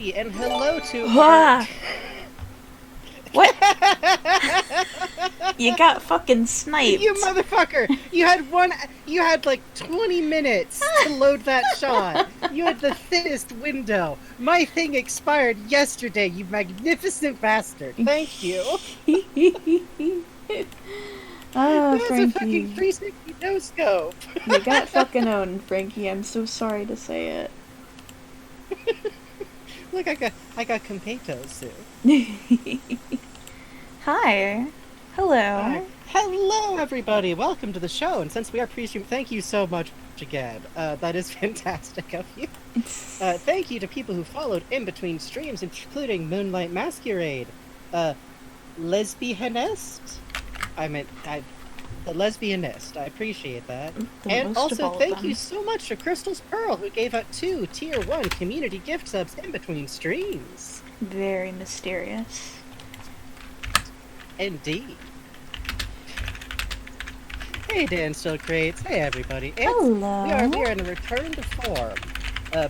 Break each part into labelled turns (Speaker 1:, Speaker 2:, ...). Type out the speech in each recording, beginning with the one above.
Speaker 1: And hello to
Speaker 2: What? You got fucking sniped.
Speaker 1: You motherfucker! You had like 20 minutes to load that shot. You had the thinnest window. My thing expired yesterday, you magnificent bastard. Thank you.
Speaker 2: Oh,
Speaker 1: That's a fucking
Speaker 2: Frankie.
Speaker 1: 360 no scope.
Speaker 2: You got fucking owned, Frankie. I'm so sorry to say it.
Speaker 1: Look, I got compatoes too.
Speaker 2: Hi.
Speaker 1: Hi.
Speaker 2: Hello.
Speaker 1: Hello, everybody. Welcome to the show. And since we are pre-stream, thank you so much again. That is fantastic of you. Thank you to people who followed in between streams, including Moonlight Masquerade, Lesbianist. The Lesbianist. I appreciate that.
Speaker 2: The
Speaker 1: And
Speaker 2: most of
Speaker 1: also,
Speaker 2: all of
Speaker 1: thank
Speaker 2: them.
Speaker 1: you so much to Crystal's Pearl, who gave out 2 Tier 1 community gift subs in between streams.
Speaker 2: Very mysterious.
Speaker 1: Indeed. Hey, Dan Still Creates. Hey, everybody.
Speaker 2: Hello.
Speaker 1: We are in a return to form.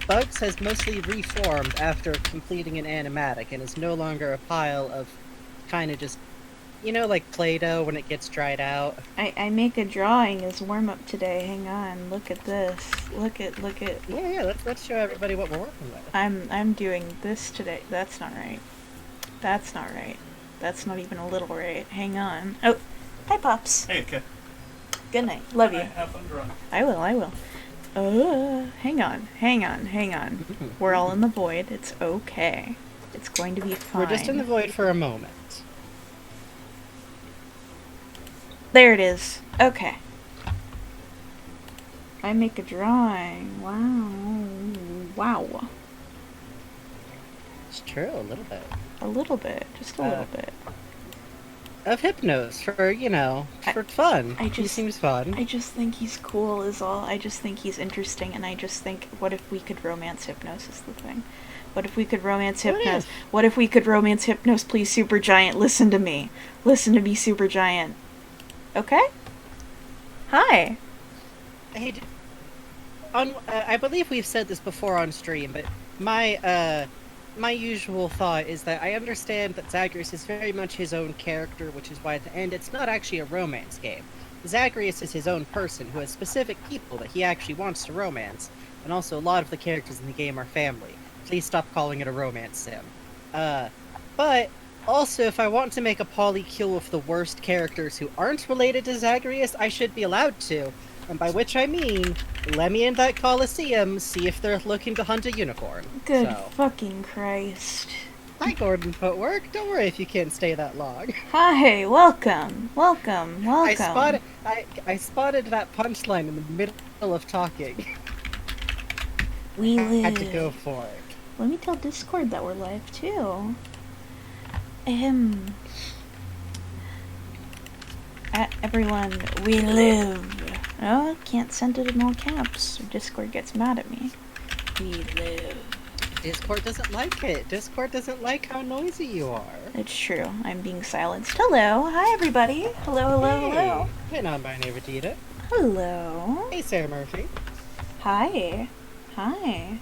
Speaker 1: Bugs has mostly reformed after completing an animatic and is no longer a pile of kind of just, you know, like Play-Doh when it gets dried out.
Speaker 2: I make a drawing as warm-up today. Hang on. Look at this. Look at.
Speaker 1: Yeah, let's show everybody what we're working with.
Speaker 2: I'm doing this today. That's not right. That's not right. That's not even a little right. Hang on. Oh, hi, Pops.
Speaker 3: Hey, okay.
Speaker 2: Good night. Love you.
Speaker 3: Have fun drawing.
Speaker 2: I will. Hang on. We're all in the void. It's okay. It's going to be fine.
Speaker 1: We're just in the void for a moment.
Speaker 2: There it is. Okay. I make a drawing. Wow.
Speaker 1: It's true, a little bit.
Speaker 2: A little bit. Just a little bit.
Speaker 1: Of Hypnos for, for fun. He seems fun.
Speaker 2: I just think he's cool is all. I just think he's interesting, and I just think, what if we could romance Hypnos is the thing. What if we could romance Hypnos? What if we could romance Hypnos, please, Supergiant? Listen to me. Listen to me, Supergiant. Okay? Hi.
Speaker 1: Hey, I believe we've said this before on stream, but my usual thought is that I understand that Zagreus is very much his own character, which is why at the end it's not actually a romance game. Zagreus is his own person who has specific people that he actually wants to romance, and also a lot of the characters in the game are family. Please stop calling it a romance sim. But also, if I want to make a polycule with the worst characters who aren't related to Zagreus, I should be allowed to. And by which I mean, let me in that Coliseum, see if they're looking to hunt a unicorn.
Speaker 2: Good fucking Christ.
Speaker 1: Hi, Gordon Footwork. Don't worry if you can't stay that long.
Speaker 2: Hi, welcome.
Speaker 1: I spotted that punchline in the middle of talking.
Speaker 2: We live.
Speaker 1: Had to go for it.
Speaker 2: Let me tell Discord that we're live too. Everyone, we live. Oh, can't send it in all caps. Discord gets mad at me. We live.
Speaker 1: Discord doesn't like it. Discord doesn't like how noisy you are.
Speaker 2: It's true. I'm being silenced. Hello. Hi, everybody. Hello.
Speaker 1: Hey, non-binary Vegeta.
Speaker 2: Hello.
Speaker 1: Hey, Sarah Murphy.
Speaker 2: Hi. Hello.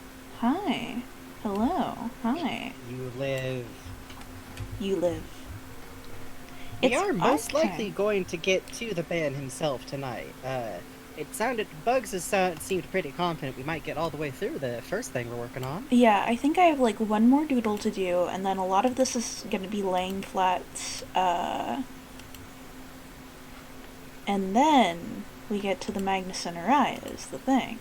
Speaker 2: Hi.
Speaker 1: You live. We are most likely going to get to the ban himself tonight. Bugs seemed pretty confident we might get all the way through the first thing we're working on.
Speaker 2: Yeah, I think I have like one more doodle to do, and then a lot of this is going to be laying flats, and then we get to the Magnuson Araya is the thing.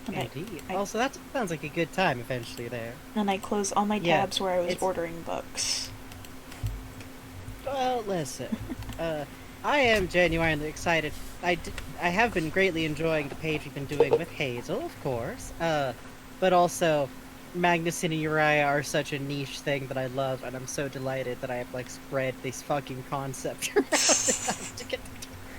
Speaker 1: Indeed. Also, that sounds like a good time eventually there.
Speaker 2: And I close all my tabs where I was ordering books.
Speaker 1: Well, listen. I am genuinely excited. I have been greatly enjoying the page we've been doing with Hazel, of course. But also, Magnus and Uriah are such a niche thing that I love, and I'm so delighted that I have, like, spread this fucking concept around to get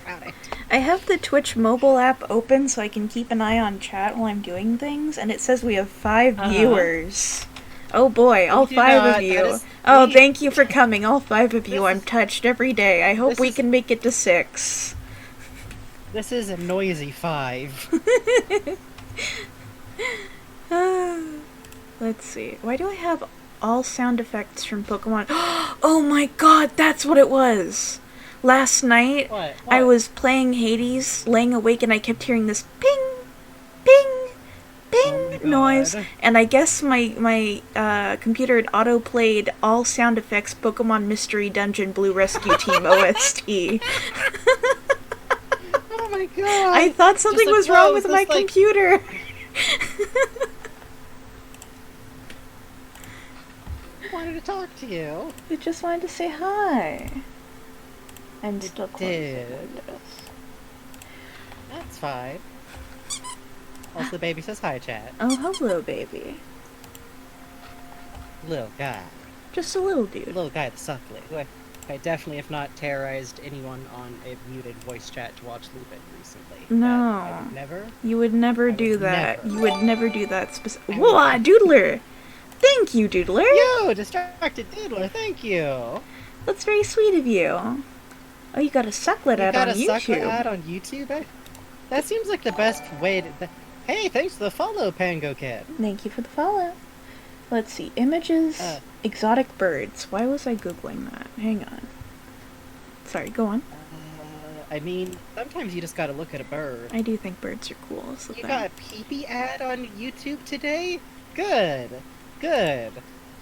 Speaker 1: about it.
Speaker 2: I have the Twitch mobile app open so I can keep an eye on chat while I'm doing things, and it says we have 5 viewers. Oh boy, all 5 of you. Oh, thank you for coming, all 5 of you. I'm touched every day. I hope we can make it to 6.
Speaker 1: This is a noisy 5.
Speaker 2: Let's see. Why do I have all sound effects from Pokemon? Oh my god, that's what it was! Last night,
Speaker 1: What?
Speaker 2: I was playing Hades, laying awake, and I kept hearing this ping, ping,
Speaker 1: Oh my
Speaker 2: ping noise,
Speaker 1: God.
Speaker 2: and I guess my computer had auto-played all sound effects Pokemon Mystery Dungeon Blue Rescue Team OST.
Speaker 1: Oh my God.
Speaker 2: I thought something
Speaker 1: Just like,
Speaker 2: was wrong
Speaker 1: whoa,
Speaker 2: with
Speaker 1: is
Speaker 2: my
Speaker 1: this, like-
Speaker 2: computer.
Speaker 1: I wanted to talk to you.
Speaker 2: I just wanted to say hi. I'm
Speaker 1: You
Speaker 2: still closing
Speaker 1: did.
Speaker 2: windows.
Speaker 1: That's fine. Also, the baby says hi, chat.
Speaker 2: Oh, hello, baby.
Speaker 1: Little guy.
Speaker 2: Just a little dude.
Speaker 1: Little guy, the suckling. Who I definitely have not terrorized anyone on a muted voice chat to watch Lupin recently.
Speaker 2: No.
Speaker 1: I would never.
Speaker 2: You would never
Speaker 1: I
Speaker 2: do
Speaker 1: would
Speaker 2: that.
Speaker 1: never.
Speaker 2: You would never do that.
Speaker 1: I
Speaker 2: Whoa,
Speaker 1: would-
Speaker 2: Doodler! Thank you, Doodler!
Speaker 1: Yo, distracted diddler, thank you.
Speaker 2: That's very sweet of you. Oh, you got a sucklet
Speaker 1: You
Speaker 2: ad
Speaker 1: got
Speaker 2: on
Speaker 1: a suckler
Speaker 2: YouTube.
Speaker 1: ad on YouTube? That seems like the best way to... Hey, thanks for the follow, Pango Kid.
Speaker 2: Thank you for the follow. Let's see. Images, exotic birds. Why was I Googling that? Hang on. Sorry, go on.
Speaker 1: I mean, sometimes you just gotta look at a bird.
Speaker 2: I do think birds are cool. Is the
Speaker 1: You
Speaker 2: thing.
Speaker 1: got a peepee ad on YouTube today? Good. Good.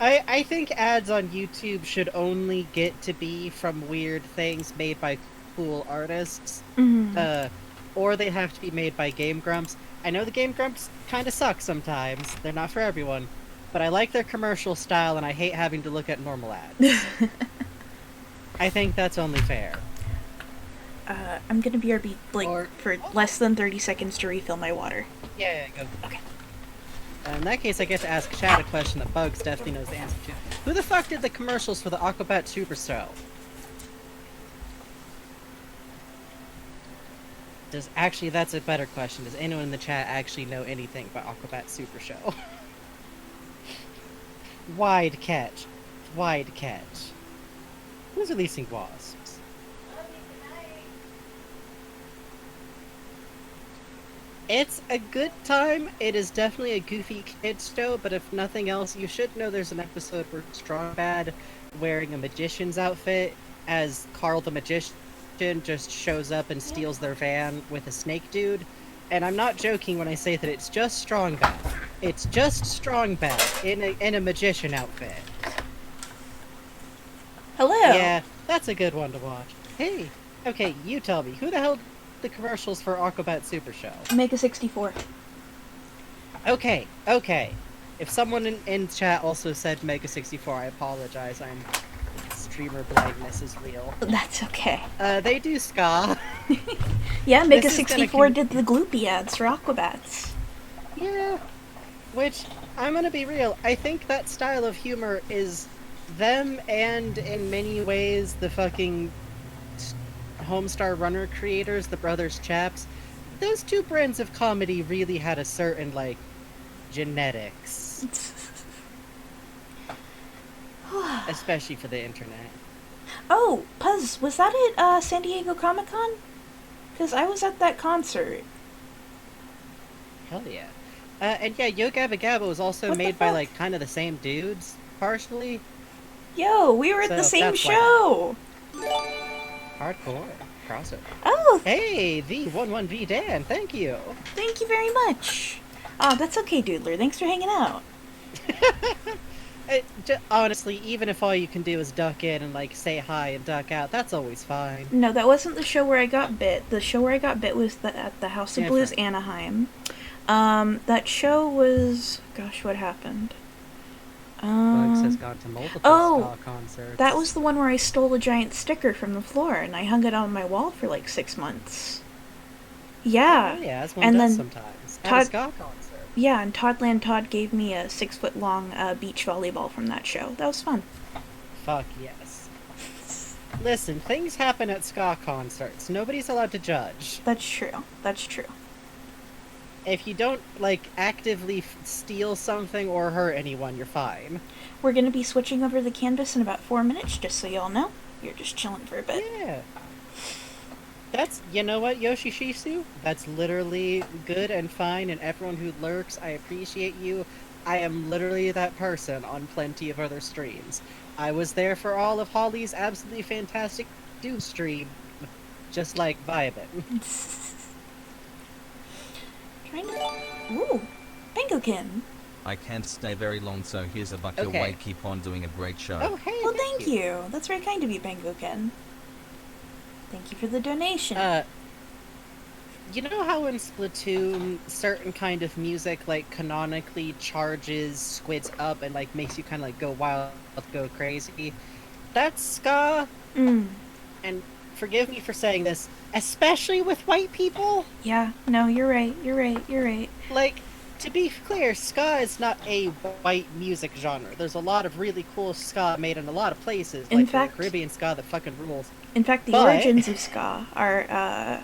Speaker 1: I think ads on YouTube should only get to be from weird things made by cool artists.
Speaker 2: Mhm.
Speaker 1: Or they have to be made by Game Grumps. I know the Game Grumps kind of suck sometimes. They're not for everyone. But I like their commercial style and I hate having to look at normal ads. I think that's only fair.
Speaker 2: I'm gonna BRB
Speaker 1: Or-
Speaker 2: for less than 30 seconds to refill my water.
Speaker 1: Yeah, go.
Speaker 2: Okay.
Speaker 1: In that case, I get to ask Chad a question that Bugs definitely knows the answer to. Who the fuck did the commercials for the Aquabat Super Show? Actually, that's a better question. Does anyone in the chat actually know anything about Aquabat Super Show? Wide catch. Wide catch. Who's releasing wasps? It's a good time. It is definitely a goofy kids show, but if nothing else, you should know there's an episode where Strong Bad, wearing a magician's outfit, as Carl the Magician just shows up and steals their van with a snake dude. And I'm not joking when I say that it's just Strong Bad. It's just Strong Bad in a magician outfit.
Speaker 2: Hello.
Speaker 1: Yeah, that's a good one to watch. Hey, okay, you tell me, who the hell did the commercials for Aquabat Super Show?
Speaker 2: Make a 64.
Speaker 1: Okay. If someone in chat also said Mega 64, I apologize. Streamer blindness is real.
Speaker 2: That's okay.
Speaker 1: They do ska.
Speaker 2: Yeah, Mega
Speaker 1: This is gonna
Speaker 2: 64 did the gloopy ads for Aquabats.
Speaker 1: Yeah. Which, I'm gonna be real, I think that style of humor is them and, in many ways, the fucking Homestar Runner creators, the Brothers Chaps. Those two brands of comedy really had a certain, like, genetics. Especially for the internet.
Speaker 2: Oh, Puzz, was that at San Diego Comic-Con? Because I was at that concert.
Speaker 1: Hell yeah. And yeah, Yo Gabba Gabba was also
Speaker 2: What the
Speaker 1: made by,
Speaker 2: fuck?
Speaker 1: like, kind of the same dudes, partially.
Speaker 2: Yo, we were at
Speaker 1: So
Speaker 2: the same
Speaker 1: that's why.
Speaker 2: show!
Speaker 1: Hardcore. Crossover.
Speaker 2: Oh,
Speaker 1: Hey, V11V Dan, thank you.
Speaker 2: thank you very much. Oh, that's okay, Doodler. Thanks for hanging out.
Speaker 1: Honestly, even if all you can do is duck in and, like, say hi and duck out, that's always fine.
Speaker 2: No, that wasn't the show where I got bit. The show where I got bit was at the House of Blues,
Speaker 1: Different.
Speaker 2: Anaheim. That show was... Gosh, what happened?
Speaker 1: Bugs has gone to multiple
Speaker 2: oh,
Speaker 1: ska concerts.
Speaker 2: That was the one where I stole a giant sticker from the floor and I hung it on my wall for like 6 months. Yeah.
Speaker 1: Oh, yeah, as one
Speaker 2: And
Speaker 1: does
Speaker 2: then
Speaker 1: sometimes. At a
Speaker 2: Todd-
Speaker 1: ska concert.
Speaker 2: Yeah, and Toddland Todd gave me a 6-foot-long beach volleyball from that show. That was fun.
Speaker 1: Fuck yes. Listen, things happen at ska concerts. Nobody's allowed to judge.
Speaker 2: That's true. That's true.
Speaker 1: If you don't, like, actively steal something or hurt anyone, you're fine.
Speaker 2: We're gonna be switching over the canvas in about 4 minutes, just so y'all know. You're just chilling for a bit.
Speaker 1: Yeah. That's, you know what, Yoshishisu? That's literally good and fine, and everyone who lurks, I appreciate you. I am literally that person on plenty of other streams. I was there for all of Holly's absolutely fantastic do stream, just like vibing.
Speaker 2: Trying to. Ooh, Penguin.
Speaker 3: I can't stay very long, so here's a bucket
Speaker 1: Okay.
Speaker 3: away. Keep on doing a great show.
Speaker 1: Oh, hey,
Speaker 2: Well, thank you. That's very kind of you, Penguin. Thank you for the donation.
Speaker 1: You know how in Splatoon, certain kind of music, like, canonically charges squids up and, like, makes you kind of, like, go wild, go crazy? That's ska, and forgive me for saying this, especially with white people.
Speaker 2: Yeah, no, you're right. You're right.
Speaker 1: Like, to be clear, ska is not a white music genre. There's a lot of really cool ska made in a lot of places,
Speaker 2: In
Speaker 1: like
Speaker 2: fact-
Speaker 1: the Caribbean ska that fucking rules.
Speaker 2: In fact, the origins of ska are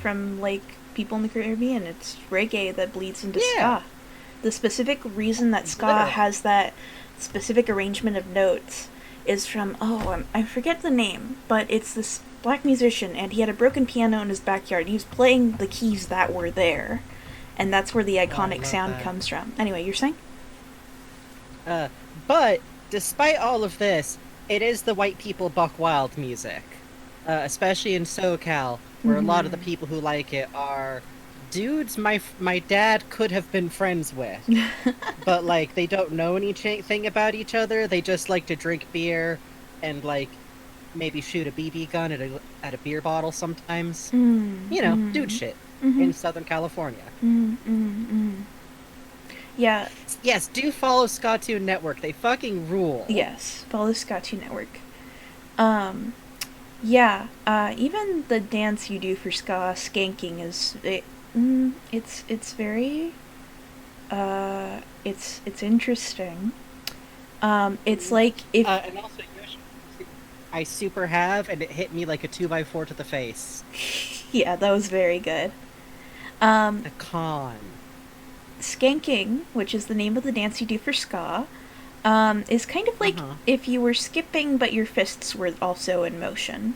Speaker 2: from, like, people in the Caribbean. It's reggae that bleeds into
Speaker 1: Yeah.
Speaker 2: ska. The specific reason that ska
Speaker 1: Literally.
Speaker 2: has that specific arrangement of notes is from, I forget the name, but it's this black musician, and he had a broken piano in his backyard. He was playing the keys that were there, and that's where the iconic
Speaker 1: love
Speaker 2: sound
Speaker 1: that.
Speaker 2: comes from. Anyway, you're saying?
Speaker 1: But despite all of this, it is the white people buck wild music, especially in SoCal, where a lot of the people who like it are dudes my dad could have been friends with, but like they don't know anything about each other. They just like to drink beer and like maybe shoot a BB gun at a beer bottle sometimes. You know, dude shit in Southern California.
Speaker 2: Yeah,
Speaker 1: Yes, do follow Skatoon Network. They fucking rule.
Speaker 2: yes. Follow the Scotty Network. Yeah, even the dance you do for ska, skanking, it's very, it's interesting. It's like if,
Speaker 1: And also, Yoshi, I super have, and it hit me like a 2x4 to the face.
Speaker 2: yeah, that was very good.
Speaker 1: A con.
Speaker 2: Skanking, which is the name of the dance you do for ska, is kind of like if you were skipping but your fists were also in motion.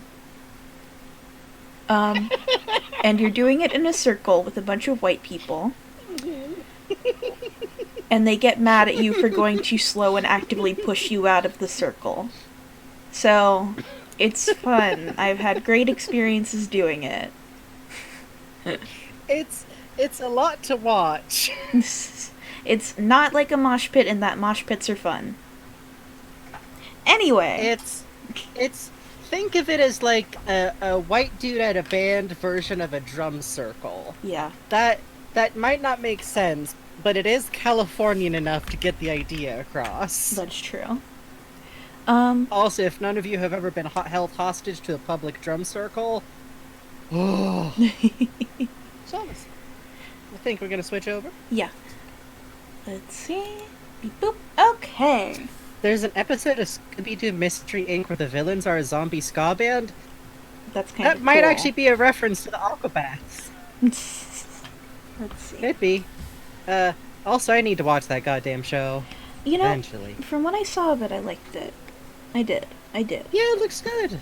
Speaker 2: And you're doing it in a circle with a bunch of white people. And they get mad at you for going too slow and actively push you out of the circle. So, it's fun. I've had great experiences doing it.
Speaker 1: It's a lot to watch.
Speaker 2: It's not like a mosh pit in that mosh pits are fun. Anyway.
Speaker 1: It's think of it as like a white dude at a band version of a drum circle.
Speaker 2: Yeah.
Speaker 1: That might not make sense, but it is Californian enough to get the idea across.
Speaker 2: That's true.
Speaker 1: Also, if none of you have ever been held hostage to a public drum circle, oh. So, I think we're gonna switch over.
Speaker 2: Yeah. Let's see. Beep boop. Okay.
Speaker 1: There's an episode of Scooby-Doo Mystery Inc. where the villains are a zombie ska band.
Speaker 2: That's kind of
Speaker 1: That might
Speaker 2: cool.
Speaker 1: actually be a reference to the Aquabats.
Speaker 2: Let's see.
Speaker 1: Could be. Also, I need to watch that goddamn show.
Speaker 2: You know,
Speaker 1: Eventually.
Speaker 2: from what I saw of it, I liked it. I did.
Speaker 1: Yeah, it looks good.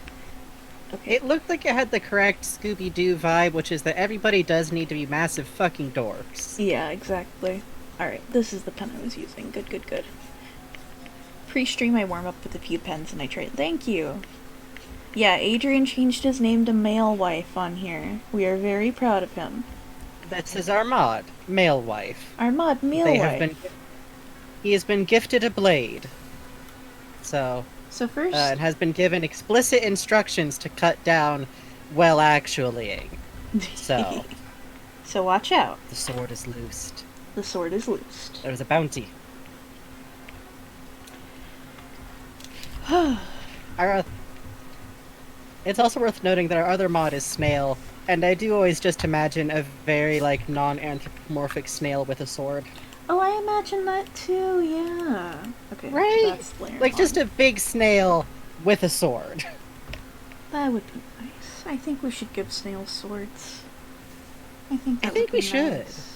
Speaker 2: Okay.
Speaker 1: It looked like it had the correct Scooby-Doo vibe, which is that everybody does need to be massive fucking dorks.
Speaker 2: Yeah, exactly. Alright, this is the pen I was using. Good. Pre-stream, I warm up with a few pens and I trade. Thank you. Yeah, Adrian changed his name to Male Wife on here. We are very proud of him.
Speaker 1: This is our mod, Male Wife.
Speaker 2: Our mod, Male
Speaker 1: They
Speaker 2: Wife.
Speaker 1: have been. He has been gifted a blade. So,
Speaker 2: So first,
Speaker 1: and has been given explicit instructions to cut down, well, actuallying. So,
Speaker 2: so watch out.
Speaker 1: the sword is loosed.
Speaker 2: The sword is loosed.
Speaker 1: There was a bounty. It's also worth noting that our other mod is Snail, and I do always just imagine a very, like, non-anthropomorphic snail with a sword.
Speaker 2: Oh, I imagine that too, yeah. Okay,
Speaker 1: Right?
Speaker 2: that's layer
Speaker 1: Like,
Speaker 2: one.
Speaker 1: just a big snail with a sword.
Speaker 2: That would be nice. I think we should give snails swords. I think that
Speaker 1: I think
Speaker 2: would be
Speaker 1: we should.
Speaker 2: nice.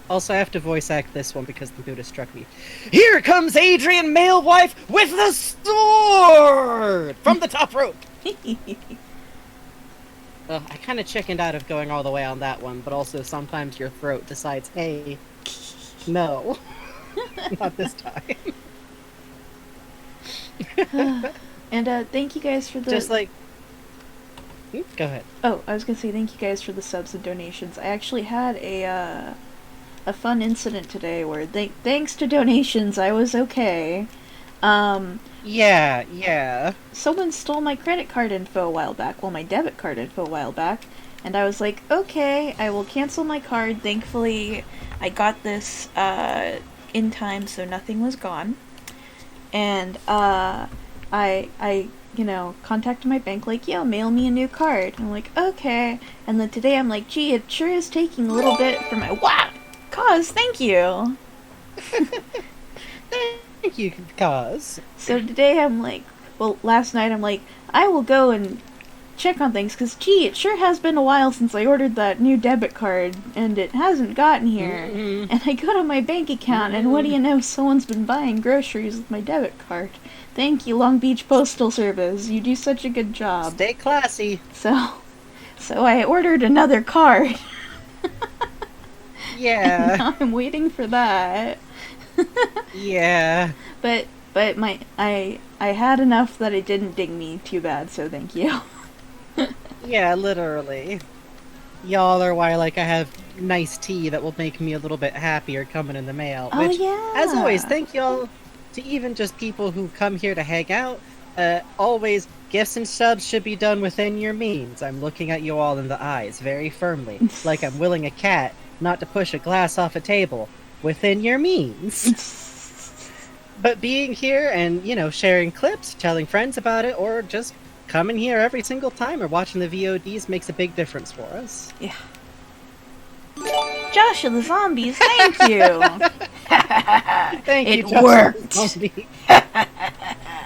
Speaker 1: Also, I have to voice act this one because the Buddha struck me. Here comes Adrian, Male Wife, with the sword! From the top rope! I kind of chickened out of going all the way on that one, but also sometimes your throat decides, hey, No. Not this time.
Speaker 2: And thank you guys for the.
Speaker 1: Just like. Go ahead.
Speaker 2: Oh, I was gonna say thank you guys for the subs and donations. I actually had a fun incident today where thanks to donations I was okay.
Speaker 1: Yeah.
Speaker 2: Someone stole my credit card info a while back, well, my debit card info a while back, and I was like, okay, I will cancel my card. Thankfully, I got this in time, so nothing was gone. And I contacted my bank like, yo, mail me a new card. And I'm like, okay. And then today I'm like, gee, it sure is taking a little bit for my thank you.
Speaker 1: Thank you, cause.
Speaker 2: So today I'm like, well, last night I'm like, I will go and check on things, because, gee, it sure has been a while since I ordered that new debit card, and it hasn't gotten here.
Speaker 1: Mm-hmm.
Speaker 2: And I go to my bank account, and what do you know, someone's been buying groceries with my debit card. Thank you, Long Beach Postal Service. You do such a good job.
Speaker 1: Stay classy.
Speaker 2: So I ordered another card.
Speaker 1: Yeah.
Speaker 2: And now I'm waiting for that.
Speaker 1: Yeah.
Speaker 2: But I had enough that it didn't ding me too bad, so thank you.
Speaker 1: Yeah, literally. Y'all are why, like, I have nice tea that will make me a little bit happier coming in the mail.
Speaker 2: Oh,
Speaker 1: Which,
Speaker 2: yeah.
Speaker 1: as always, thank y'all to even just people who come here to hang out. Always, gifts and subs should be done within your means. I'm looking at you all in the eyes very firmly, like I'm willing a cat not to push a glass off a table. Within your means. But being here and, sharing clips, telling friends about it, or just coming here every single time or watching the VODs makes a big difference for us.
Speaker 2: Yeah. Josh of the Zombies, thank you!
Speaker 1: Thank you,
Speaker 2: it
Speaker 1: Josh
Speaker 2: worked!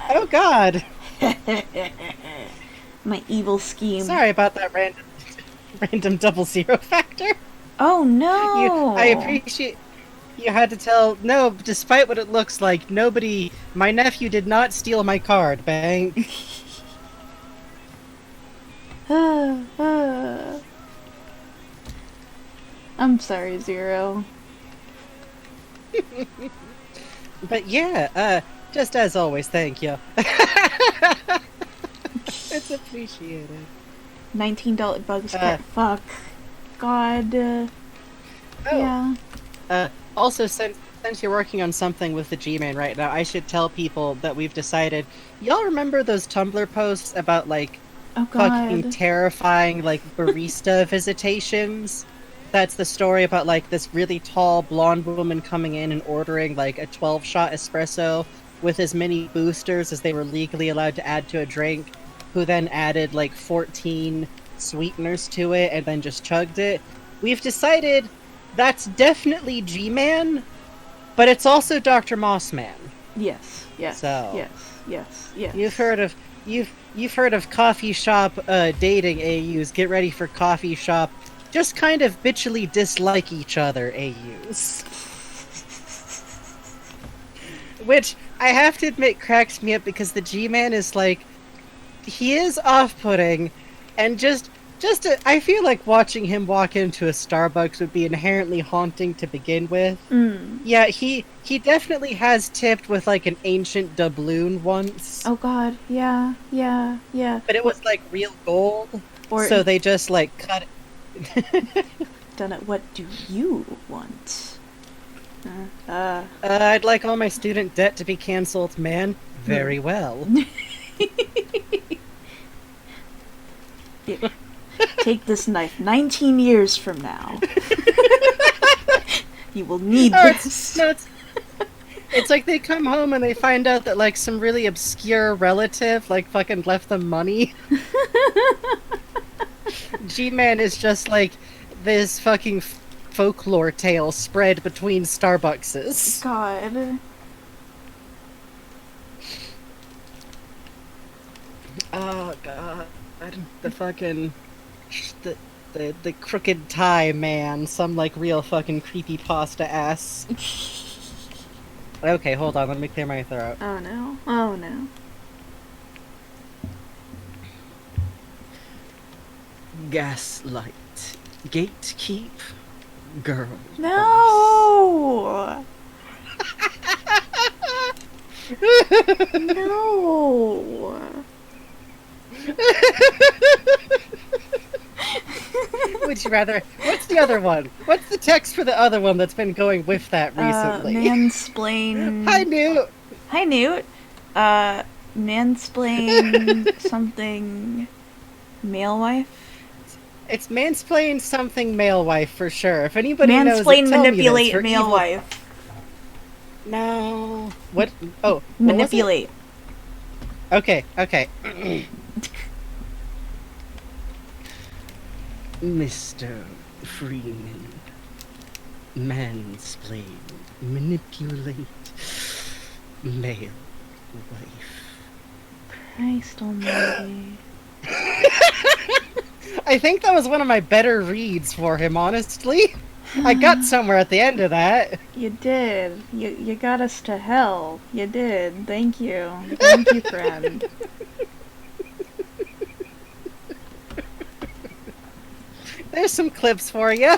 Speaker 1: Oh god!
Speaker 2: My evil scheme.
Speaker 1: Sorry about that random 00 factor.
Speaker 2: Oh no!
Speaker 1: I appreciate you had to tell. No, despite what it looks like, my nephew did not steal my card, bank.
Speaker 2: I'm sorry, Zero.
Speaker 1: But yeah, just as always, thank you. It's appreciated.
Speaker 2: $19 bugs. Fuck. God. Yeah.
Speaker 1: Also, since you're working on something with the G-Man right now, I should tell people that we've decided. Y'all remember those Tumblr posts about, like,
Speaker 2: Oh god.
Speaker 1: fucking terrifying, like, barista visitations? That's the story about, like, this really tall blonde woman coming in and ordering, like, a 12-shot espresso with as many boosters as they were legally allowed to add to a drink, who then added, like, 14 sweeteners to it and then just chugged it. We've decided that's definitely G-Man, but it's also Dr. Mossman.
Speaker 2: Yes.
Speaker 1: So,
Speaker 2: Yes.
Speaker 1: You've heard of coffee shop dating AUs. Get ready for coffee shop. Just kind of bitchily dislike each other AUs. Which, I have to admit, cracks me up because the G-Man is like... He is off-putting, and I feel like watching him walk into a Starbucks would be inherently haunting to begin with. Yeah, he definitely has tipped with, like, an ancient doubloon once.
Speaker 2: Oh god, yeah.
Speaker 1: But it was, like, real gold,
Speaker 2: Or
Speaker 1: so they just, like, cut it.
Speaker 2: Done it. What do you want?
Speaker 1: I'd like all my student debt to be cancelled, man. Very well.
Speaker 2: Yeah. Take this knife 19 years from now. You will need this.
Speaker 1: It's like they come home and they find out that, like, some really obscure relative, like, fucking left them money. G-Man is just, like, this fucking folklore tale spread between Starbuckses.
Speaker 2: God.
Speaker 1: Oh, God. The fucking... The crooked tie man. Some, like, real fucking creepypasta ass. Okay, hold on. Let me clear my throat.
Speaker 2: Oh no.
Speaker 1: Gaslight. Gatekeep. girl.
Speaker 2: No! No!
Speaker 1: Would you rather? What's the other one? What's the text for the other one that's been going with that recently?
Speaker 2: Mansplain.
Speaker 1: Hi, Newt.
Speaker 2: Hi, Newt. Mansplain something. Male wife?
Speaker 1: It's mansplain something male wife for sure. If anybody knows it,
Speaker 2: Mansplain
Speaker 1: tell
Speaker 2: manipulate
Speaker 1: me this,
Speaker 2: male
Speaker 1: evil...
Speaker 2: wife.
Speaker 1: No. What? Oh.
Speaker 2: Manipulate.
Speaker 1: What was it? Okay. Mr. Freeman. Mansplain. Manipulate. Male wife.
Speaker 2: Christ almighty.
Speaker 1: I think that was one of my better reads for him, honestly. I got somewhere at the end of that.
Speaker 2: You did. You got us to hell. You did. Thank you. Thank you, friend.
Speaker 1: There's some clips for you.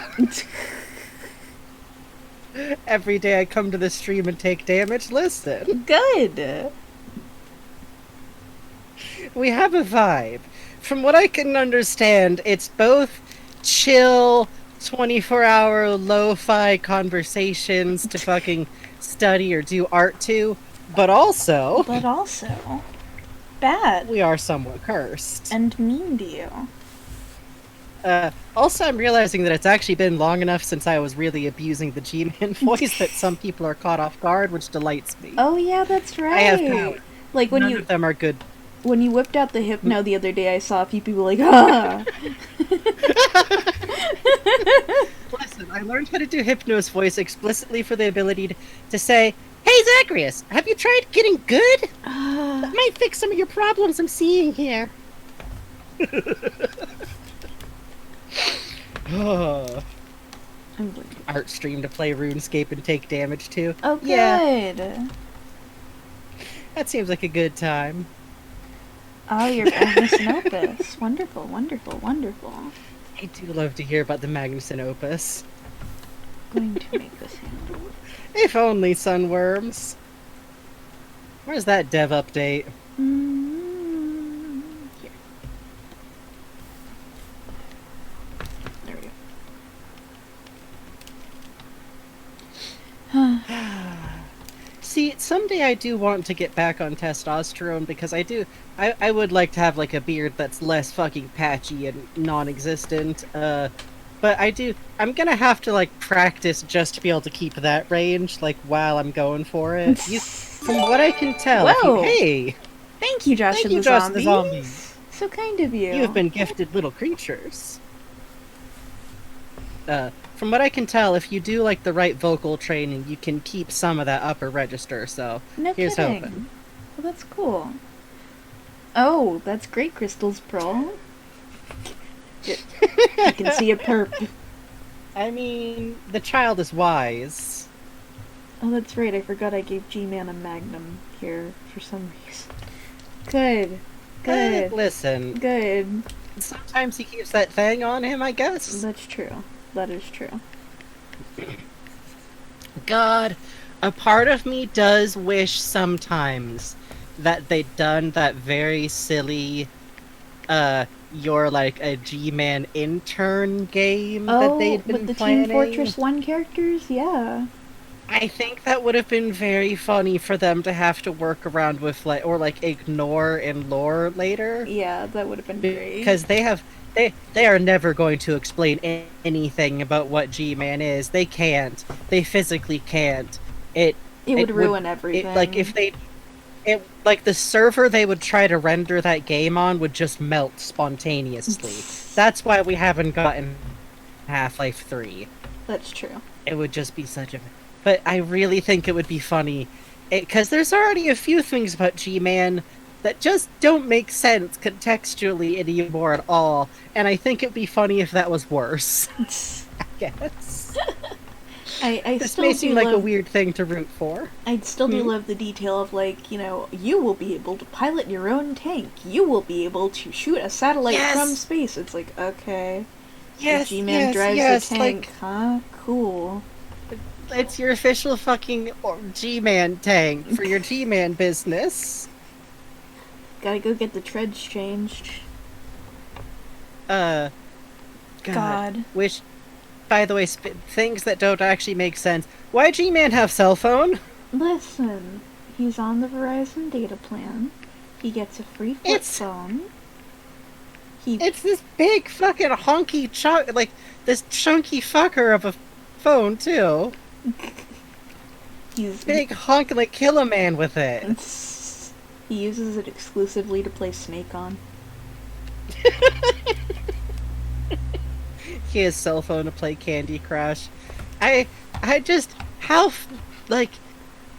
Speaker 1: Every day I come to the stream and take damage. Listen.
Speaker 2: Good.
Speaker 1: We have a vibe. From what I can understand, it's both chill, 24-hour lo-fi conversations to fucking study or do art to, but also
Speaker 2: bad
Speaker 1: we are somewhat cursed.
Speaker 2: and mean to you.
Speaker 1: Also, I'm realizing that it's actually been long enough since I was really abusing the G-Man voice that some people are caught off guard, which delights me.
Speaker 2: Oh yeah, that's right.
Speaker 1: I have power.
Speaker 2: Like when
Speaker 1: None
Speaker 2: you
Speaker 1: of them are good.
Speaker 2: when you whipped out the hypno the other day, I saw a few people like, ah.
Speaker 1: Listen, I learned how to do Hypno's voice explicitly for the ability to say, "Hey Zacharias, have you tried getting good? That might fix some of your problems I'm seeing here." Oh. Art stream to play RuneScape and take damage too.
Speaker 2: Oh, good.
Speaker 1: Yeah, that seems like a good time.
Speaker 2: Oh, your Magnuson Opus. Wonderful, wonderful, wonderful.
Speaker 1: I do love to hear about the Magnuson Opus.
Speaker 2: Going to make this handle.
Speaker 1: If only, Sunworms. Where's that dev update?
Speaker 2: Here. There we go.
Speaker 1: See, someday I do want to get back on testosterone because I would like to have like a beard that's less fucking patchy and non-existent. But I'm gonna have to like practice just to be able to keep that range, like while I'm going for it. From what I can tell,
Speaker 2: Whoa.
Speaker 1: hey,
Speaker 2: Thank you, Josh
Speaker 1: thank
Speaker 2: and
Speaker 1: you,
Speaker 2: the
Speaker 1: Josh
Speaker 2: Zombies.
Speaker 1: the Zombies.
Speaker 2: So kind of you.
Speaker 1: You have been gifted little creatures. From what I can tell, if you do like the right vocal training, you can keep some of that upper register. So
Speaker 2: No
Speaker 1: here's
Speaker 2: kidding.
Speaker 1: hoping.
Speaker 2: Well, that's cool. Oh, that's great, Crystal's Pro. You can see a perp.
Speaker 1: I mean, the child is wise.
Speaker 2: Oh, that's right. I forgot I gave G-Man a Magnum here for some reason. Good. Good.
Speaker 1: Listen,
Speaker 2: Good.
Speaker 1: sometimes he keeps that thing on him, I guess.
Speaker 2: That's true. That is true.
Speaker 1: God, a part of me does wish sometimes that they'd done that very silly, you're like a G-Man intern game that they'd been
Speaker 2: with the
Speaker 1: planning.
Speaker 2: Team Fortress 1 characters? Yeah.
Speaker 1: I think that would have been very funny for them to have to work around with, like, or like ignore in lore later.
Speaker 2: Yeah, that would have been great.
Speaker 1: Because they are never going to explain anything about what G-Man is. They can't. They physically can't. It
Speaker 2: would ruin everything.
Speaker 1: Like the server they would try to render that game on would just melt spontaneously. That's why we haven't gotten Half-Life 3.
Speaker 2: That's true.
Speaker 1: It would just be such a... But I really think it would be funny. Because there's already a few things about G-Man that just don't make sense contextually anymore at all. And I think it'd be funny if that was worse. I guess.
Speaker 2: I
Speaker 1: This
Speaker 2: still
Speaker 1: may
Speaker 2: do
Speaker 1: seem like
Speaker 2: love,
Speaker 1: a weird thing to root for.
Speaker 2: I still do love the detail of, like, you know, you will be able to pilot your own tank. You will be able to shoot a satellite
Speaker 1: Yes!
Speaker 2: from space. It's like, okay.
Speaker 1: Yes,
Speaker 2: the G-Man
Speaker 1: yes,
Speaker 2: drives
Speaker 1: yes,
Speaker 2: the tank,
Speaker 1: like,
Speaker 2: huh? cool.
Speaker 1: It's your official fucking G-Man tank for your G-Man business.
Speaker 2: Gotta go get the treads changed. God.
Speaker 1: Which, by the way, things that don't actually make sense. Why G-Man have cell phone?
Speaker 2: Listen, he's on the Verizon data plan. He gets a free flip phone.
Speaker 1: It's this big fucking honky this chunky fucker of a phone too.
Speaker 2: He's
Speaker 1: big honk, like kill a man with it.
Speaker 2: He uses it exclusively to play Snake on.
Speaker 1: He has cell phone to play Candy Crush. I just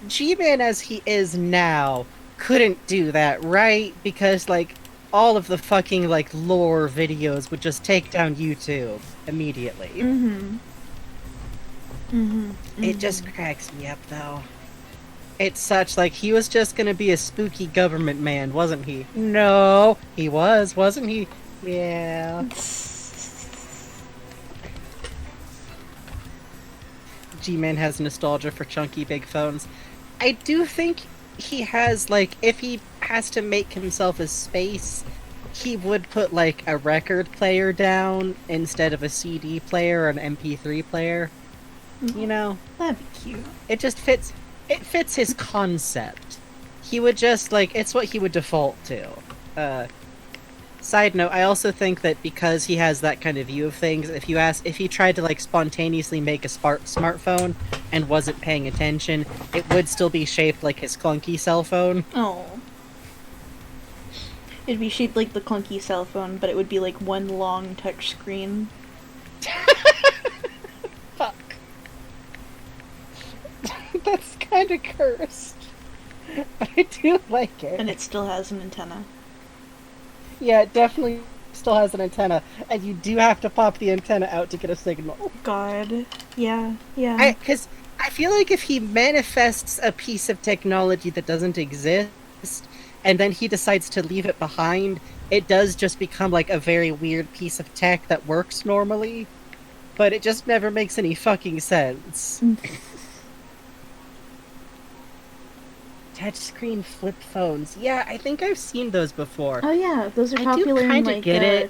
Speaker 1: G-Man as he is now couldn't do that, right? Because like all of the fucking like lore videos would just take down YouTube immediately. It just cracks me up though. It's such like he was just gonna be a spooky government man, wasn't he? No, he wasn't he? Yeah. G-Man has nostalgia for chunky big phones. I do think he has, like, if he has to make himself a space, he would put, like, a record player down instead of a CD player or an MP3 player. You know?
Speaker 2: That'd be cute.
Speaker 1: It just fits his concept. He would just, like, it's what he would default to. Side note, I also think that because he has that kind of view of things, if he tried to like spontaneously make a smartphone and wasn't paying attention, it would still be shaped like his clunky cell phone.
Speaker 2: Oh. It'd be shaped like the clunky cell phone, but it would be like one long touch screen.
Speaker 1: Fuck. That's kind of cursed. But I do like it.
Speaker 2: And it still has an antenna.
Speaker 1: Yeah, it definitely still has an antenna, and you do have to pop the antenna out to get a signal.
Speaker 2: God. Yeah, yeah.
Speaker 1: Because I feel like if he manifests a piece of technology that doesn't exist, and then he decides to leave it behind, it does just become like a very weird piece of tech that works normally, but it just never makes any fucking sense. Touchscreen flip phones. Yeah, I think I've seen those before.
Speaker 2: Oh yeah, those are popular in like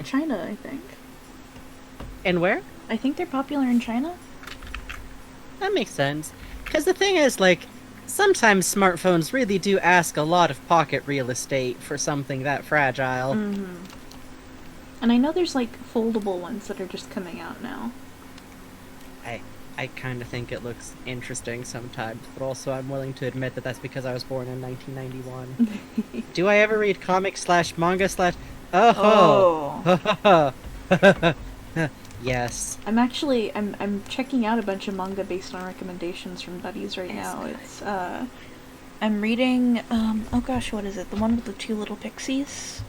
Speaker 2: China, I think.
Speaker 1: And where?
Speaker 2: I think they're popular in China.
Speaker 1: That makes sense. Because the thing is, like, sometimes smartphones really do ask a lot of pocket real estate for something that fragile.
Speaker 2: Mm-hmm. And I know there's like foldable ones that are just coming out now.
Speaker 1: I kind of think it looks interesting sometimes, but also I'm willing to admit that that's because I was born in 1991. Do I ever read comics / manga / Oh. Yes.
Speaker 2: I'm checking out a bunch of manga based on recommendations from buddies right now. It's I'm reading oh gosh, what is it? The one with the two little pixies?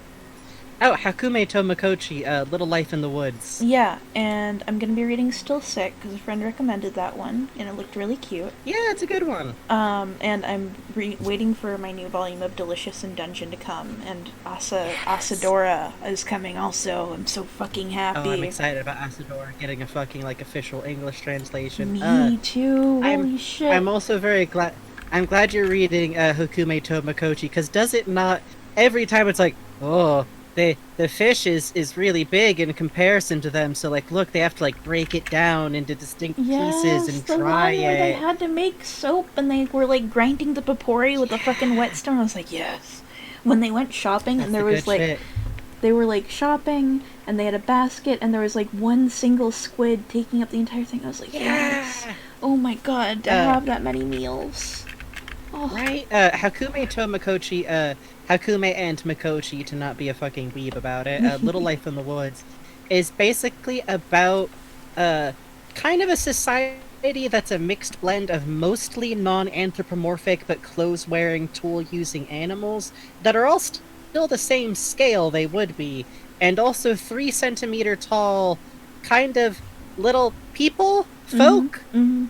Speaker 1: Oh, Hakume Tomokochi, Little Life in the Woods.
Speaker 2: Yeah, and I'm gonna be reading Still Sick because a friend recommended that one, and it looked really cute.
Speaker 1: Yeah, it's a good one.
Speaker 2: And I'm waiting for my new volume of Delicious in Dungeon to come, and Asadora is coming also. I'm so fucking happy.
Speaker 1: Oh, I'm excited about Asadora getting a fucking, like, official English translation.
Speaker 2: Me too, holy shit.
Speaker 1: I'm also very glad... I'm glad you're reading Hakume Tomokochi, because does it not... Every time it's like, oh... The fish is really big in comparison to them, so like look, they have to like break it down into distinct pieces and
Speaker 2: the
Speaker 1: dry
Speaker 2: one
Speaker 1: it.
Speaker 2: Where they had to make soap and they were like grinding the papori with a fucking whetstone. I was like, yes. When they went shopping and there was like they were like shopping and they had a basket and there was like one single squid taking up the entire thing. I was like, yes. Oh my god, to have that many meals. Oh.
Speaker 1: Right? Hakume Tomokochi, Hakume and Mikochi, to not be a fucking weeb about it, Little Life in the Woods, is basically about, kind of a society that's a mixed blend of mostly non-anthropomorphic but clothes-wearing, tool-using animals that are all still the same scale they would be, and also 3 centimeter tall, kind of little folk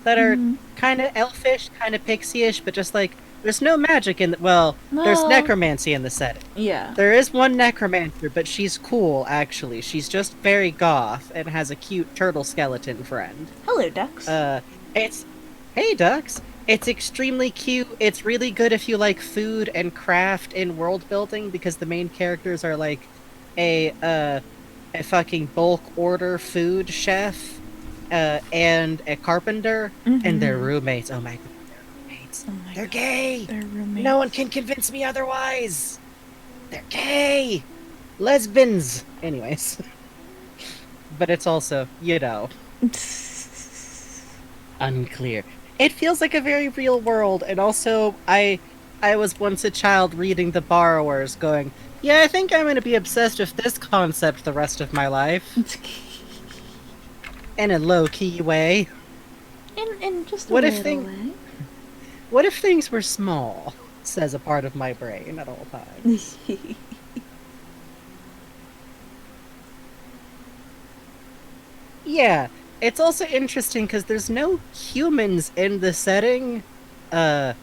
Speaker 1: that are kind of elfish, kind of pixie-ish, but just like There's no magic in well, there's
Speaker 2: Well,
Speaker 1: necromancy in the setting.
Speaker 2: yeah.
Speaker 1: There is one necromancer, but she's cool, actually. She's just very goth and has a cute turtle skeleton friend.
Speaker 2: Hello, ducks.
Speaker 1: It's... Hey, ducks! It's extremely cute. It's really good if you like food and craft and world building, because the main characters are like a fucking bulk order food chef, and a carpenter, and their roommates. Oh my god, they're roommates.
Speaker 2: Oh my
Speaker 1: They're
Speaker 2: God.
Speaker 1: gay!
Speaker 2: They're roommates.
Speaker 1: No one can convince me otherwise! They're gay! Lesbians! Anyways. But it's also, unclear. It feels like a very real world, and also, I was once a child reading The Borrowers, going, yeah, I think I'm gonna be obsessed with this concept the rest of my life. In a low-key way.
Speaker 2: in just a
Speaker 1: What
Speaker 2: little
Speaker 1: if thing-
Speaker 2: way.
Speaker 1: What if things were small? Says a part of my brain at all times. Yeah, it's also interesting because there's no humans in the setting, but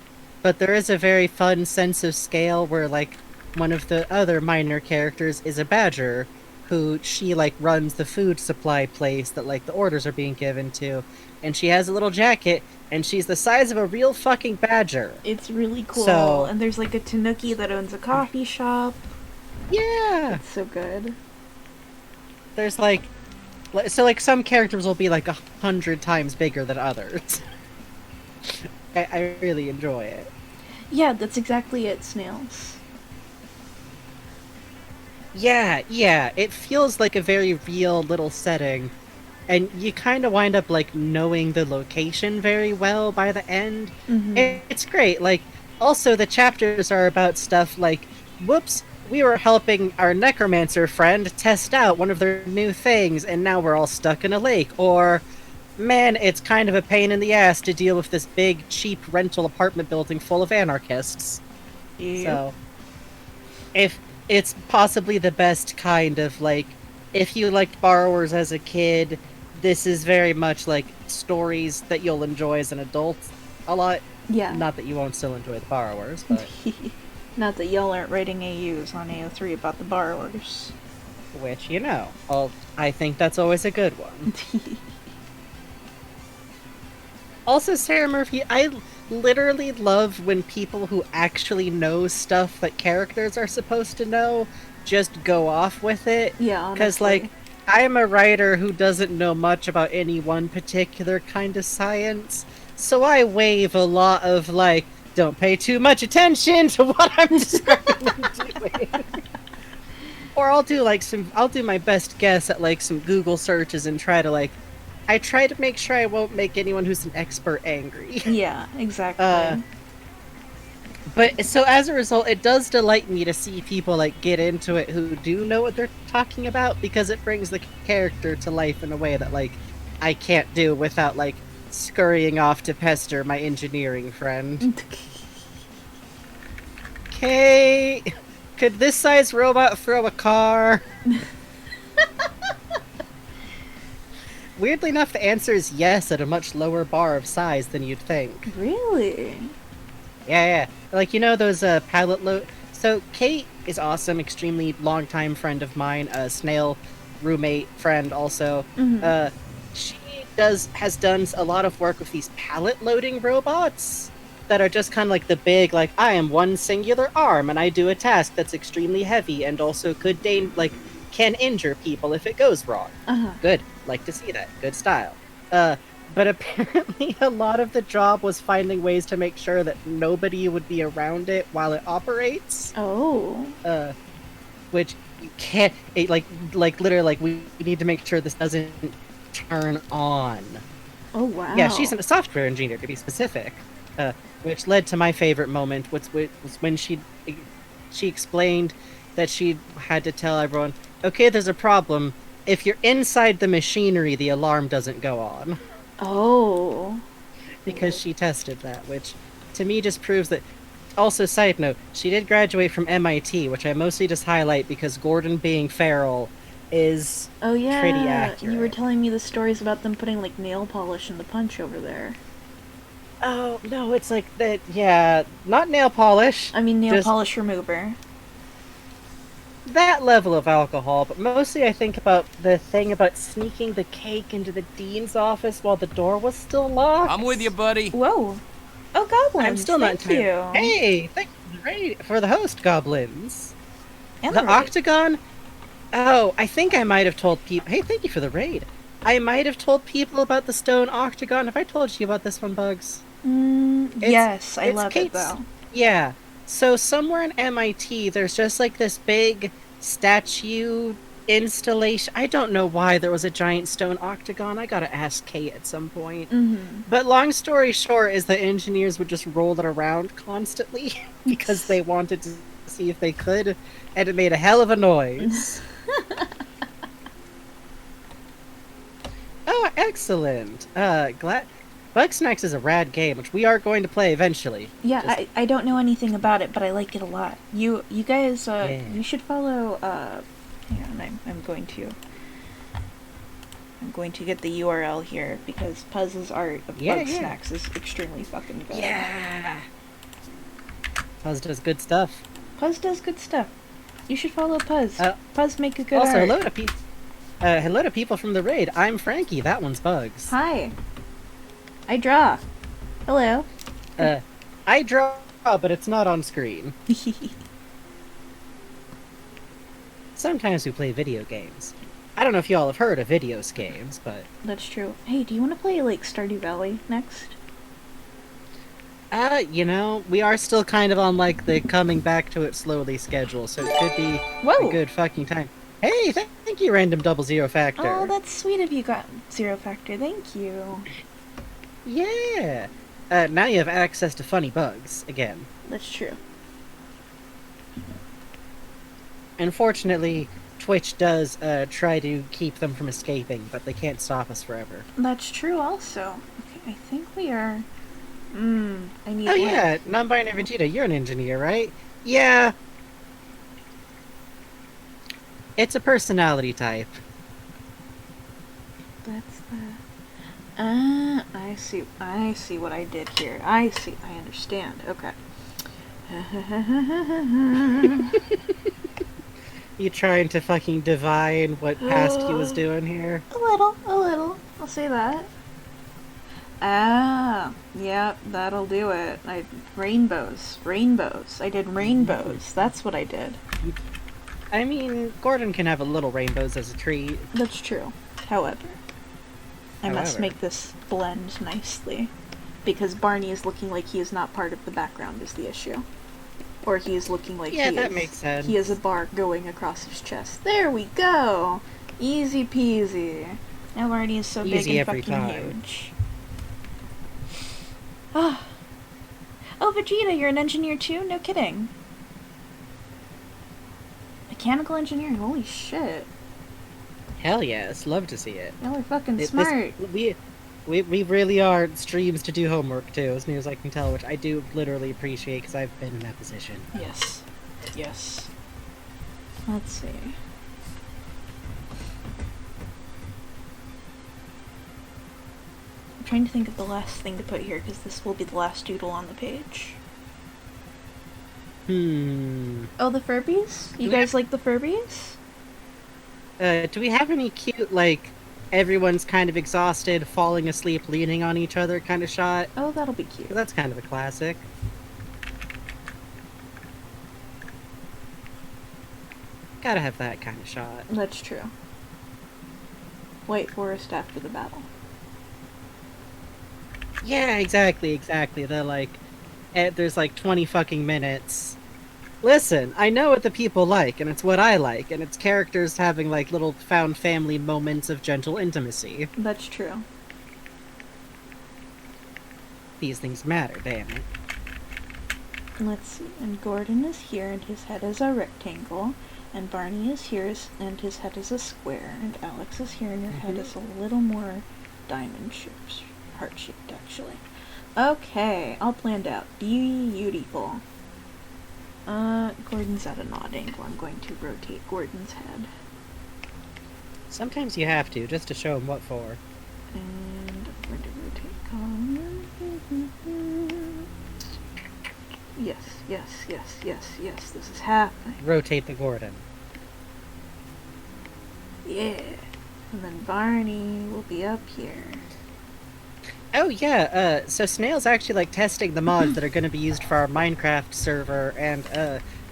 Speaker 1: there is a very fun sense of scale where, like, one of the other minor characters is a badger, who she, like, runs the food supply place that, like, the orders are being given to, and she has a little jacket, and she's the size of a real fucking badger.
Speaker 2: It's really cool.
Speaker 1: So-
Speaker 2: And there's like a Tanuki that owns a coffee shop.
Speaker 1: Yeah!
Speaker 2: It's so good.
Speaker 1: There's, like, so, like, some characters will be, like, 100 times bigger than others. I really enjoy it.
Speaker 2: Yeah, that's exactly it, Snails.
Speaker 1: Yeah, it feels like a very real little setting, and you kind of wind up, like, knowing the location very well by the end. It's great. Like, also the chapters are about stuff like, whoops, we were helping our necromancer friend test out one of their new things, and now we're all stuck in a lake. Or, man, it's kind of a pain in the ass to deal with this big, cheap rental apartment building full of anarchists. So, if it's possibly the best kind of, like, if you liked Borrowers as a kid, this is very much like stories that you'll enjoy as an adult a lot.
Speaker 2: Yeah.
Speaker 1: Not that you won't still enjoy the Borrowers, but
Speaker 2: Not that y'all aren't writing AUs on AO3 about the borrowers.
Speaker 1: which, I think that's always a good one. Also, Sarah Murphy, I literally love when people who actually know stuff that characters are supposed to know just go off with it.
Speaker 2: Yeah,
Speaker 1: Because,
Speaker 2: honestly.
Speaker 1: like, I'm a writer who doesn't know much about any one particular kind of science, so I wave a lot of, like, don't pay too much attention to what I'm describing and doing. Or I'll do my best guess at, like, some Google searches and try to make sure I won't make anyone who's an expert angry.
Speaker 2: Yeah, exactly.
Speaker 1: But, so as a result, it does delight me to see people, like, get into it who do know what they're talking about, because it brings the character to life in a way that, like, I can't do without, like, scurrying off to pester my engineering friend. Okay, could this size robot throw a car? Weirdly enough, the answer is yes at a much lower bar of size than you'd think.
Speaker 2: Really?
Speaker 1: Yeah. Like, those pallet load. So Kate is awesome, extremely longtime friend of mine, a snail roommate friend also. She has done a lot of work with these pallet loading robots that are just kind of like the big, like, I am one singular arm and I do a task that's extremely heavy and also can injure people if it goes wrong. Good. Like to see that. Good style. But apparently a lot of the job was finding ways to make sure that nobody would be around it while it operates.
Speaker 2: Oh.
Speaker 1: Which you can't, literally, like, we need to make sure this doesn't turn on.
Speaker 2: Oh, wow.
Speaker 1: Yeah, she's a software engineer, to be specific. Which led to my favorite moment, was when she explained that she had to tell everyone, okay, there's a problem. If you're inside the machinery, the alarm doesn't go on.
Speaker 2: Oh.
Speaker 1: Because she tested that, which to me just proves that... Also, side note, she did graduate from MIT, which I mostly just highlight because Gordon being feral is
Speaker 2: Oh, yeah.
Speaker 1: pretty accurate.
Speaker 2: You were telling me the stories about them putting, like, nail polish in the punch over there.
Speaker 1: Oh, no, it's like that, yeah, not nail polish.
Speaker 2: I mean, nail
Speaker 1: just
Speaker 2: polish remover.
Speaker 1: that level of alcohol, but mostly I think about the thing about sneaking the cake into the dean's office while the door was still locked.
Speaker 4: I'm with you, buddy.
Speaker 2: Whoa. Oh,
Speaker 1: I'm
Speaker 2: goblins.
Speaker 1: still not
Speaker 2: Thank
Speaker 1: entirely.
Speaker 2: you.
Speaker 1: Hey, thank you for the host, goblins.
Speaker 2: And
Speaker 1: The
Speaker 2: raid.
Speaker 1: octagon? Oh, I think I might have told people. Hey, thank you for the raid. I might have told people about the stone octagon. Have I told you about this one, Bugs?
Speaker 2: Yes, I
Speaker 1: it's
Speaker 2: love it,
Speaker 1: Kate's-
Speaker 2: though.
Speaker 1: Yeah. So somewhere in MIT, there's just like this big statue installation. I don't know why there was a giant stone octagon. I gotta ask Kate at some point.
Speaker 2: Mm-hmm.
Speaker 1: But long story short is the engineers would just roll it around constantly because they wanted to see if they could, and it made a hell of a noise. Oh, excellent. Glad Bugsnax is a rad game, which we are going to play eventually.
Speaker 2: Yeah,
Speaker 1: Just-
Speaker 2: I don't know anything about it, but I like it a lot. You guys,
Speaker 1: Yeah.
Speaker 2: you should follow, hang on, I'm going to get the URL here, because Puzz's art of
Speaker 1: Yeah,
Speaker 2: Bug
Speaker 1: yeah.
Speaker 2: Snacks is extremely fucking good.
Speaker 1: Yeah. Puzz does good stuff.
Speaker 2: Puzz does good stuff. You should follow Puzz.
Speaker 1: Uh,
Speaker 2: Puzz make a good
Speaker 1: Also,
Speaker 2: art.
Speaker 1: hello to people from the raid. I'm Frankie. That one's Bugs.
Speaker 2: Hi. I draw. Hello.
Speaker 1: I draw, but it's not on screen. Sometimes we play video games. I don't know if y'all have heard of videos games, but
Speaker 2: That's true. Hey, do you want to play, like, Stardew Valley next?
Speaker 1: we are still kind of on like the coming back to it slowly schedule, so it could be
Speaker 2: Whoa!
Speaker 1: a good fucking time. Hey, thank you, Random Double Zero Factor.
Speaker 2: Oh, that's sweet of you, got Zero Factor. Thank you.
Speaker 1: Yeah. Now you have access to funny bugs again.
Speaker 2: That's true.
Speaker 1: Unfortunately, Twitch does try to keep them from escaping, but they can't stop us forever.
Speaker 2: That's true also. Okay, I think we are... I need...
Speaker 1: Oh yeah, non-binary Vegeta, you're an engineer, right? Yeah. It's a personality type.
Speaker 2: That's the... I see what I did here. I understand. Okay.
Speaker 1: You trying to fucking divine what Pasty was doing here?
Speaker 2: A little. I'll say that. Ah, yep, that'll do it. Rainbows. I did rainbows. That's what I did.
Speaker 1: I mean, Gordon can have a little rainbows as a treat.
Speaker 2: That's true. However, I must
Speaker 1: However.
Speaker 2: make this blend nicely. Because Barney is looking like he is not part of the background is the issue. Or he is looking like
Speaker 1: Yeah,
Speaker 2: he
Speaker 1: that
Speaker 2: is.
Speaker 1: makes sense.
Speaker 2: He has a bar going across his chest. There we go! Easy peasy. Now Barney is so big
Speaker 1: Easy
Speaker 2: and
Speaker 1: every
Speaker 2: fucking
Speaker 1: time.
Speaker 2: huge. Ah. Oh, Vegeta, you're an engineer too? No kidding. Mechanical engineering, holy shit.
Speaker 1: Hell yes, love to see it.
Speaker 2: Y'all are fucking
Speaker 1: This-
Speaker 2: smart.
Speaker 1: we really are streams to do homework too, as near as I can tell, which I do literally appreciate because I've been in that position.
Speaker 2: Yes. Yes. Let's see. I'm trying to think of the last thing to put here because this will be the last doodle on the page. Oh, the Furbies? You
Speaker 1: Do we
Speaker 2: guys
Speaker 1: have-
Speaker 2: like the Furbies?
Speaker 1: Do we have any cute, like, everyone's kind of exhausted, falling asleep, leaning on each other kind of shot?
Speaker 2: Oh, that'll be cute.
Speaker 1: That's kind of a classic. Gotta have that kind of shot.
Speaker 2: That's true. White Forest after the battle.
Speaker 1: Yeah, exactly. They're like, there's like 20 fucking minutes. Listen, I know what the people like, and it's what I like, and it's characters having like little found family moments of gentle intimacy.
Speaker 2: That's true.
Speaker 1: These things matter, damn it.
Speaker 2: Let's see. And Gordon is here, and his head is a rectangle. And Barney is here, and his head is a square. And Alex is here, and your head is a little more diamond shaped, heart shaped, actually. Okay, all planned out. Beautiful. Gordon's at an odd angle. I'm going to rotate Gordon's head.
Speaker 1: Sometimes you have to, just to show them what for.
Speaker 2: And I'm going to rotate column. Yes, yes, yes, yes, yes, this is happening.
Speaker 1: Rotate the Gordon.
Speaker 2: Yeah. And then Barney will be up here.
Speaker 1: Oh yeah, so Snail's actually like testing the mods that are going to be used for our Minecraft server, and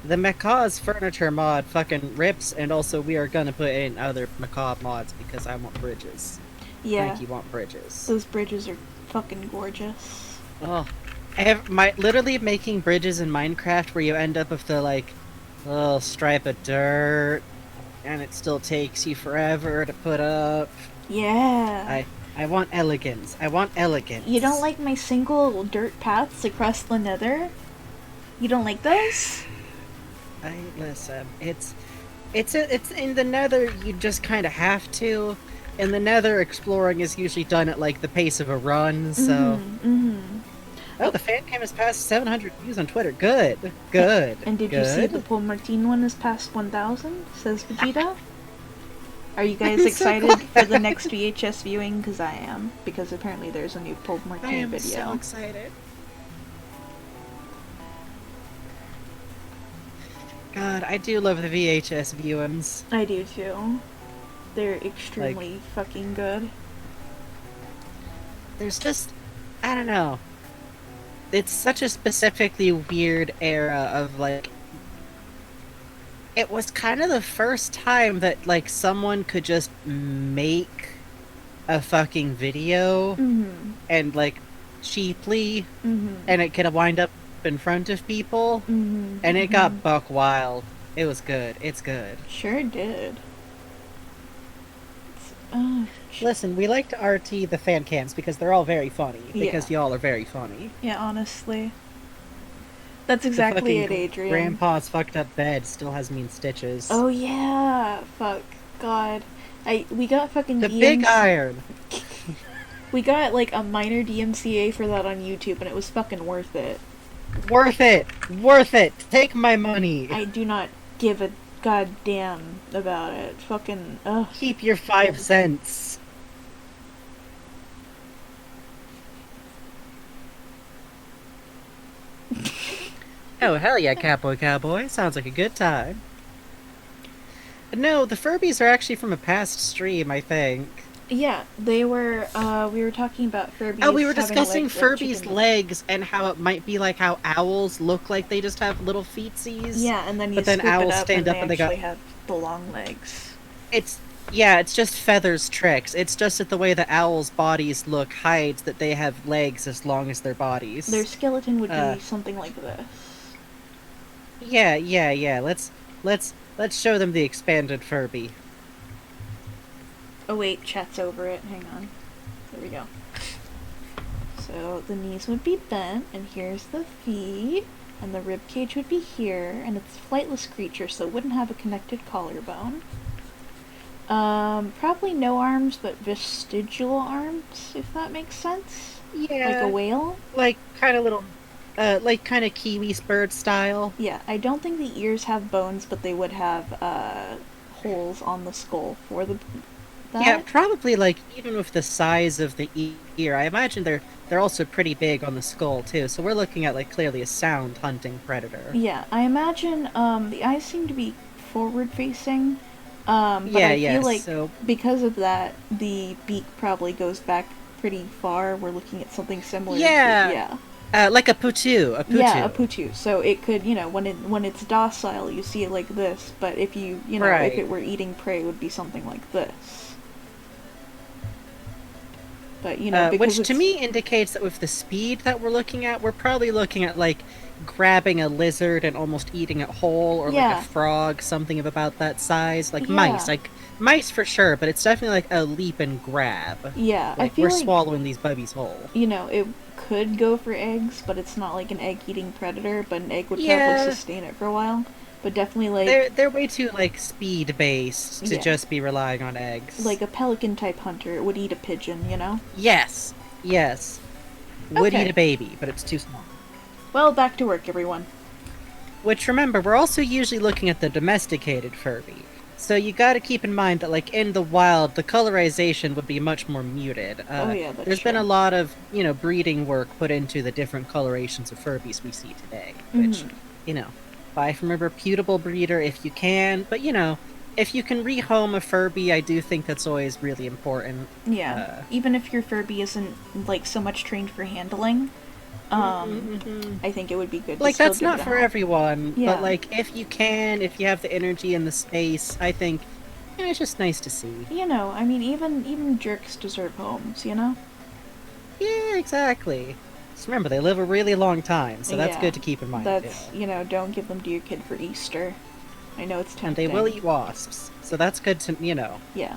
Speaker 1: the Macaw's furniture mod fucking rips, and also we are going to put in other Macaw mods because I want bridges.
Speaker 2: Yeah.
Speaker 1: Frankie want bridges.
Speaker 2: Those bridges are fucking gorgeous.
Speaker 1: Oh, literally making bridges in Minecraft where you end up with the like little stripe of dirt, and it still takes you forever to put up.
Speaker 2: Yeah.
Speaker 1: I want elegance. I want elegance.
Speaker 2: You don't like my single dirt paths across the nether? You don't like those?
Speaker 1: Listen. It's in the nether. You just kind of have to. In the nether, exploring is usually done at like the pace of a run. So. Oh, the fan cam has passed 700 views on Twitter. Good.
Speaker 2: And did you see the Paul Martin one is past 1,000? Says Vegeta. Are you guys
Speaker 1: I'm so
Speaker 2: excited
Speaker 1: glad.
Speaker 2: for the next VHS viewing? Because I am. Because apparently there's a new Paul
Speaker 1: I
Speaker 2: Martin
Speaker 1: am
Speaker 2: video.
Speaker 1: so excited. God, I do love the VHS viewings.
Speaker 2: I do too. They're extremely fucking good.
Speaker 1: There's just, I don't know. It's such a specifically weird era of like. It was kind of the first time that like someone could just make a fucking video and like cheaply, and it could wind up in front of people, and it got buck wild. It was good. It's good.
Speaker 2: Sure did.
Speaker 1: Listen, we like to RT the fan cams because they're all very funny. Because y'all are very funny.
Speaker 2: Yeah, honestly. That's
Speaker 1: The
Speaker 2: exactly
Speaker 1: fucking
Speaker 2: it, Adrian.
Speaker 1: Grandpa's fucked up bed still has me in stitches.
Speaker 2: Oh yeah, fuck, God, we got fucking
Speaker 1: The big iron.
Speaker 2: We got like a minor DMCA for that on YouTube, and it was fucking worth it.
Speaker 1: Worth it. Worth it. Take my money.
Speaker 2: I do not give a goddamn about it. Fucking ugh.
Speaker 1: Keep your 5 cents. Oh, hell yeah, cowboy. Sounds like a good time. No, the Furbies are actually from a past stream, I think.
Speaker 2: Yeah, they were. We were talking about Furbies.
Speaker 1: Oh, we were
Speaker 2: having
Speaker 1: discussing
Speaker 2: legs like
Speaker 1: Furbies'
Speaker 2: chicken
Speaker 1: legs and how it might be like how owls look like they just have little feetsies.
Speaker 2: Yeah, and then you
Speaker 1: but then
Speaker 2: scoop
Speaker 1: owls
Speaker 2: it up
Speaker 1: stand
Speaker 2: and
Speaker 1: up and
Speaker 2: they
Speaker 1: they
Speaker 2: actually
Speaker 1: got.
Speaker 2: have the long legs.
Speaker 1: It's just Feather's tricks. It's just that the way the owls' bodies look hides that they have legs as long as their bodies.
Speaker 2: Their skeleton would be something like this.
Speaker 1: Yeah. Let's show them the expanded Furby.
Speaker 2: Oh wait, chat's over it. Hang on. There we go. So the knees would be bent, and here's the feet, and the rib cage would be here, and it's a flightless creature, so it wouldn't have a connected collarbone. Probably no arms, but vestigial arms, if that makes sense.
Speaker 1: Yeah.
Speaker 2: Like a whale?
Speaker 1: Like kind of little, like kind of Kiwi's bird style.
Speaker 2: Yeah, I don't think the ears have bones, but they would have, holes on the skull for that.
Speaker 1: Yeah, probably like even with the size of the ear, I imagine they're also pretty big on the skull too. So we're looking at like clearly a sound hunting predator.
Speaker 2: Yeah, I imagine the eyes seem to be forward facing. But I feel like because of that, the beak probably goes back pretty far. We're looking at something similar.
Speaker 1: Yeah. Like a putu.
Speaker 2: Yeah, a putu. So it could, when it's docile, you see it like this. But if if it were eating prey, it would be something like this. But because
Speaker 1: which to me indicates that with the speed that we're looking at, we're probably looking at like grabbing a lizard and almost eating it whole, or like a frog, something of about that size, like mice for sure. But it's definitely like a leap and grab.
Speaker 2: Yeah,
Speaker 1: like,
Speaker 2: I feel
Speaker 1: we're swallowing these bubbies whole.
Speaker 2: It could go for eggs, but it's not like an egg-eating predator. But an egg would probably sustain it for a while. But definitely like
Speaker 1: they're way too like speed based to just be relying on eggs.
Speaker 2: Like a pelican type hunter would eat a pigeon,
Speaker 1: Yes. Would eat a baby, but it's too small.
Speaker 2: Well, back to work, everyone.
Speaker 1: Which, remember, we're also usually looking at the domesticated Furby. So you got to keep in mind that, like, in the wild, the colorization would be much more muted.
Speaker 2: Oh yeah, that's
Speaker 1: There's been
Speaker 2: true.
Speaker 1: a lot of, breeding work put into the different colorations of Furbies we see today, which,
Speaker 2: Mhm.
Speaker 1: buy from a reputable breeder if you can. But, if you can rehome a Furby, I do think that's always really important.
Speaker 2: Yeah.
Speaker 1: Uh,
Speaker 2: Even if your Furby isn't like so much trained for handling,
Speaker 1: mhm.
Speaker 2: I think it would be good to
Speaker 1: Like,
Speaker 2: still
Speaker 1: that's
Speaker 2: give it
Speaker 1: not
Speaker 2: a
Speaker 1: for
Speaker 2: home.
Speaker 1: everyone, but,
Speaker 2: Yeah.
Speaker 1: like, if you can, if you have the energy and the space, I think, it's just nice to see.
Speaker 2: I mean, even jerks deserve homes, you know?
Speaker 1: Yeah, exactly. Just remember, they live a really long time, so that's
Speaker 2: Yeah.
Speaker 1: good to keep in mind, too.
Speaker 2: That's, don't give them to your kid for Easter. I know it's
Speaker 1: And they will
Speaker 2: tempting.
Speaker 1: eat wasps, so that's good to.
Speaker 2: Yeah.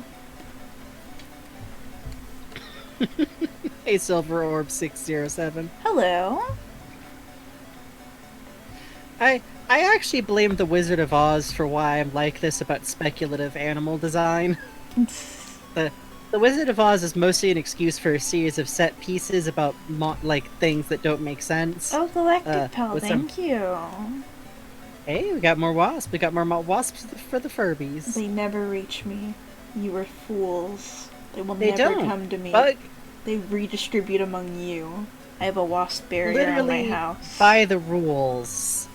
Speaker 1: Hey, Silver Orb 607.
Speaker 2: Hello.
Speaker 1: I actually blame the Wizard of Oz for why I'm like this about speculative animal design. The the Wizard of Oz is mostly an excuse for a series of set pieces about like things that don't make sense.
Speaker 2: Oh, Galactic Pal,
Speaker 1: With some
Speaker 2: thank you.
Speaker 1: Hey, we got more wasps. We got more wasps for the Furbies.
Speaker 2: They never reach me. You are fools. They will
Speaker 1: They
Speaker 2: never
Speaker 1: don't.
Speaker 2: come to me.
Speaker 1: Bug
Speaker 2: They redistribute among you. I have a wasp barrier on my
Speaker 1: literally
Speaker 2: house.
Speaker 1: by the rules,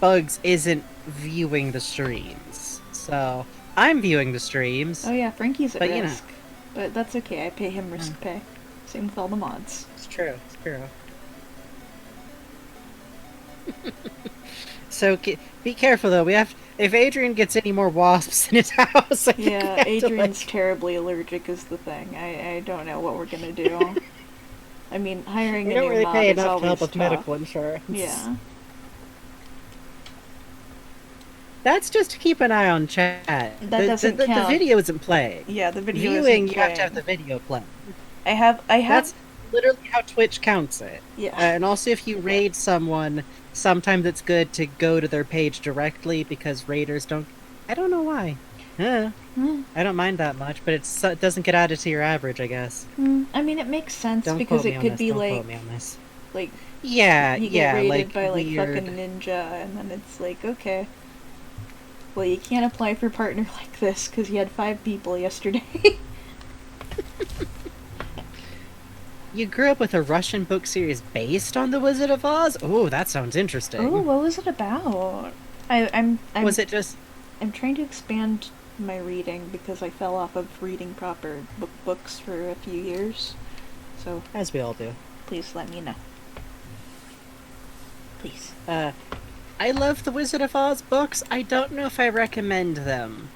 Speaker 1: Bugs isn't viewing the streams. So I'm viewing the streams,
Speaker 2: Oh yeah, Frankie's at
Speaker 1: but
Speaker 2: risk. But that's okay, I pay him risk pay. Same with all the mods.
Speaker 1: it's true. It's true. So be careful though. If Adrian gets any more wasps in his house, I think we
Speaker 2: Yeah,
Speaker 1: have to,
Speaker 2: Adrian's terribly allergic is the thing. I don't know what we're gonna do. I mean, hiring
Speaker 1: we
Speaker 2: a
Speaker 1: don't
Speaker 2: new
Speaker 1: really
Speaker 2: mod
Speaker 1: pay
Speaker 2: is
Speaker 1: enough to
Speaker 2: always
Speaker 1: help with
Speaker 2: tough.
Speaker 1: medical insurance.
Speaker 2: Yeah.
Speaker 1: That's just to keep an eye on chat.
Speaker 2: That doesn't
Speaker 1: The
Speaker 2: count.
Speaker 1: video isn't playing.
Speaker 2: Yeah, the video
Speaker 1: Viewing,
Speaker 2: isn't
Speaker 1: you have to have the
Speaker 2: playing.
Speaker 1: video playing.
Speaker 2: I have
Speaker 1: That's literally how Twitch counts it.
Speaker 2: yeah.
Speaker 1: And also, if you raid someone, sometimes it's good to go to their page directly because raiders don't. I don't know why. I don't mind that much, but it doesn't get added to your average, I guess.
Speaker 2: I mean, it makes sense
Speaker 1: Don't
Speaker 2: because
Speaker 1: quote me
Speaker 2: it
Speaker 1: on
Speaker 2: could
Speaker 1: this.
Speaker 2: be
Speaker 1: Don't
Speaker 2: like
Speaker 1: quote me on this.
Speaker 2: like
Speaker 1: Yeah,
Speaker 2: you get
Speaker 1: yeah,
Speaker 2: raided
Speaker 1: like
Speaker 2: by like
Speaker 1: weird.
Speaker 2: fucking ninja, and then it's like, okay, well, you can't apply for partner like this because you had 5 people yesterday.
Speaker 1: You grew up with a Russian book series based on The Wizard of Oz? Oh, that sounds interesting.
Speaker 2: Oh, what was it about? I'm
Speaker 1: Was it just
Speaker 2: I'm trying to expand my reading because I fell off of reading proper books for a few years. So
Speaker 1: as we all do?
Speaker 2: please let me know. Please.
Speaker 1: I love the Wizard of Oz books. I don't know if I recommend them.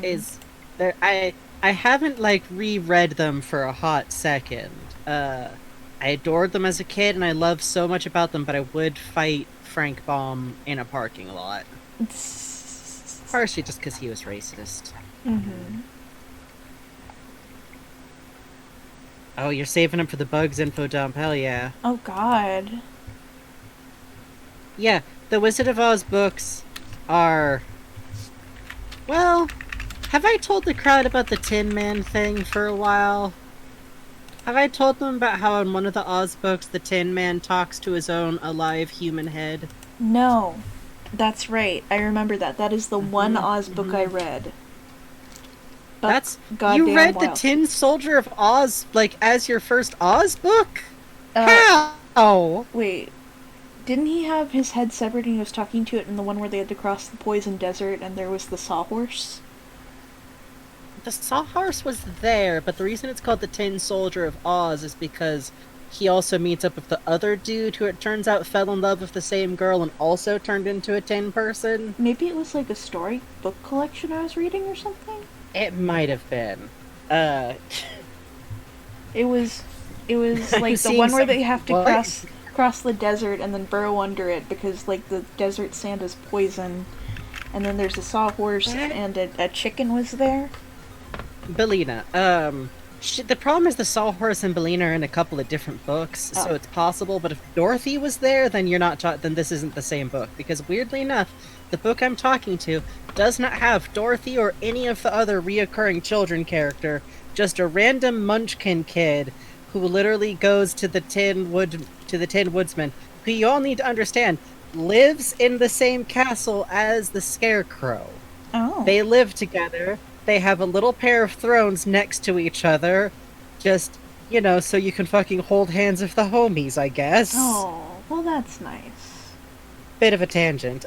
Speaker 1: Is there I haven't like reread them for a hot second. I adored them as a kid and I loved so much about them, but I would fight Frank Baum in a parking lot. Partially just because he was racist. Oh, you're saving him for the bugs info dump, hell yeah.
Speaker 2: Oh God.
Speaker 1: Yeah, the Wizard of Oz books are... Well, have I told the crowd about the Tin Man thing for a while? Have I told them about how in one of the Oz books the Tin Man talks to his own alive human head?
Speaker 2: No. That's right. I remember that. That is the one Oz book I read. But
Speaker 1: That's...
Speaker 2: goddamn
Speaker 1: You read
Speaker 2: wild.
Speaker 1: the Tin Soldier of Oz, like, as your first Oz book?
Speaker 2: Uh,
Speaker 1: How?
Speaker 2: Wait. Didn't he have his head severed and he was talking to it in the one where they had to cross the poison desert and there was the sawhorse?
Speaker 1: The Sawhorse was there, but the reason it's called the Tin Soldier of Oz is because he also meets up with the other dude who it turns out fell in love with the same girl and also turned into a tin person.
Speaker 2: Maybe it was like a story book collection I was reading or something?
Speaker 1: It might have been.
Speaker 2: It was
Speaker 1: I'm
Speaker 2: like the
Speaker 1: seeing
Speaker 2: one where
Speaker 1: some-
Speaker 2: they have to
Speaker 1: what?
Speaker 2: cross the desert and then burrow under it because like the desert sand is poison. And then there's a sawhorse
Speaker 1: What?
Speaker 2: and a chicken was there.
Speaker 1: Belina. The problem is the Sawhorse and Belina are in a couple of different books,
Speaker 2: Oh.
Speaker 1: so it's possible. But if Dorothy was there, then you're not. Then this isn't the same book because weirdly enough, the book I'm talking to does not have Dorothy or any of the other reoccurring children character. Just a random Munchkin kid who literally goes to the Tin Woodsman, who you all need to understand lives in the same castle as the Scarecrow.
Speaker 2: Oh.
Speaker 1: They live together. They have a little pair of thrones next to each other. Just, so you can fucking hold hands with the homies, I guess.
Speaker 2: Oh, well, that's nice.
Speaker 1: Bit of a tangent.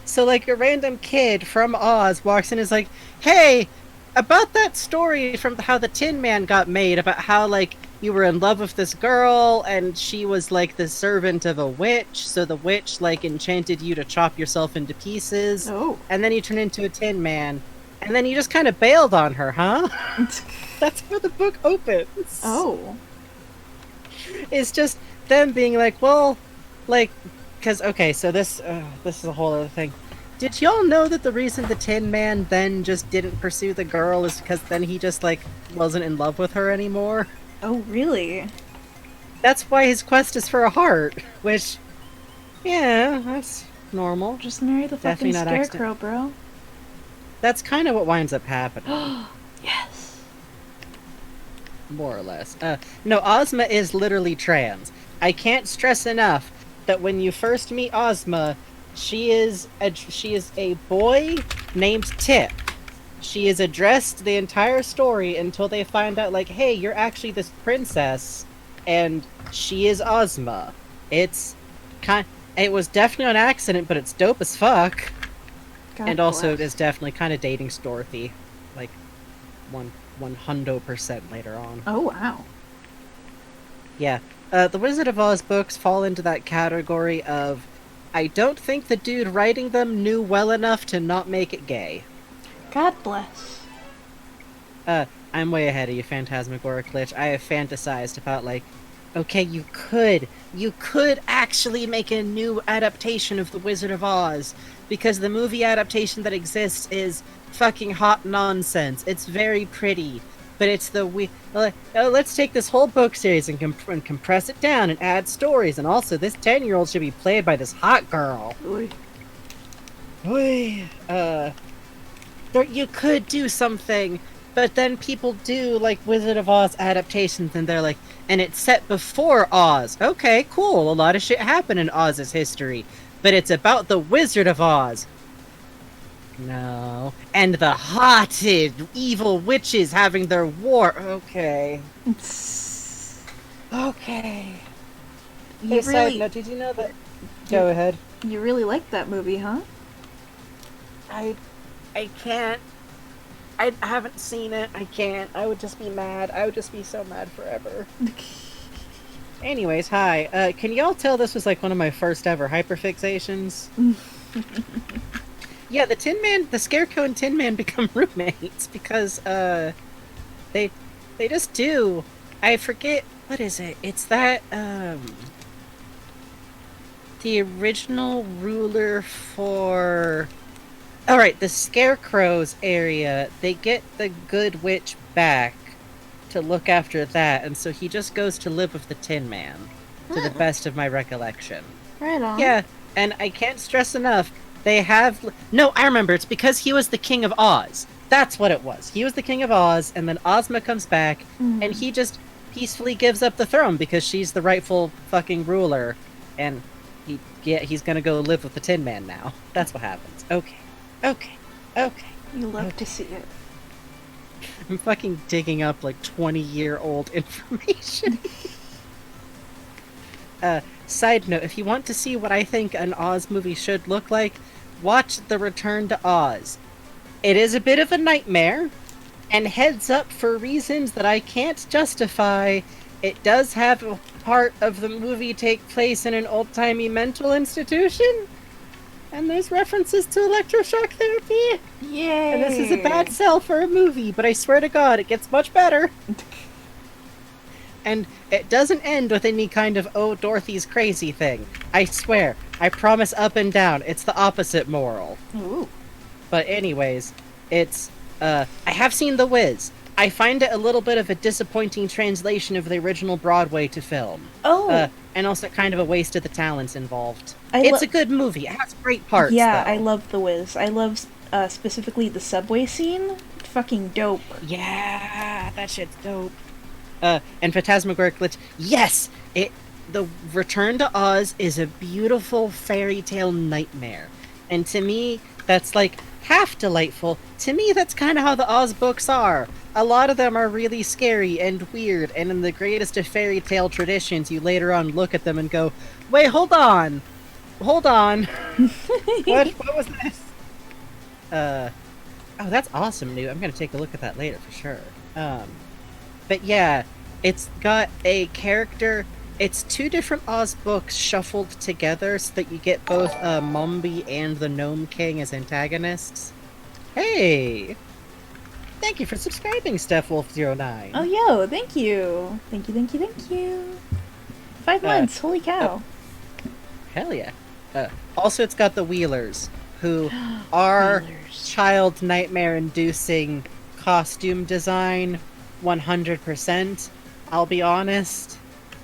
Speaker 1: So like a random kid from Oz walks in and is like, "Hey, about that story from how the Tin Man got made, about how like you were in love with this girl and she was like the servant of a witch, so the witch like enchanted you to chop yourself into pieces,
Speaker 2: Oh.
Speaker 1: and then you turn into a Tin Man, and then you just kind of bailed on her, huh?" That's how the book opens.
Speaker 2: Oh.
Speaker 1: It's just them being like, well, like, because okay, so this is a whole other thing. Did y'all know that the reason the Tin Man then just didn't pursue the girl is because then he just like wasn't in love with her anymore?
Speaker 2: Oh, really?
Speaker 1: That's why his quest is for a heart, which, yeah, that's normal.
Speaker 2: Just marry the
Speaker 1: Definitely
Speaker 2: fucking
Speaker 1: not accident.
Speaker 2: scarecrow, bro.
Speaker 1: That's kind of what winds up happening,
Speaker 2: Yes.
Speaker 1: more or less. No, Ozma is literally trans. I can't stress enough that when you first meet Ozma, she is a boy named Tip. She is addressed the entire story until they find out, like, hey, you're actually this princess, and she is Ozma. It was definitely an accident, but it's dope as fuck.
Speaker 2: God
Speaker 1: And also,
Speaker 2: bless.
Speaker 1: it's definitely kind of dating Dorothy, like 100% later on.
Speaker 2: Oh, wow.
Speaker 1: Yeah, the Wizard of Oz books fall into that category of, I don't think the dude writing them knew well enough to not make it gay.
Speaker 2: God bless.
Speaker 1: I'm way ahead of you, Phantasmagoric Glitch. I have fantasized about, like, okay, you could actually make a new adaptation of The Wizard of Oz, because the movie adaptation that exists is fucking hot nonsense. It's very pretty, but it's let's take this whole book series and compress it down and add stories, and also this 10-year-old should be played by this hot girl.
Speaker 2: Oy.
Speaker 1: Oy. You could do something, but then people do, like, Wizard of Oz adaptations, and they're like, and it's set before Oz. Okay, cool, a lot of shit happened in Oz's history, but it's about the Wizard of Oz. No. And the haunted evil witches having their war. Okay. Okay.
Speaker 2: You
Speaker 1: Hey, side
Speaker 2: really,
Speaker 1: note, did you know that... Go ahead.
Speaker 2: you really liked that movie, huh?
Speaker 1: I can't. I haven't seen it. I can't. I would just be mad. I would just be so mad forever. Anyways, hi. Can y'all tell this was like one of my first ever hyperfixations? Yeah, the Scarecrow and Tin Man become roommates because they just do. I forget, what is it? It's that the original ruler for, alright, the Scarecrow's area, they get the Good Witch back to look after that, and so he just goes to live with the Tin Man, to the best of my recollection.
Speaker 2: Right on.
Speaker 1: Yeah, and I can't stress enough, they have... No, I remember, it's because he was the King of Oz. That's what it was. He was the King of Oz, and then Ozma comes back, and he just peacefully gives up the throne because she's the rightful fucking ruler, and he's gonna go live with the Tin Man now. That's what happens. Okay.
Speaker 2: You love to see it.
Speaker 1: I'm fucking digging up, like, 20-year-old information. Side note, if you want to see what I think an Oz movie should look like, watch The Return to Oz. It is a bit of a nightmare, and heads up, for reasons that I can't justify, it does have a part of the movie take place in an old-timey mental institution, and there's references to electroshock therapy.
Speaker 2: Yay!
Speaker 1: And this is a bad sell for a movie, but I swear to God, it gets much better. And it doesn't end with any kind of, oh, Dorothy's crazy thing. I swear. I promise up and down. It's the opposite moral.
Speaker 2: Ooh.
Speaker 1: But anyways, it's, I have seen The Wiz. I find it a little bit of a disappointing translation of the original Broadway to film.
Speaker 2: Oh!
Speaker 1: And also kind of a waste of the talents involved.
Speaker 2: I
Speaker 1: It's a good movie. It has great parts,
Speaker 2: Yeah,
Speaker 1: though.
Speaker 2: I love The Wiz. I love, specifically the subway scene. Fucking dope.
Speaker 1: Yeah, that shit's dope. And Phantasmagoric Glitch, yes! The Return to Oz is a beautiful fairy tale nightmare. And to me, that's like half delightful. To me, that's kind of how the Oz books are. A lot of them are really scary and weird, and in the greatest of fairy tale traditions, you later on look at them and go, wait, hold on. Hold on. What was this? Oh, that's awesome, New. I'm gonna take a look at that later for sure. But yeah, it's got a character. It's two different Oz books shuffled together so that you get both Mombi and the Gnome King as antagonists. Hey! Thank you for subscribing, StephWolf09.
Speaker 2: Oh, yo, thank you. Thank you, thank you, thank you. 5 months, holy cow.
Speaker 1: Hell yeah. Also, it's got the Wheelers, who are
Speaker 2: Wheelers.
Speaker 1: child nightmare-inducing costume design 100%, I'll be honest.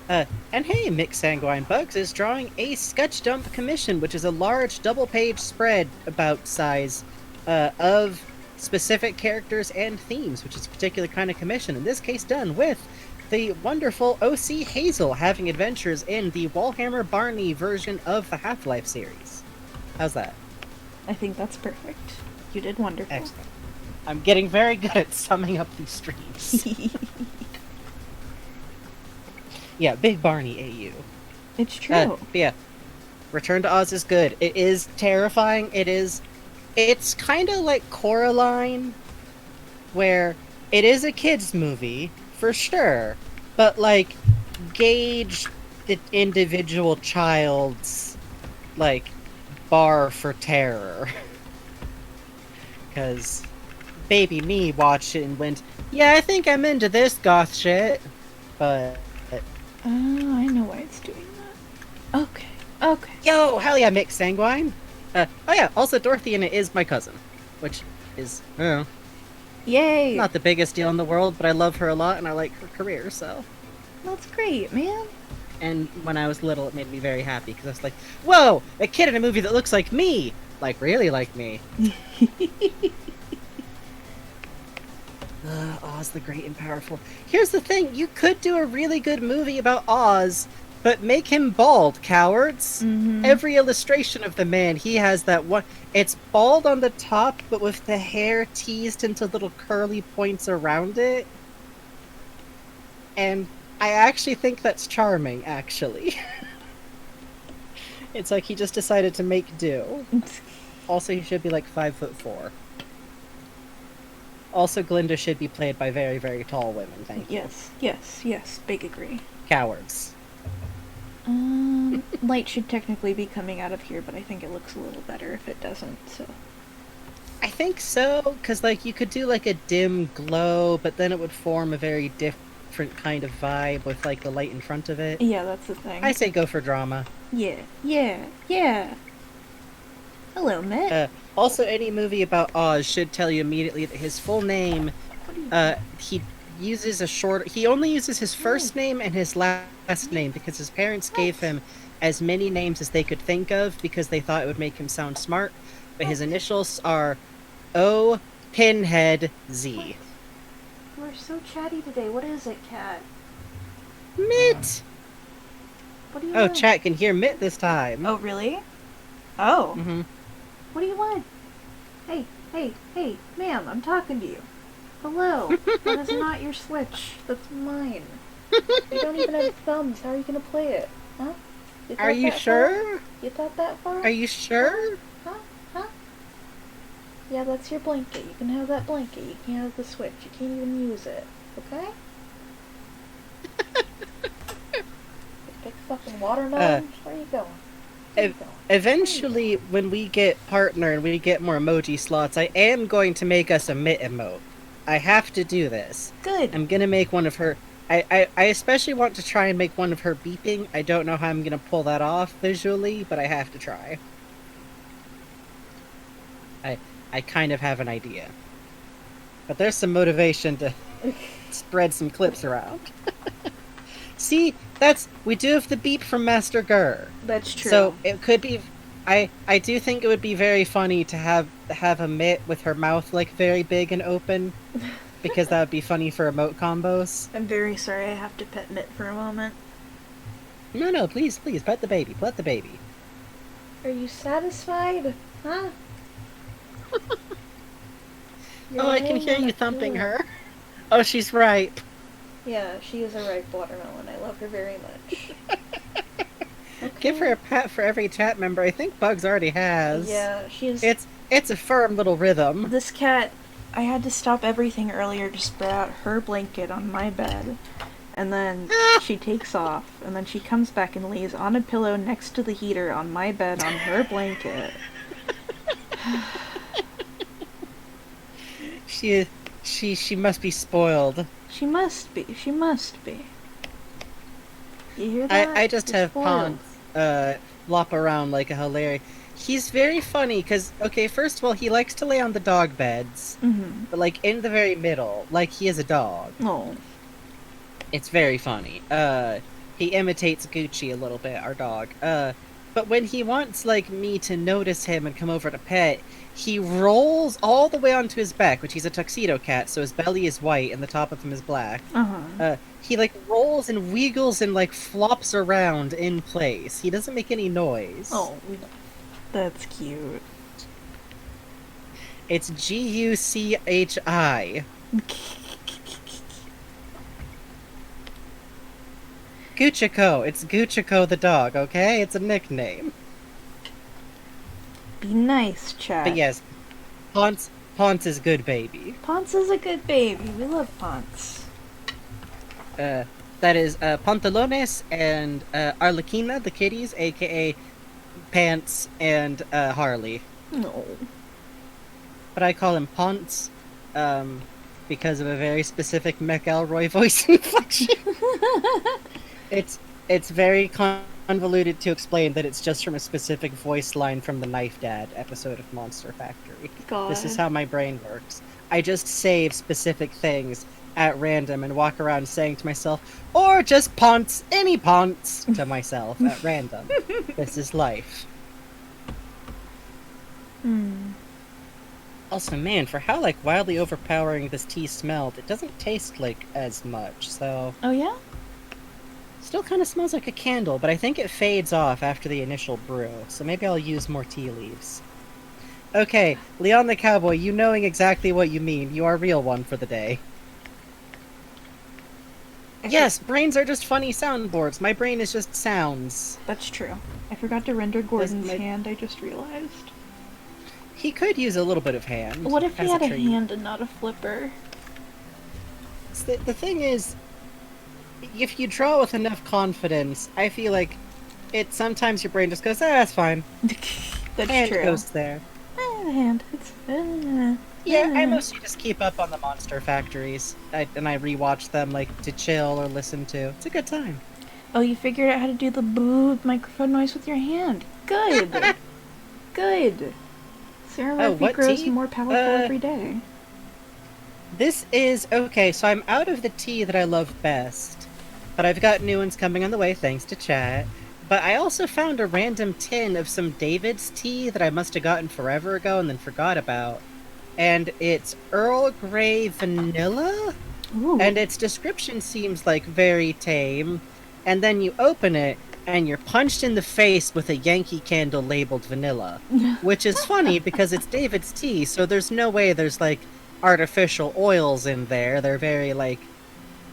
Speaker 1: And hey, Mick Sanguine Bugs is drawing a Sketchdump commission, which is a large double-page spread about size of specific characters and themes, which is a particular kind of commission, in this case done with the wonderful O.C. Hazel having adventures in the Wallhammer Barney version of the Half-Life series. How's that?
Speaker 2: I think that's perfect. You did wonderful.
Speaker 1: Excellent. I'm getting very good at summing up these streams. Yeah, Big Barney AU.
Speaker 2: It's true.
Speaker 1: Yeah, Return to Oz is good. It is terrifying. It's kind of like Coraline, where it is a kid's movie, for sure, but, like, gauge the individual child's, like, bar for terror. Because baby me watched it and went, yeah, I think I'm into this goth shit, but...
Speaker 2: Oh, I know why it's doing that. Okay, okay.
Speaker 1: Yo, hell yeah, Mick Sanguine! Oh yeah, also Dorothy in it is my cousin, which is,
Speaker 2: Yay!
Speaker 1: not the biggest deal in the world, but I love her a lot and I like her career, so...
Speaker 2: That's great, man.
Speaker 1: And when I was little, it made me very happy, because I was like, whoa, a kid in a movie that looks like me! Like, really like me. Oz the Great and Powerful. Here's the thing, you could do a really good movie about Oz, but make him bald, cowards.
Speaker 2: Mm-hmm.
Speaker 1: Every illustration of the man, he has that one... It's bald on the top, but with the hair teased into little curly points around it. And I actually think that's charming, actually. It's like he just decided to make do. Also, he should be like 5'4". Also, Glinda should be played by very, very tall women, thank you.
Speaker 2: Yes, big agree.
Speaker 1: Cowards.
Speaker 2: Light should technically be coming out of here, but I think it looks a little better if it doesn't, so...
Speaker 1: I think so, because, like, you could do, like, a dim glow, but then it would form a very different kind of vibe with, like, the light in front of it.
Speaker 2: Yeah, that's the thing.
Speaker 1: I say go for drama.
Speaker 2: Yeah. Hello, Mitt.
Speaker 1: Also, any movie about Oz should tell you immediately that his full name, he uses a short... He only uses his first name and his last name because his parents gave him as many names as they could think of because they thought it would make him sound smart, but his initials are O Pinhead Z.
Speaker 2: We're so chatty today. What is it, Cat?
Speaker 1: Mitt!
Speaker 2: What do you
Speaker 1: Oh,
Speaker 2: want?
Speaker 1: chat can hear Mitt this time.
Speaker 2: Oh, really? Oh.
Speaker 1: Mm-hmm.
Speaker 2: What do you want? Hey, ma'am, I'm talking to you. Hello. That is not your Switch. That's mine. You don't even have thumbs. How are you gonna play it? Huh?
Speaker 1: Are you sure?
Speaker 2: You thought that far?
Speaker 1: Are you sure?
Speaker 2: Huh? Yeah, that's your blanket. You can have that blanket. You can't have the Switch. You can't even use it. Okay? Big fucking watermelon? Where are you going?
Speaker 1: Eventually, when we get partner and we get more emoji slots, I am going to make us a Mitt emote. I have to do this.
Speaker 2: Good.
Speaker 1: I'm gonna make one of her... I especially want to try and make one of her beeping. I don't know how I'm gonna pull that off visually, but I have to try. I kind of have an idea. But there's some motivation to spread some clips around. See, we do have the beep from Master Gur.
Speaker 2: That's true.
Speaker 1: So it could be, I do think it would be very funny to have a Mitt with her mouth like very big and open, because that would be funny for emote combos.
Speaker 2: I'm very sorry I have to pet Mitt for a moment.
Speaker 1: No, please, pet the baby, pet the baby.
Speaker 2: Are you satisfied? Huh?
Speaker 1: Oh, I can hear you thumping her. Oh, she's ripe.
Speaker 2: Yeah, she is a ripe watermelon. I love her very much. Okay.
Speaker 1: Give her a pat for every chat member. I think Bugs already has.
Speaker 2: Yeah, she's...
Speaker 1: It's a firm little rhythm.
Speaker 2: This cat... I had to stop everything earlier to spread out her blanket on my bed. And then she takes off, and then she comes back and lays on a pillow next to the heater on my bed on her blanket.
Speaker 1: She must be spoiled.
Speaker 2: She must be. She must be. You hear that?
Speaker 1: I just
Speaker 2: You're
Speaker 1: have
Speaker 2: spoiled.
Speaker 1: Pons flop around like a hilarious. He's very funny because, okay, first of all, he likes to lay on the dog beds,
Speaker 2: Mm-hmm.
Speaker 1: but like in the very middle, like he is a dog.
Speaker 2: Oh.
Speaker 1: It's very funny. He imitates Gucci a little bit, our dog. But when he wants like me to notice him and come over to pet, he rolls all the way onto his back, which he's a tuxedo cat, so his belly is white and the top of him is black.
Speaker 2: Uh-huh.
Speaker 1: He like rolls and wiggles and like flops around in place. He doesn't make any noise.
Speaker 2: Oh. That's cute.
Speaker 1: It's Gucci. Guccico. It's Guccico the dog, okay? It's a nickname.
Speaker 2: Be nice, Chad.
Speaker 1: But yes, Ponce is good baby.
Speaker 2: Ponce is a good baby. We love Ponce.
Speaker 1: That is Pantalones and Arlequina, the kitties, aka Pants and Harley.
Speaker 2: No.
Speaker 1: But I call him Ponce, because of a very specific McElroy voice inflection. It's very convoluted to explain that it's just from a specific voice line from the Knife Dad episode of Monster Factory.
Speaker 2: God.
Speaker 1: This is how my brain works. I just save specific things at random and walk around saying to myself, or just Ponce, any Ponce, to myself at random. This is life. Also, man, for how like wildly overpowering this tea smelled, it doesn't taste like as much, so...
Speaker 2: Oh, yeah?
Speaker 1: Still kind of smells like a candle, but I think it fades off after the initial brew, so maybe I'll use more tea leaves. Okay, Leon the Cowboy, you knowing exactly what you mean. You are a real one for the day. Yes, brains are just funny soundboards. My brain is just sounds.
Speaker 2: That's true. I forgot to render Gordon's
Speaker 1: my-
Speaker 2: hand, I just realized.
Speaker 1: He could use a little bit of hand.
Speaker 2: What if he
Speaker 1: as
Speaker 2: had a
Speaker 1: treat.
Speaker 2: hand and not a flipper?
Speaker 1: The thing is, if you draw with enough confidence, I feel like sometimes your brain just goes, that's fine.
Speaker 2: That's
Speaker 1: And
Speaker 2: true.
Speaker 1: it goes there.
Speaker 2: The hand. It's...
Speaker 1: Yeah, I mostly just keep up on the Monster Factories, and I rewatch them, like, to chill or listen to. It's a good time.
Speaker 2: Oh, you figured out how to do the boo microphone noise with your hand. Good. Good. Sarah
Speaker 1: Oh,
Speaker 2: Murphy
Speaker 1: what
Speaker 2: grows
Speaker 1: tea?
Speaker 2: more powerful every day.
Speaker 1: This is... Okay, so I'm out of the tea that I love best, but I've got new ones coming on the way, thanks to chat. But I also found a random tin of some David's tea that I must have gotten forever ago and then forgot about. And it's Earl Grey Vanilla?
Speaker 2: Ooh.
Speaker 1: And its description seems like very tame. And then you open it, and you're punched in the face with a Yankee Candle labeled vanilla. Which is funny because it's David's tea, so there's no way there's like artificial oils in there. They're very like,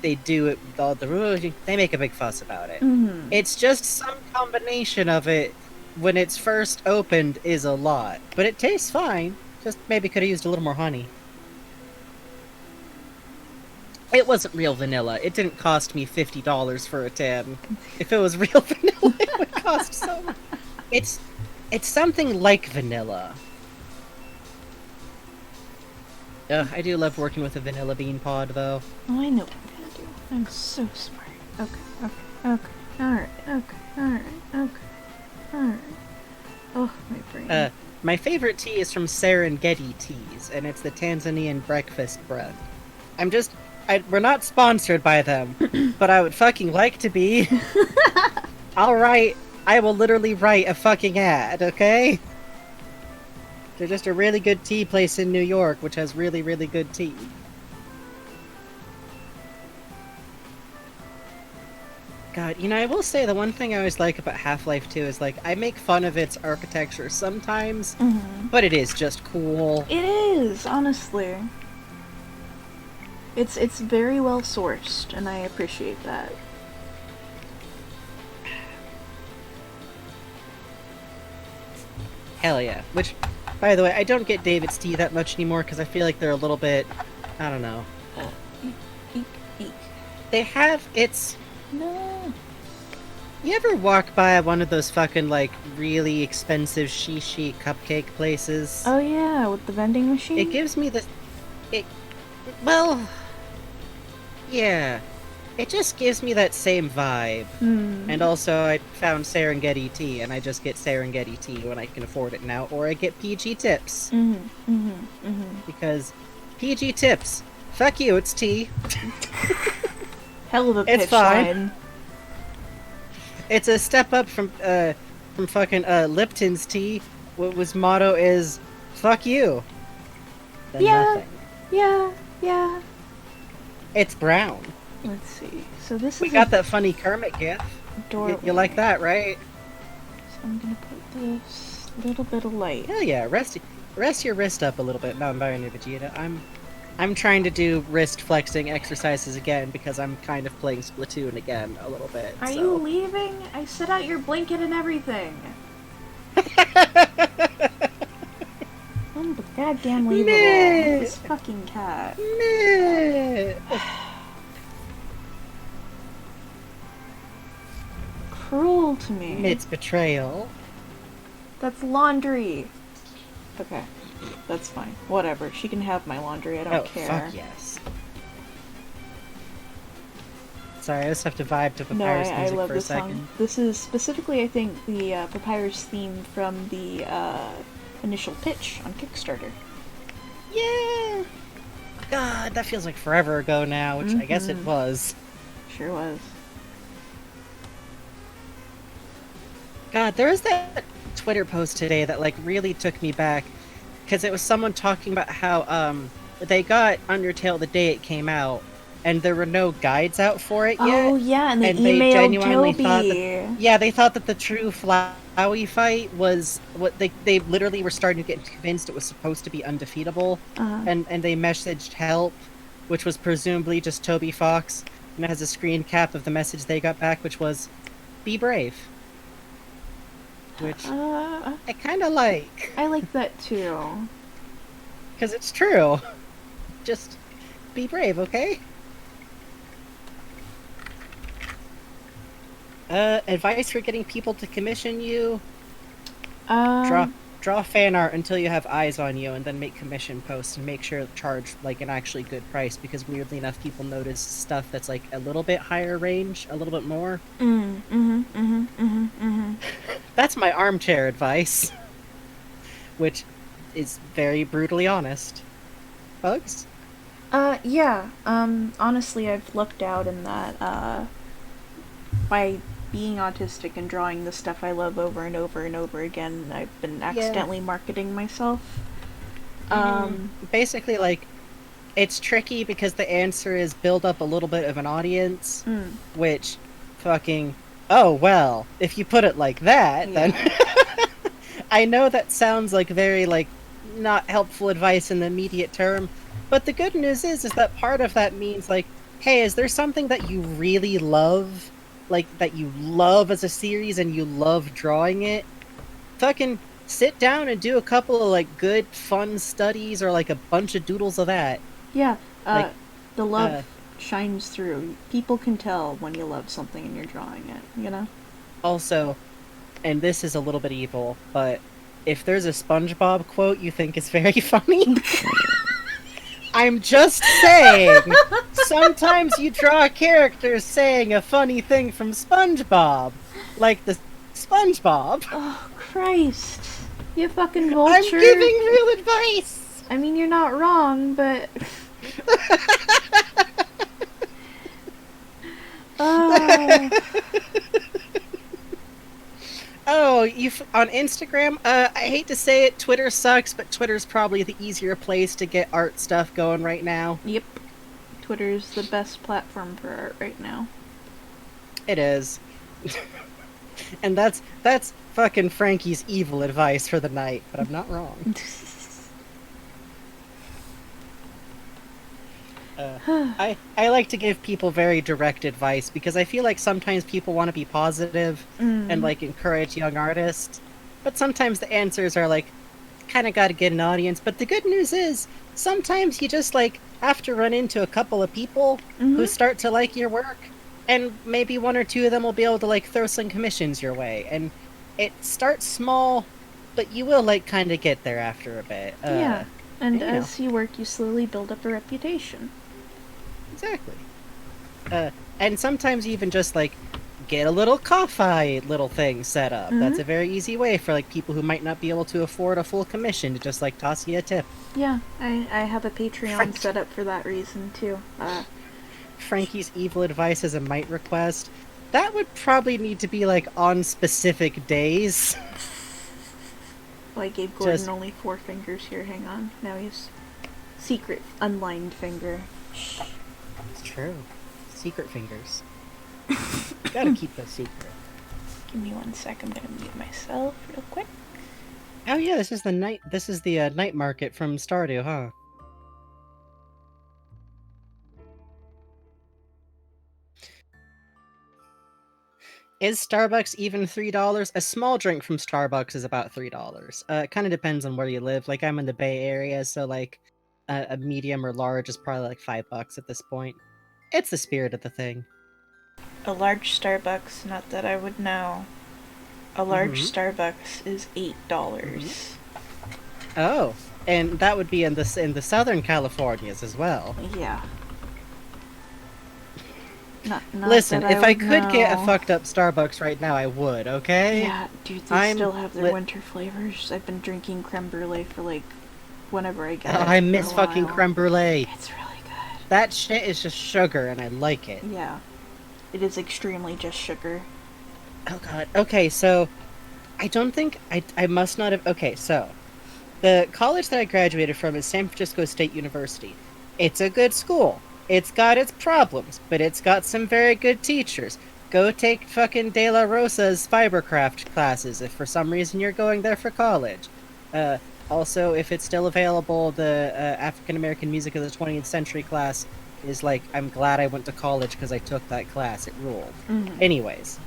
Speaker 1: they do it with all the, they make a big fuss about it.
Speaker 2: Mhm.
Speaker 1: It's just some combination of it when it's first opened is a lot. But it tastes fine. Just maybe could have used a little more honey. It wasn't real vanilla. It didn't cost me $50 for a tin. If it was real vanilla, it would cost so much. It's something like vanilla. Ugh, I do love working with a vanilla bean pod, though.
Speaker 2: Oh, I know what I'm gonna do. I'm so smart. Okay. Alright, okay. Oh, my brain.
Speaker 1: My favorite tea is from Serengeti Teas, and it's the Tanzanian breakfast bread. We're not sponsored by them, but I would fucking like to be. I will literally write a fucking ad, okay? They're just a really good tea place in New York, which has really, really good tea. God, I will say the one thing I always like about Half-Life 2 is, like, I make fun of its architecture sometimes, but it is just cool.
Speaker 2: It is, honestly. It's very well sourced, and I appreciate that.
Speaker 1: Hell yeah. Which, by the way, I don't get David's tea that much anymore because I feel like they're a little bit, I don't know.
Speaker 2: Eek, eek.
Speaker 1: They have, it's...
Speaker 2: No.
Speaker 1: You ever walk by one of those fucking, like, really expensive shishi cupcake places?
Speaker 2: Oh yeah, with the vending machine?
Speaker 1: It gives me the... Well... Yeah. It just gives me that same vibe. And also, I found Serengeti tea, and I just get Serengeti tea when I can afford it now, or I get PG tips. Because PG tips, fuck you, it's tea.
Speaker 2: Hell of a
Speaker 1: It's
Speaker 2: pitch
Speaker 1: fine.
Speaker 2: line.
Speaker 1: It's a step up from fucking Lipton's tea, whose motto is "fuck you." Then
Speaker 2: Yeah.
Speaker 1: nothing.
Speaker 2: Yeah.
Speaker 1: It's brown.
Speaker 2: Let's see. So this
Speaker 1: We
Speaker 2: is
Speaker 1: got
Speaker 2: a
Speaker 1: that funny Kermit gif.
Speaker 2: doorway.
Speaker 1: You like that, right?
Speaker 2: So I'm gonna put this little bit of light.
Speaker 1: Hell yeah! Rest your wrist up a little bit. No, I'm buying you Vegeta. I'm trying to do wrist flexing exercises again because I'm kind of playing Splatoon again a little bit.
Speaker 2: Are
Speaker 1: so.
Speaker 2: you leaving? I set out your blanket and everything. Goddamn
Speaker 1: Meh.
Speaker 2: This fucking cat.
Speaker 1: Meh.
Speaker 2: Cruel to me.
Speaker 1: It's betrayal.
Speaker 2: That's laundry. Okay. That's fine. Whatever. She can have my laundry. I don't
Speaker 1: Oh,
Speaker 2: care.
Speaker 1: fuck yes. Sorry, I just have to vibe to
Speaker 2: No,
Speaker 1: Papyrus
Speaker 2: I
Speaker 1: music
Speaker 2: love
Speaker 1: for a
Speaker 2: this
Speaker 1: second.
Speaker 2: song. This is specifically, I think, the Papyrus theme from the initial pitch on Kickstarter.
Speaker 1: Yeah! God, that feels like forever ago now, which I guess it was.
Speaker 2: Sure was.
Speaker 1: God, there was that Twitter post today that, like, really took me back. Because it was someone talking about how, they got Undertale the day it came out, and there were no guides out for it yet.
Speaker 2: Oh, yeah, and they
Speaker 1: they
Speaker 2: emailed
Speaker 1: genuinely
Speaker 2: Toby.
Speaker 1: thought that, yeah, they thought that the true Flowey fight was what they literally were starting to get convinced it was supposed to be undefeatable, and they messaged help, which was presumably just Toby Fox, and it has a screen cap of the message they got back, which was, "Be brave," which I kind of like,
Speaker 2: I like that too.
Speaker 1: because it's true. Just be brave, okay? Advice for getting people to commission you? Draw fan art until you have eyes on you, and then make commission posts and make sure to charge like an actually good price, because weirdly enough, people notice stuff that's like a little bit higher range, a little bit more. That's my armchair advice, which is very brutally honest. Bugs?
Speaker 2: Yeah. Honestly, I've lucked out in that, by being autistic and drawing the stuff I love over and over and over again, I've been accidentally marketing myself.
Speaker 1: Basically, like, it's tricky because the answer is build up a little bit of an audience, which fucking, oh, well, if you put it like that, then I know that sounds like very, like, not helpful advice in the immediate term, but the good news is that part of that means, like, hey, is there something that you really love, like, that you love as a series and you love drawing it? Fucking sit down and do a couple of, like, good, fun studies, or, like, a bunch of doodles of that.
Speaker 2: Yeah,
Speaker 1: Like,
Speaker 2: the love shines through. People can tell when you love something and you're drawing it, you know?
Speaker 1: Also, and this is a little bit evil, but if there's a SpongeBob quote you think is very funny, I'm just saying, sometimes you draw characters saying a funny thing from SpongeBob, like the SpongeBob.
Speaker 2: Oh, Christ. You fucking vulture.
Speaker 1: I'm giving real advice!
Speaker 2: I mean, you're not wrong, but...
Speaker 1: Oh, on Instagram, I hate to say it, Twitter sucks, but Twitter's probably the easier place to get art stuff going right now.
Speaker 2: Yep. Twitter's the best platform for art right now.
Speaker 1: It is. And that's fucking Frankie's evil advice for the night, but I'm not wrong. I like to give people very direct advice because I feel like sometimes people want to be positive and
Speaker 2: Mm.
Speaker 1: like encourage young artists, but sometimes the answers are like kind of got to get an audience. But the good news is sometimes you just like have to run into a couple of people who
Speaker 2: Mhm.
Speaker 1: start to like your work, and maybe one or two of them will be able to like throw some commissions your way. And it starts small, but you will like kind of get there after a bit.
Speaker 2: Yeah. And
Speaker 1: you know.
Speaker 2: as you work, you slowly build up a reputation.
Speaker 1: Exactly. And sometimes even just like get a little coffee little thing set up. That's a very easy way for like people who might not be able to afford a full commission to just like toss you a tip.
Speaker 2: Yeah, I have a Patreon
Speaker 1: Frank-
Speaker 2: set up for that reason too.
Speaker 1: Frankie's evil advice as a mite request. That would probably need to be like on specific days.
Speaker 2: Well, I gave Gordon
Speaker 1: Just-
Speaker 2: only 4 fingers here. Hang on. Now he's secret unlined finger.
Speaker 1: It's true. Secret fingers. Gotta keep those secret.
Speaker 2: Give me 1 sec. I'm gonna mute myself real quick.
Speaker 1: Oh yeah, this is the night. This is the night market from Stardew, huh? Is Starbucks even $3? A small drink from Starbucks is about $3. It kind of depends on where you live. Like I'm in the Bay Area, so like a medium or large is probably like $5 at this point. It's the spirit of the thing.
Speaker 2: A large Starbucks, not that I would know. A large
Speaker 1: Mhm.
Speaker 2: Starbucks is $8.
Speaker 1: Oh, and that would be in the Southern Californias as well.
Speaker 2: Yeah. Not
Speaker 1: Listen,
Speaker 2: that
Speaker 1: if I
Speaker 2: would
Speaker 1: could get a
Speaker 2: know.
Speaker 1: fucked up Starbucks right now, I would. Okay.
Speaker 2: Yeah, dude, they
Speaker 1: I'm
Speaker 2: still have their
Speaker 1: li-
Speaker 2: winter flavors. I've been drinking creme brulee for like whenever I
Speaker 1: Oh,
Speaker 2: get it.
Speaker 1: I
Speaker 2: for
Speaker 1: miss
Speaker 2: a
Speaker 1: fucking
Speaker 2: while.
Speaker 1: creme brulee.
Speaker 2: It's really good.
Speaker 1: That shit is just sugar, and I like it.
Speaker 2: Yeah. It is extremely just sugar.
Speaker 1: Oh god. Okay, so I don't think I must not have. Okay, so the college that I graduated from is San Francisco State University. It's a good school. It's got its problems, but it's got some very good teachers. Go take fucking De La Rosa's fibercraft classes if for some reason you're going there for college. Also, if it's still available, the African American Music of the 20th Century class is like, I'm glad I went to college because I took that class. It ruled. Anyways,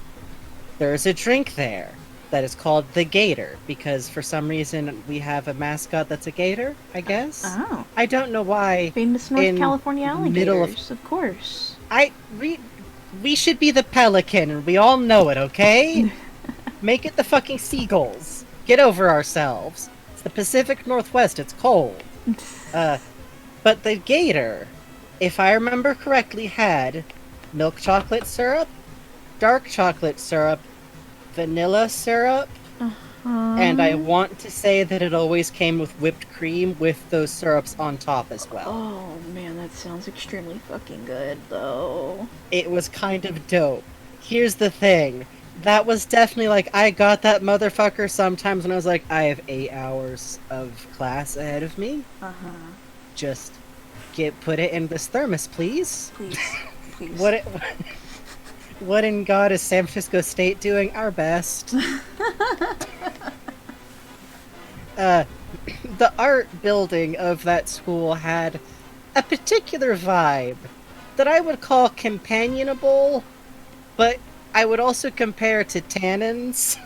Speaker 1: there's a drink there that is called the Gator because for some reason we have a mascot that's a gator, I guess.
Speaker 2: Oh.
Speaker 1: I don't know why.
Speaker 2: Famous North
Speaker 1: in
Speaker 2: California
Speaker 1: the middle
Speaker 2: alligators, of course.
Speaker 1: We should be the pelican and we all know it, okay? Make it the fucking seagulls. Get over ourselves. It's the Pacific Northwest, it's cold. But the gator, if I remember correctly, had milk chocolate syrup, dark chocolate syrup, vanilla syrup, and I want to say that it always came with whipped cream with those syrups on top as well.
Speaker 2: Oh man, that sounds extremely fucking good, though.
Speaker 1: It was kind of dope. Here's the thing. That was definitely like, I got that motherfucker sometimes when I was like, I have 8 hours of class ahead of me. Just put it in this thermos, please.
Speaker 2: Please, please.
Speaker 1: What in God is San Francisco State doing? Our best. The art building of that school had a particular vibe that I would call companionable, but I would also compare to tannins.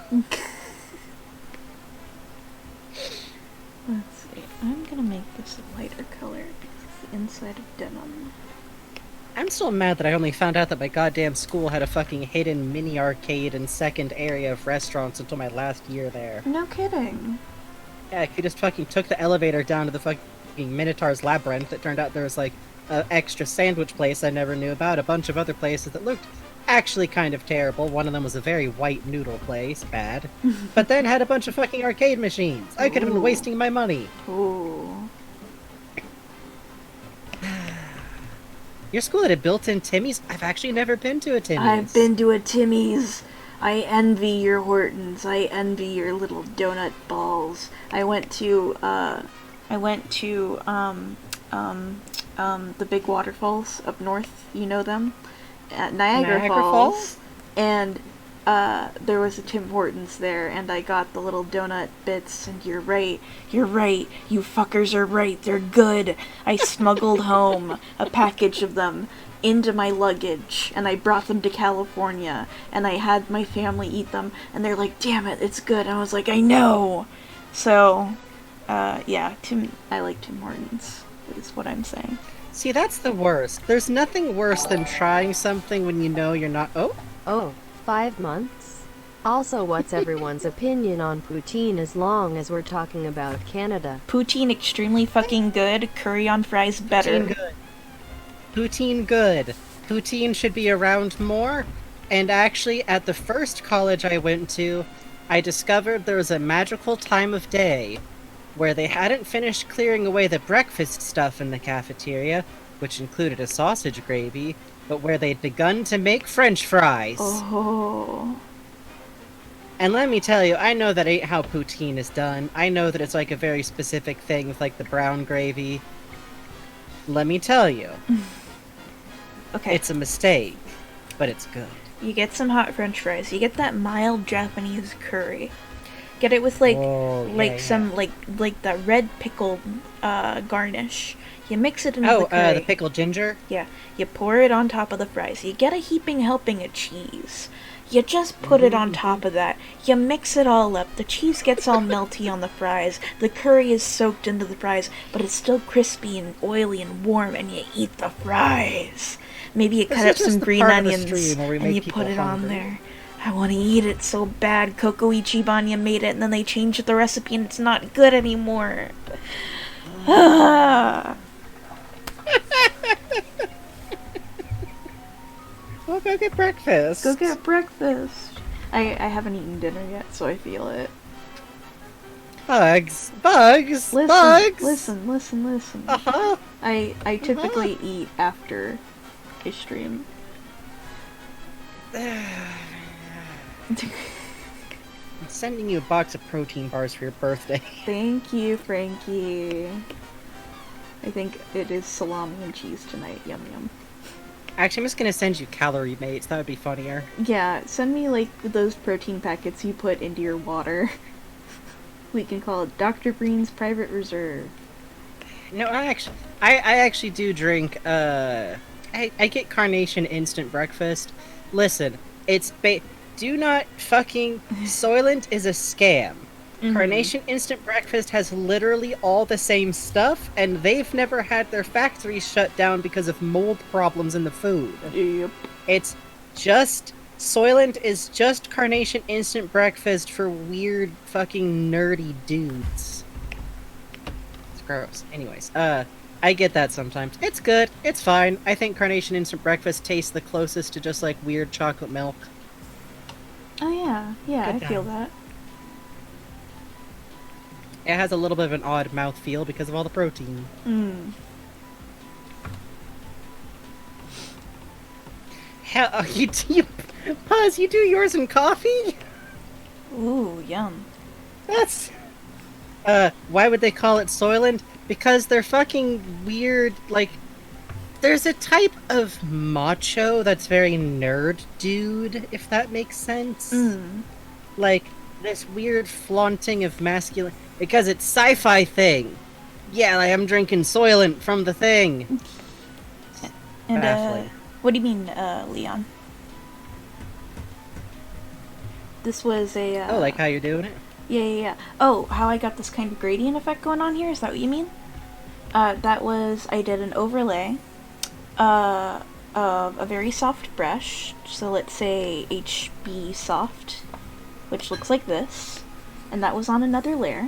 Speaker 2: Let's see. I'm gonna make this a lighter color because it's the inside of denim.
Speaker 1: I'm still mad that I only found out that my goddamn school had a fucking hidden mini arcade and second area of restaurants until my last year there.
Speaker 2: No kidding.
Speaker 1: Yeah, if you just fucking took the elevator down to the fucking Minotaur's Labyrinth, it turned out there was like an extra sandwich place I never knew about, a bunch of other places that looked actually kind of terrible. One of them was a very white noodle place, bad, but then had a bunch of fucking arcade machines. I could have been
Speaker 2: Ooh.
Speaker 1: wasting my money.
Speaker 2: Ooh.
Speaker 1: Your school had a built-in Timmy's? I've actually never been to a Timmy's.
Speaker 2: I've been to a Timmy's. I envy your Hortons. I envy your little donut balls. I went to the big waterfalls up north. You know them? At Niagara Falls. and there was a Tim Hortons there, and I got the little donut bits, and you're right, you fuckers are right, they're good. I smuggled home a package of them into my luggage, and I brought them to California, and I had my family eat them, and they're like, damn it, it's good. And I was like, I know! So, yeah, I like Tim Hortons, is what I'm saying.
Speaker 1: See, that's the worst. There's nothing worse than trying something when you know you're not.
Speaker 4: Oh, 5 months? Also, what's everyone's opinion on poutine as long as we're talking about Canada?
Speaker 2: Poutine extremely fucking good, curry on fries better.
Speaker 1: Poutine good. Poutine good. Poutine should be around more. And actually, at the first college I went to, I discovered there was a magical time of day where they hadn't finished clearing away the breakfast stuff in the cafeteria, which included a sausage gravy, but where they'd begun to make French fries.
Speaker 2: Oh.
Speaker 1: And let me tell you, I know that ain't how poutine is done. I know that it's like a very specific thing with like the brown gravy. Let me tell you.
Speaker 2: Okay.
Speaker 1: It's a mistake, but it's good.
Speaker 2: You get some hot French fries. You get that mild Japanese curry. Get it with like some like the red pickle garnish. You mix it into the curry.
Speaker 1: The pickled ginger?
Speaker 2: Yeah. You pour it on top of the fries. You get a heaping helping of cheese. You just put it on top of that. You mix it all up. The cheese gets all melty on the fries. The curry is soaked into the fries, but it's still crispy and oily and warm, and you eat the fries. Maybe you cut up some green onions and you put it on there. I want to eat it so bad. Coco Ichiban made it, and then they changed the recipe, and it's not good anymore.
Speaker 1: Well, go get breakfast.
Speaker 2: Go get breakfast. I haven't eaten dinner yet, so I feel it.
Speaker 1: Bugs. Bugs.
Speaker 2: Listen,
Speaker 1: Bugs.
Speaker 2: listen.
Speaker 1: Uh-huh.
Speaker 2: I typically eat after I stream.
Speaker 1: I'm sending you a box of protein bars for your birthday.
Speaker 2: Thank you, Frankie. I think it is salami and cheese tonight. Yum yum.
Speaker 1: Actually, I'm just gonna send you calorie mates. That would be funnier.
Speaker 2: Yeah, send me like those protein packets you put into your water. We can call it Dr. Breen's Private Reserve.
Speaker 1: No, I actually do drink. I get Carnation instant breakfast. Listen, do not fucking Soylent is a scam. Mm-hmm. Carnation instant breakfast has literally all the same stuff, and they've never had their factories shut down because of mold problems in the food.
Speaker 2: Yep.
Speaker 1: It's just Soylent is just Carnation instant breakfast for weird fucking nerdy dudes. It's gross. Anyways, I get that sometimes. It's good. It's fine. I think Carnation instant breakfast tastes the closest to just like weird chocolate milk.
Speaker 2: Oh yeah, I feel that.
Speaker 1: It has a little bit of an odd mouthfeel because of all the protein. Hell, Puzz, you do yours in coffee?
Speaker 2: Ooh, yum.
Speaker 1: That's... why would they call it Soylent? Because they're fucking weird, like... There's a type of macho that's very nerd dude, if that makes sense. Like, this weird flaunting of masculine... Because it's sci-fi thing. Yeah, like, I'm drinking Soylent from the thing.
Speaker 2: And, what do you mean, Leon? This was a,
Speaker 1: Oh, like how you're doing it?
Speaker 2: Yeah. Oh, how I got this kind of gradient effect going on here? Is that what you mean? That was... I did an overlay of a very soft brush. So let's say HB soft, which looks like this. And that was on another layer.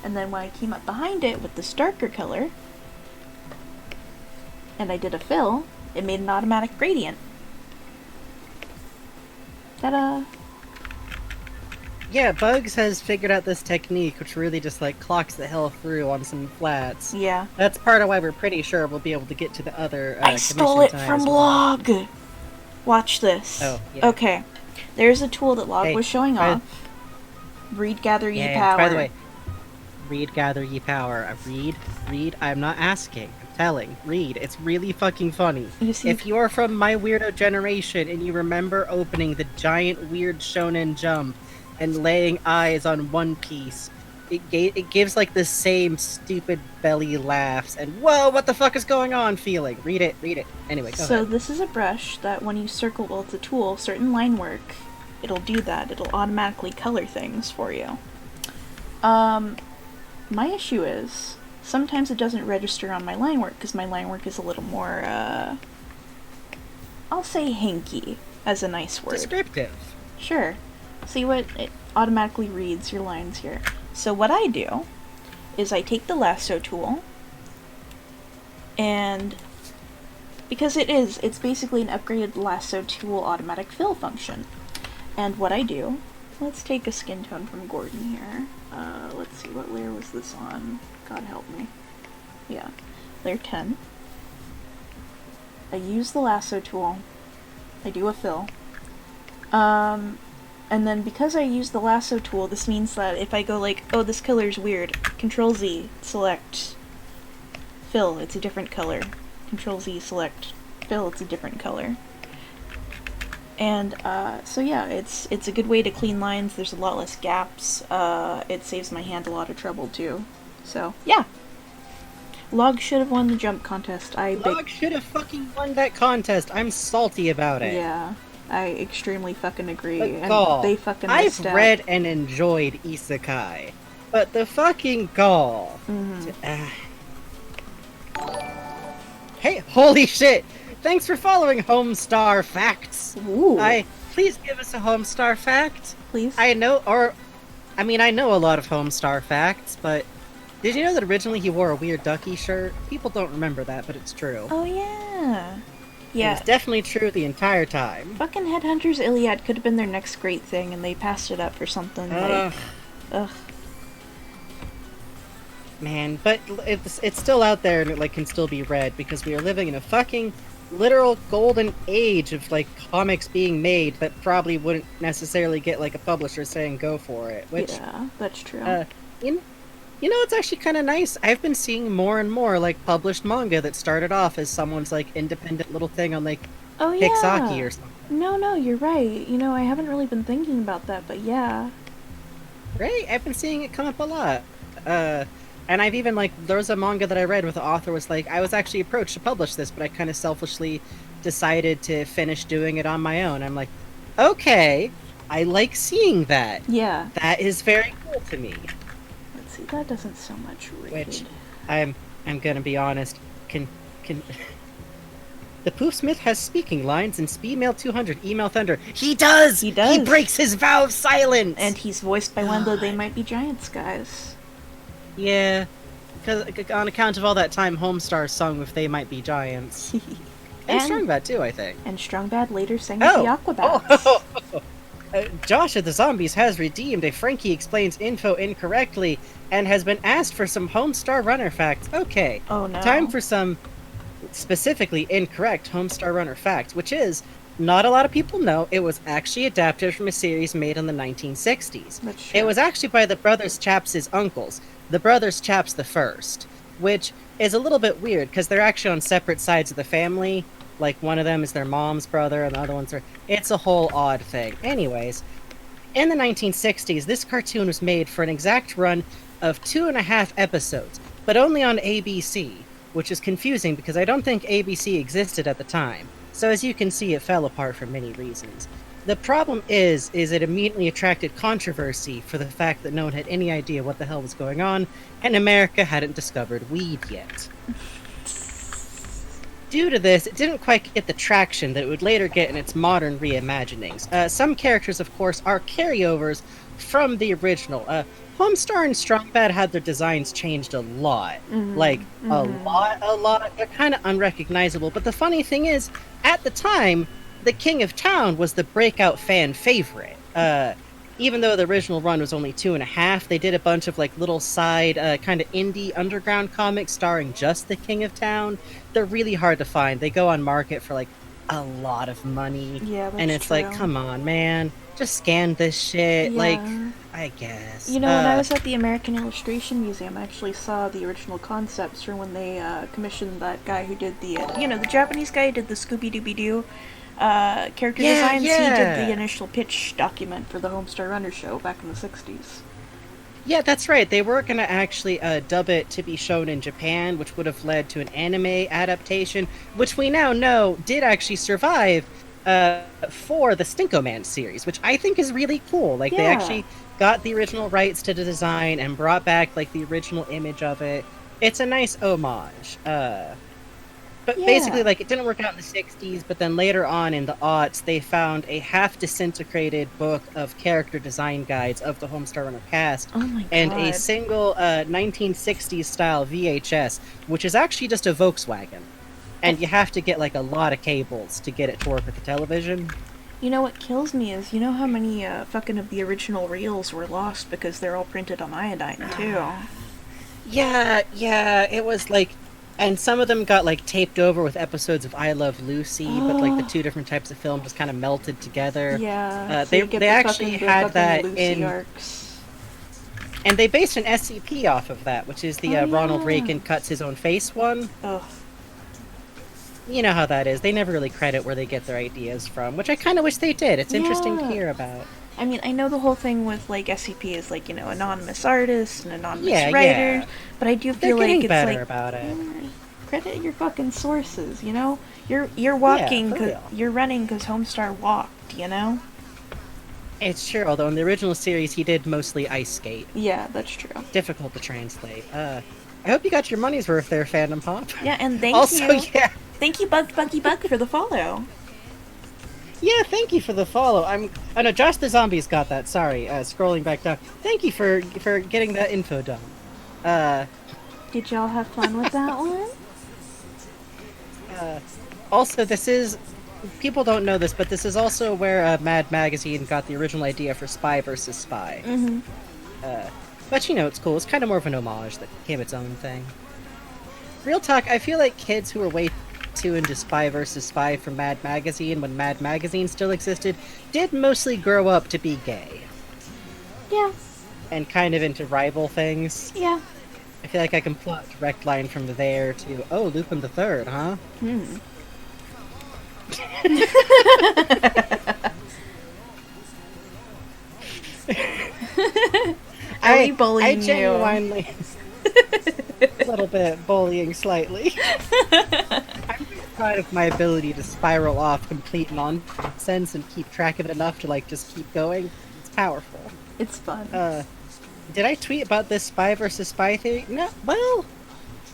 Speaker 2: And then when I came up behind it with this darker color, and I did a fill, it made an automatic gradient. Ta-da!
Speaker 1: Yeah, Bugs has figured out this technique, which really just, like, clocks the hell through on some flats.
Speaker 2: Yeah.
Speaker 1: That's part of why we're pretty sure we'll be able to get to the other,
Speaker 2: I stole it from Log! Watch this.
Speaker 1: Oh, yeah.
Speaker 2: Okay. There's a tool that Log was showing off. Read, gather,
Speaker 1: yeah,
Speaker 2: power.
Speaker 1: By the way, Read, gather ye power. Read. I'm not asking. I'm telling. Read. It's really fucking funny.
Speaker 2: You see,
Speaker 1: If you're from my weirdo generation and you remember opening the giant weird Shonen Jump and laying eyes on One Piece, it gives like the same stupid belly laughs and whoa, what the fuck is going on feeling. Read it. Anyway, go
Speaker 2: so
Speaker 1: ahead.
Speaker 2: this is a brush that when you circle, well, it's a tool, certain line work, it'll do that. It'll automatically color things for you. My issue is, sometimes it doesn't register on my line work, because my line work is a little more, I'll say hanky, as a nice word.
Speaker 1: Descriptive.
Speaker 2: Sure. See what it automatically reads your lines here. So what I do is I take the lasso tool, and because it's basically an upgraded lasso tool automatic fill function. And what I do, let's take a skin tone from Gordon here. Let's see, what layer was this on? God help me. Yeah, layer 10. I use the lasso tool. I do a fill. And then because I use the lasso tool, this means that if I go like, oh, this color's weird, Control Z, select, fill, it's a different color. Control Z, select, fill, it's a different color. And so yeah, it's a good way to clean lines. There's a lot less gaps. It saves my hand a lot of trouble too. So yeah, Log should have won the jump contest.
Speaker 1: Log should have fucking won that contest. I'm salty about it.
Speaker 2: Yeah, I extremely fucking agree.
Speaker 1: But
Speaker 2: And
Speaker 1: Gaul,
Speaker 2: they fucking
Speaker 1: I've
Speaker 2: missed out.
Speaker 1: read and enjoyed Isekai, but the fucking Gaul. Hey, holy shit! Thanks for following Homestar Facts.
Speaker 2: Ooh,
Speaker 1: Please give us a Homestar fact.
Speaker 2: please.
Speaker 1: I know a lot of Homestar facts, but did you know that originally he wore a weird ducky shirt? People don't remember that, but it's true.
Speaker 2: Oh yeah,
Speaker 1: It
Speaker 2: yeah.
Speaker 1: was definitely true the entire time.
Speaker 2: Fucking Headhunters Iliad could have been their next great thing, and they passed it up for something like, ugh.
Speaker 1: Man, but it's still out there and it like can still be read because we are living in a fucking literal golden age of like comics being made that probably wouldn't necessarily get like a publisher saying go for it. Which
Speaker 2: Yeah, that's true.
Speaker 1: you know it's actually kind of nice. I've been seeing more and more like published manga that started off as someone's like independent little thing on like
Speaker 2: Oh yeah.
Speaker 1: Pixaki or something.
Speaker 2: No, you're right. You know, I haven't really been thinking about that, but yeah.
Speaker 1: Right? I've been seeing it come up a lot. And I've even, like, there was a manga that I read where the author was like, I was actually approached to publish this, but I kind of selfishly decided to finish doing it on my own. I'm like, okay, I like seeing that.
Speaker 2: Yeah.
Speaker 1: That is very cool to me.
Speaker 2: Let's see, that doesn't so much read.
Speaker 1: Which, I'm gonna be honest, can... The Poofsmith has speaking lines in Speed Mail 200, Email Thunder. He does!
Speaker 2: He does.
Speaker 1: He breaks his vow of silence!
Speaker 2: And he's voiced by one of the They Might Be Giants guys.
Speaker 1: Yeah, because on account of all that time Homestar sung with They Might Be Giants. And Strongbad too, I think.
Speaker 2: And Strongbad later sang with the Aquabats.
Speaker 1: Oh. Josh of the Zombies has redeemed a Frankie Explains info incorrectly and has been asked for some Homestar Runner facts. Okay.
Speaker 2: Oh no.
Speaker 1: Time for some specifically incorrect Homestar Runner facts, which is, not a lot of people know, it was actually adapted from a series made in the 1960s.
Speaker 2: That's true.
Speaker 1: It was actually by the Brothers Chaps' uncles, the Brothers Chaps the First, which is a little bit weird because they're actually on separate sides of the family. Like, one of them is their mom's brother, and the other one's It's a whole odd thing. Anyways, in the 1960s, this cartoon was made for an exact run of 2.5 episodes, but only on ABC, which is confusing because I don't think ABC existed at the time. So as you can see, it fell apart for many reasons. The problem is it immediately attracted controversy for the fact that no one had any idea what the hell was going on, and America hadn't discovered weed yet. Due to this, it didn't quite get the traction that it would later get in its modern reimaginings. Some characters, of course, are carryovers from the original. Homestar and Strongbad had their designs changed a lot. A lot. They're kind of unrecognizable, but the funny thing is, at the time, the King of Town was the breakout fan favorite. Even though the original run was only 2.5, they did a bunch of like little side kind of indie underground comics starring just the King of Town. They're really hard to find. They go on market for like a lot of money.
Speaker 2: Yeah, that's
Speaker 1: and it's
Speaker 2: true.
Speaker 1: like, come on, man, just scan this shit.
Speaker 2: Yeah.
Speaker 1: Like, I guess.
Speaker 2: You know, when I was at the American Illustration Museum, I actually saw the original concepts for when they commissioned that guy who did the, the Japanese guy who did the Scooby-Dooby-Doo character designs. He did the initial pitch document for the Homestar Runner show back in the 60s.
Speaker 1: Yeah, that's right. They were going to actually dub it to be shown in Japan, which would have led to an anime adaptation, which we now know did actually survive for the Stinko Man series, which I think is really cool. Like, they actually got the original rights to the design and brought back, like, the original image of it. It's a nice homage. But basically, like, it didn't work out in the 60s, but then later on in the aughts, they found a half-disintegrated book of character design guides of the Homestar Runner cast, and a single 1960s-style VHS, which is actually just a Volkswagen. And you have to get, like, a lot of cables to get it to work with the television.
Speaker 2: You know what kills me is, you know how many fucking of the original reels were lost because they're all printed on iodine, too?
Speaker 1: Yeah, it was, like... And some of them got, like, taped over with episodes of I Love Lucy, but, like, the two different types of film just kind of melted together.
Speaker 2: Yeah.
Speaker 1: They actually had that in...
Speaker 2: arcs.
Speaker 1: And they based an SCP off of that, which is the Ronald Reagan cuts his own face one.
Speaker 2: Ugh.
Speaker 1: You know how that is. They never really credit where they get their ideas from, which I kind of wish they did. It's interesting to hear about.
Speaker 2: I mean, I know the whole thing with, like, SCP is, like, anonymous artists and anonymous writers, but I do feel like it's
Speaker 1: better
Speaker 2: like...
Speaker 1: about it.
Speaker 2: Credit your fucking sources, you know? You're walking, you're running because Homestar walked, you know?
Speaker 1: It's true, although in the original series he did mostly ice skate.
Speaker 2: Yeah, that's true.
Speaker 1: Difficult to translate. I hope you got your money's worth there, Fandom Pop.
Speaker 2: Yeah, and thank Thank you, Buggy Bug, for the follow.
Speaker 1: Yeah, thank you for the follow. Oh no, Josh the Zombie's got that. Sorry, scrolling back down. Thank you for getting that info done.
Speaker 2: Did y'all have fun with that one?
Speaker 1: Also, this is... People don't know this, but this is also where Mad Magazine got the original idea for Spy vs. Spy.
Speaker 2: Mm-hmm.
Speaker 1: But it's cool. It's kind of more of an homage that became its own thing. Real talk, I feel like kids who were way too into Spy vs. Spy from Mad Magazine when Mad Magazine still existed did mostly grow up to be gay.
Speaker 2: Yeah.
Speaker 1: And kind of into rival things.
Speaker 2: Yeah.
Speaker 1: I feel like I can plot a direct line from there to, oh, Lupin the Third, huh?
Speaker 2: Are we bullying
Speaker 1: I genuinely... a little bit bullying slightly. I'm proud of my ability to spiral off complete nonsense and keep track of it enough to, like, just keep going. It's powerful.
Speaker 2: It's fun.
Speaker 1: Did I tweet about this Spy vs. Spy theory? No, well,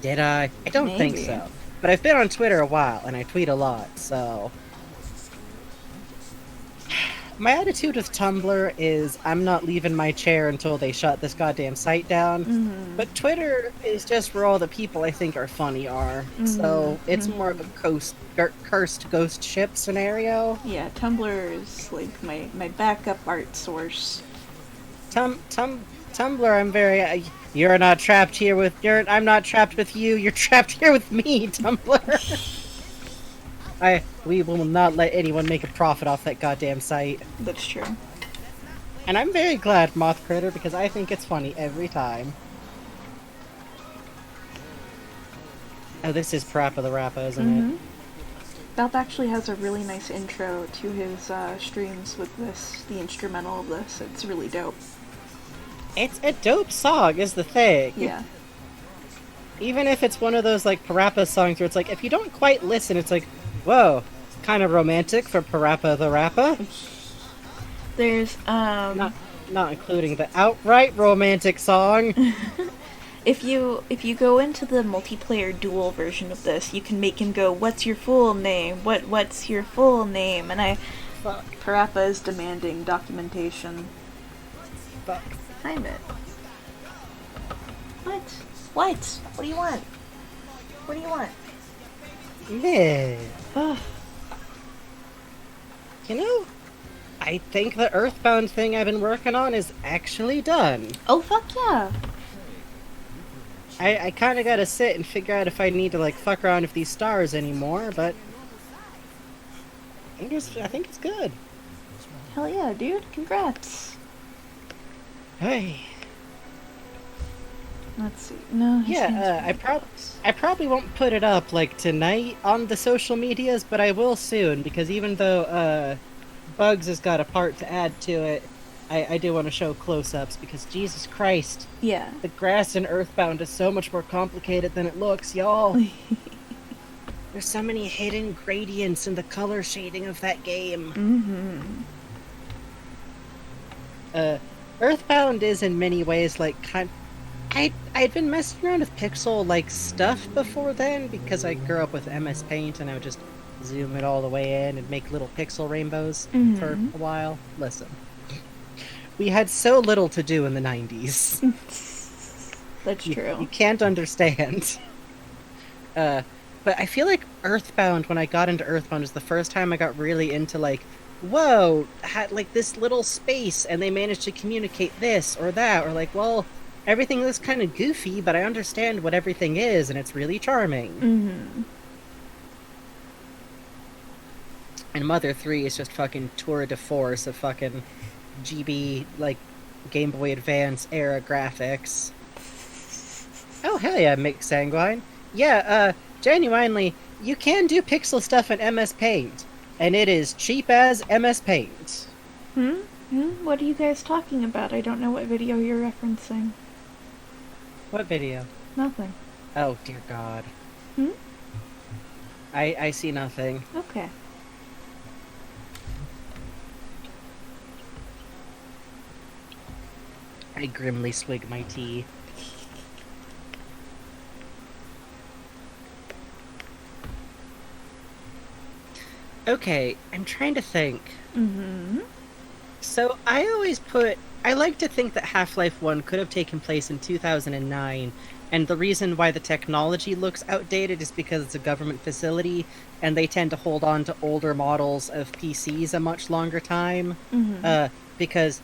Speaker 1: did I? I don't think so. But I've been on Twitter a while, and I tweet a lot, so... My attitude with Tumblr is I'm not leaving my chair until they shut this goddamn site down.
Speaker 2: Mm-hmm.
Speaker 1: But Twitter is just where all the people I think are funny are. Mm-hmm. So it's more of a cursed ghost ship scenario.
Speaker 2: Yeah, Tumblr is like my backup art source.
Speaker 1: Tumblr, I'm very... you're not trapped here with... I'm not trapped with you. You're trapped here with me, Tumblr. We will not let anyone make a profit off that goddamn site.
Speaker 2: That's true.
Speaker 1: And I'm very glad, Moth Critter, because I think it's funny every time. Oh, this is Parappa the Rappa, isn't it?
Speaker 2: Belp actually has a really nice intro to his streams with this, the instrumental of this. It's really dope.
Speaker 1: It's a dope song, is the thing.
Speaker 2: Yeah.
Speaker 1: Even if it's one of those, like, Parappa songs where it's like, if you don't quite listen, it's like, whoa, kind of romantic for Parappa the Rappa.
Speaker 2: There's,
Speaker 1: Not including the outright romantic song.
Speaker 2: If you go into the multiplayer duel version of this, you can make him go, "What's your full name? What's your full name?" And
Speaker 1: Fuck.
Speaker 2: Parappa is demanding documentation.
Speaker 1: Fuck.
Speaker 2: Time it. What? What do you want? What do you want?
Speaker 1: Yeah.
Speaker 2: Ugh.
Speaker 1: I think the Earthbound thing I've been working on is actually done.
Speaker 2: Oh, fuck yeah.
Speaker 1: I kind of gotta sit and figure out if I need to, like, fuck around with these stars anymore, but... I think it's good.
Speaker 2: Hell yeah, dude. Congrats.
Speaker 1: Hey.
Speaker 2: Let's see. No, his hand's
Speaker 1: Yeah, I probably won't put it up like tonight on the social medias, but I will soon because even though Bugs has got a part to add to it, I do want to show close-ups because Jesus Christ,
Speaker 2: Yeah.
Speaker 1: the grass in Earthbound is so much more complicated than it looks, y'all. There's so many hidden gradients in the color shading of that game. Earthbound is in many ways like I'd been messing around with pixel like stuff before then because I grew up with MS Paint and I would just zoom it all the way in and make little pixel rainbows for a while. Listen, we had so little to do in the 90s.
Speaker 2: That's true.
Speaker 1: You can't understand. But I feel like Earthbound, when I got into Earthbound, is the first time I got really into like, whoa, had like this little space and they managed to communicate this or that, or like, well, everything looks kind of goofy, but I understand what everything is and it's really charming. And Mother 3 is just fucking tour de force of fucking GB, like, Game Boy Advance era graphics. Oh, hell yeah, Mick Sanguine. Yeah, genuinely, you can do pixel stuff in MS Paint, and it is cheap as MS Paint.
Speaker 2: What are you guys talking about? I don't know what video you're referencing.
Speaker 1: What video?
Speaker 2: Nothing.
Speaker 1: Oh, dear God. I see nothing.
Speaker 2: Okay.
Speaker 1: I grimly swig my tea. Okay, I'm trying to think. So I like to think that Half-Life 1 could have taken place in 2009, and the reason why the technology looks outdated is because it's a government facility, and they tend to hold on to older models of PCs a much longer time, because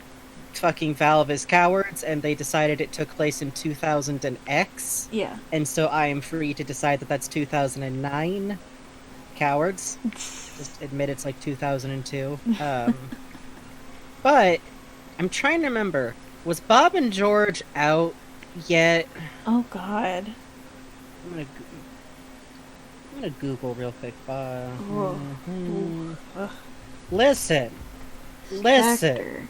Speaker 1: fucking Valve is cowards, and they decided it took place in 2000 and X.
Speaker 2: Yeah.
Speaker 1: And so I am free to decide that that's 2009. Cowards. Just admit it's like 2002. But I'm trying to remember, was Bob and George out yet?
Speaker 2: Oh God.
Speaker 1: I'm gonna Google real quick. Listen.
Speaker 2: Spectre.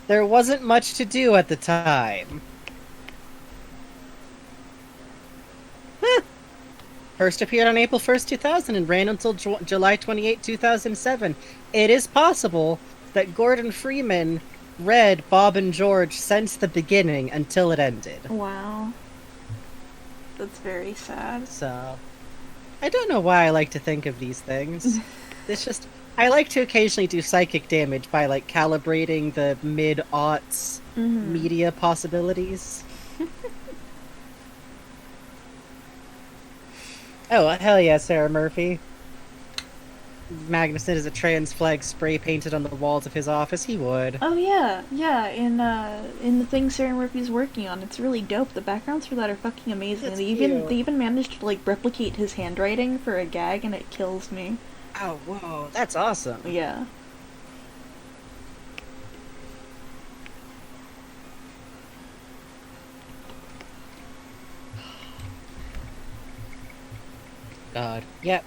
Speaker 1: There wasn't much to do at the time. First appeared on April 1st, 2000 and ran until July 28, 2007. It is possible that Gordon Freeman read Bob and George since the beginning until it ended.
Speaker 2: Wow. That's very sad.
Speaker 1: So, I don't know why I like to think of these things. It's just, I like to occasionally do psychic damage by, like, calibrating the mid-aughts media possibilities. Oh, hell yeah, Sarah Murphy. Magnuson is a trans flag spray painted on the walls of his office. He would.
Speaker 2: Oh yeah, yeah. In the thing Sarah Murphy's working on, it's really dope. The backgrounds for that are fucking amazing.
Speaker 1: That's
Speaker 2: They even managed to like replicate his handwriting for a gag, and it kills me.
Speaker 1: Oh, whoa, that's awesome.
Speaker 2: Yeah.
Speaker 1: God. Yeah.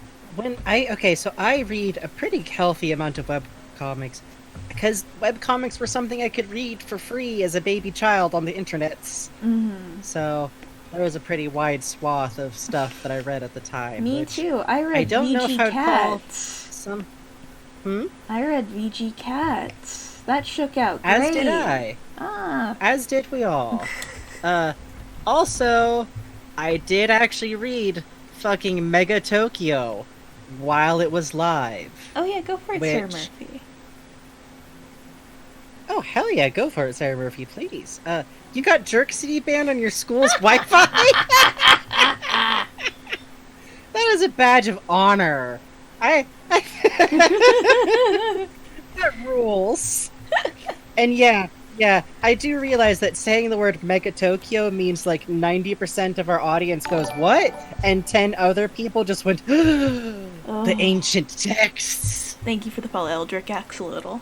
Speaker 1: So I read a pretty healthy amount of webcomics because webcomics were something I could read for free as a baby child on the internets. So there was a pretty wide swath of stuff that I read at the time.
Speaker 2: Me too. I read
Speaker 1: I don't know
Speaker 2: VG
Speaker 1: if I'd call
Speaker 2: Cats.
Speaker 1: some.
Speaker 2: I read VG Cats. That shook out great.
Speaker 1: As did I. As did we all. Also, I did actually read fucking Mega Tokyo while it was live.
Speaker 2: Oh yeah, go for it,
Speaker 1: Which...
Speaker 2: Sarah Murphy.
Speaker 1: Oh hell yeah, go for it, Sarah Murphy, please. You got Jerk City banned on your school's Wi-Fi? That is a badge of honor. That rules. And yeah, I do realize that saying the word Mega Tokyo means like 90% of our audience goes, what? And 10 other people just went, the ancient texts.
Speaker 2: Thank you for the follow, Eldrick Axolotl.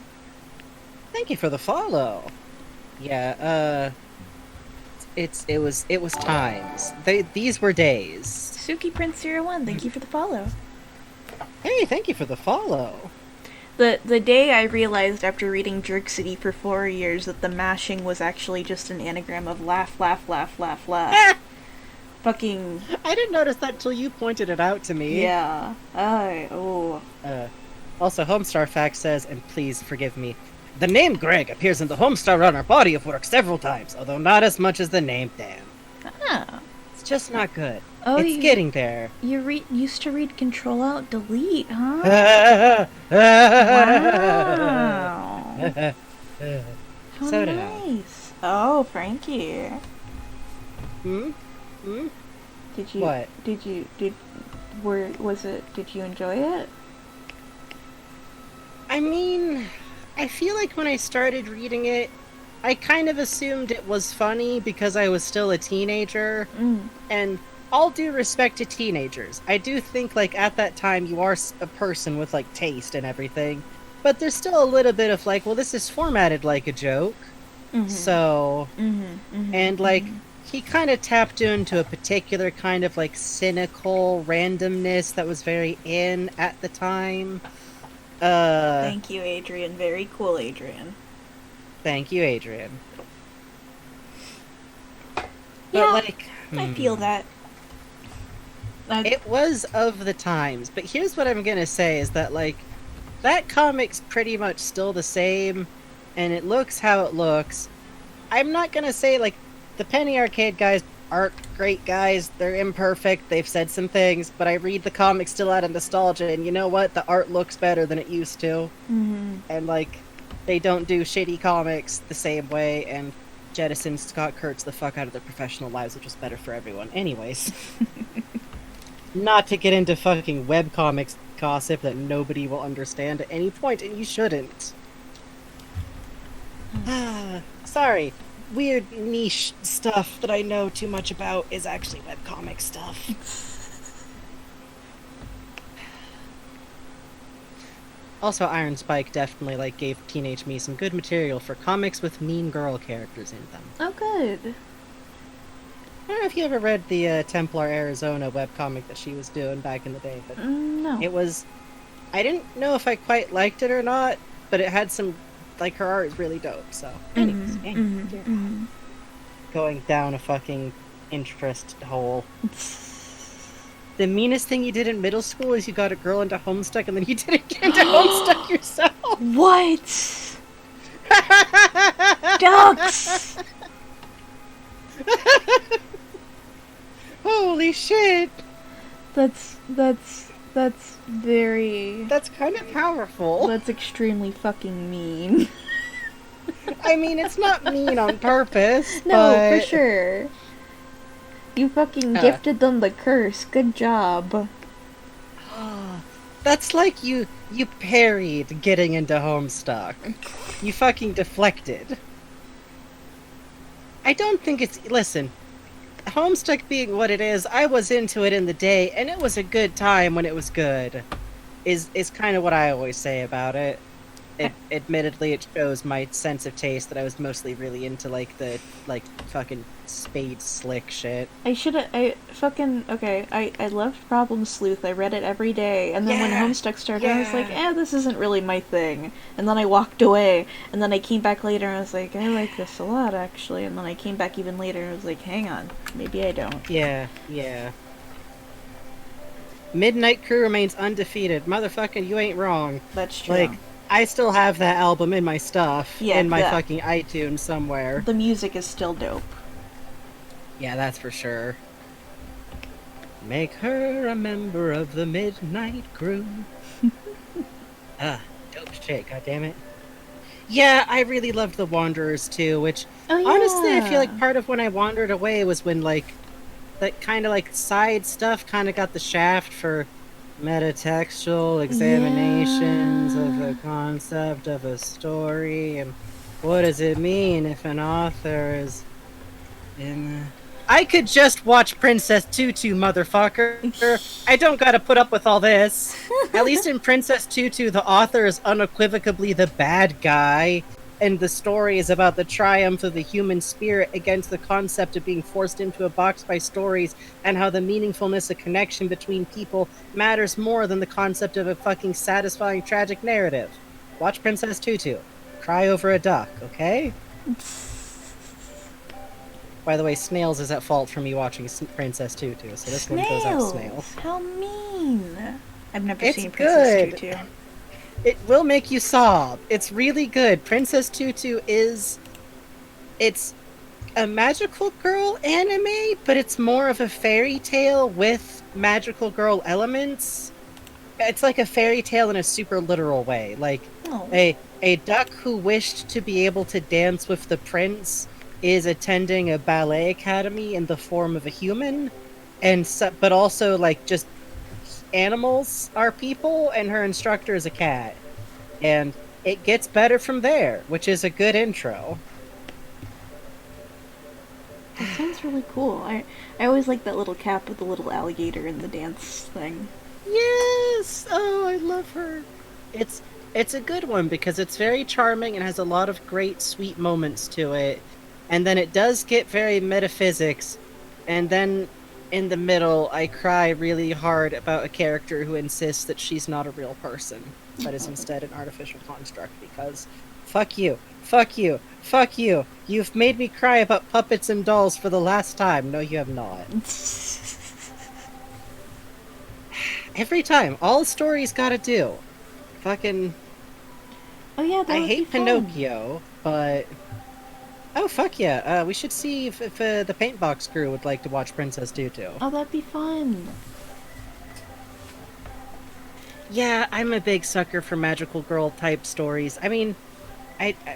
Speaker 1: Thank you for the follow. Yeah, it was times. These were days.
Speaker 2: Suki Prince 01, thank you for the follow.
Speaker 1: Hey, thank you for the follow.
Speaker 2: The day I realized after reading Jerk City for 4 years that the mashing was actually just an anagram of laugh, laugh, laugh, laugh, laugh. Fucking...
Speaker 1: I didn't notice that till you pointed it out to me.
Speaker 2: Yeah.
Speaker 1: Also, Homestar Fact says, and please forgive me, the name Greg appears in the Homestar Runner body of work several times, although not as much as the name Dan.
Speaker 2: Ah.
Speaker 1: It's just not good.
Speaker 2: Oh,
Speaker 1: it's getting there.
Speaker 2: You used to read Control Alt Delete, huh? Wow. How
Speaker 1: So
Speaker 2: nice. Oh, Frankie.
Speaker 1: Hmm?
Speaker 2: Did you?
Speaker 1: What?
Speaker 2: Did you enjoy it?
Speaker 1: I mean, I feel like when I started reading it, I kind of assumed it was funny because I was still a teenager. And all due respect to teenagers, I do think, like, at that time you are a person with, like, taste and everything. But there's still a little bit of, like, well, this is formatted like a joke. So... and, like, he kind of tapped into a particular kind of, like, cynical randomness that was very in at the time.
Speaker 2: Thank you, Adrian. Very cool, Adrian.
Speaker 1: Thank you, Adrian.
Speaker 2: Yeah,
Speaker 1: but, like...
Speaker 2: I feel that.
Speaker 1: It was of the times, but here's what I'm gonna say is that, like, that comic's pretty much still the same, and it looks how it looks. I'm not gonna say, like, the Penny Arcade guys aren't great guys, they're imperfect, they've said some things, but I read the comic still out of nostalgia, and you know what? The art looks better than it used to. And, like, they don't do shitty comics the same way, and jettison Scott Kurtz the fuck out of their professional lives, which is better for everyone. Anyways. Not to get into fucking webcomics gossip that nobody will understand at any point, and you shouldn't. Sorry. Weird niche stuff that I know too much about is actually webcomic stuff. Also, Iron Spike definitely, like, gave teenage me some good material for comics with mean girl characters in them.
Speaker 2: Oh, good.
Speaker 1: I don't know if you ever read the Templar Arizona webcomic that she was doing back in the day, but
Speaker 2: No.
Speaker 1: it was... I didn't know if I quite liked it or not, but it had some... Like, her art is really dope, so... Anyways, going down a fucking interest hole. The meanest thing you did in middle school is you got a girl into Homestuck, and then you didn't get into Homestuck yourself!
Speaker 2: What? Ducks!
Speaker 1: Holy shit!
Speaker 2: That's very...
Speaker 1: That's kind of powerful.
Speaker 2: That's extremely fucking mean.
Speaker 1: I mean, it's not mean on purpose,
Speaker 2: No,
Speaker 1: but...
Speaker 2: for sure. You fucking gifted them the curse. Good job.
Speaker 1: That's like you parried getting into Homestuck. You fucking deflected. I don't think it's... Listen, Homestuck being what it is, I was into it in the day, and it was a good time when it was good. Is kind of what I always say about it. Admittedly, it shows my sense of taste that I was mostly really into, like, the, like, fucking Spade Slick shit.
Speaker 2: I loved Problem Sleuth. I read it every day, and then when Homestuck started, I was like, this isn't really my thing. And then I walked away, and then I came back later, and I was like, I like this a lot, actually. And then I came back even later, and I was like, hang on, maybe I don't.
Speaker 1: Yeah. Midnight Crew remains undefeated. Motherfucking, you ain't wrong.
Speaker 2: That's true.
Speaker 1: Like, I still have that album in my stuff, in my fucking iTunes somewhere.
Speaker 2: The music is still dope.
Speaker 1: Yeah, that's for sure. Make her a member of the Midnight Crew. Dope shit, goddammit. Yeah, I really loved The Wanderers too, which, honestly, I feel like part of when I wandered away was when, like, that kind of, like, side stuff kind of got the shaft for metatextual examinations of the concept of a story, and what does it mean if an author is in I could just watch Princess Tutu, motherfucker. I don't gotta put up with all this. At least in Princess Tutu, the author is unequivocally the bad guy, and the story is about the triumph of the human spirit against the concept of being forced into a box by stories, and how the meaningfulness of connection between people matters more than the concept of a fucking satisfying tragic narrative. Watch Princess Tutu. Cry over a duck, okay? By the way, Snails is at fault for me watching Princess Tutu, so this one goes out to Snails.
Speaker 2: How mean! I've never
Speaker 1: It's
Speaker 2: seen Princess
Speaker 1: good.
Speaker 2: Tutu.
Speaker 1: It will make you sob. It's really good. Princess Tutu is... It's a magical girl anime, but it's more of a fairy tale with magical girl elements. It's like a fairy tale in a super literal way. Like,
Speaker 2: Oh.
Speaker 1: a duck who wished to be able to dance with the prince is attending a ballet academy in the form of a human, and but also like just animals are people, and her instructor is a cat, and it gets better from there, which is a good intro.
Speaker 2: That sounds really cool. I always like that little cap with the little alligator in the dance thing.
Speaker 1: Yes! Oh, I love her. It's a good one because it's very charming and has a lot of great sweet moments to it. And then it does get very metaphysics, and then in the middle I cry really hard about a character who insists that she's not a real person, but is instead an artificial construct, because fuck you, fuck you, fuck you. You've made me cry about puppets and dolls for the last time. No, you have not. Every time. All the story's gotta do. Fucking...
Speaker 2: Oh yeah, that
Speaker 1: I
Speaker 2: would
Speaker 1: hate
Speaker 2: be fun.
Speaker 1: Pinocchio, but... Oh, fuck yeah. We should see if the Paintbox crew would like to watch Princess Tutu.
Speaker 2: Oh, that'd be fun.
Speaker 1: Yeah, I'm a big sucker for magical girl type stories. I mean,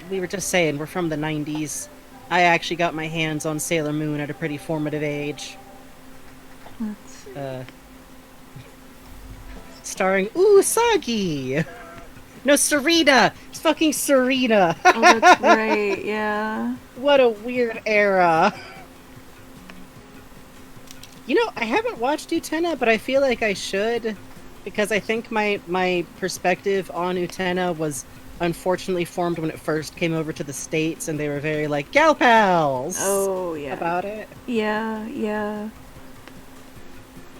Speaker 1: we were just saying, we're from the 90s. I actually got my hands on Sailor Moon at a pretty formative age.
Speaker 2: Let's...
Speaker 1: Starring Usagi! No, Serena! It's fucking Serena!
Speaker 2: Oh, that's right, yeah.
Speaker 1: What a weird era. You know, I haven't watched Utena, but I feel like I should, because I think my perspective on Utena was unfortunately formed when it first came over to the States, and they were very like, gal pals!
Speaker 2: Oh, yeah.
Speaker 1: About it.
Speaker 2: Yeah, yeah.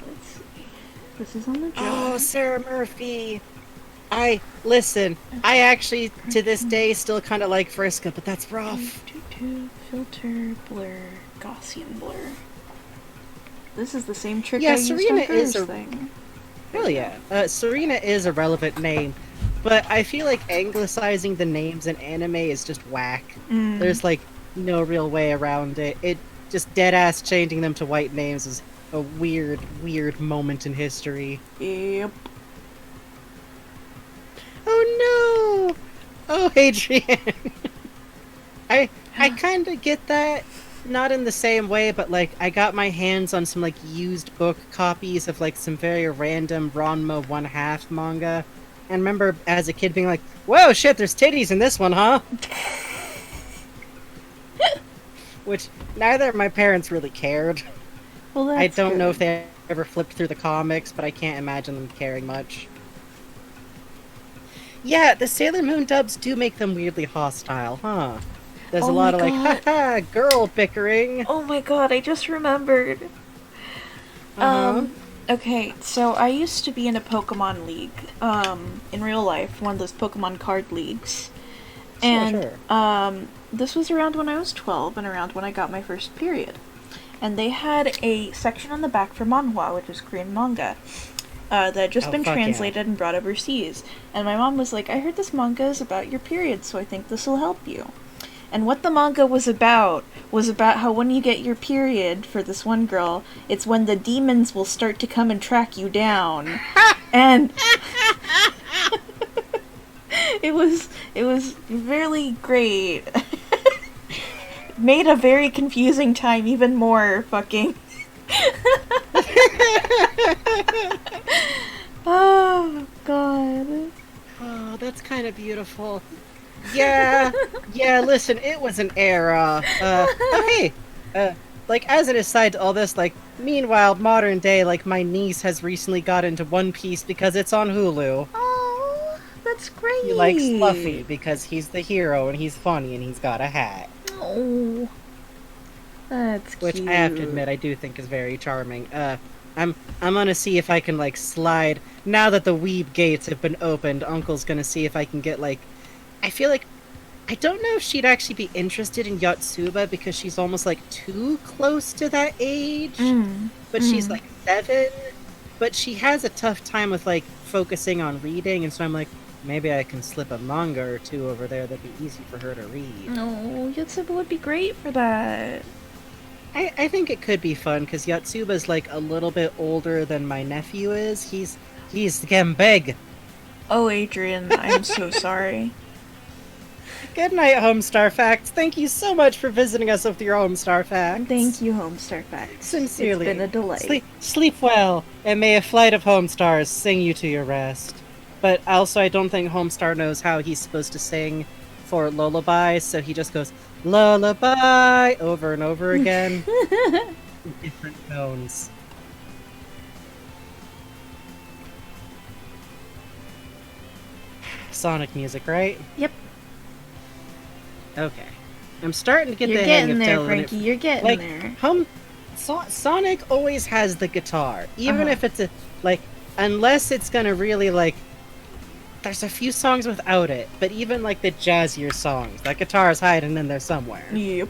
Speaker 2: Let's see. This is on the
Speaker 1: Oh,
Speaker 2: job.
Speaker 1: Sarah Murphy! Listen, I actually, to this day, still kind of like Vriska, but that's rough.
Speaker 2: Filter, blur, Gaussian blur. This is the same trick
Speaker 1: Yeah,
Speaker 2: I used
Speaker 1: Serena
Speaker 2: on Hers
Speaker 1: is a-
Speaker 2: thing.
Speaker 1: Hell yeah. Serena is a relevant name, but I feel like anglicizing the names in anime is just whack. There's, like, no real way around it. It just dead-ass changing them to white names is a weird, weird moment in history.
Speaker 2: Yep.
Speaker 1: Oh no! Oh, Adrian! I kind of get that. Not in the same way, but, like, I got my hands on some, like, used book copies of, like, some very random Ranma 1/2 manga. And remember, as a kid, being like, whoa, shit, there's titties in this one, huh? Which, neither of my parents really cared.
Speaker 2: Well, that's
Speaker 1: I don't know
Speaker 2: good.
Speaker 1: if they ever flipped through the comics, but I can't imagine them caring much. Yeah, the Sailor Moon dubs do make them weirdly hostile, huh? There's a
Speaker 2: Oh
Speaker 1: lot
Speaker 2: my
Speaker 1: of like,
Speaker 2: God.
Speaker 1: haha, girl bickering.
Speaker 2: Oh my god, I just remembered. Okay, so I used to be in a Pokemon league, in real life, one of those Pokemon card leagues. And,
Speaker 1: Sure.
Speaker 2: this was around when I was 12 and around when I got my first period. And they had a section on the back for manhwa, which is Korean manga, that had just
Speaker 1: Oh,
Speaker 2: been
Speaker 1: fuck yeah.
Speaker 2: translated and brought overseas. And my mom was like, I heard this manga is about your period, so I think this will help you. And what the manga was about how when you get your period, for this one girl, it's when the demons will start to come and track you down. And it was really great. Made a very confusing time even more fucking. Oh god.
Speaker 1: Oh, that's kind of beautiful. Yeah, yeah, listen, it was an era. Oh, hey, like, as an aside to all this, like, meanwhile, modern day, like, my niece has recently got into One Piece because it's on Hulu.
Speaker 2: Oh, that's great.
Speaker 1: He likes Luffy because he's the hero and he's funny and he's got a hat.
Speaker 2: Oh, that's
Speaker 1: Which
Speaker 2: cute.
Speaker 1: I have to admit I do think is very charming. I'm gonna see if I can like slide now that the weeb gates have been opened. Uncle's gonna see if I can get like. I feel like I don't know if she'd actually be interested in Yotsuba because she's almost like too close to that age. But she's like 7. But she has a tough time with like focusing on reading, and so I'm like, maybe I can slip a manga or 2 over there that'd be easy for her to read.
Speaker 2: No, Yotsuba would be great for that.
Speaker 1: I think it could be fun because Yotsuba's like a little bit older than my nephew is. He's getting big.
Speaker 2: Oh, Adrian, I'm so sorry.
Speaker 1: Good night, Homestar Facts. Thank you so much for visiting us with your Homestar Facts.
Speaker 2: Thank you, Homestar Facts.
Speaker 1: Sincerely.
Speaker 2: It's been a delight.
Speaker 1: Sleep well, and may a flight of Homestars sing you to your rest. But also, I don't think Homestar knows how he's supposed to sing for lullabies, so he just goes, lullaby, over and over again. In different tones. Sonic music, right?
Speaker 2: Yep.
Speaker 1: Okay. I'm starting to get
Speaker 2: You're
Speaker 1: the hang
Speaker 2: getting
Speaker 1: of
Speaker 2: there,
Speaker 1: telling
Speaker 2: Frankie.
Speaker 1: it.
Speaker 2: You're getting
Speaker 1: Like,
Speaker 2: there.
Speaker 1: Sonic always has the guitar. Even
Speaker 2: Uh-huh.
Speaker 1: if it's a, like, unless it's gonna really, like, there's a few songs without it, but even, like, the jazzier songs, that guitar is hiding in there somewhere.
Speaker 2: Yep.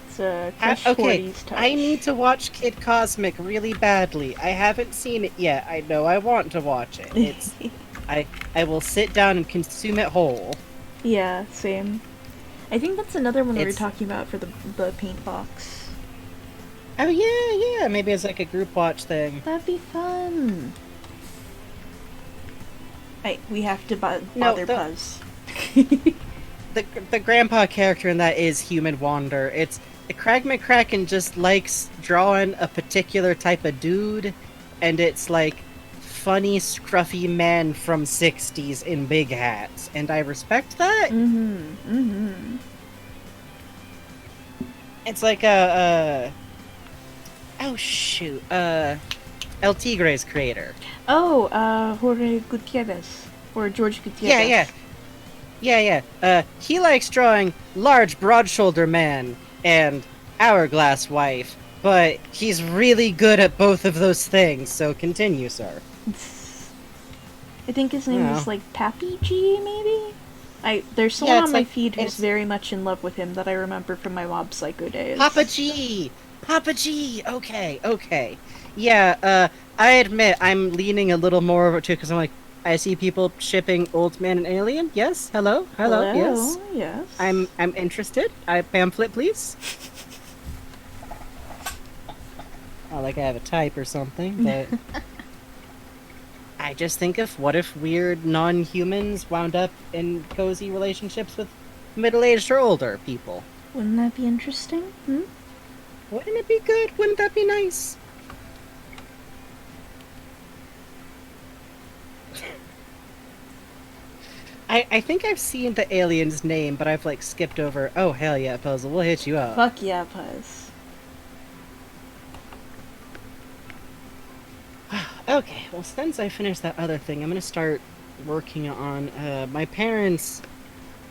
Speaker 2: It's a Crush
Speaker 1: Okay,
Speaker 2: 40s touch.
Speaker 1: I need to watch Kid Cosmic really badly. I haven't seen it yet. I know I want to watch it. It's I will sit down and consume it whole.
Speaker 2: Yeah, same. I think that's another one we were
Speaker 1: It's-
Speaker 2: talking about for the paint box.
Speaker 1: Oh yeah, maybe it's like a group watch thing.
Speaker 2: That'd be fun. We have to
Speaker 1: No,
Speaker 2: bother
Speaker 1: the-
Speaker 2: Puzz.
Speaker 1: The grandpa character in that is Human Wander. It's Craig McCracken just likes drawing a particular type of dude, and it's like funny, scruffy men from 60s in big hats, and I respect that. It's like oh shoot, El Tigre's creator.
Speaker 2: Oh, Jorge Gutierrez. Or George Gutierrez.
Speaker 1: Yeah. He likes drawing large, broad-shoulder man and hourglass wife, but he's really good at both of those things, so continue, sir.
Speaker 2: I think his name
Speaker 1: Yeah.
Speaker 2: is like Pappy G, maybe? There's someone
Speaker 1: Yeah,
Speaker 2: on
Speaker 1: it's
Speaker 2: my
Speaker 1: like-
Speaker 2: feed who's
Speaker 1: it's-
Speaker 2: very much in love with him that I remember from my Mob Psycho days.
Speaker 1: Papa G! Okay. Yeah, I admit I'm leaning a little more over to because I'm like, I see people shipping Old Man and Alien. Yes, hello, yes.
Speaker 2: Yes.
Speaker 1: I'm interested. Pamphlet, please. Not like I have a type or something, but I just think of what if weird non-humans wound up in cozy relationships with middle-aged or older people.
Speaker 2: Wouldn't that be interesting?
Speaker 1: Wouldn't it be good? Wouldn't that be nice? I think I've seen the alien's name, but I've like skipped over. Oh hell yeah, Puzzle, we'll hit you up.
Speaker 2: Fuck yeah, Puzz.
Speaker 1: Okay, well since I finished that other thing, I'm gonna start working on my parents.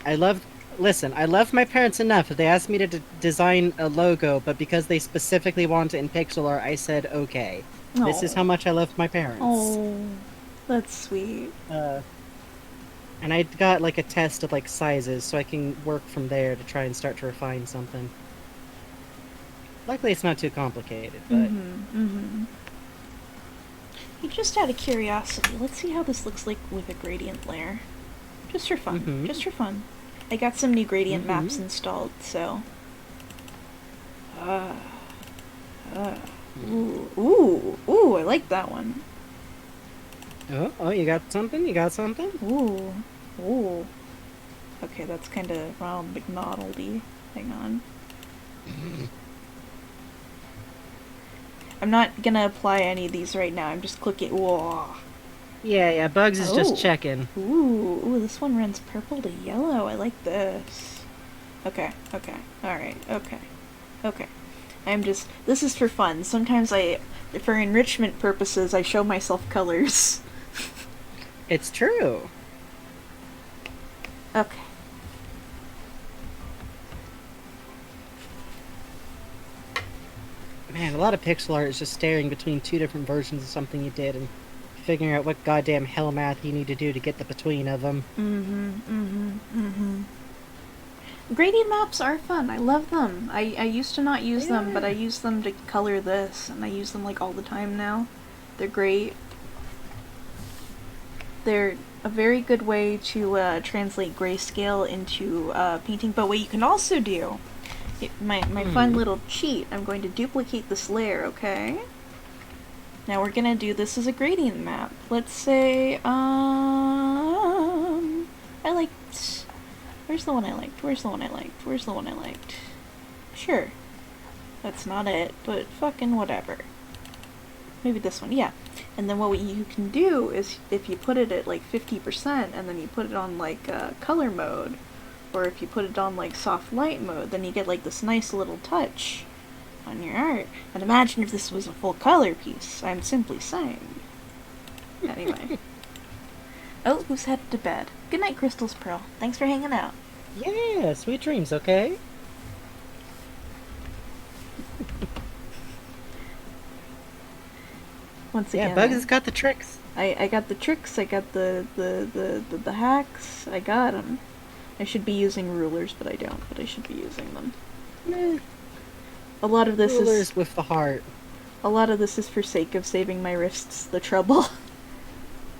Speaker 1: I love my parents enough that they asked me to design a logo, but because they specifically want it in pixel art, I said okay. This is how much I love my parents.
Speaker 2: Oh, that's sweet.
Speaker 1: And I got like a test of like sizes, so I can work from there to try and start to refine something. Luckily, it's not too complicated, but
Speaker 2: Just out of curiosity, let's see how this looks like with a gradient layer. Just for fun. Just for fun. I got some new gradient maps installed, so. Ooh, I like that one.
Speaker 1: Oh, you got something?
Speaker 2: Ooh. Okay, that's kind of round McNaughty. Hang on. I'm not gonna apply any of these right now. I'm just clicking. Whoa.
Speaker 1: Yeah, Bugs is
Speaker 2: Oh.
Speaker 1: just checking.
Speaker 2: Ooh, this one runs purple to yellow. I like this. Okay. Alright, okay. Okay. This is for fun. Sometimes for enrichment purposes, I show myself colors.
Speaker 1: It's true.
Speaker 2: Okay.
Speaker 1: Man, a lot of pixel art is just staring between two different versions of something you did and figuring out what goddamn hell math you need to do to get the between of them.
Speaker 2: Gradient maps are fun. I love them. I used to not use them, but I use them to color this, and I use them like all the time now. They're great. They're a very good way to translate grayscale into painting. But what you can also do, my fun little cheat, I'm going to duplicate this layer, okay? Now we're gonna do this as a gradient map. Let's say, I liked... Where's the one I liked? Where's the one I liked? Where's the one I liked? Sure. That's not it, but fucking whatever. Maybe this one, yeah. And then what you can do is, if you put it at like 50% and then you put it on like color mode, or if you put it on like soft light mode, then you get like this nice little touch on your art. And imagine if this was a full color piece. I'm simply saying. Anyway. Oh, who's headed to bed? Good night, Crystal's Pearl. Thanks for hanging out.
Speaker 1: Yeah, sweet dreams, okay?
Speaker 2: Once again,
Speaker 1: Yeah, Bugs has got the tricks.
Speaker 2: I got the tricks, I got the hacks, I got them. I should be using rulers, but I don't, but I should be using them. A lot of this
Speaker 1: Rulers with the heart.
Speaker 2: A lot of this is for sake of saving my wrists the trouble.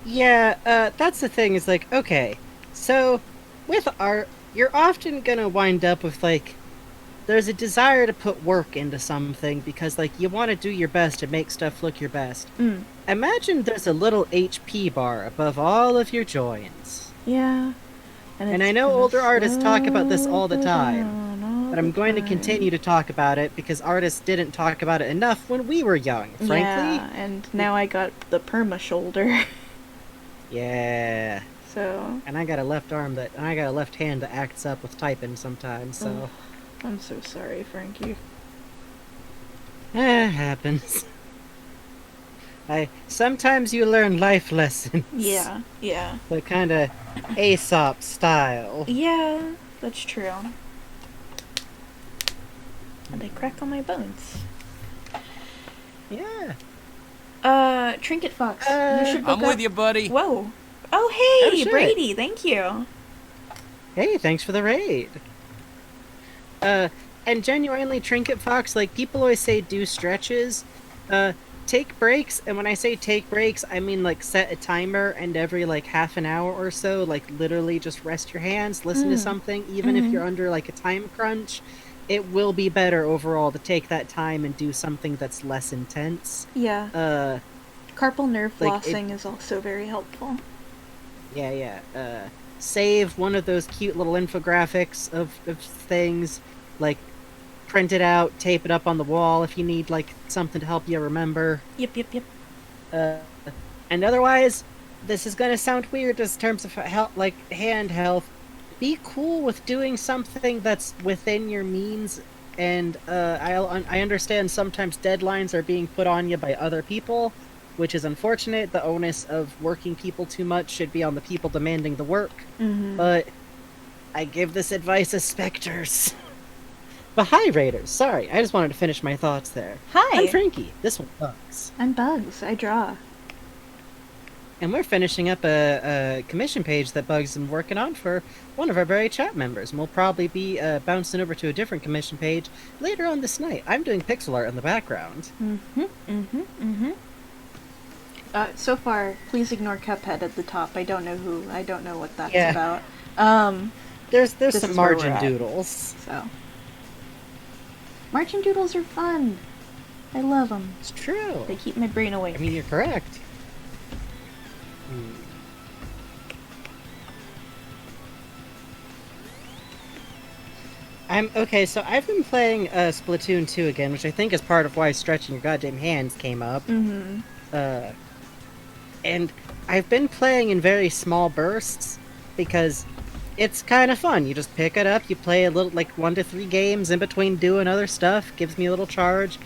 Speaker 1: Yeah, that's the thing, is like, okay, so, with art, you're often gonna wind up with, like, there's a desire to put work into something because, like, you want to do your best to make stuff look your best. Imagine there's a little HP bar above all of your joins.
Speaker 2: Yeah.
Speaker 1: And I know older artists talk about this all the time, but I'm going to continue to talk about it because artists didn't talk about it enough when we were young, frankly.
Speaker 2: Yeah, and now I got the perma shoulder.
Speaker 1: Yeah.
Speaker 2: So.
Speaker 1: And I got a left arm and I got a left hand that acts up with typing sometimes, so.
Speaker 2: I'm so sorry, Frankie.
Speaker 1: Happens. Sometimes you learn life lessons.
Speaker 2: Yeah.
Speaker 1: The kind of Aesop style.
Speaker 2: Yeah, that's true. And I crack on my bones.
Speaker 1: Yeah.
Speaker 2: Trinket Fox, you should look
Speaker 3: I'm with you, buddy.
Speaker 2: Whoa. Oh, hey,
Speaker 1: shit.
Speaker 2: Brady, thank you.
Speaker 1: Hey, thanks for the raid. And genuinely, Trinket Fox, like, people always say do stretches. Take breaks, and when I say take breaks, I mean, like, set a timer, and every, like, half an hour or so, like, literally just rest your hands, listen to something, even if you're under, like, a time crunch. It will be better overall to take that time and do something that's less intense.
Speaker 2: Yeah. Carpal nerve
Speaker 1: like,
Speaker 2: flossing is also very helpful.
Speaker 1: Yeah. Save one of those cute little infographics of things, like, print it out, tape it up on the wall if you need, like, something to help you remember.
Speaker 2: Yep.
Speaker 1: And otherwise, this is gonna sound weird in terms of health, like, hand health. Be cool with doing something that's within your means, and I understand sometimes deadlines are being put on you by other people, which is unfortunate. The onus of working people too much should be on the people demanding the work. But I give this advice as specters. But hi, Raiders. Sorry, I just wanted to finish my thoughts there.
Speaker 2: Hi.
Speaker 1: I'm Frankie. This one Bugs.
Speaker 2: I'm Bugs. I draw.
Speaker 1: And we're finishing up a commission page that Bugs is working on for one of our very chat members. And we'll probably be bouncing over to a different commission page later on this night. I'm doing pixel art in the background.
Speaker 2: So far, please ignore Cuphead at the top. I don't know what that's
Speaker 1: Yeah.
Speaker 2: about.
Speaker 1: There's
Speaker 2: This
Speaker 1: some
Speaker 2: is where we're
Speaker 1: margin
Speaker 2: at.
Speaker 1: doodles.
Speaker 2: So. Margin doodles are fun. I love them.
Speaker 1: It's true.
Speaker 2: They keep my brain awake.
Speaker 1: I mean, you're correct. So I've been playing Splatoon 2 again, which I think is part of why stretching your goddamn hands came up. And I've been playing in very small bursts, because it's kind of fun. You just pick it up, you play a little, like 1 to 3 games in between doing other stuff. Gives me a little charge.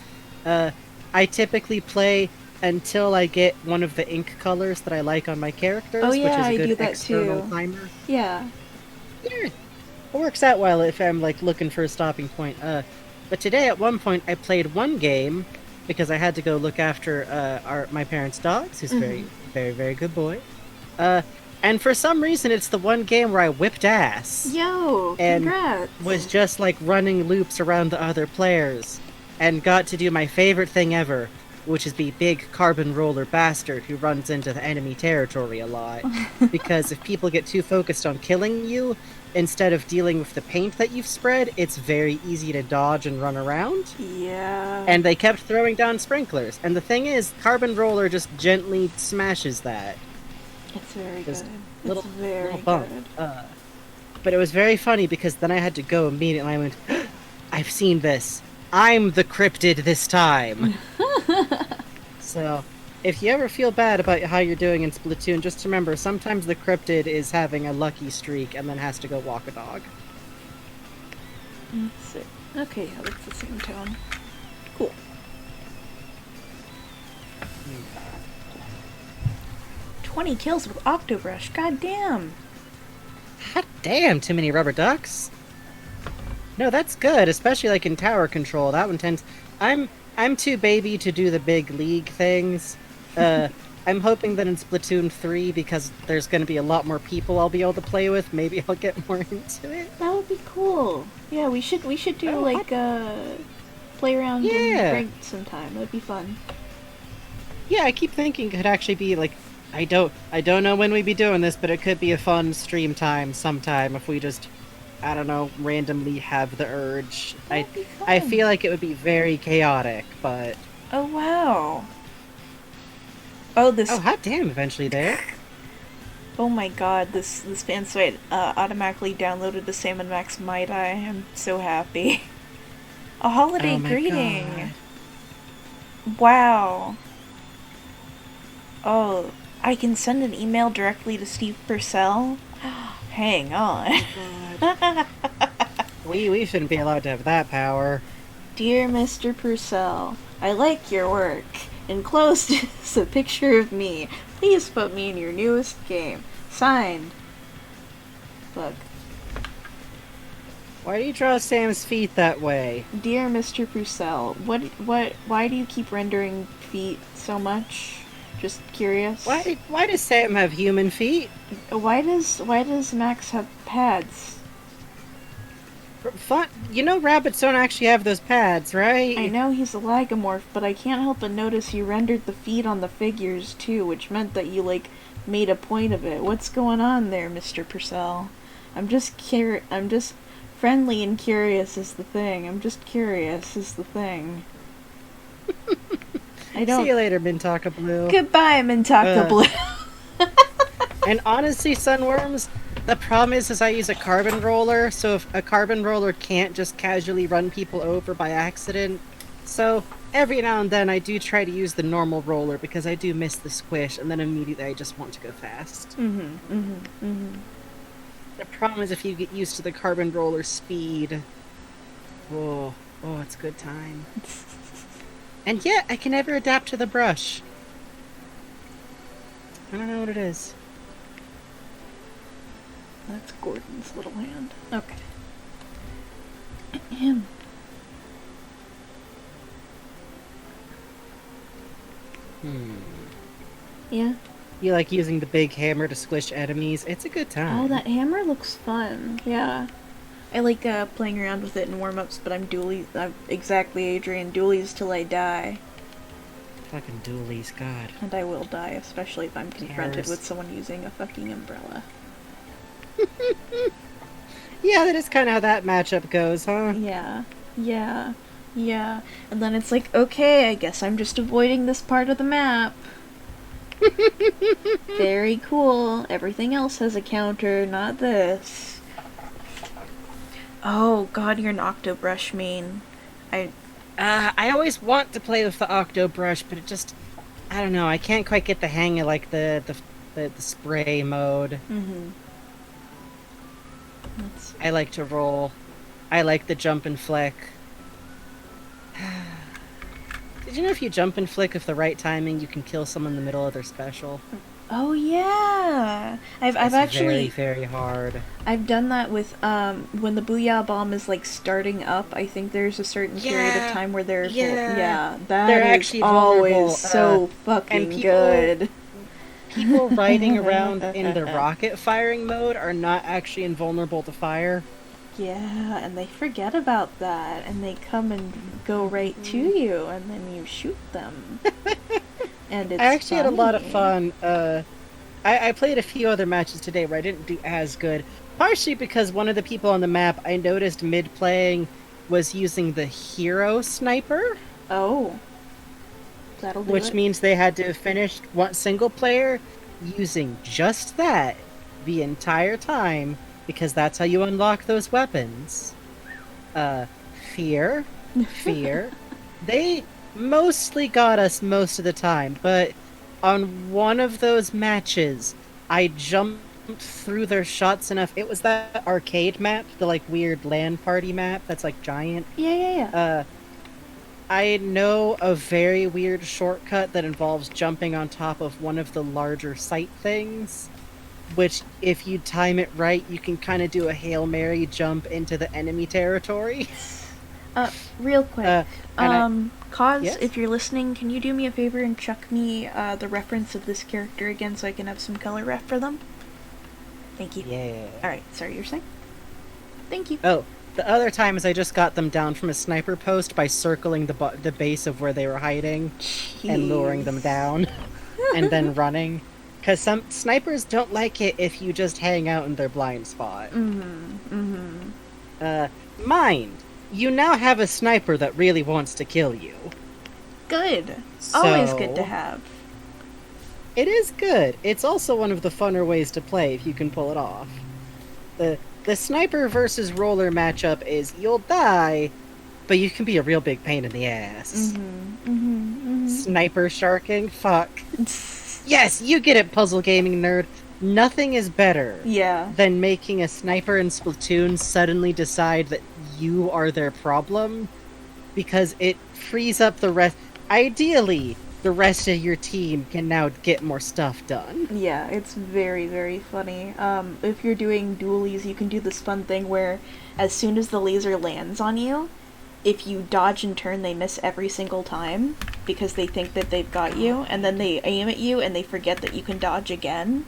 Speaker 1: I typically play until I get one of the ink colors that I like on my characters,
Speaker 2: Oh
Speaker 1: which
Speaker 2: yeah,
Speaker 1: is a
Speaker 2: I
Speaker 1: good
Speaker 2: do that
Speaker 1: external
Speaker 2: too.
Speaker 1: timer.
Speaker 2: Yeah.
Speaker 1: Yeah, it works out well if I'm like looking for a stopping point. But today at one point I played one game because I had to go look after my parents' dogs, who's a very, very, very good boy. And for some reason it's the one game where I whipped ass.
Speaker 2: Yo,
Speaker 1: And
Speaker 2: congrats.
Speaker 1: was just like running loops around the other players and got to do my favorite thing ever, which is be big carbon roller bastard who runs into the enemy territory a lot. Because if people get too focused on killing you instead of dealing with the paint that you've spread, it's very easy to dodge and run around.
Speaker 2: Yeah.
Speaker 1: And they kept throwing down sprinklers. And the thing is, carbon roller just gently smashes that.
Speaker 2: It's very
Speaker 1: Just
Speaker 2: good.
Speaker 1: little-
Speaker 2: It's very
Speaker 1: little bump.
Speaker 2: good.
Speaker 1: But it was very funny because then I had to go immediately. I went, I've seen this. I'm the cryptid this time. So, if you ever feel bad about how you're doing in Splatoon, just remember, sometimes the cryptid is having a lucky streak and then has to go walk a dog.
Speaker 2: Let's see. Okay, yeah, that's the same tone. Cool. 20 kills with Octobrush. God damn.
Speaker 1: Hot damn, too many rubber ducks. No, that's good, especially like in tower control. That one tends. I'm too baby to do the big league things. I'm hoping that in Splatoon 3, because there's going to be a lot more people I'll be able to play with, maybe I'll get more into it.
Speaker 2: That would be cool. Yeah, we should do
Speaker 1: Oh,
Speaker 2: like play around
Speaker 1: Yeah.
Speaker 2: and ranked sometime. That'd be fun.
Speaker 1: Yeah, I keep thinking it could actually be like I don't know when we'd be doing this, but it could be a fun stream time sometime if we just I don't know, randomly have the urge.
Speaker 2: That'd be
Speaker 1: I
Speaker 2: fun.
Speaker 1: feel like it would be very chaotic, but
Speaker 2: Oh wow. Oh this
Speaker 1: oh hot damn, eventually there.
Speaker 2: oh my god, this fan site automatically downloaded the Sam and Max Might I. I'm so happy. A holiday
Speaker 1: Oh my
Speaker 2: greeting. Wow. Oh, I can send an email directly to Steve Purcell? Hang on.
Speaker 1: We shouldn't be allowed to have that power.
Speaker 2: Dear Mr. Purcell, I like your work. Enclosed is a picture of me. Please put me in your newest game. Signed. Look.
Speaker 1: Why do you draw Sam's feet that way?
Speaker 2: Dear Mr. Purcell, why do you keep rendering feet so much? Just curious.
Speaker 1: Why does Sam have human feet?
Speaker 2: Why does Max have pads?
Speaker 1: Fun. You know rabbits don't actually have those pads, right?
Speaker 2: I know he's a lagomorph, but I can't help but notice you rendered the feet on the figures too, which meant that you like made a point of it. What's going on there, Mr. Purcell? I'm just friendly and curious is the thing. I'm just curious is the thing. I don't.
Speaker 1: See you later, Mintaka Blue.
Speaker 2: Goodbye, Mintaka Blue.
Speaker 1: And honestly, Sunworms, the problem is I use a carbon roller, so if a carbon roller can't just casually run people over by accident. So every now and then I do try to use the normal roller because I do miss the squish, and then immediately I just want to go fast. The problem is if you get used to the carbon roller speed. Oh, it's good time. And yet, I can never adapt to the brush. I don't know what it is.
Speaker 2: That's Gordon's little hand. Okay. Yeah.
Speaker 1: You like using the big hammer to squish enemies? It's a good time.
Speaker 2: Oh, that hammer looks fun. Yeah. I like playing around with it in warm-ups, but I'm exactly Adrian, dualies till I die.
Speaker 1: Fucking dualies, God.
Speaker 2: And I will die, especially if I'm confronted
Speaker 1: Cares.
Speaker 2: with someone using a fucking umbrella.
Speaker 1: Yeah, that is kind of how that matchup goes, huh?
Speaker 2: Yeah. And then it's like, okay, I guess I'm just avoiding this part of the map. Very cool. Everything else has a counter, not this. Oh god, you're an Octobrush main.
Speaker 1: I always want to play with the Octobrush, but it just... I don't know, I can't quite get the hang of, like, the spray mode.
Speaker 2: That's...
Speaker 1: I like to roll. I like the jump and flick. Did you know if you jump and flick with the right timing, you can kill someone in the middle of their special?
Speaker 2: Oh yeah, I've
Speaker 1: It's
Speaker 2: actually
Speaker 1: very hard.
Speaker 2: I've done that with when the Booyah Bomb is like starting up. I think there's a certain period of time where they're
Speaker 1: yeah.
Speaker 2: that
Speaker 1: They're
Speaker 2: is
Speaker 1: actually vulnerable,
Speaker 2: always so fucking
Speaker 1: and
Speaker 2: good.
Speaker 1: People riding around in the rocket firing mode are not actually invulnerable to fire.
Speaker 2: Yeah, and they forget about that, and they come and go right to you, and then you shoot them. And it's
Speaker 1: I actually had a lot of
Speaker 2: funny.
Speaker 1: fun. I played a few other matches today where I didn't do as good. Partially because one of the people on the map I noticed mid-playing was using the hero sniper.
Speaker 2: Oh. That'll do
Speaker 1: Which
Speaker 2: it.
Speaker 1: means they had to have finished one single player using just that the entire time, because that's how you unlock those weapons. Fear. They mostly got us most of the time, but on one of those matches, I jumped through their shots enough. It was that arcade map, the like weird LAN party map that's like giant.
Speaker 2: Yeah.
Speaker 1: I know a very weird shortcut that involves jumping on top of one of the larger sight things, which, if you time it right, you can kind of do a Hail Mary jump into the enemy territory.
Speaker 2: Real quick. Cause,
Speaker 1: yes?
Speaker 2: if you're listening, can you do me a favor and chuck me the reference of this character again so I can have some color ref for them? Thank you.
Speaker 1: Yeah.
Speaker 2: Alright, sorry, you're saying? Thank you.
Speaker 1: Oh, the other times I just got them down from a sniper post by circling the base of where they were hiding and luring them down and then running. Because some snipers don't like it if you just hang out in their blind spot. Mind, you now have a sniper that really wants to kill you.
Speaker 2: Good.
Speaker 1: So,
Speaker 2: Always good to have.
Speaker 1: It is good. It's also one of the funner ways to play if you can pull it off. The sniper versus roller matchup is you'll die, but you can be a real big pain in the ass. Sniper sharking? Fuck. Yes, you get it, puzzle gaming nerd. Nothing is better than making a sniper in Splatoon suddenly decide that you are their problem, because it frees up the rest. Ideally, the rest of your team can now get more stuff done.
Speaker 2: Yeah, it's very, very funny. If you're doing dualies, you can do this fun thing where as soon as the laser lands on you, if you dodge and turn, they miss every single time because they think that they've got you, and then they aim at you and they forget that you can dodge again,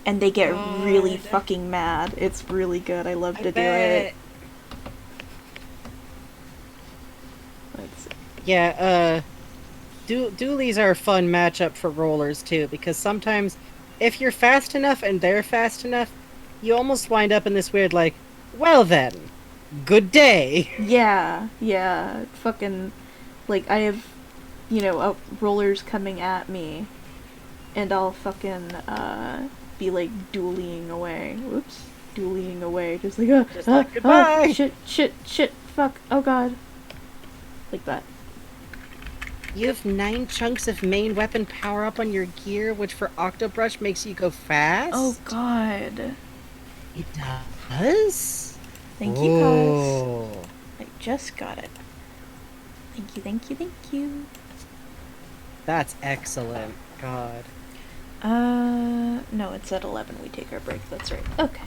Speaker 2: and they get really fucking mad. It's really good. I love to do it. Let's see.
Speaker 1: Yeah, dualies are a fun matchup for rollers too, because sometimes if you're fast enough and they're fast enough, you almost wind up in this weird like, well then, good day.
Speaker 2: Yeah, fucking, like, I have, rollers coming at me, and I'll fucking, be, like, dueling away. Whoops. Dueling away. Just like,
Speaker 1: goodbye!
Speaker 2: Shit, fuck, oh god. Like that.
Speaker 1: You have 9 chunks of main weapon power up on your gear, which for Octobrush makes you go fast?
Speaker 2: Oh god.
Speaker 1: It does?
Speaker 2: Thank you, guys. I just got it. Thank you.
Speaker 1: That's excellent. God.
Speaker 2: No, it's at 11 we take our break, that's right. Okay.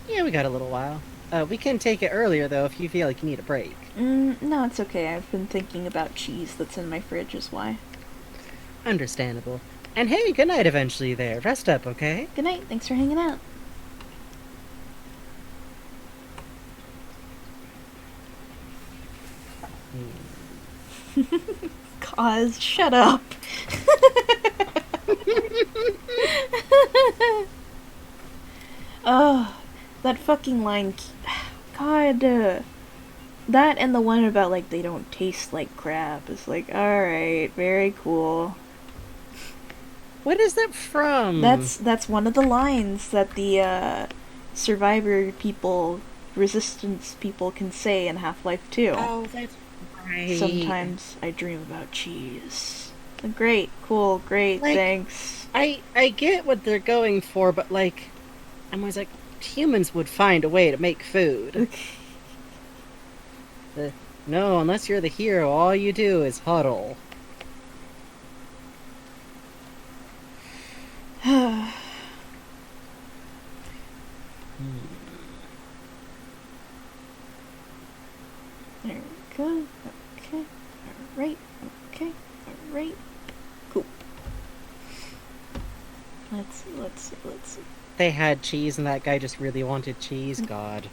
Speaker 1: Yeah, we got a little while. We can take it earlier, though, if you feel like you need a break.
Speaker 2: No, it's okay. I've been thinking about cheese that's in my fridge is why.
Speaker 1: Understandable. And hey, good night eventually there. Rest up, okay?
Speaker 2: Good night. Thanks for hanging out. Cause, shut up. Oh, that fucking line. God. That and the one about, like, they don't taste like crap is like, alright, very cool.
Speaker 1: What is that from?
Speaker 2: That's one of the lines that the, Survivor people, Resistance people can say in Half-Life 2.
Speaker 1: Oh, that's right.
Speaker 2: Sometimes I dream about cheese. Great, cool, great,
Speaker 1: like,
Speaker 2: thanks.
Speaker 1: I get what they're going for, but, like, I'm always like, humans would find a way to make food. No, unless you're the hero, all you do is huddle.
Speaker 2: There we go. Okay. Alright. Okay. Alright. Cool. Let's see.
Speaker 1: They had cheese and that guy just really wanted cheese.
Speaker 2: God.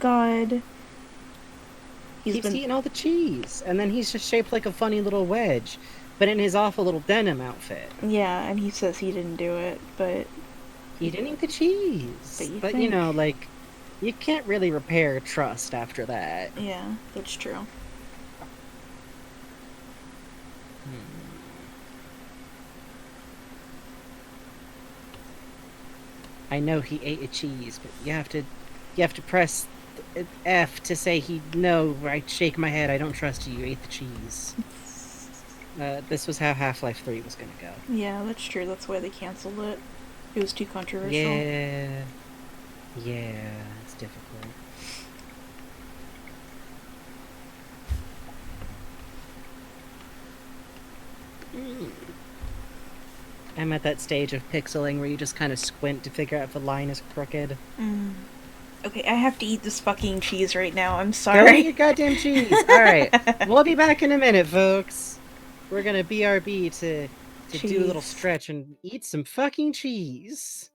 Speaker 1: Keeps eating all the cheese. And then he's just shaped like a funny little wedge. But in his awful little denim outfit.
Speaker 2: Yeah, and he says he didn't do it, but...
Speaker 1: He didn't eat the cheese. But you know, like, you can't really repair trust after that.
Speaker 2: Yeah, that's true.
Speaker 1: I know he ate a cheese, but you have to press F to say no. I shake my head. I don't trust you. You ate the cheese. This was how Half-Life 3 was gonna go.
Speaker 2: Yeah, that's true. That's why they canceled it. It was too controversial.
Speaker 1: Yeah, it's difficult. I'm at that stage of pixeling where you just kind of squint to figure out if a line is crooked.
Speaker 2: Okay, I have to eat this fucking cheese right now. I'm
Speaker 1: Go
Speaker 2: sorry.
Speaker 1: eat your goddamn cheese. All right, we'll be back in a minute, folks. We're gonna BRB to do a little stretch and eat some fucking cheese.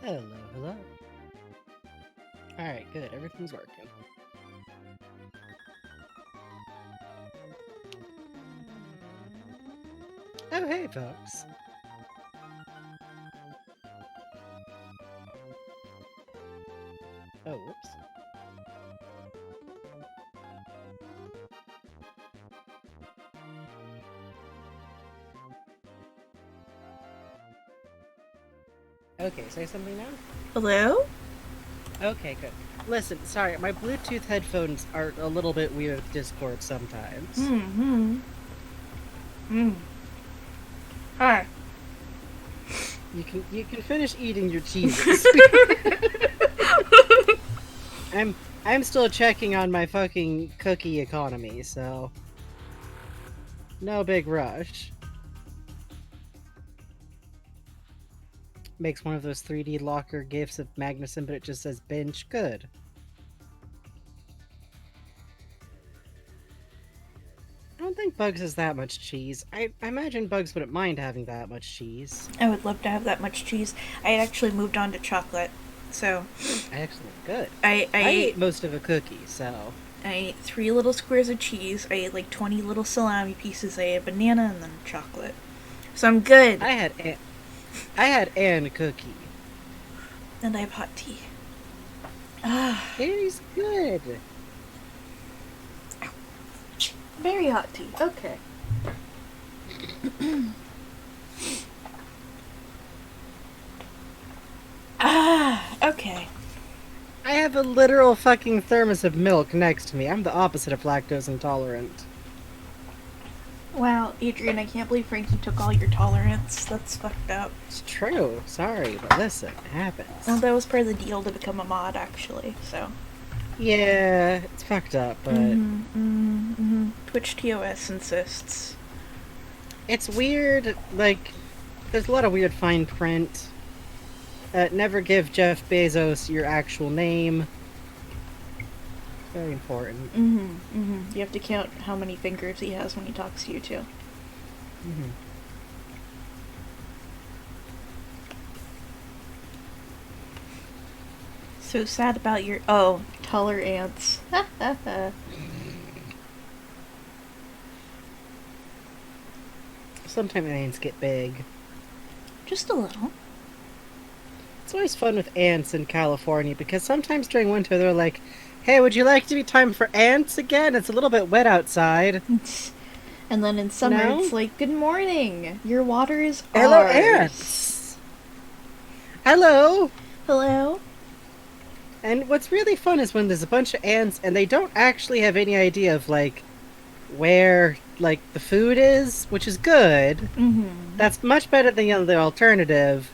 Speaker 1: Hello, hello. Alright, good. Everything's working. Oh, hey, folks. Oh, whoops. Okay, say something now?
Speaker 2: Hello?
Speaker 1: Okay, good. Listen, sorry, my Bluetooth headphones are a little bit weird with Discord sometimes.
Speaker 2: Hi.
Speaker 1: You can finish eating your cheeses. I'm still checking on my fucking cookie economy, so no big rush. Makes one of those 3D locker gifs of Magnuson, but it just says bench. Good. I don't think Bugs has that much cheese. I imagine Bugs wouldn't mind having that much cheese.
Speaker 2: I would love to have that much cheese. I had actually moved on to chocolate, so
Speaker 1: Excellent, good.
Speaker 2: I
Speaker 1: ate most of a cookie, so
Speaker 2: I ate 3 little squares of cheese. I ate like 20 little salami pieces. I ate a banana and then chocolate. So I'm good.
Speaker 1: I had an cookie.
Speaker 2: And I have hot tea.
Speaker 1: It is good.
Speaker 2: Very hot tea. Okay. Okay.
Speaker 1: I have a literal fucking thermos of milk next to me. I'm the opposite of lactose intolerant.
Speaker 2: Wow, Adrian, I can't believe Frankie took all your tolerance. That's fucked up.
Speaker 1: It's true. Sorry, but listen, it happens.
Speaker 2: Well, that was part of the deal to become a mod, actually, so.
Speaker 1: Yeah, it's fucked up, but
Speaker 2: Twitch TOS insists.
Speaker 1: it's weird. Like, there's a lot of weird fine print. Never give Jeff Bezos your actual name. Very important.
Speaker 2: You have to count how many fingers he has when he talks to you, too. So sad about your... Oh, taller ants.
Speaker 1: Sometimes ants get big.
Speaker 2: Just a little.
Speaker 1: It's always fun with ants in California because sometimes during winter they're like, "Hey, would you like to be time for ants again? It's a little bit wet outside."
Speaker 2: And then in summer
Speaker 1: No?
Speaker 2: it's like, "Good morning. Your water is
Speaker 1: Hello,
Speaker 2: ours."
Speaker 1: ants. Hello.
Speaker 2: Hello?
Speaker 1: And what's really fun is when there's a bunch of ants and they don't actually have any idea of like where like the food is, which is good. That's much better than the alternative.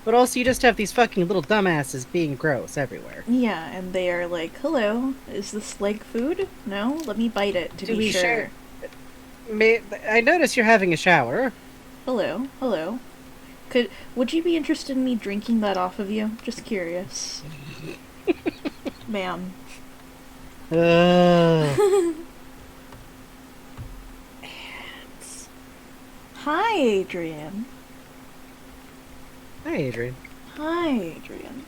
Speaker 1: But also you just have these fucking little dumbasses being gross everywhere.
Speaker 2: Yeah, and they are like, "Hello, is this leg food? No? Let me bite it to
Speaker 1: Do
Speaker 2: be
Speaker 1: we
Speaker 2: sure."
Speaker 1: share? I notice you're having a shower.
Speaker 2: Hello, hello. Would you be interested in me drinking that off of you? Just curious. Ma'am.
Speaker 1: Ugh.
Speaker 2: Hi, Adrian.
Speaker 1: Hi, Adrian.
Speaker 2: Hi, Adrian.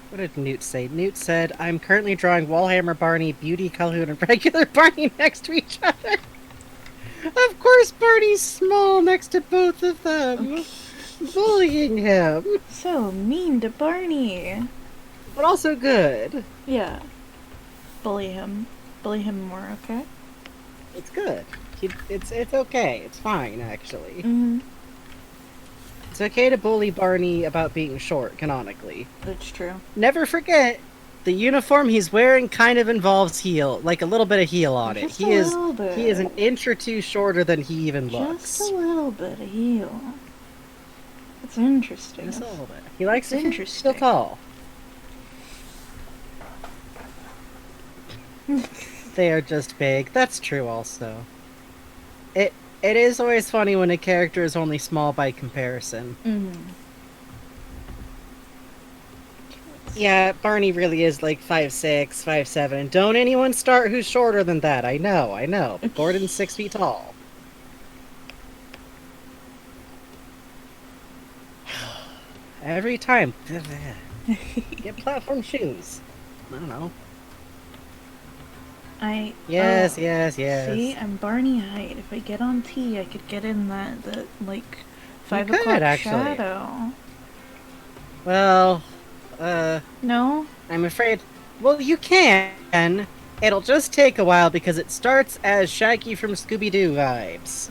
Speaker 1: What did Newt say? Newt said, "I'm currently drawing Wallhammer Barney, Beauty Calhoun, and regular Barney next to each other." Of course Barney's small next to both of them. Bullying him.
Speaker 2: So mean to Barney.
Speaker 1: But also good.
Speaker 2: Yeah. Bully him. Bully him more, okay?
Speaker 1: It's good. It's okay. It's fine, actually. It's okay to bully Barney about being short, canonically.
Speaker 2: That's true.
Speaker 1: Never forget, the uniform he's wearing kind of involves heel, like a little bit of heel on it.
Speaker 2: Just
Speaker 1: He
Speaker 2: a
Speaker 1: is
Speaker 2: little bit.
Speaker 1: he is an inch or two shorter than he even looks.
Speaker 2: Just a little bit of heel. That's interesting.
Speaker 1: Just a little bit. He likes
Speaker 2: It's
Speaker 1: to
Speaker 2: interesting.
Speaker 1: feel tall. They are just big. That's true also. It is always funny when a character is only small by comparison. Yeah, Barney really is like 5'6", 5'7". Don't anyone start who's shorter than that. I know. But Gordon's 6 feet tall. Every time. Get platform shoes. I don't know. Yes.
Speaker 2: See, I'm Barney height. If I get on T, I could get in that like 5
Speaker 1: You could,
Speaker 2: o'clock
Speaker 1: actually.
Speaker 2: shadow.
Speaker 1: Well,
Speaker 2: No?
Speaker 1: I'm afraid. Well, you can. It'll just take a while because it starts as Shaggy from Scooby-Doo vibes.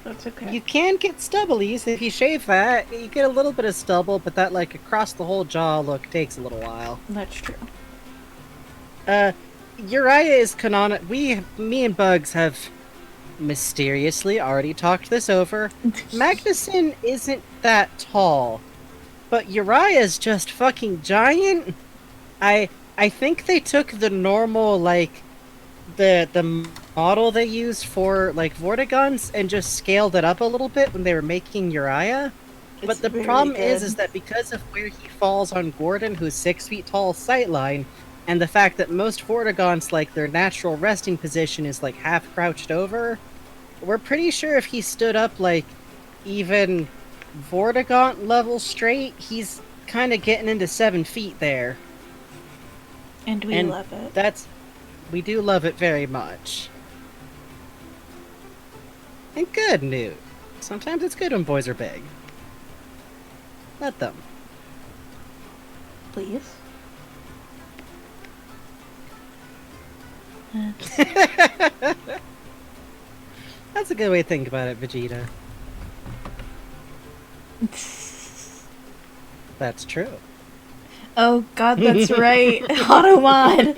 Speaker 2: That's okay.
Speaker 1: You can get stubblies if you shave that. You get a little bit of stubble, but that like across the whole jaw look takes a little while.
Speaker 2: That's true.
Speaker 1: Uriah is canonic. Me and Bugs have mysteriously already talked this over. Magnuson isn't that tall, but Uriah's just fucking giant. I think they took the normal like the model they used for like Vortigons and just scaled it up a little bit when they were making Uriah. But the problem is that because of where he falls on Gordon, who's 6 feet tall sightline, and the fact that most Vortigons, like, their natural resting position is, like, half crouched over, we're pretty sure if he stood up, like, even Vortigaunt level straight, he's kind of getting into 7 feet there.
Speaker 2: And we love it.
Speaker 1: We do love it very much. And good, Newt. Sometimes it's good when boys are big. Let them.
Speaker 2: Please.
Speaker 1: That's a good way to think about it, Vegeta. That's true.
Speaker 2: Oh god, that's right. Automod!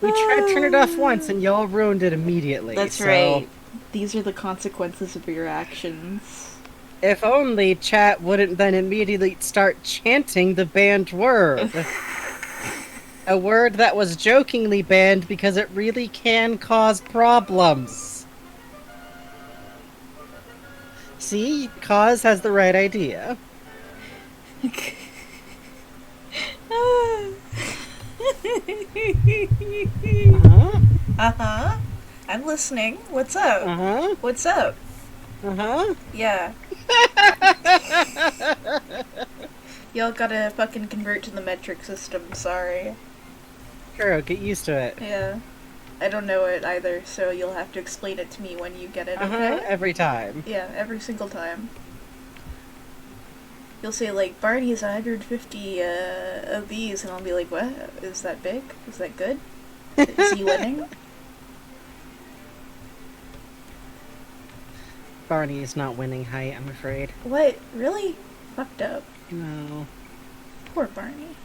Speaker 1: We tried to turn it off once and y'all ruined it immediately.
Speaker 2: That's right. These are the consequences of your actions.
Speaker 1: If only chat wouldn't then immediately start chanting the banned word. A word that was jokingly banned because it really can cause problems. See? Cause has the right idea.
Speaker 2: Uh-huh. I'm listening. What's up?
Speaker 1: Uh-huh.
Speaker 2: What's up?
Speaker 1: Uh-huh.
Speaker 2: Yeah. Y'all gotta fucking convert to the metric system, sorry.
Speaker 1: Sure, get used to it.
Speaker 2: Yeah. I don't know it either, so you'll have to explain it to me when you get it, okay?
Speaker 1: Every time.
Speaker 2: Yeah, every single time. You'll say, like, Barney is 150 of these, and I'll be like, what? Is that big? Is that good? Is he winning?
Speaker 1: Barney is not winning height, I'm afraid.
Speaker 2: What? Really? Fucked up.
Speaker 1: No.
Speaker 2: Poor Barney.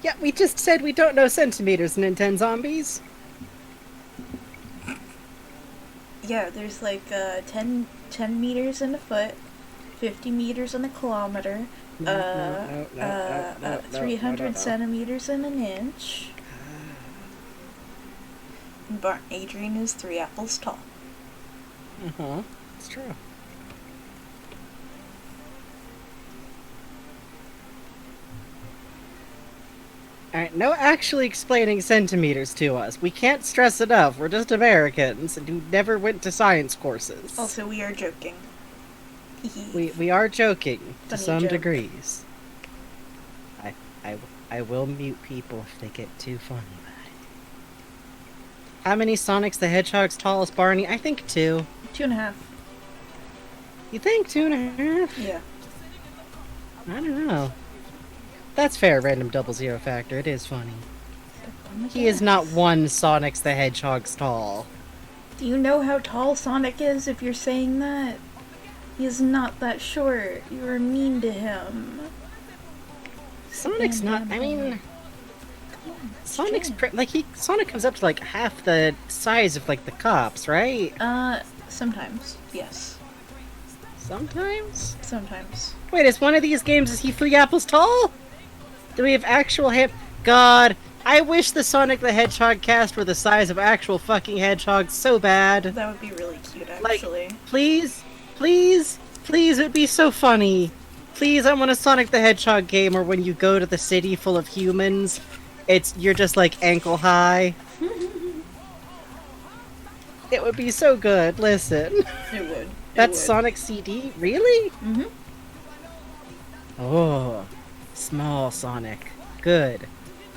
Speaker 1: Yeah, we just said we don't know centimeters in 10 zombies.
Speaker 2: Yeah, there's like 10 meters in a foot, 50 meters in a kilometer, 300 centimeters in an inch. And Adrian is 3 apples tall.
Speaker 1: Uh-huh. It's true. Alright, no actually explaining centimeters to us. We can't stress enough. We're just Americans who never went to science courses.
Speaker 2: Also, we are joking.
Speaker 1: we are joking to
Speaker 2: Funny
Speaker 1: some
Speaker 2: joke.
Speaker 1: degrees. I will mute people if they get too funny about it. How many Sonic's the Hedgehog's tall as Barney? I think 2.
Speaker 2: 2.5.
Speaker 1: You think 2.5?
Speaker 2: Yeah.
Speaker 1: I don't know. That's fair, random 00 factor. It is funny. He is not 1 Sonic's the Hedgehog's tall.
Speaker 2: Do you know how tall Sonic is if you're saying that? He is not that short. You are mean to him.
Speaker 1: Sonic's not. I mean,
Speaker 2: Come on, it's
Speaker 1: Sonic's
Speaker 2: true.
Speaker 1: Sonic comes up to like half the size of like the cops, right?
Speaker 2: Sometimes. Yes.
Speaker 1: Sometimes.
Speaker 2: Sometimes.
Speaker 1: Wait, is one of these games is he 3 apples tall? Do we have actual God, I wish the Sonic the Hedgehog cast were the size of actual fucking hedgehogs so bad.
Speaker 2: That would be really cute,
Speaker 1: Like,
Speaker 2: actually.
Speaker 1: please, it'd be so funny. Please, I want a Sonic the Hedgehog game where when you go to the city full of humans, you're just like ankle high. It would be so good. Listen.
Speaker 2: It would.
Speaker 1: That's Sonic CD? Really?
Speaker 2: Mm-hmm.
Speaker 1: Oh, small Sonic. Good.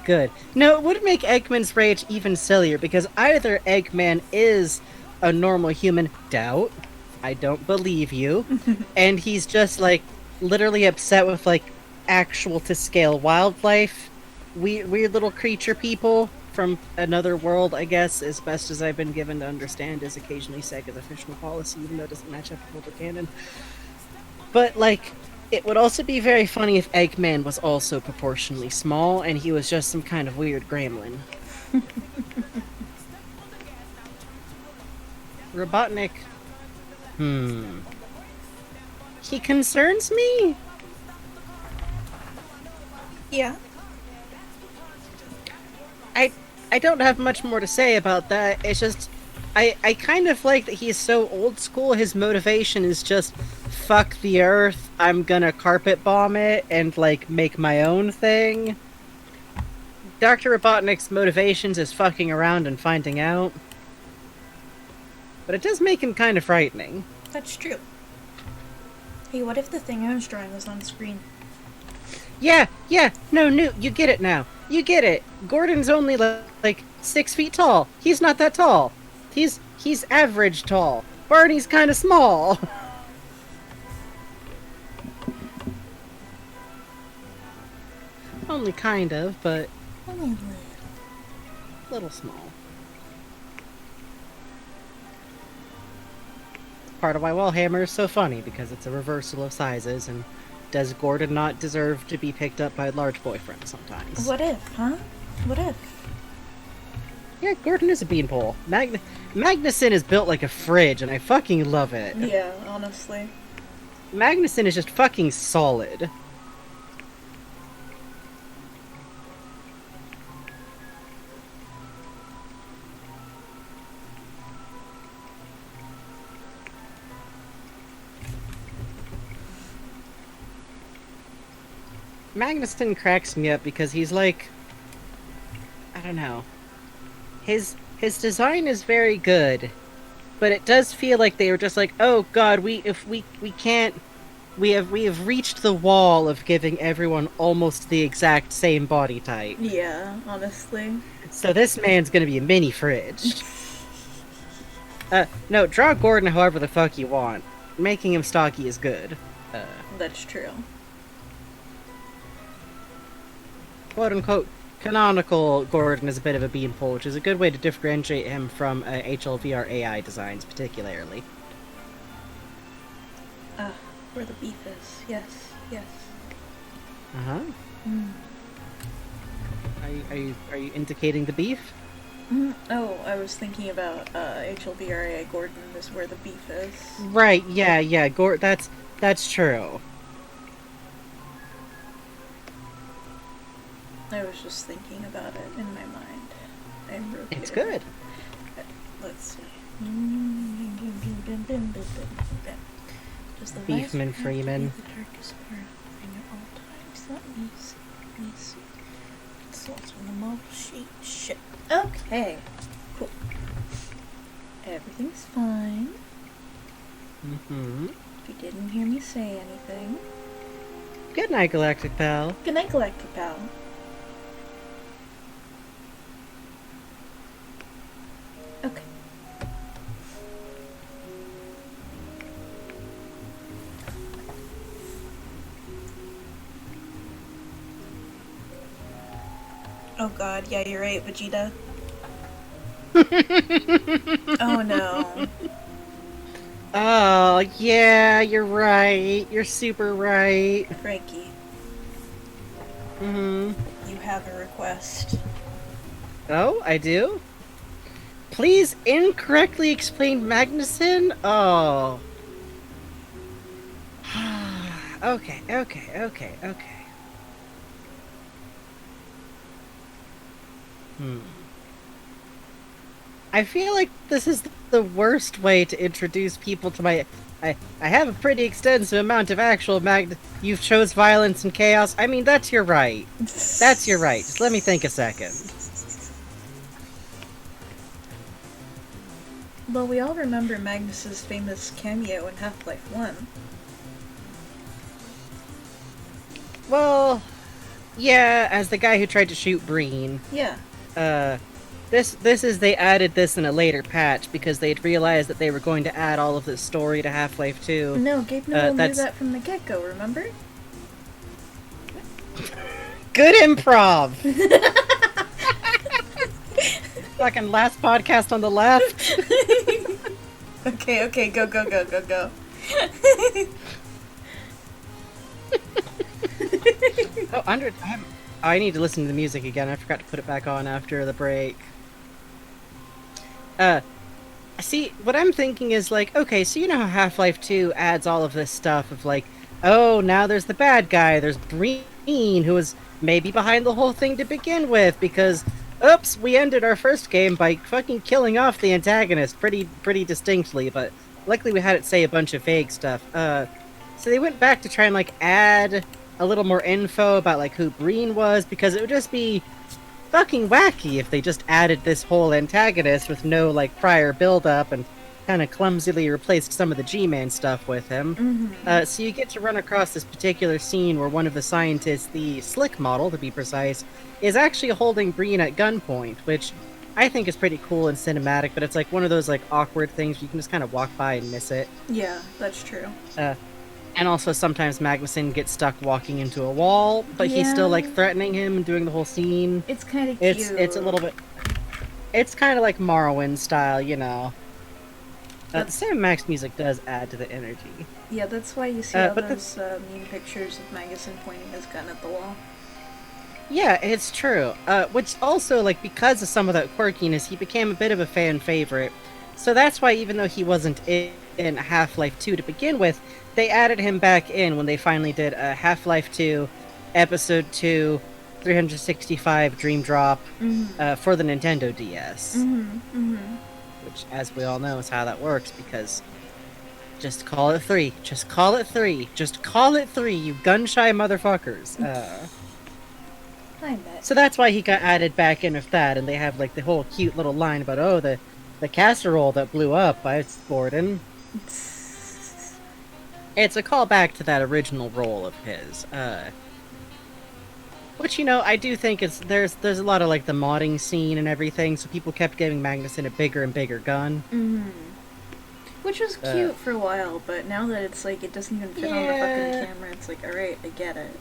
Speaker 1: Good. No, it would make Eggman's rage even sillier, because either Eggman is a normal human, doubt, I don't believe you, and he's just, like, literally upset with, like, actual to scale wildlife, weird little creature people from another world, I guess, as best as I've been given to understand, is occasionally Sega's official policy, even though it doesn't match up with older canon. But, like, it would also be very funny if Eggman was also proportionally small, and he was just some kind of weird gremlin. Robotnik. He concerns me?
Speaker 2: Yeah.
Speaker 1: I don't have much more to say about that. It's just, I kind of like that he's so old school. His motivation is just, fuck the earth, I'm gonna carpet bomb it and, like, make my own thing. Dr. Robotnik's motivations is fucking around and finding out. But it does make him kind of frightening.
Speaker 2: That's true. Hey, what if the thing I was drawing was on screen?
Speaker 1: Yeah, no, Newt, you get it now. You get it. Gordon's only, like, 6 feet tall. He's not that tall. He's average tall. Barney's kind of small. Only kind of, but little small. Part of why Wallhammer is so funny, because it's a reversal of sizes, and does Gordon not deserve to be picked up by a large boyfriend sometimes?
Speaker 2: What if, huh? What if?
Speaker 1: Yeah, Gordon is a beanpole. Magnuson is built like a fridge, and I fucking love it.
Speaker 2: Yeah, honestly.
Speaker 1: Magnuson is just fucking solid. Magnuson cracks me up because he's like, I don't know. His design is very good, but it does feel like they were just like, oh god, we have reached the wall of giving everyone almost the exact same body type.
Speaker 2: Yeah, honestly.
Speaker 1: So this man's gonna be a mini fridge. No, draw Gordon however the fuck you want. Making him stocky is good.
Speaker 2: That's true.
Speaker 1: Quote-unquote canonical Gordon is a bit of a beanpole, which is a good way to differentiate him from HLVR AI designs, particularly.
Speaker 2: Where the beef is. Yes, yes.
Speaker 1: Uh-huh.
Speaker 2: Mm.
Speaker 1: Are you indicating the beef?
Speaker 2: Oh, I was thinking about HLVRA Gordon is where the beef is.
Speaker 1: Right, yeah, that's true.
Speaker 2: I was just thinking about it in my mind.
Speaker 1: It's good.
Speaker 2: Let's see.
Speaker 1: Beefman Freeman.
Speaker 2: The darkest part of at all times. Let me see. Consult on the model sheet. Shit. Okay. Cool. Everything's fine.
Speaker 1: Mm-hmm.
Speaker 2: If you didn't hear me say anything.
Speaker 1: Good night, Galactic Pal.
Speaker 2: Good night, Galactic Pal. Okay. Oh god, yeah, you're right, Vegeta. Oh no.
Speaker 1: Oh, yeah, you're right. You're super right.
Speaker 2: Frankie,
Speaker 1: Mm-hmm.
Speaker 2: you have a request.
Speaker 1: Oh, I do? Please incorrectly explain Magnuson? Oh. Okay. I feel like this is the worst way to introduce people to my... I have a pretty extensive amount of actual You've chose violence and chaos. I mean, that's your right. That's your right. Just let me think a second.
Speaker 2: Well, we all remember Magnus's famous cameo in Half-Life 1.
Speaker 1: Well, yeah, as the guy who tried to shoot Breen.
Speaker 2: Yeah.
Speaker 1: This is they added this in a later patch because they'd realized that they were going to add all of this story to Half-Life 2.
Speaker 2: No, Gabe Newell knew
Speaker 1: that's-
Speaker 2: that from the get-go, remember?
Speaker 1: Good improv! Fucking last podcast on the left.
Speaker 2: Okay, go.
Speaker 1: Oh, I need to listen to the music again. I forgot to put it back on after the break. See, what I'm thinking is like, okay, so you know how Half-Life 2 adds all of this stuff of like, oh, now there's the bad guy, there's Breen, who was maybe behind the whole thing to begin with, because, oops, we ended our first game by fucking killing off the antagonist pretty distinctly, but luckily we had it say a bunch of vague stuff. So they went back to try and, like, add a little more info about, like, who Breen was, because it would just be fucking wacky if they just added this whole antagonist with no, like, prior build-up and kind of clumsily replaced some of the G-Man stuff with him. So you get to run across this particular scene where one of the scientists, the Slick model to be precise, is actually holding Breen at gunpoint, which I think is pretty cool and cinematic, but it's like one of those like awkward things where you can just kind of walk by and miss it.
Speaker 2: Yeah, that's true.
Speaker 1: And also sometimes Magnuson gets stuck walking into a wall, but he's still like threatening him and doing the whole scene.
Speaker 2: It's kind of cute.
Speaker 1: It's a little bit... It's kind of like Morrowind style, you know. The Sam Max music does add to the energy.
Speaker 2: Yeah, that's why you see all
Speaker 1: but
Speaker 2: those meme pictures of Magnuson pointing his gun at the wall.
Speaker 1: Yeah, it's true. Which also, like, because of some of that quirkiness, he became a bit of a fan favorite. So that's why even though he wasn't in Half-Life 2 to begin with, they added him back in when they finally did Half-Life 2, Episode 2, 365 Dream Drop for the Nintendo DS. Which, as we all know, is how that works, because just call it 3. Just call it 3. Just call it 3, you gun-shy motherfuckers.
Speaker 2: I bet.
Speaker 1: So that's why he got added back in with that, and they have, like, the whole cute little line about, oh, the casserole that blew up by Borden. It's a callback to that original role of his. Which, you know, I do think there's a lot of, like, the modding scene and everything, so people kept giving Magnuson a bigger and bigger gun.
Speaker 2: Which was cute for a while, but now that it's like, it doesn't even fit on the fucking camera, it's like, alright, I get it.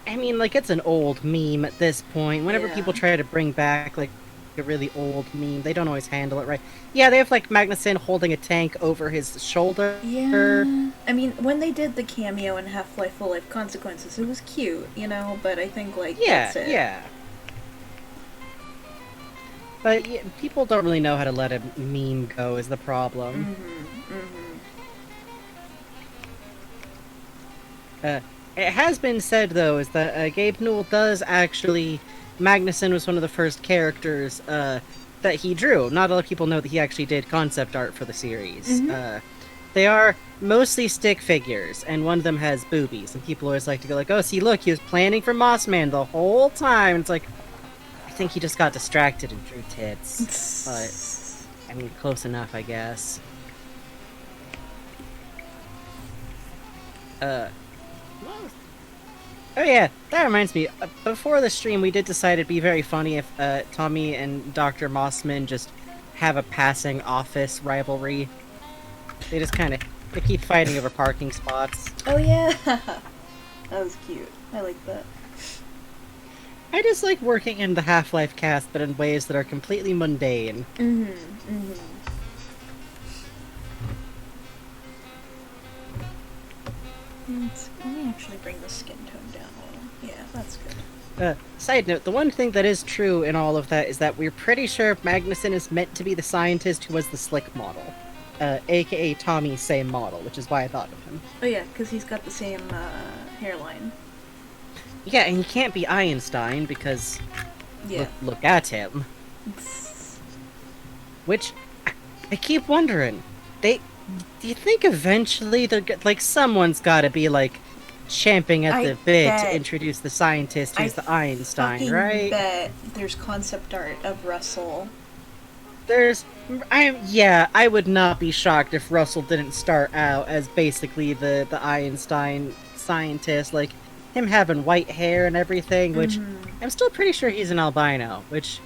Speaker 1: I mean, like, it's an old meme at this point. Whenever people try to bring back, like, a really old meme, they don't always handle it right. Yeah, they have, like, Magnuson holding a tank over his shoulder.
Speaker 2: Yeah. I mean, when they did the cameo in Half-Life Full Life Consequences, it was cute, you know, but I think, like, that's it.
Speaker 1: Yeah. But yeah, people don't really know how to let a meme go is the problem. It has been said, though, is that Gabe Newell does actually... Magnuson was one of the first characters that he drew. Not a lot of people know that he actually did concept art for the series. They are mostly stick figures, and one of them has boobies, and people always like to go like, oh, see, look, he was planning for Mossman the whole time. It's like, I think he just got distracted and drew tits. But, I mean, close enough, I guess. Oh yeah, that reminds me. Before the stream, we did decide it'd be very funny if Tommy and Dr. Mossman just have a passing office rivalry. They just kind of keep fighting over parking spots.
Speaker 2: Oh yeah, that was cute. I like that.
Speaker 1: I just like working in the Half-Life cast, but in ways that are completely mundane.
Speaker 2: Let me actually bring the skin tone down a little. Yeah, that's good.
Speaker 1: Side note, the one thing that is true in all of that is that we're pretty sure Magnuson is meant to be the scientist who was the Slick model. AKA Tommy's same model, which is why I thought of him.
Speaker 2: Oh yeah, because he's got the same hairline.
Speaker 1: Yeah, and he can't be Einstein because...
Speaker 2: Yeah.
Speaker 1: Look at him. Which, I keep wondering, do you think eventually they're like someone's got to be like champing at the bit to introduce the scientist who's the Einstein, right?
Speaker 2: I bet there's concept art of Russell
Speaker 1: I would not be shocked if Russell didn't start out as basically the Einstein scientist, like him having white hair and everything, which I'm still pretty sure he's an albino, which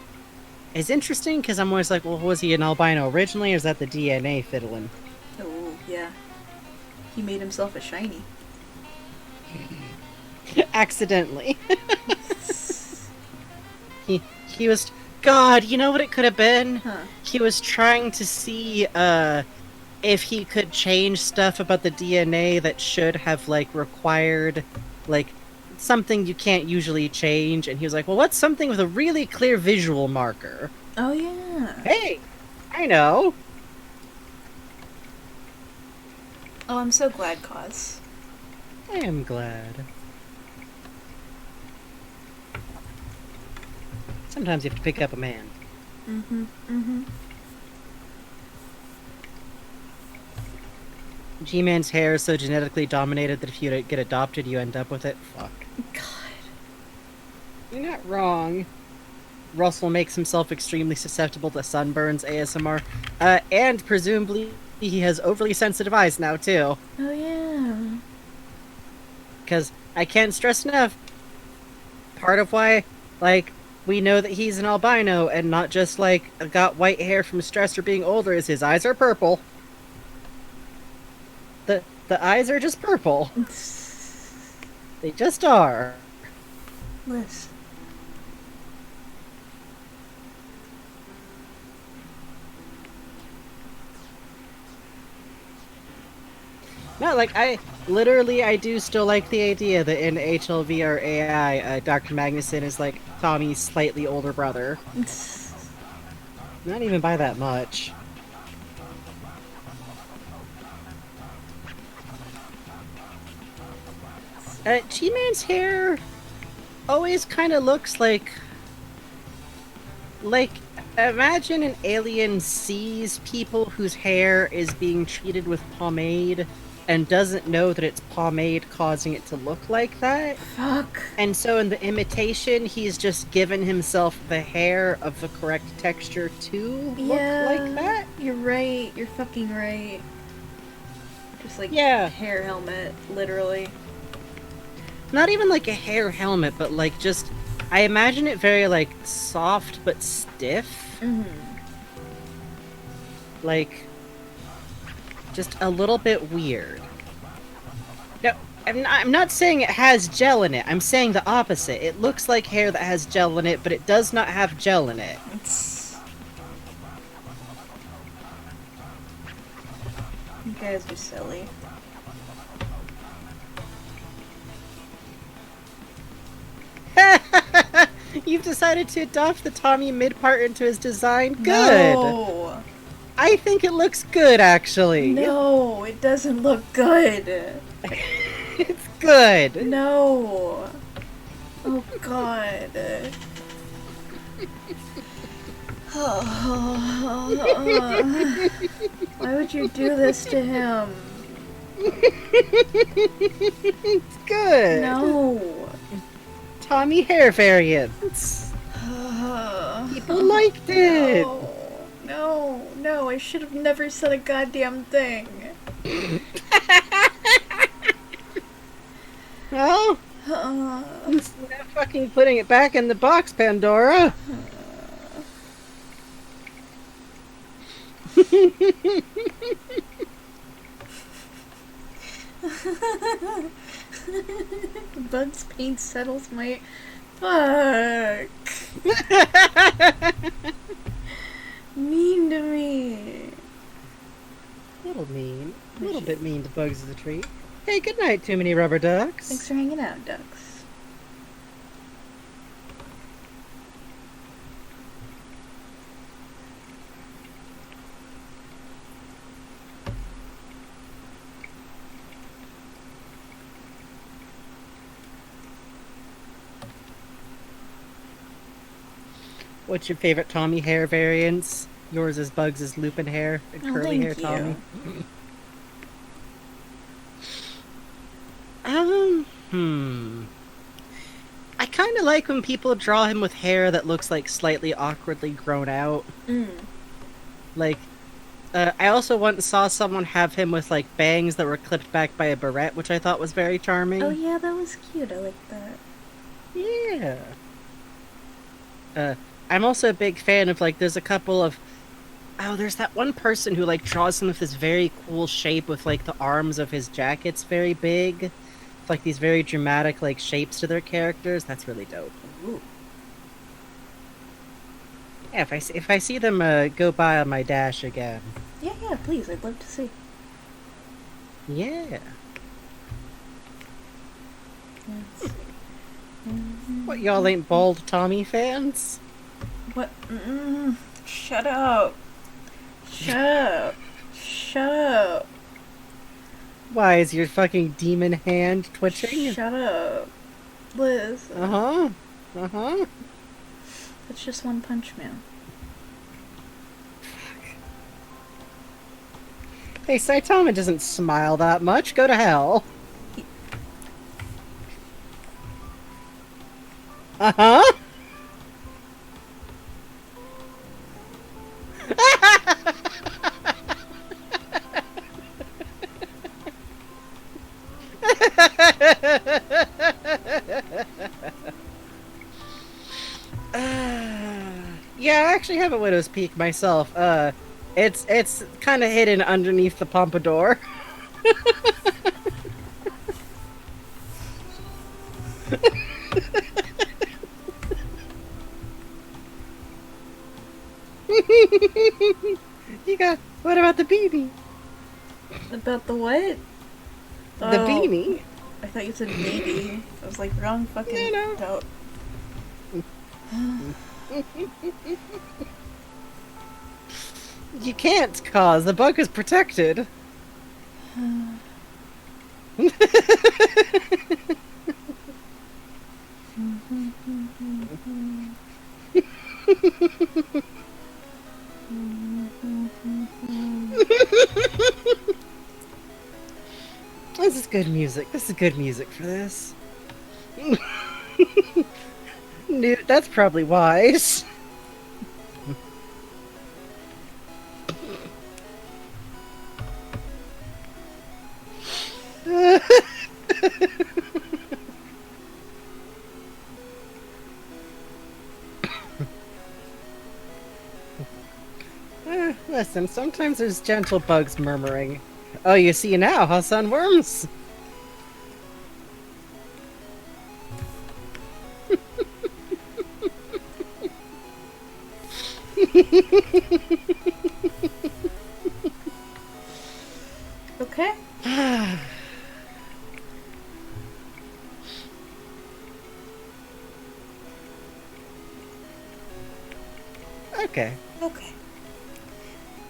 Speaker 1: is interesting because I'm always like, well, was he an albino originally, or is that the DNA fiddling?
Speaker 2: Oh, yeah. He made himself a shiny.
Speaker 1: Accidentally. he was... God, you know what it could have been?
Speaker 2: Huh.
Speaker 1: He was trying to see if he could change stuff about the DNA that should have, like, required, like, something you can't usually change, and he was like, well, what's something with a really clear visual marker?
Speaker 2: Oh, yeah.
Speaker 1: Hey! I know!
Speaker 2: Oh, I'm so glad, Cause.
Speaker 1: I am glad. Sometimes you have to pick up a man. G-Man's hair is so genetically dominated that if you get adopted, you end up with it. Fuck.
Speaker 2: God.
Speaker 1: You're not wrong. Russell makes himself extremely susceptible to sunburns, ASMR, and presumably he has overly sensitive eyes now, too.
Speaker 2: Oh, yeah.
Speaker 1: Because I can't stress enough, part of why, like, we know that he's an albino and not just, like, got white hair from stress or being older is his eyes are purple. The eyes are just purple. They just are.
Speaker 2: Liz.
Speaker 1: No, like, I do still like the idea that in HLV or AI, Dr. Magnuson is, like, Tommy's slightly older brother. Not even by that much. G-Man's hair always kind of looks like, imagine an alien sees people whose hair is being treated with pomade and doesn't know that it's pomade causing it to look like that.
Speaker 2: Fuck.
Speaker 1: And so in the imitation, he's just given himself the hair of the correct texture to look like that.
Speaker 2: You're right. You're fucking right. Just like hair helmet, literally.
Speaker 1: Not even like a hair helmet, but like just... I imagine it very, like, soft but stiff. Like, just a little bit weird. No, I'm not saying it has gel in it. I'm saying the opposite. It looks like hair that has gel in it, but it does not have gel in it.
Speaker 2: You guys are silly.
Speaker 1: You've decided to adopt the Tommy mid-part into his design? Good!
Speaker 2: No!
Speaker 1: I think it looks good, actually.
Speaker 2: No, it doesn't look good.
Speaker 1: It's good.
Speaker 2: No. Oh, God. Why would you do this to him?
Speaker 1: It's good.
Speaker 2: No.
Speaker 1: Tommy hair variants. People liked it.
Speaker 2: No, I should have never said a goddamn thing.
Speaker 1: Well, it's not fucking putting it back in the box, Pandora.
Speaker 2: Bug's paint settles my... Fuck. Mean to me.
Speaker 1: A little mean. A little bit mean to Bugs as a treat. Hey, good night, too many rubber ducks.
Speaker 2: Thanks for hanging out, ducks.
Speaker 1: What's your favorite Tommy hair variants? Yours is Bugs' is Lupin hair and curly hair
Speaker 2: thank
Speaker 1: Tommy. I kind of like when people draw him with hair that looks like slightly awkwardly grown out. Like, I also once saw someone have him with like bangs that were clipped back by a barrette, which I thought was very charming.
Speaker 2: Oh yeah, that was cute. I like that.
Speaker 1: Yeah. Uh, I'm also a big fan of like, there's a couple of there's that one person who like draws him with this very cool shape with like the arms of his jackets very big. With, like these very dramatic like shapes to their characters. That's really dope.
Speaker 2: Ooh.
Speaker 1: Yeah, if I see them go by on my dash again.
Speaker 2: Yeah, yeah, please. I'd love to see.
Speaker 1: Yeah.
Speaker 2: Let's see.
Speaker 1: What, y'all ain't Bald Tommy fans?
Speaker 2: What? Shut up. Shut up. Shut up.
Speaker 1: Why, is your fucking demon hand twitching?
Speaker 2: Shut up. Liz.
Speaker 1: Uh-huh. Uh-huh.
Speaker 2: It's just One Punch Man.
Speaker 1: Hey, Saitama doesn't smile that much. Go to hell. Uh-huh. Yeah, I actually have a widow's peak myself. It's kind of hidden underneath the pompadour. You got. What about the beanie?
Speaker 2: About the what?
Speaker 1: The
Speaker 2: Oh,
Speaker 1: beanie.
Speaker 2: I thought you said baby. I was like, wrong fucking
Speaker 1: No.
Speaker 2: note.
Speaker 1: You can't, cause the bug is protected. This is good music. This is good music for this. Newt, that's probably wise. Listen, sometimes there's gentle bugs murmuring. Oh, you see now, huh, sunworms?
Speaker 2: Okay.
Speaker 1: Okay.
Speaker 2: Okay.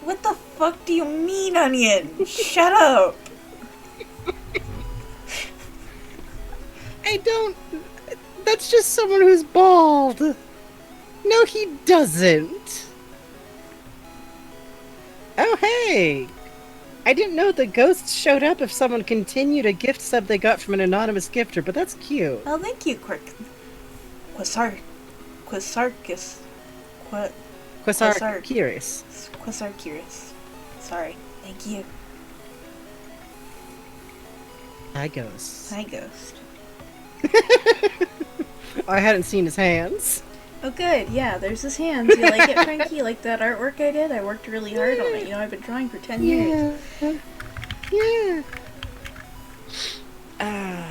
Speaker 2: What the fuck do you mean, Onion? Shut up!
Speaker 1: I don't... That's just someone who's bald. No, he doesn't. Oh, hey. I didn't know the ghosts showed up if someone continued a gift sub they got from an anonymous gifter, but that's cute.
Speaker 2: Oh, thank you, Quasarcus.
Speaker 1: Quasar curious.
Speaker 2: Quasarcus. Sorry. Thank you.
Speaker 1: Hi, ghosts.
Speaker 2: Hi, Ghost.
Speaker 1: I hadn't seen his hands.
Speaker 2: Oh, good. Yeah, there's his hands. You like it, Frankie? You like that artwork I did? I worked really hard on it. You know, I've been drawing for 10 years.
Speaker 1: Yeah. Ah.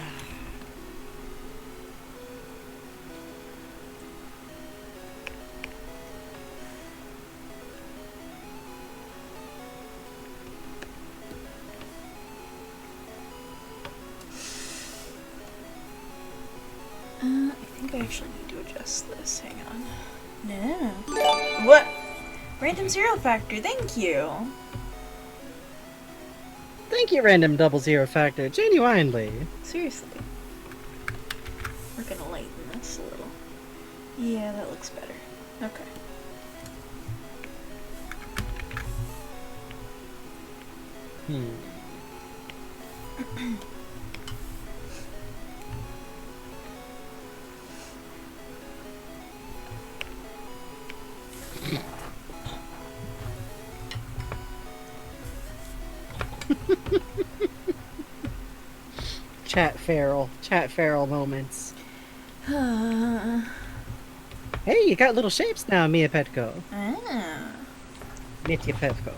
Speaker 2: I think I actually need to adjust this. Hang on. No. What? Random zero factor. Thank you.
Speaker 1: Thank you, random 00 factor. Genuinely.
Speaker 2: Seriously. We're gonna lighten this a little. Yeah, that looks better. Okay.
Speaker 1: Chat feral moments.
Speaker 2: Ah.
Speaker 1: Hey, you got little shapes now, Mia Petko.
Speaker 2: Ah.
Speaker 1: Mitya Petko.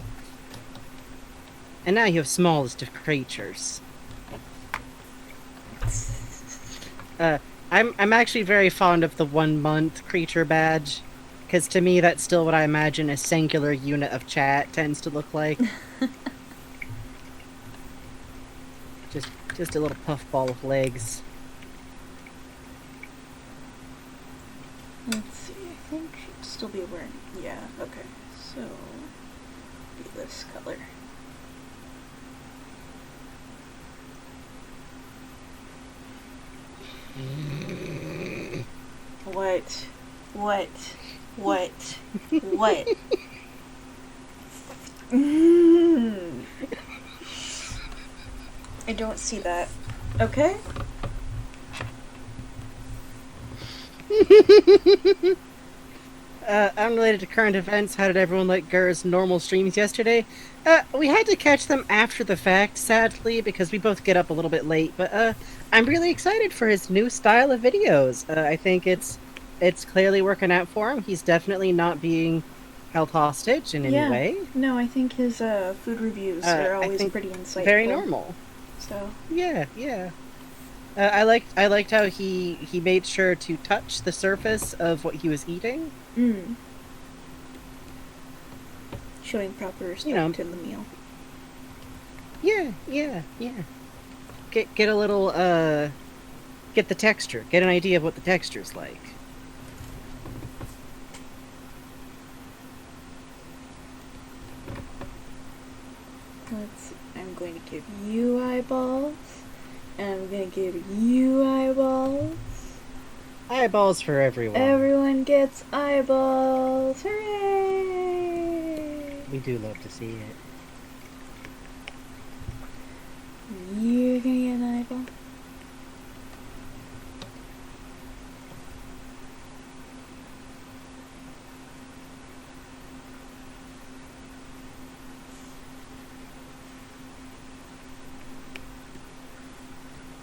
Speaker 1: And now you have smallest of creatures. I'm actually very fond of the 1 month creature badge, because to me that's still what I imagine a singular unit of chat tends to look like. just a little puffball of legs.
Speaker 2: Let's see, I think she'd still be wearing... Yeah, okay. So, be this color. What? What? What? What? I don't see that. Okay?
Speaker 1: Unrelated to current events, how did everyone like Gur's normal streams yesterday? We had to catch them after the fact, sadly, because we both get up a little bit late, but, I'm really excited for his new style of videos. I think it's clearly working out for him. He's definitely not being held hostage in any way.
Speaker 2: No, I think his, food reviews are always pretty insightful.
Speaker 1: Very normal.
Speaker 2: So.
Speaker 1: Yeah. I liked how he made sure to touch the surface of what he was eating.
Speaker 2: Showing proper respect to the meal.
Speaker 1: Yeah. Get a little get the texture. Get an idea of what the texture's like.
Speaker 2: Let's see. I'm going to give you eyeballs. And I'm going to give you eyeballs.
Speaker 1: Eyeballs for everyone.
Speaker 2: Everyone gets eyeballs. Hooray!
Speaker 1: We do love to see it.
Speaker 2: You're gonna get an eyeball.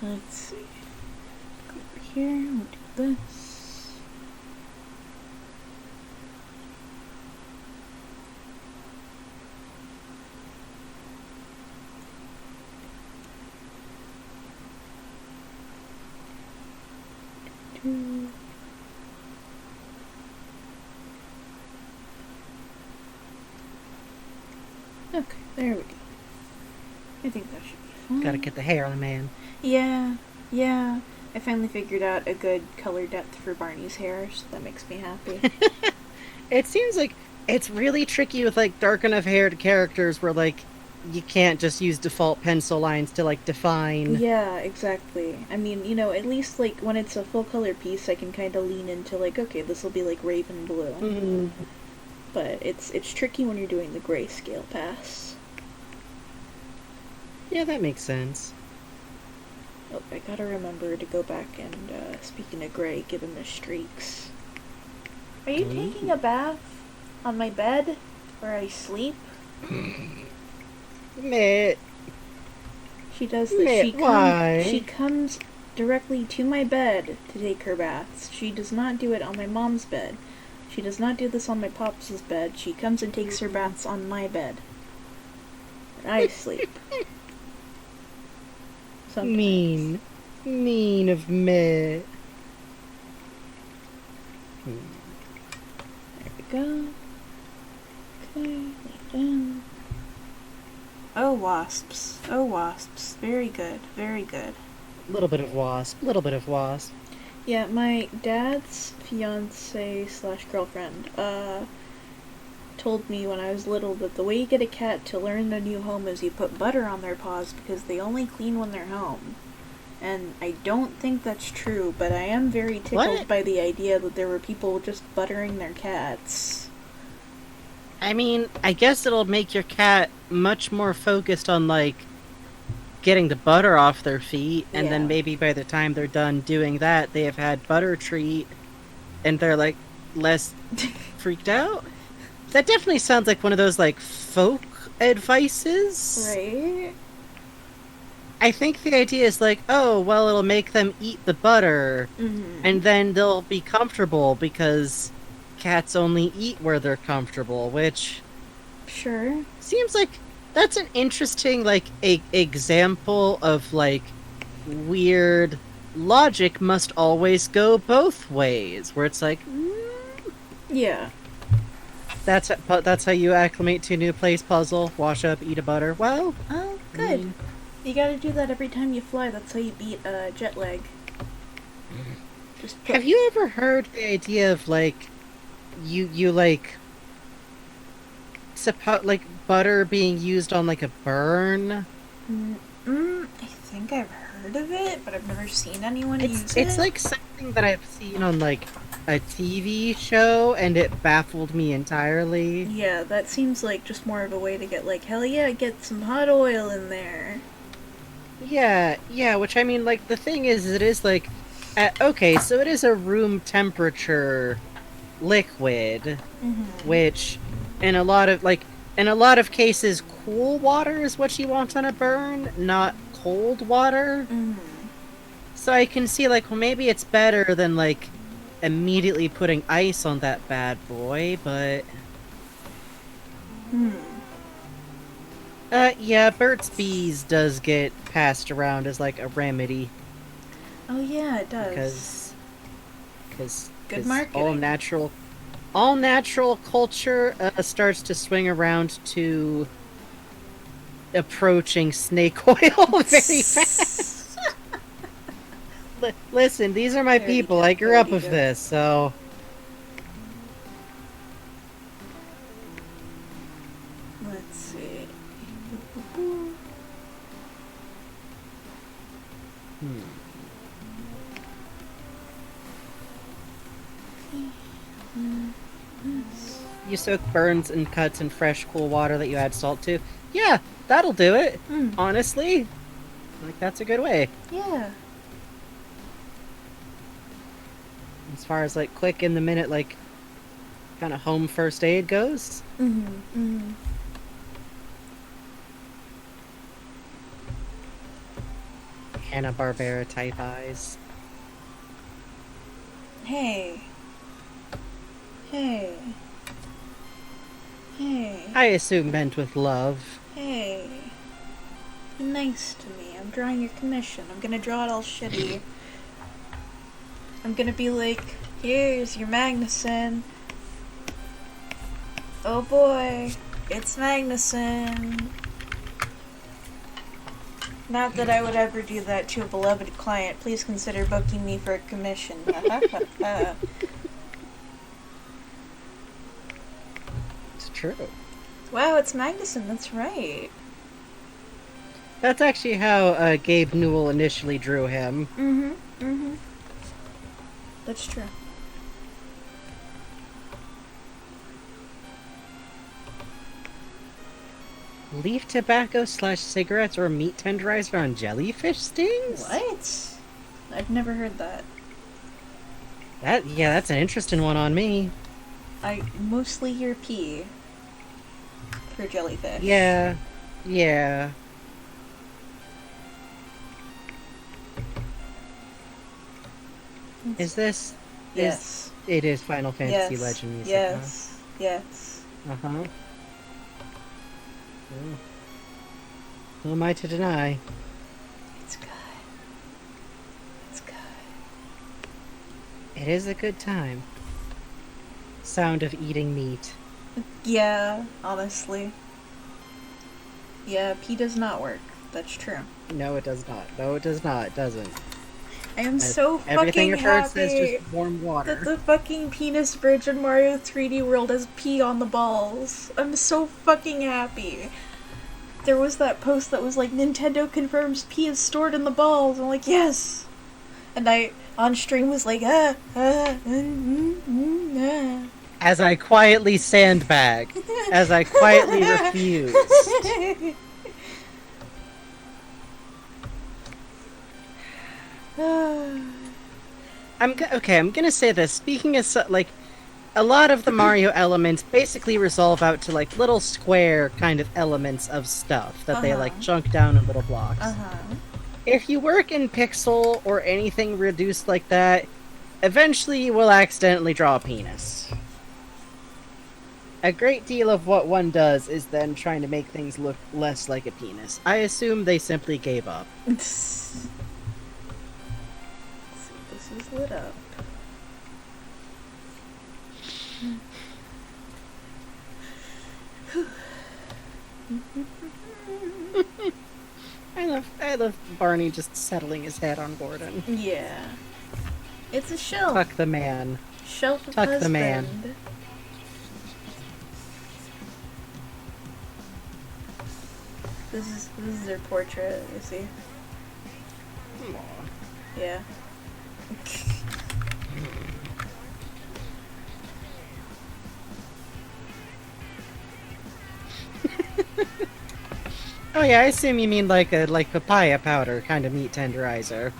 Speaker 2: Let's see. Go over here, we'll do this. Okay, there we go. I think that should be fine.
Speaker 1: Gotta get the hair on the man.
Speaker 2: Yeah. I finally figured out a good color depth for Barney's hair, so that makes me happy.
Speaker 1: It seems like it's really tricky with like dark enough haired characters where like you can't just use default pencil lines to like define.
Speaker 2: Yeah, exactly. I mean, at least like when it's a full color piece, I can kind of lean into like, okay, this will be like raven blue.
Speaker 1: Mm-hmm.
Speaker 2: But it's tricky when you're doing the grayscale pass.
Speaker 1: Yeah, that makes sense.
Speaker 2: Oh, I gotta remember to go back and, speaking of gray, give him the streaks. Are you taking a bath on my bed where I sleep?
Speaker 1: Meh.
Speaker 2: She does this.
Speaker 1: Meh, why?
Speaker 2: She comes directly to my bed to take her baths. She does not do it on my mom's bed. She does not do this on my pops' bed. She comes and takes her baths on my bed. And I sleep. Sometimes.
Speaker 1: Mean of me.
Speaker 2: There we go. Okay, lay down. Oh, wasps. Very good, very good.
Speaker 1: Little bit of wasp.
Speaker 2: Yeah, my dad's fiance/girlfriend, told me when I was little that the way you get a cat to learn a new home is you put butter on their paws because they only clean when they're home. And I don't think that's true, but I am very tickled by the idea that there were people just buttering their cats.
Speaker 1: I mean, I guess it'll make your cat much more focused on, like, getting the butter off their feet, and then maybe by the time they're done doing that, they have had butter treat, and they're, like, less freaked out. That definitely sounds like one of those, like, folk advices.
Speaker 2: Right?
Speaker 1: I think the idea is like, oh, well, it'll make them eat the butter, and then they'll be comfortable because cats only eat where they're comfortable, which
Speaker 2: Sure.
Speaker 1: seems like that's an interesting, like, example of, like, weird logic must always go both ways, where it's like,
Speaker 2: Yeah.
Speaker 1: that's how you acclimate to a new place puzzle, wash up, eat a butter. Well,
Speaker 2: Oh, good. You gotta do that every time you fly. That's how you beat jet lag. Just put...
Speaker 1: have you ever heard the idea of, like, you like, like, butter being used on, like, a burn?
Speaker 2: I think I've heard of it, but I've never seen anyone use it.
Speaker 1: It's like something that I've seen on, like, a TV show, and it baffled me entirely.
Speaker 2: Yeah, that seems like just more of a way to get, like, hell yeah, get some hot oil in there.
Speaker 1: Yeah, which, I mean, like, the thing is, it is, like, okay, so it is a room temperature liquid, which, in a lot of cases, cool water is what you want on a burn, not cold water. So I can see, like, well, maybe it's better than, like, immediately putting ice on that bad boy, but... yeah, Burt's Bees does get passed around as, like, a remedy.
Speaker 2: Oh yeah, it does.
Speaker 1: Because
Speaker 2: Good marketing.
Speaker 1: all natural culture starts to swing around to approaching snake oil very fast. Listen, these are my people. I grew up with this, so...
Speaker 2: Let's see.
Speaker 1: You soak burns and cuts in fresh, cool water that you add salt to. Yeah, that'll do it. Honestly, like, that's a good way.
Speaker 2: Yeah.
Speaker 1: As far as, like, quick in the minute, like, kind of home first aid goes. Hanna-Barbera type eyes.
Speaker 2: Hey. Hey. Hey.
Speaker 1: I assume meant with love.
Speaker 2: Hey. Be nice to me. I'm drawing your commission. I'm gonna draw it all shitty. I'm gonna be like, here's your Magnuson. Oh boy, it's Magnuson. Not that I would ever do that to a beloved client. Please consider booking me for a commission.
Speaker 1: It's true.
Speaker 2: Wow, it's Magnuson. That's right.
Speaker 1: That's actually how Gabe Newell initially drew him.
Speaker 2: That's true.
Speaker 1: Leaf tobacco / cigarettes or meat tenderizer on jellyfish stings?
Speaker 2: What? I've never heard that.
Speaker 1: That's an interesting one on me.
Speaker 2: I mostly hear pee for jellyfish.
Speaker 1: Yeah. Is this?
Speaker 2: Yes.
Speaker 1: It is Final Fantasy
Speaker 2: Yes.
Speaker 1: Legend music.
Speaker 2: Yes. Yes.
Speaker 1: Huh? Who am I to deny?
Speaker 2: It's good. It's good.
Speaker 1: It is a good time. Sound of eating meat.
Speaker 2: Yeah, honestly. Yeah, pee does not work. That's true.
Speaker 1: No, it does not. No, it does not. It doesn't.
Speaker 2: I am so
Speaker 1: Everything
Speaker 2: fucking
Speaker 1: I've heard
Speaker 2: happy
Speaker 1: says just warm water.
Speaker 2: that the fucking penis bridge in Mario 3D World has pee on the balls. I'm so fucking happy. There was that post that was like, Nintendo confirms pee is stored in the balls. I'm like, yes! And I, on stream, was like, ah.
Speaker 1: As I quietly sandbag. As I quietly refuse. I'm gonna say this. Speaking of, like, a lot of the Mario elements basically resolve out to like little square kind of elements of stuff that they like chunk down in little blocks. If you work in pixel or anything reduced like that, eventually you will accidentally draw a penis. A great deal of what one does is then trying to make things look less like a penis. I assume they simply gave up.
Speaker 2: This is lit up.
Speaker 1: I love Barney just settling his head on Gordon.
Speaker 2: Yeah. It's a shelf.
Speaker 1: Tuck the man.
Speaker 2: Shelf of
Speaker 1: Tuck
Speaker 2: husband.
Speaker 1: the man.
Speaker 2: This is their portrait, you see?
Speaker 1: Aww.
Speaker 2: Yeah.
Speaker 1: Oh yeah, I assume you mean like papaya powder kind of meat tenderizer.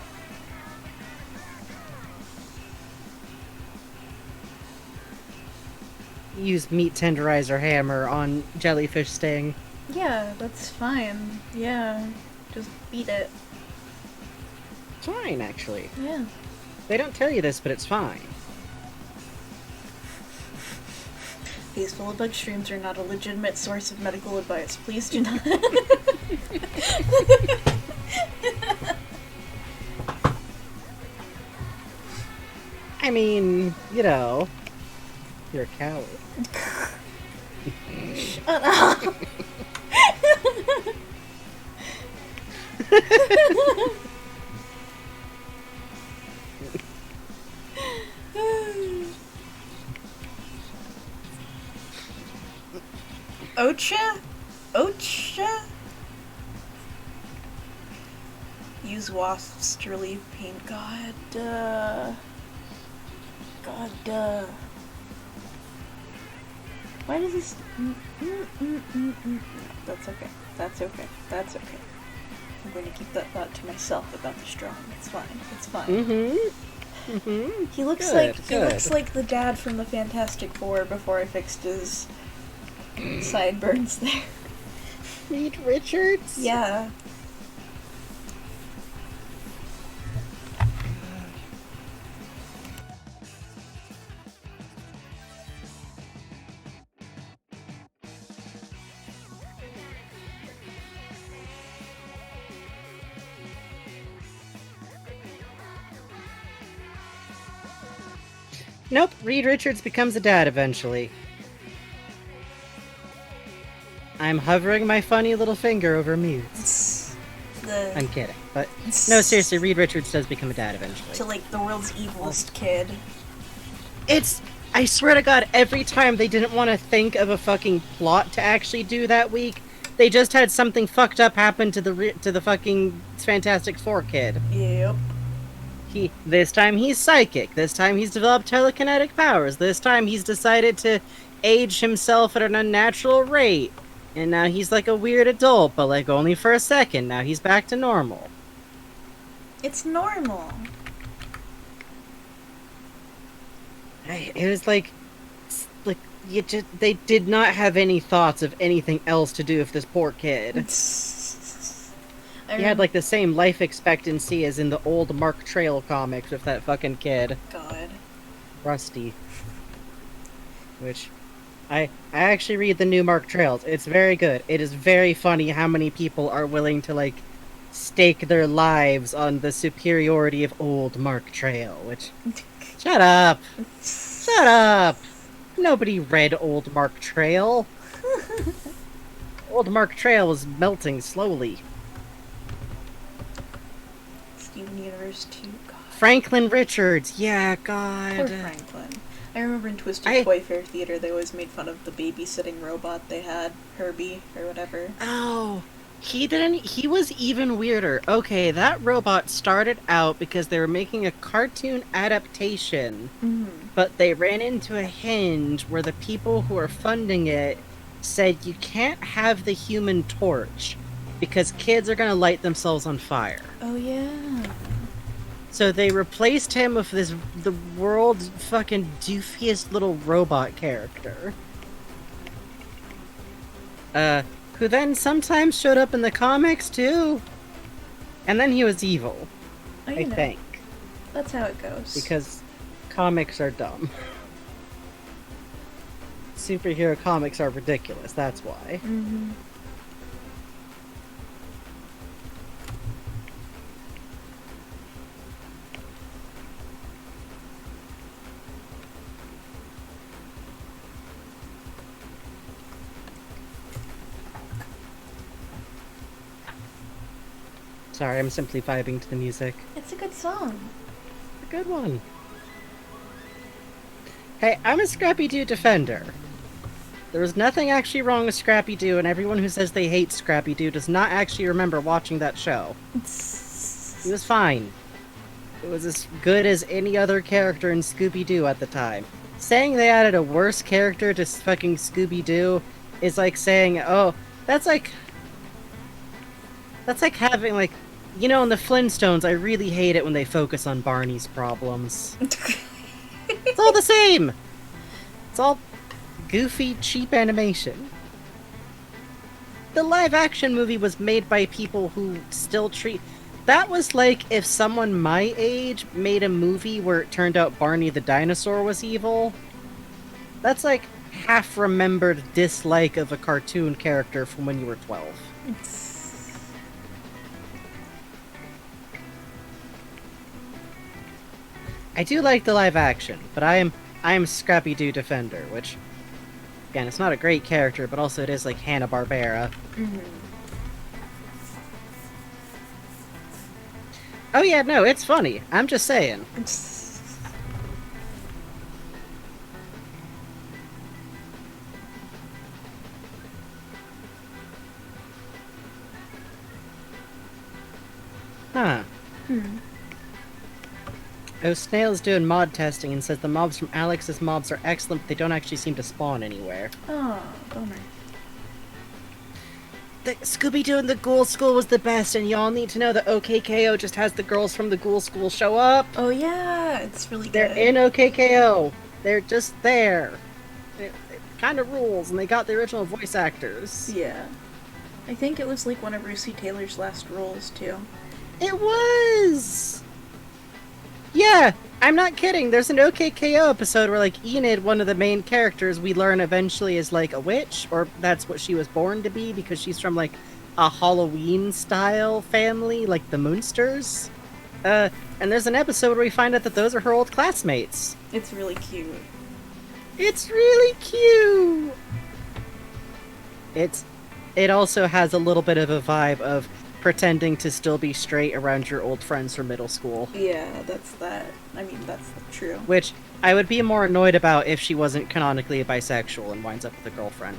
Speaker 1: Use meat tenderizer hammer on jellyfish sting.
Speaker 2: Yeah, that's fine. Yeah. Just beat it.
Speaker 1: It's fine, actually.
Speaker 2: Yeah.
Speaker 1: They don't tell you this, but it's fine.
Speaker 2: These Bug streams are not a legitimate source of medical advice. Please do not.
Speaker 1: I mean, you know, you're a coward.
Speaker 2: Shut up. Ocha? Ocha? Use wasps to relieve pain. God, God, Why does this... No, that's okay. That's okay. That's okay. I'm going to keep that thought to myself about the strong. It's fine. It's fine.
Speaker 1: Mm-hmm. Mm-hmm.
Speaker 2: He looks
Speaker 1: Good,
Speaker 2: he
Speaker 1: good.
Speaker 2: looks like the dad from the Fantastic Four before I fixed his sideburns there.
Speaker 1: Reed Richards?
Speaker 2: Yeah.
Speaker 1: Nope, Reed Richards becomes a dad eventually. I'm hovering my funny little finger over mutes. I'm kidding, but no, seriously, Reed Richards does become a dad eventually.
Speaker 2: To like the world's evilest kid.
Speaker 1: I swear to God, every time they didn't want to think of a fucking plot to actually do that week, they just had something fucked up happen to the fucking Fantastic Four kid.
Speaker 2: Yep.
Speaker 1: This time he's psychic. This time he's developed telekinetic powers. This time he's decided to age himself at an unnatural rate. And now he's like a weird adult, but like only for a second. Now he's back to normal.
Speaker 2: It's normal.
Speaker 1: It was like they did not have any thoughts of anything else to do with this poor kid. He had like the same life expectancy as in the old Mark Trail comics with that fucking kid.
Speaker 2: God.
Speaker 1: Rusty. Which, I actually read the new Mark Trails. It's very good. It is very funny how many people are willing to like stake their lives on the superiority of old Mark Trail, which... Shut up! Shut up! Nobody read old Mark Trail. Old Mark Trail was melting slowly.
Speaker 2: Steven Universe 2, God.
Speaker 1: Franklin Richards, yeah, God.
Speaker 2: Poor Franklin. I remember in Twisted Toy Fair Theater, they always made fun of the babysitting robot they had, Herbie, or whatever.
Speaker 1: Oh, he was even weirder. Okay, that robot started out because they were making a cartoon adaptation, but they ran into a hinge where the people who are funding it said you can't have the Human Torch because kids are gonna light themselves on fire.
Speaker 2: Oh, yeah.
Speaker 1: So they replaced him with the world's fucking doofiest little robot character. Who then sometimes showed up in the comics too. And then he was evil,
Speaker 2: Oh,
Speaker 1: I think.
Speaker 2: That's how it goes.
Speaker 1: Because comics are dumb. Superhero comics are ridiculous, that's why.
Speaker 2: Mm-hmm.
Speaker 1: Sorry, I'm simply vibing to the music.
Speaker 2: It's a good song.
Speaker 1: A good one. Hey, I'm a Scrappy-Doo defender. There was nothing actually wrong with Scrappy-Doo, and everyone who says they hate Scrappy-Doo does not actually remember watching that show. He was fine. It was as good as any other character in Scooby-Doo at the time. Saying they added a worse character to fucking Scooby-Doo is like saying, oh, that's like having, like, you know, in the Flintstones, I really hate it when they focus on Barney's problems. It's all the same! It's all goofy, cheap animation. The live-action movie was made by people who still treat... That was like if someone my age made a movie where it turned out Barney the dinosaur was evil. That's like half-remembered dislike of a cartoon character from when you were 12. I do like the live action, but I am Scrappy-Doo defender, which, again, it's not a great character, but also it is like Hanna-Barbera.
Speaker 2: Mm-hmm.
Speaker 1: Oh yeah, no, it's funny. I'm just saying. Huh. Oh, Snail's doing mod testing and says the mobs from Alex's mobs are excellent, but they don't actually seem to spawn anywhere.
Speaker 2: Oh, bummer.
Speaker 1: The Scooby-Doo and the Ghoul School was the best, and y'all need to know that OKKO just has the girls from the Ghoul School show up.
Speaker 2: Oh yeah, it's really good.
Speaker 1: They're in OKKO. They're just there. It kind of rules, and they got the original voice actors.
Speaker 2: Yeah. I think it was like one of Lucy Taylor's last roles, too.
Speaker 1: It was! Yeah, I'm not kidding. There's an OKKO episode where, like, Enid, one of the main characters, we learn eventually is, like, a witch, or that's what she was born to be, because she's from, like, a Halloween-style family, like the Moonsters. And there's an episode where we find out that those are her old classmates.
Speaker 2: It's really cute.
Speaker 1: It's really cute! It also has a little bit of a vibe of pretending to still be straight around your old friends from middle school.
Speaker 2: Yeah, that's true.
Speaker 1: Which I would be more annoyed about if she wasn't canonically bisexual and winds up with a girlfriend.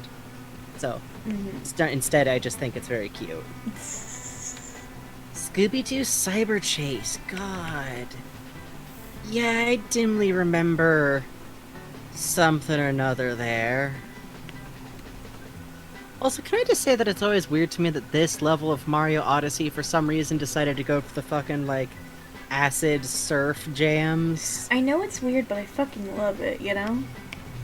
Speaker 1: So, instead I just think it's very cute. Scooby-Doo Cyber Chase, God. Yeah, I dimly remember something or another there. Also, can I just say that it's always weird to me that this level of Mario Odyssey for some reason decided to go for the fucking, like, acid surf jams?
Speaker 2: I know it's weird, but I fucking love it, you know?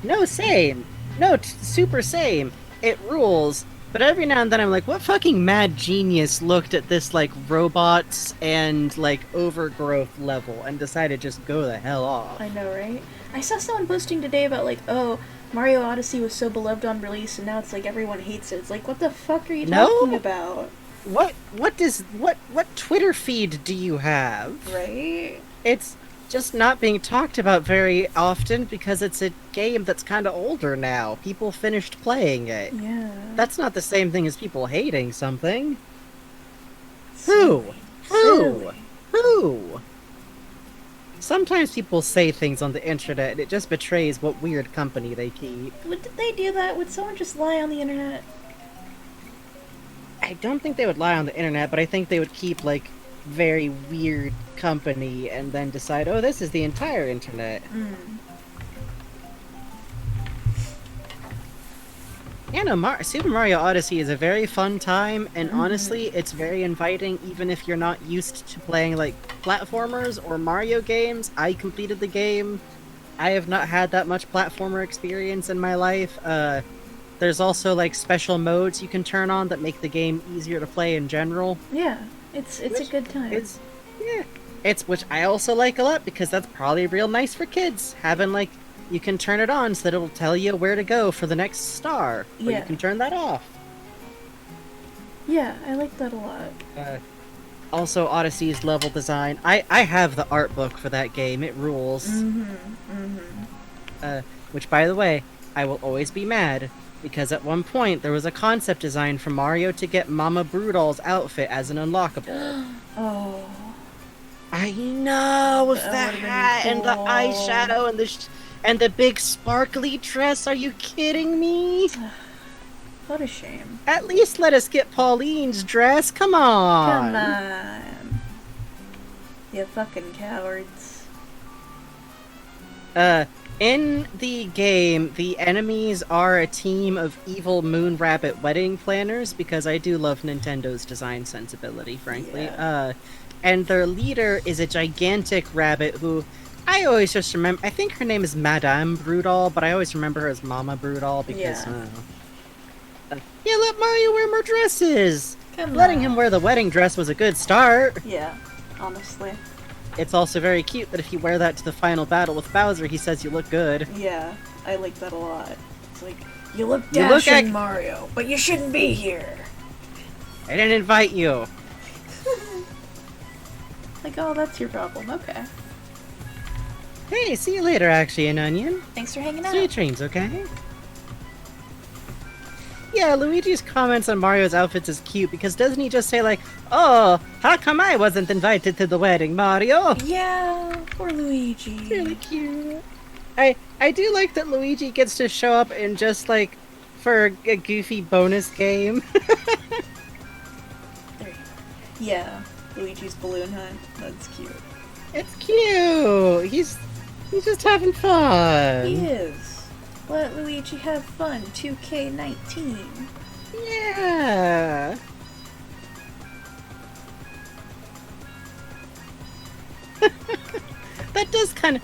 Speaker 1: No, same. No, super same. It rules. But every now and then I'm like, what fucking mad genius looked at this, like, robots and, like, overgrowth level and decided to just go the hell off?
Speaker 2: I know, right? I saw someone posting today about, like, oh, Mario Odyssey was so beloved on release and now it's like everyone hates it. It's like, what the fuck are you talking about?
Speaker 1: What Twitter feed do you have?
Speaker 2: Right?
Speaker 1: It's just not being talked about very often because it's a game that's kind of older now. People finished playing it.
Speaker 2: Yeah.
Speaker 1: That's not the same thing as people hating something.
Speaker 2: Silly.
Speaker 1: Who? Sometimes people say things on the internet and it just betrays what weird company they keep.
Speaker 2: Did they do that? Would someone just lie on the internet?
Speaker 1: I don't think they would lie on the internet, but I think they would keep, like, very weird company and then decide, oh, this is the entire internet. Yeah, no, Super Mario Odyssey is a very fun time, and
Speaker 2: Mm-hmm.
Speaker 1: honestly, it's very inviting even if you're not used to playing, like, platformers or Mario games. I completed the game. I have not had that much platformer experience in my life. There's also, like, special modes you can turn on that make the game easier to play in general.
Speaker 2: Yeah, it's a
Speaker 1: Which
Speaker 2: good time.
Speaker 1: is, yeah. Which I also like a lot, because that's probably real nice for kids. Having, like, you can turn it on so that it'll tell you where to go for the next star. Or
Speaker 2: Yeah.
Speaker 1: you can turn that off.
Speaker 2: Yeah, I like that a lot.
Speaker 1: Also, Odyssey's level design. I have the art book for that game. It rules. Which, by the way, I will always be mad, because at one point there was a concept design for Mario to get Mama Broodall's outfit as an unlockable.
Speaker 2: Oh.
Speaker 1: I know, with the
Speaker 2: That would've been
Speaker 1: hat and the
Speaker 2: cool.
Speaker 1: eyeshadow and the big sparkly dress. Are you kidding me?
Speaker 2: What a shame.
Speaker 1: At least let us get Pauline's dress. Come on.
Speaker 2: Come on. You fucking cowards.
Speaker 1: In the game, the enemies are a team of evil moon rabbit wedding planners, because I do love Nintendo's design sensibility, frankly.
Speaker 2: Yeah.
Speaker 1: And their leader is a gigantic rabbit who I always just remember. I think her name is Madame Brudal, but I always remember her as Mama Brudal because,
Speaker 2: Yeah.
Speaker 1: yeah, let Mario wear more dresses!
Speaker 2: Come
Speaker 1: Letting
Speaker 2: on.
Speaker 1: him wear the wedding dress was a good start.
Speaker 2: Yeah, honestly.
Speaker 1: It's also very cute that if you wear that to the final battle with Bowser, he says you look good.
Speaker 2: Yeah, I like that a lot. It's like, you look
Speaker 1: You look
Speaker 2: dashing, Mario, but you shouldn't be here.
Speaker 1: I didn't invite you.
Speaker 2: Like, oh, that's your problem. Okay.
Speaker 1: Hey, see you later, actually, an onion.
Speaker 2: Thanks for hanging out.
Speaker 1: Sweet dreams, okay? Yeah, Luigi's comments on Mario's outfits is cute, because doesn't he just say, like, oh, how come I wasn't invited to the wedding, Mario?
Speaker 2: Yeah, poor Luigi.
Speaker 1: Really cute. I do like that Luigi gets to show up in just, like, for a goofy bonus game.
Speaker 2: There you go. Yeah, Luigi's balloon hunt. That's cute.
Speaker 1: It's cute! He's just having fun.
Speaker 2: He is. Let Luigi have fun. 2K19.
Speaker 1: Yeah. That does kind of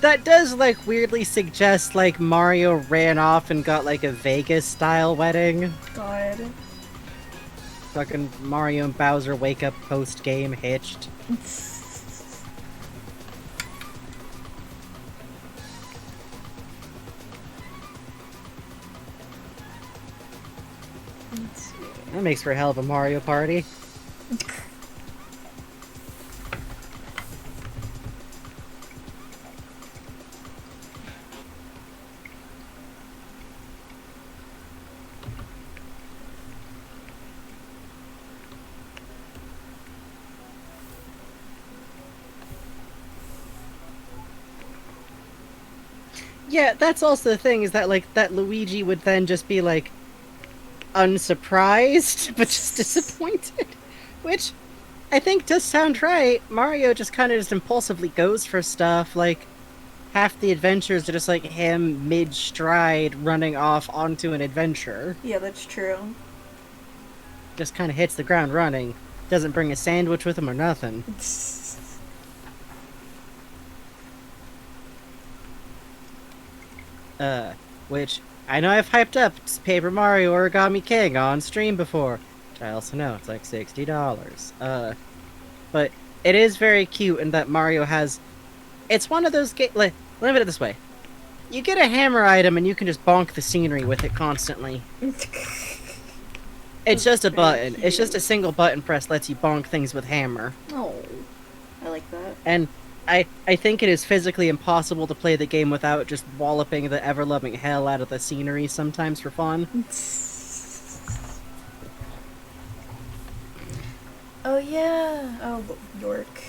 Speaker 1: that does like weirdly suggest like Mario ran off and got like a Vegas style wedding.
Speaker 2: God.
Speaker 1: Fucking Mario and Bowser wake up post game hitched.
Speaker 2: Let's see.
Speaker 1: That makes for a hell of a Mario Party. Yeah, that's also the thing, is that like that Luigi would then just be like unsurprised but just disappointed, which I think does sound right. Mario just kind of just impulsively goes for stuff. Like half the adventures are just like him mid-stride running off onto an adventure.
Speaker 2: Yeah, that's true.
Speaker 1: Just kind of hits the ground running. Doesn't bring a sandwich with him or nothing. Which I know I've hyped up Paper Mario Origami King on stream before. Which I also know it's like $60. But it is very cute in that Mario has. It's one of those games. Like, let me put it this way: you get a hammer item and you can just bonk the scenery with it constantly. It's just a button. It's just a single button press lets you bonk things with hammer.
Speaker 2: Oh, I like that.
Speaker 1: And I think it is physically impossible to play the game without just walloping the ever-loving hell out of the scenery sometimes for fun.
Speaker 2: Oh yeah. Oh, York.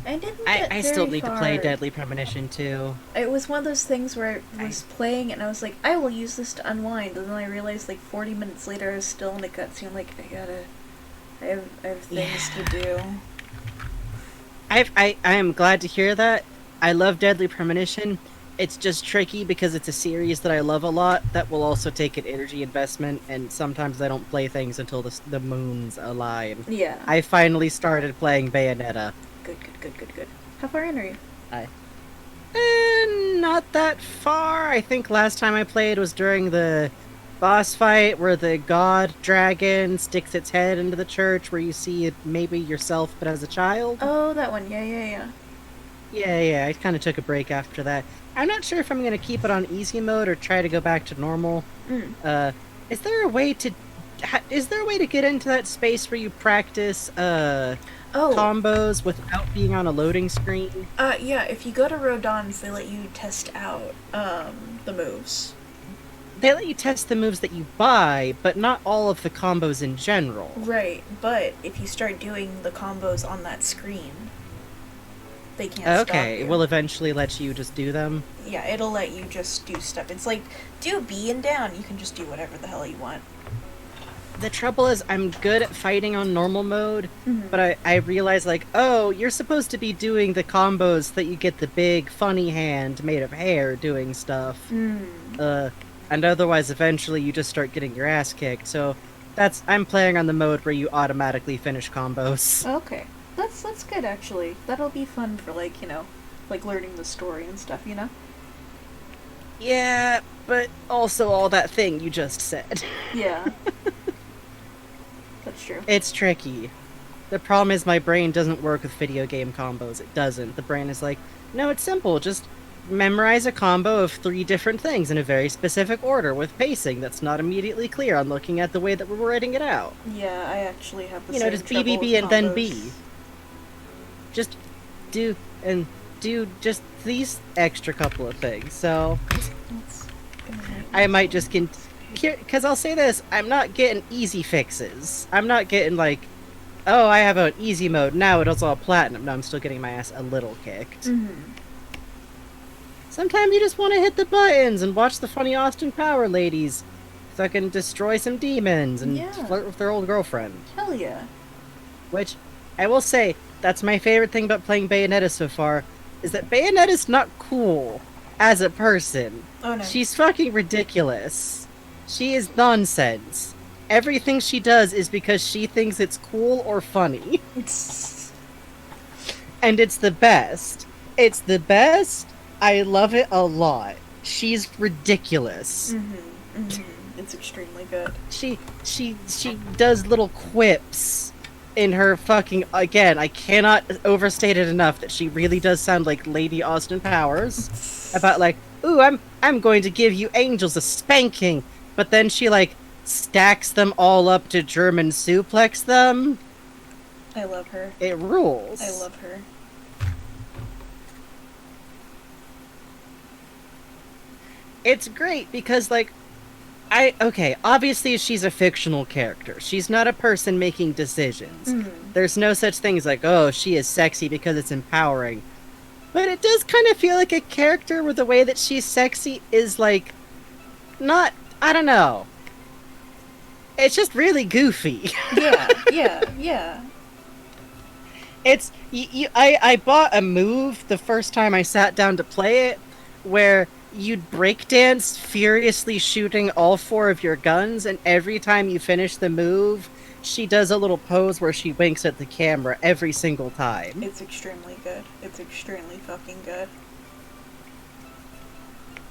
Speaker 2: I didn't get
Speaker 1: I still
Speaker 2: very
Speaker 1: need to play
Speaker 2: far.
Speaker 1: Deadly Premonition too.
Speaker 2: It was one of those things where I was playing and I was like, I will use this to unwind, and then I realized like 40 minutes later I was still in a cutscene. I'm like, I have things to do.
Speaker 1: I am glad to hear that. I love Deadly Premonition. It's just tricky because it's a series that I love a lot that will also take an energy investment, and sometimes I don't play things until the moons align.
Speaker 2: Yeah.
Speaker 1: I finally started playing Bayonetta.
Speaker 2: Good. How far in are you?
Speaker 1: Not that far. I think last time I played was during the boss fight where the god dragon sticks its head into the church, where you see it maybe yourself but as a child.
Speaker 2: Oh, that one. Yeah.
Speaker 1: Yeah, I kind of took a break after that. I'm not sure if I'm going to keep it on easy mode or try to go back to normal. Is there a way to get into that space where you practice combos without being on a loading screen?
Speaker 2: Yeah, if you go to Rodon's, they let you test out, the moves.
Speaker 1: They let you test the moves that you buy, but not all of the combos in general.
Speaker 2: Right, but if you start doing the combos on that screen, they can't stop
Speaker 1: Okay,
Speaker 2: you.
Speaker 1: it will eventually let you just do them.
Speaker 2: Yeah, it'll let you just do stuff. It's like, do B and down. You can just do whatever the hell you want.
Speaker 1: The trouble is, I'm good at fighting on normal mode,
Speaker 2: Mhm.
Speaker 1: but I realize, like, oh, you're supposed to be doing the combos that you get the big, funny hand made of hair doing stuff. And otherwise, eventually, you just start getting your ass kicked, so I'm playing on the mode where you automatically finish combos.
Speaker 2: Okay. That's good, actually. That'll be fun for, like, like learning the story and stuff,
Speaker 1: Yeah, but also all that thing you just said.
Speaker 2: Yeah. That's true.
Speaker 1: It's tricky. The problem is my brain doesn't work with video game combos. It doesn't. The brain is like, no, it's simple. Just memorize a combo of 3 different things in a very specific order with pacing that's not immediately clear on looking at the way that we're writing it out.
Speaker 2: Yeah, I actually have the
Speaker 1: You know,
Speaker 2: same
Speaker 1: just B,
Speaker 2: trouble
Speaker 1: B,
Speaker 2: with
Speaker 1: B, and then
Speaker 2: combos.
Speaker 1: B. Just do just these extra couple of things. So
Speaker 2: That's gonna make
Speaker 1: I
Speaker 2: me
Speaker 1: might
Speaker 2: so
Speaker 1: just because I'll say this, I'm not getting easy fixes. I'm not getting like, oh, I have an easy mode, now it's all platinum. No, I'm still getting my ass a little kicked. Sometimes you just want to hit the buttons and watch the funny Austin Power ladies fucking destroy some demons and
Speaker 2: Yeah.
Speaker 1: flirt with their old girlfriend.
Speaker 2: Hell yeah.
Speaker 1: Which, I will say, that's my favorite thing about playing Bayonetta so far, is that Bayonetta's not cool as a person.
Speaker 2: Oh no.
Speaker 1: She's fucking ridiculous. She is nonsense. Everything she does is because she thinks it's cool or funny. And it's the best. It's the best. I love it a lot. She's ridiculous.
Speaker 2: It's extremely good.
Speaker 1: She does little quips in her fucking, again, I cannot overstate it enough that she really does sound like Lady Austin Powers. About like, ooh, I'm going to give you angels a spanking. But then she like stacks them all up to German suplex them.
Speaker 2: I love her.
Speaker 1: It rules.
Speaker 2: I love her.
Speaker 1: It's great because like obviously she's a fictional character. She's not a person making decisions. There's no such thing as like, oh, she is sexy because it's empowering. But it does kind of feel like a character where the way that she's sexy is like not, I don't know. It's just really goofy.
Speaker 2: Yeah.
Speaker 1: It's I bought a move the first time I sat down to play it where you'd breakdance furiously shooting all 4 of your guns, and every time you finish the move, she does a little pose where she winks at the camera every single time.
Speaker 2: It's extremely good. It's extremely fucking good.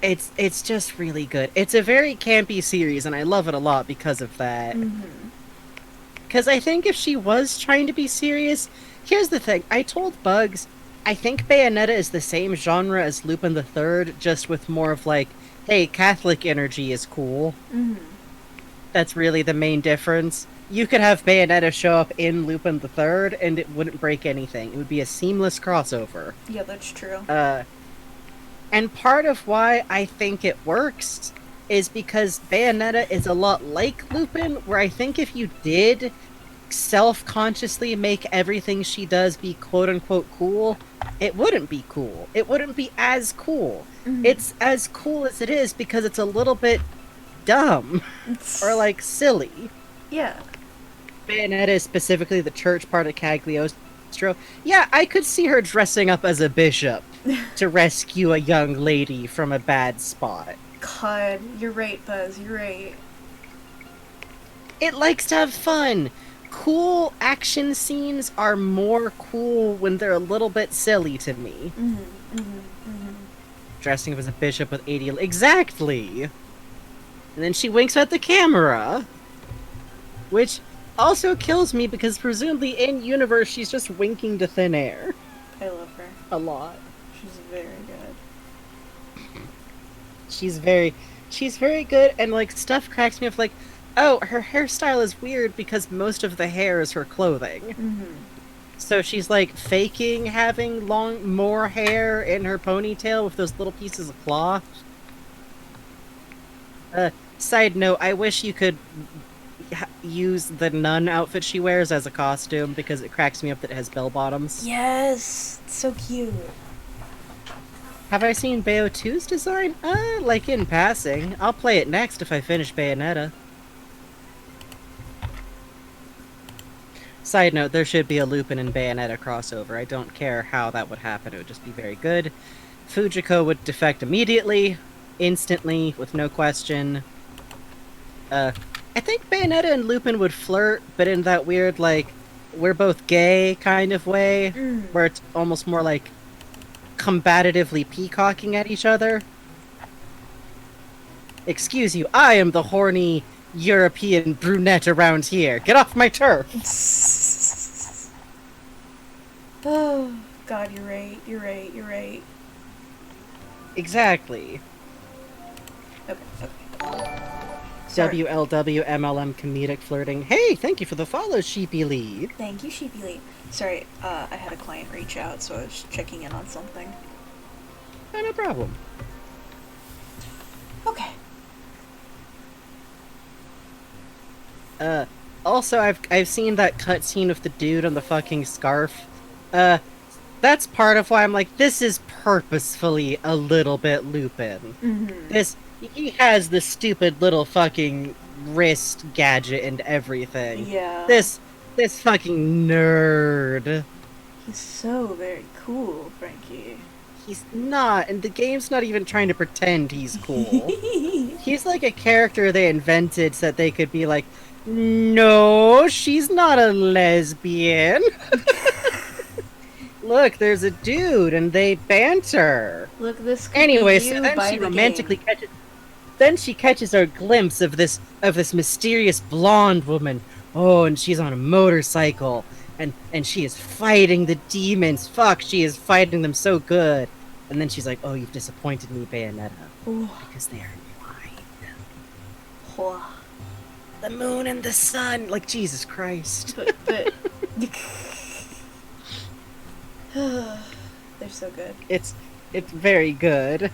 Speaker 1: It's just really good. It's a very campy series, and I love it a lot because of that. Because I think if she was trying to be serious... Here's the thing. I told Bugs, I think Bayonetta is the same genre as Lupin the Third, just with more of like, hey, Catholic energy is cool. That's really the main difference. You could have Bayonetta show up in Lupin the Third, and it wouldn't break anything. It would be a seamless crossover.
Speaker 2: Yeah, that's true.
Speaker 1: And part of why I think it works is because Bayonetta is a lot like Lupin, where I think if you did self-consciously make everything she does be quote-unquote cool, it wouldn't be cool. It wouldn't be as cool. It's as cool as it is because it's a little bit dumb. Or, like, silly.
Speaker 2: Yeah.
Speaker 1: Bayonetta is specifically the church part of Cagliostro. Yeah, I could see her dressing up as a bishop to rescue a young lady from a bad spot.
Speaker 2: God, you're right, Buzz. You're right.
Speaker 1: It likes to have fun. Cool action scenes are more cool when they're a little bit silly to me. Dressing up as a bishop with 80... Exactly! And then she winks at the camera. Which also kills me because presumably in universe she's just winking to thin air.
Speaker 2: I love her.
Speaker 1: A lot.
Speaker 2: She's very good.
Speaker 1: She's very good, and like stuff cracks me up like, oh, her hairstyle is weird because most of the hair is her clothing. So she's like faking having more hair in her ponytail with those little pieces of cloth. Side note, I wish you could use the nun outfit she wears as a costume because it cracks me up that it has bell bottoms.
Speaker 2: Yes! It's so cute.
Speaker 1: Have I seen Bayo 2's design? Like in passing. I'll play it next if I finish Bayonetta. Side note, there should be a Lupin and Bayonetta crossover. I don't care how that would happen, it would just be very good. Fujiko would defect immediately, instantly, with no question. I think Bayonetta and Lupin would flirt, but in that weird, like, we're both gay kind of way, where it's almost more like combatively peacocking at each other. Excuse you, I am the horny European brunette around here. Get off my turf!
Speaker 2: Oh, God, you're right. You're right. You're right.
Speaker 1: Exactly.
Speaker 2: Okay, okay. Sorry.
Speaker 1: WLW MLM comedic flirting. Hey, thank you for the follow, Sheepy Lead.
Speaker 2: Thank you, Sheepy Lee. Sorry, I had a client reach out, so I was checking in on something.
Speaker 1: Oh, no problem.
Speaker 2: Okay.
Speaker 1: Also, I've seen that cutscene of the dude on the fucking scarf. That's part of why I'm like, this is purposefully a little bit Lupin. He has the stupid little fucking wrist gadget and everything.
Speaker 2: Yeah.
Speaker 1: This fucking nerd.
Speaker 2: He's so very cool, Frankie.
Speaker 1: He's not, and the game's not even trying to pretend he's cool. He's like a character they invented so that they could be like, no, she's not a lesbian. Look, there's a dude, and they banter.
Speaker 2: Look, this could
Speaker 1: Anyway,
Speaker 2: be
Speaker 1: so
Speaker 2: you
Speaker 1: then
Speaker 2: by
Speaker 1: she
Speaker 2: the
Speaker 1: romantically
Speaker 2: game.
Speaker 1: catches. Then she catches a glimpse of this mysterious blonde woman. Oh, and she's on a motorcycle, and she is fighting the demons. Fuck, she is fighting them so good. And then she's like, "Oh, you've disappointed me, Bayonetta,
Speaker 2: Ooh.
Speaker 1: because they are blind."
Speaker 2: Whoa.
Speaker 1: The moon and the sun, like Jesus Christ.
Speaker 2: But they're so good.
Speaker 1: It's very good.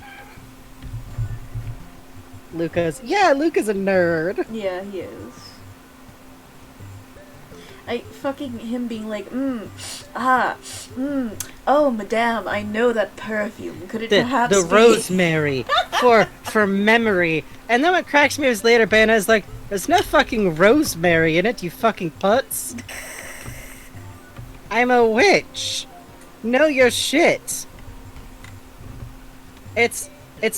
Speaker 1: Luca's a nerd.
Speaker 2: Yeah, he is. Fucking him being like, oh, madame, I know that perfume. Could it perhaps
Speaker 1: the
Speaker 2: be...
Speaker 1: rosemary for memory. And then what cracks me is later Bayonetta's like, there's no fucking rosemary in it, you fucking putz. I'm a witch. Know your shit. It's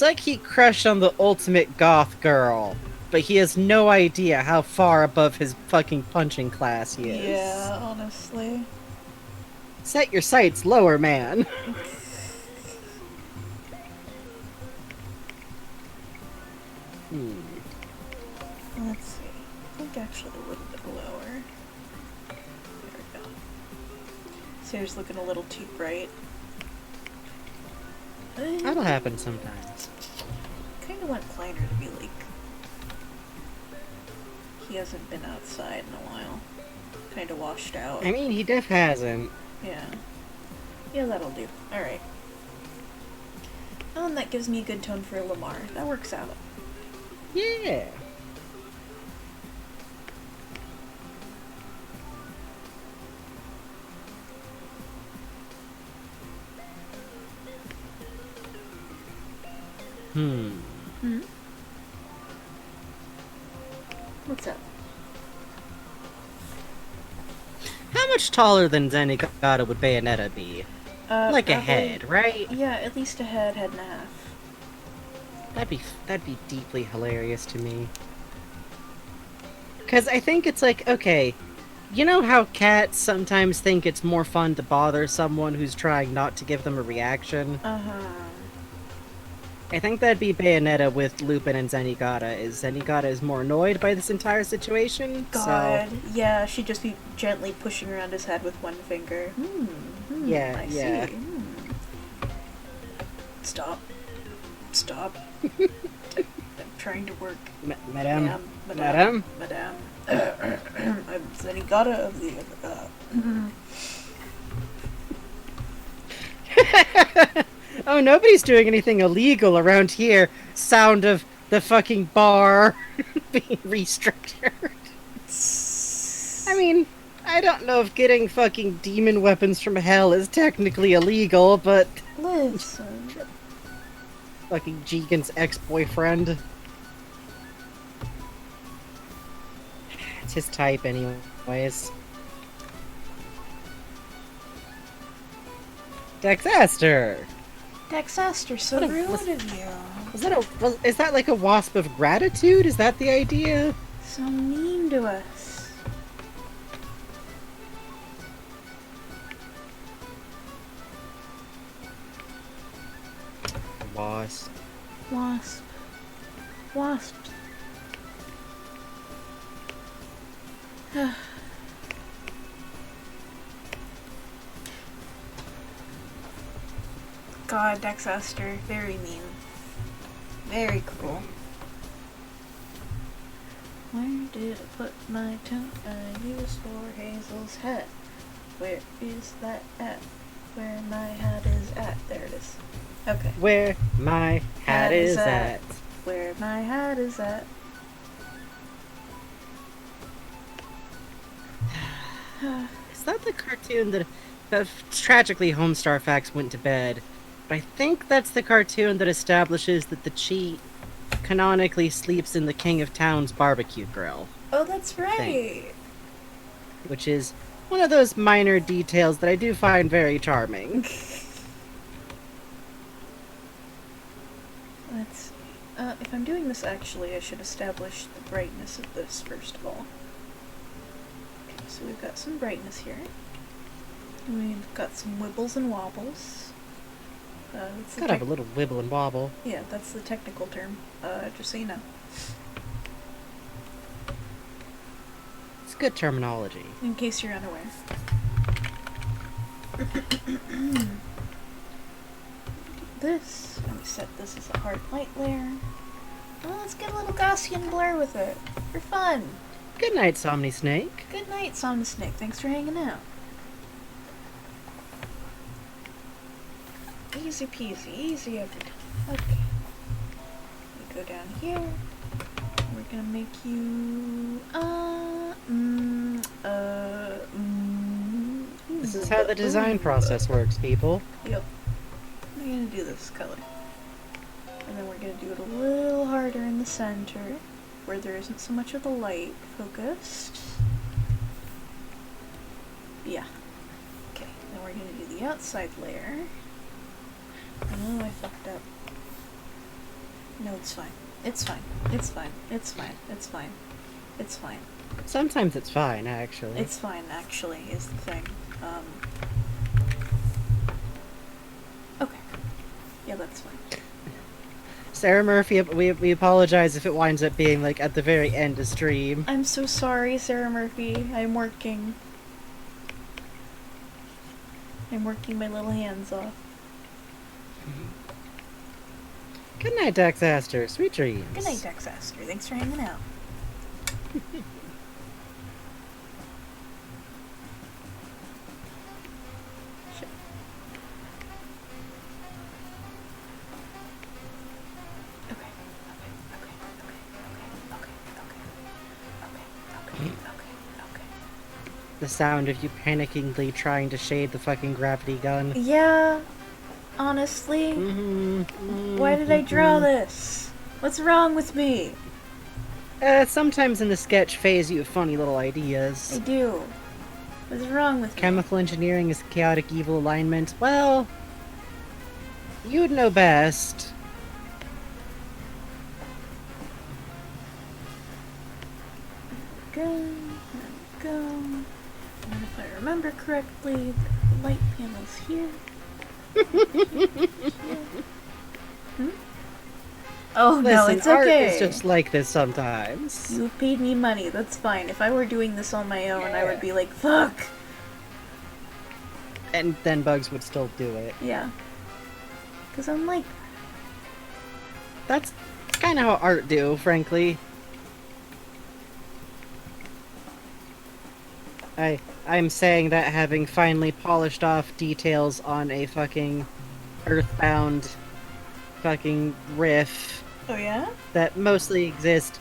Speaker 1: like he crushed on the ultimate goth girl, but he has no idea how far above his fucking punching class he is.
Speaker 2: Yeah, honestly.
Speaker 1: Set your sights lower, man.
Speaker 2: Let's see. I think actually a little bit lower. There we go. So here's looking a little too bright.
Speaker 1: That'll happen sometimes.
Speaker 2: Kind of want Kleiner to be like... He hasn't been outside in a while. Kind of washed out.
Speaker 1: I mean, he def hasn't.
Speaker 2: Yeah. Yeah, that'll do. Alright. Oh, and that gives me a good tone for Lamar. That works out.
Speaker 1: Yeah.
Speaker 2: What's up?
Speaker 1: How much taller than Zenigata would Bayonetta be? Like a
Speaker 2: probably-
Speaker 1: head, right?
Speaker 2: Yeah, at least a head, head and a half.
Speaker 1: That'd be deeply hilarious to me. Cause I think it's like, okay, you know how cats sometimes think it's more fun to bother someone who's trying not to give them a reaction?
Speaker 2: Uh-huh.
Speaker 1: I think that'd be Bayonetta with Lupin and Zenigata. Zenigata is more annoyed by this entire situation,
Speaker 2: God, yeah, she'd just be gently pushing around his head with one finger.
Speaker 1: Yeah,
Speaker 2: I
Speaker 1: yeah.
Speaker 2: see. Stop. Stop. I'm trying to work.
Speaker 1: Madame?
Speaker 2: Madame. I'm Zenigata of the...
Speaker 1: Oh, nobody's doing anything illegal around here. Sound of the fucking bar being restructured. I mean, I don't know if getting fucking demon weapons from hell is technically illegal, but
Speaker 2: Listen.
Speaker 1: fucking Jigen's ex-boyfriend. It's his type anyways. Dexaster!
Speaker 2: Dexaster, so
Speaker 1: What a-
Speaker 2: rude
Speaker 1: was-
Speaker 2: of you.
Speaker 1: Is that like a wasp of gratitude? Is that the idea?
Speaker 2: So mean to us.
Speaker 1: Wasp.
Speaker 2: Wasp. Wasps. God, Dexaster, very mean. Very cruel. Where did I put my tongue I used for Hazel's hat? Where is that at? Where my hat is at. There it is. Okay.
Speaker 1: Where my hat is at.
Speaker 2: Where my hat is at.
Speaker 1: Is that the cartoon that tragically Homestar Fax went to bed? But I think that's the cartoon that establishes that the cheat canonically sleeps in the King of Town's barbecue grill,
Speaker 2: Oh, that's right.
Speaker 1: which is one of those minor details that I do find very charming.
Speaker 2: Let's see. If I'm doing this actually, I should establish the brightness of this first of all. Okay, so we've got some brightness here. We've got some wibbles and wobbles. That's the
Speaker 1: Gotta have a little wibble and wobble.
Speaker 2: yeah, that's the technical term. Just so you know.
Speaker 1: It's good terminology.
Speaker 2: In case you're unaware. This, let me set this as a hard light layer. Well, let's get a little Gaussian blur with it. For fun.
Speaker 1: Good night, Somni Snake.
Speaker 2: Good night, Somnusnick. Thanks for hanging out. Easy peasy, easy everything. Okay. We go down here. We're gonna make you,
Speaker 1: This is how the design process works, people.
Speaker 2: Yep. We're gonna do this color. And then we're gonna do it a little harder in the center, where there isn't so much of the light focused. Yeah. Okay, then we're gonna do the outside layer. Oh, I fucked up. No, it's fine. It's fine. It's fine. It's fine. It's fine. It's fine.
Speaker 1: Sometimes it's fine, actually.
Speaker 2: It's fine, actually, is the thing. Okay. Yeah, that's fine.
Speaker 1: Sarah Murphy, we apologize if it winds up being, like, at the very end of stream.
Speaker 2: I'm so sorry, Sarah Murphy. I'm working. I'm working my little hands off.
Speaker 1: Good night, Dexaster. Sweet dreams.
Speaker 2: Good night, Dexaster. Thanks for hanging out. Shit. Okay. Okay.
Speaker 1: The sound of you panickingly trying to shade the fucking gravity gun.
Speaker 2: Yeah, honestly, why did I draw this? What's wrong with me?
Speaker 1: Sometimes in the sketch phase you have funny little ideas.
Speaker 2: I do. What's wrong with me?
Speaker 1: Chemical engineering is chaotic evil alignment. Well, you'd know best.
Speaker 2: Go. And if I remember correctly, the light panel's here. Hmm? Oh, no,
Speaker 1: Listen,
Speaker 2: it's
Speaker 1: art
Speaker 2: okay.
Speaker 1: is just like this sometimes.
Speaker 2: You paid me money, that's fine. If I were doing this on my own, I would be like, fuck!
Speaker 1: And then Bugs would still do it.
Speaker 2: Yeah. Because I'm like,
Speaker 1: That's kind of how art do, frankly. I'm saying that having finally polished off details on a fucking Earthbound fucking riff
Speaker 2: oh yeah?
Speaker 1: that mostly exist.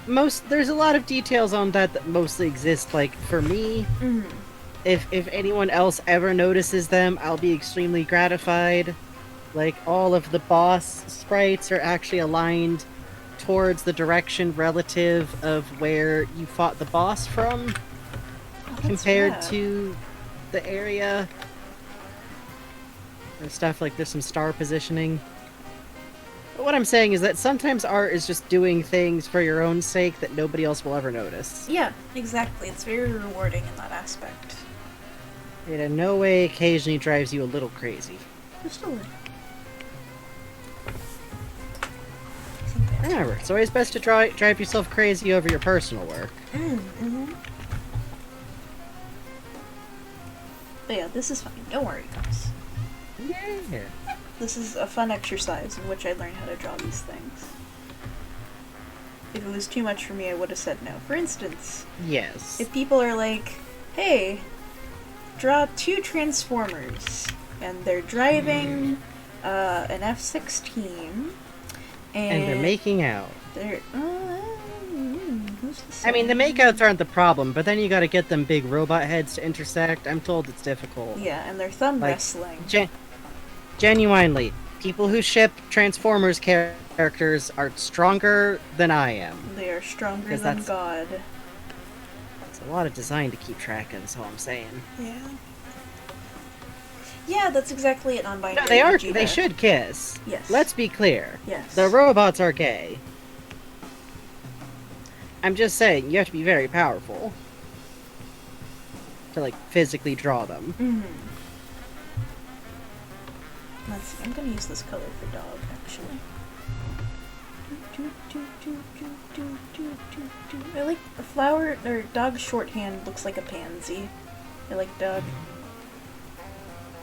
Speaker 1: There's a lot of details on that mostly exist, like, for me.
Speaker 2: Mm-hmm.
Speaker 1: If anyone else ever notices them, I'll be extremely gratified. Like, all of the boss sprites are actually aligned towards the direction relative of where you fought the boss from, compared to the area. And stuff like there's some star positioning. But what I'm saying is that sometimes art is just doing things for your own sake that nobody else will ever notice.
Speaker 2: Yeah, exactly. It's very rewarding in that aspect.
Speaker 1: It in no way occasionally drives you a little crazy.
Speaker 2: Just a little.
Speaker 1: Remember, it's always best to drive yourself crazy over your personal work.
Speaker 2: Mm-hmm. But yeah, this is fine. Don't worry, guys.
Speaker 1: Yeah.
Speaker 2: This is a fun exercise in which I learned how to draw these things. If it was too much for me, I would have said no. For instance,
Speaker 1: Yes.
Speaker 2: if people are like, hey, draw 2 Transformers, and they're driving an F-16,
Speaker 1: And they're making out.
Speaker 2: They're, who's to say?
Speaker 1: I mean, the makeouts aren't the problem, but then you gotta get them big robot heads to intersect. I'm told it's difficult.
Speaker 2: Yeah, and they're thumb
Speaker 1: Like,
Speaker 2: wrestling.
Speaker 1: Genuinely, people who ship Transformers characters are stronger than I am.
Speaker 2: They are stronger
Speaker 1: 'Cause
Speaker 2: than
Speaker 1: that's-
Speaker 2: God.
Speaker 1: It's a lot of design to keep track of, is all I'm saying.
Speaker 2: Yeah. Yeah, that's exactly it on binary.
Speaker 1: No, they are.
Speaker 2: Vegeta.
Speaker 1: They should kiss.
Speaker 2: Yes.
Speaker 1: Let's be clear.
Speaker 2: Yes.
Speaker 1: The robots are gay. I'm just saying, you have to be very powerful to, like, physically draw them.
Speaker 2: Mm-hmm. Let's see. I'm gonna use this color for dog, actually. I like a flower or dog shorthand looks like a pansy. I like dog.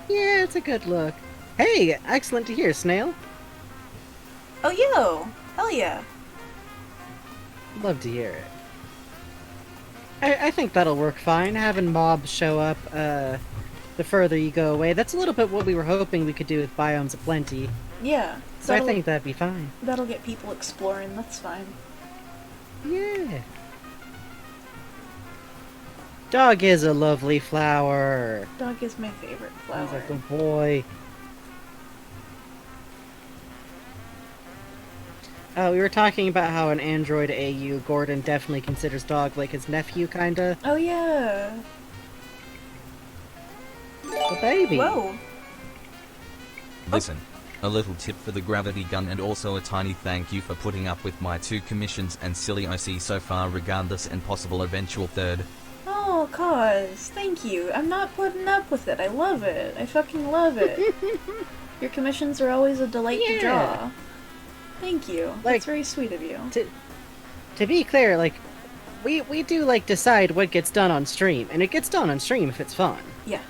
Speaker 1: Yeah, it's a good look. Hey, excellent to hear, Snail.
Speaker 2: Oh yo! Hell yeah!
Speaker 1: Love to hear it. I think that'll work fine, having mobs show up, the further you go away. That's a little bit what we were hoping we could do with Biomes of Plenty.
Speaker 2: Yeah.
Speaker 1: So I think that'd be fine.
Speaker 2: That'll get people exploring, that's fine.
Speaker 1: Yeah. Dog is a lovely flower.
Speaker 2: Dog is my favorite flower.
Speaker 1: He's a good boy. We were talking about how an android AU, Gordon, definitely considers Dog like his nephew, kinda.
Speaker 2: Oh yeah!
Speaker 1: The baby.
Speaker 2: Whoa!
Speaker 3: Listen, a little tip for the gravity gun and also a tiny thank you for putting up with my 2 commissions and silly IC so far regardless and possible eventual third.
Speaker 2: Oh, cause, thank you. I'm not putting up with it. I love it. I fucking love it. Your commissions are always a delight to draw. Thank you.
Speaker 1: Like,
Speaker 2: That's very sweet of you.
Speaker 1: To be clear, like, we do, like, decide what gets done on stream, and it gets done on stream if it's fun.
Speaker 2: Yeah.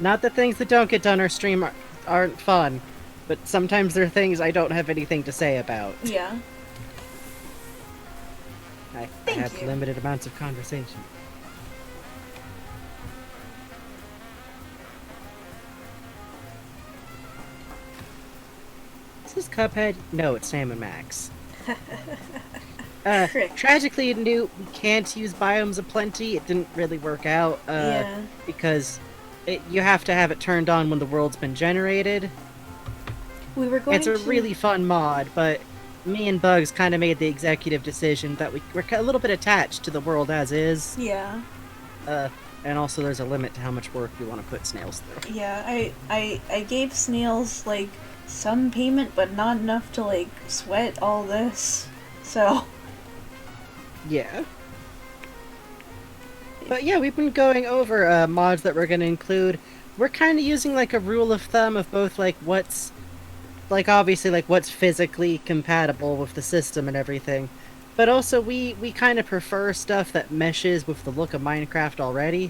Speaker 1: Not that things that don't get done on stream aren't fun, but sometimes there are things I don't have anything to say about.
Speaker 2: Yeah.
Speaker 1: I
Speaker 2: Thank
Speaker 1: have
Speaker 2: you.
Speaker 1: limited amounts of conversation. Is this Cuphead? No, it's Sam and Max.
Speaker 2: Frick.
Speaker 1: Tragically, we can't use Biomes of Plenty. It didn't really work out,
Speaker 2: Yeah.
Speaker 1: because you have to have it turned on when the world's been generated.
Speaker 2: We were going
Speaker 1: It's a
Speaker 2: to...
Speaker 1: really fun mod, but me and Bugs kind of made the executive decision that we're a little bit attached to the world as is.
Speaker 2: Yeah.
Speaker 1: And also there's a limit to how much work we want to put snails through.
Speaker 2: Yeah, I gave snails, like, some payment, but not enough to, like, sweat all this. So...
Speaker 1: Yeah. But yeah, we've been going over mods that we're going to include. We're kind of using like a rule of thumb of both like what's like obviously like what's physically compatible with the system and everything. But also we kind of prefer stuff that meshes with the look of Minecraft already,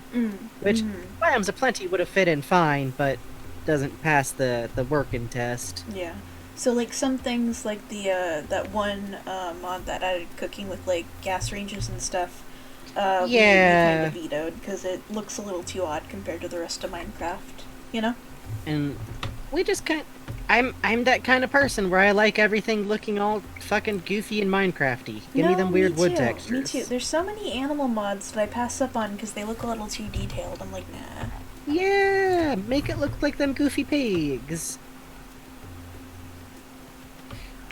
Speaker 1: which Biomes Aplenty would have fit in fine, but doesn't pass the working test.
Speaker 2: Yeah. So, like, some things, like the, that one, mod that added cooking with, like, gas ranges and stuff, we kind of vetoed, because it looks a little too odd compared to the rest of Minecraft, you know?
Speaker 1: And we just I'm that kind of person where I like everything looking all fucking goofy and Minecrafty. Give me them weird wood textures.
Speaker 2: Me too. There's so many animal mods that I pass up on because they look a little too detailed. I'm like, nah.
Speaker 1: Yeah, make it look like them goofy pigs.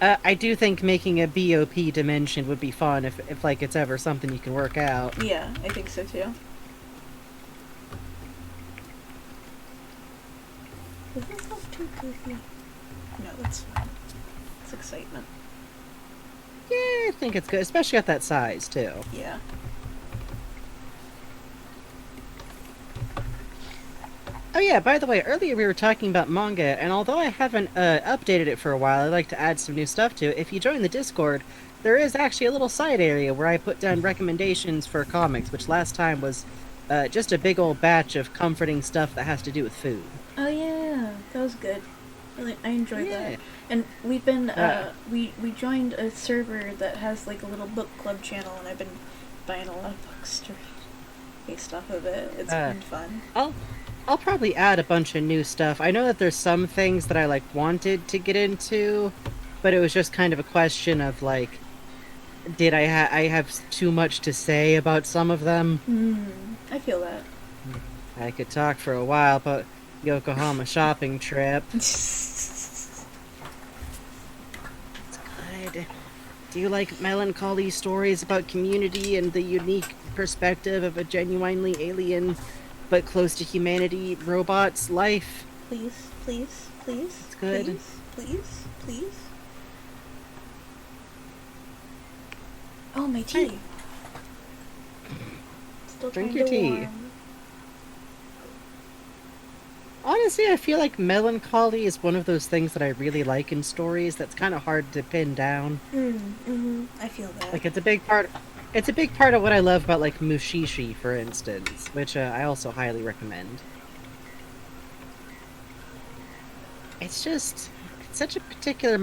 Speaker 1: I do think making a BOP dimension would be fun if like it's ever something you can work out.
Speaker 2: Yeah, I think so too. Does this look too goofy? No, that's fine. It's excitement.
Speaker 1: Yeah, I think it's good, especially at that size too.
Speaker 2: Yeah.
Speaker 1: Oh yeah, by the way, earlier we were talking about manga, and although I haven't updated it for a while, I'd like to add some new stuff to it. If you join the Discord, there is actually a little side area where I put down recommendations for comics, which last time was just a big old batch of comforting stuff that has to do with food.
Speaker 2: Oh yeah, that was good. I enjoyed
Speaker 1: Yeah.
Speaker 2: that. And we've been, we joined a server that has like a little book club channel, and I've been buying a lot of books to read based off of it. It's been fun.
Speaker 1: I'll probably add a bunch of new stuff. I know that there's some things that I like wanted to get into, but it was just kind of a question of like, did I have too much to say about some of them?
Speaker 2: I feel that.
Speaker 1: I could talk for a while about Yokohama shopping trip. It's good. Do you like melancholy stories about community and the unique perspective of a genuinely alien but close to humanity robot's life?
Speaker 2: Please, please, please.
Speaker 1: It's good.
Speaker 2: Please, please, please. Oh, my tea. Still
Speaker 1: Drink
Speaker 2: trying
Speaker 1: your
Speaker 2: to
Speaker 1: tea.
Speaker 2: warm.
Speaker 1: Honestly, I feel like melancholy is one of those things that I really like in stories that's kind of hard to pin down.
Speaker 2: I feel that.
Speaker 1: Like, it's a big part of what I love about, like, Mushishi, for instance, which I also highly recommend. It's such a particular,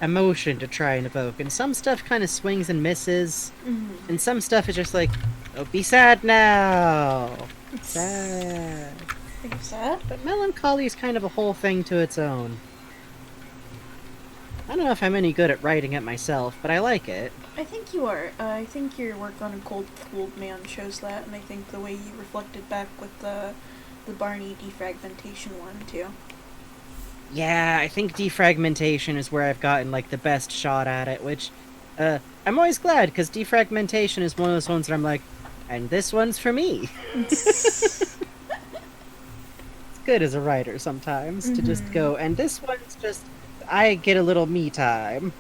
Speaker 1: emotion to try and evoke, and some stuff kind of swings and misses, and some stuff is just like, oh, be sad now! Sad.
Speaker 2: Think of that?
Speaker 1: But melancholy is kind of a whole thing to its own. I don't know if I'm any good at writing it myself, but I like it.
Speaker 2: I think you are. I think your work on Cold Man shows that, and I think the way you reflected back with the Barney defragmentation one, too.
Speaker 1: Yeah, I think defragmentation is where I've gotten, like, the best shot at it, which, I'm always glad, because defragmentation is one of those ones that I'm like, and this one's for me. It's good as a writer sometimes, to just go, and this one's just, I get a little me time.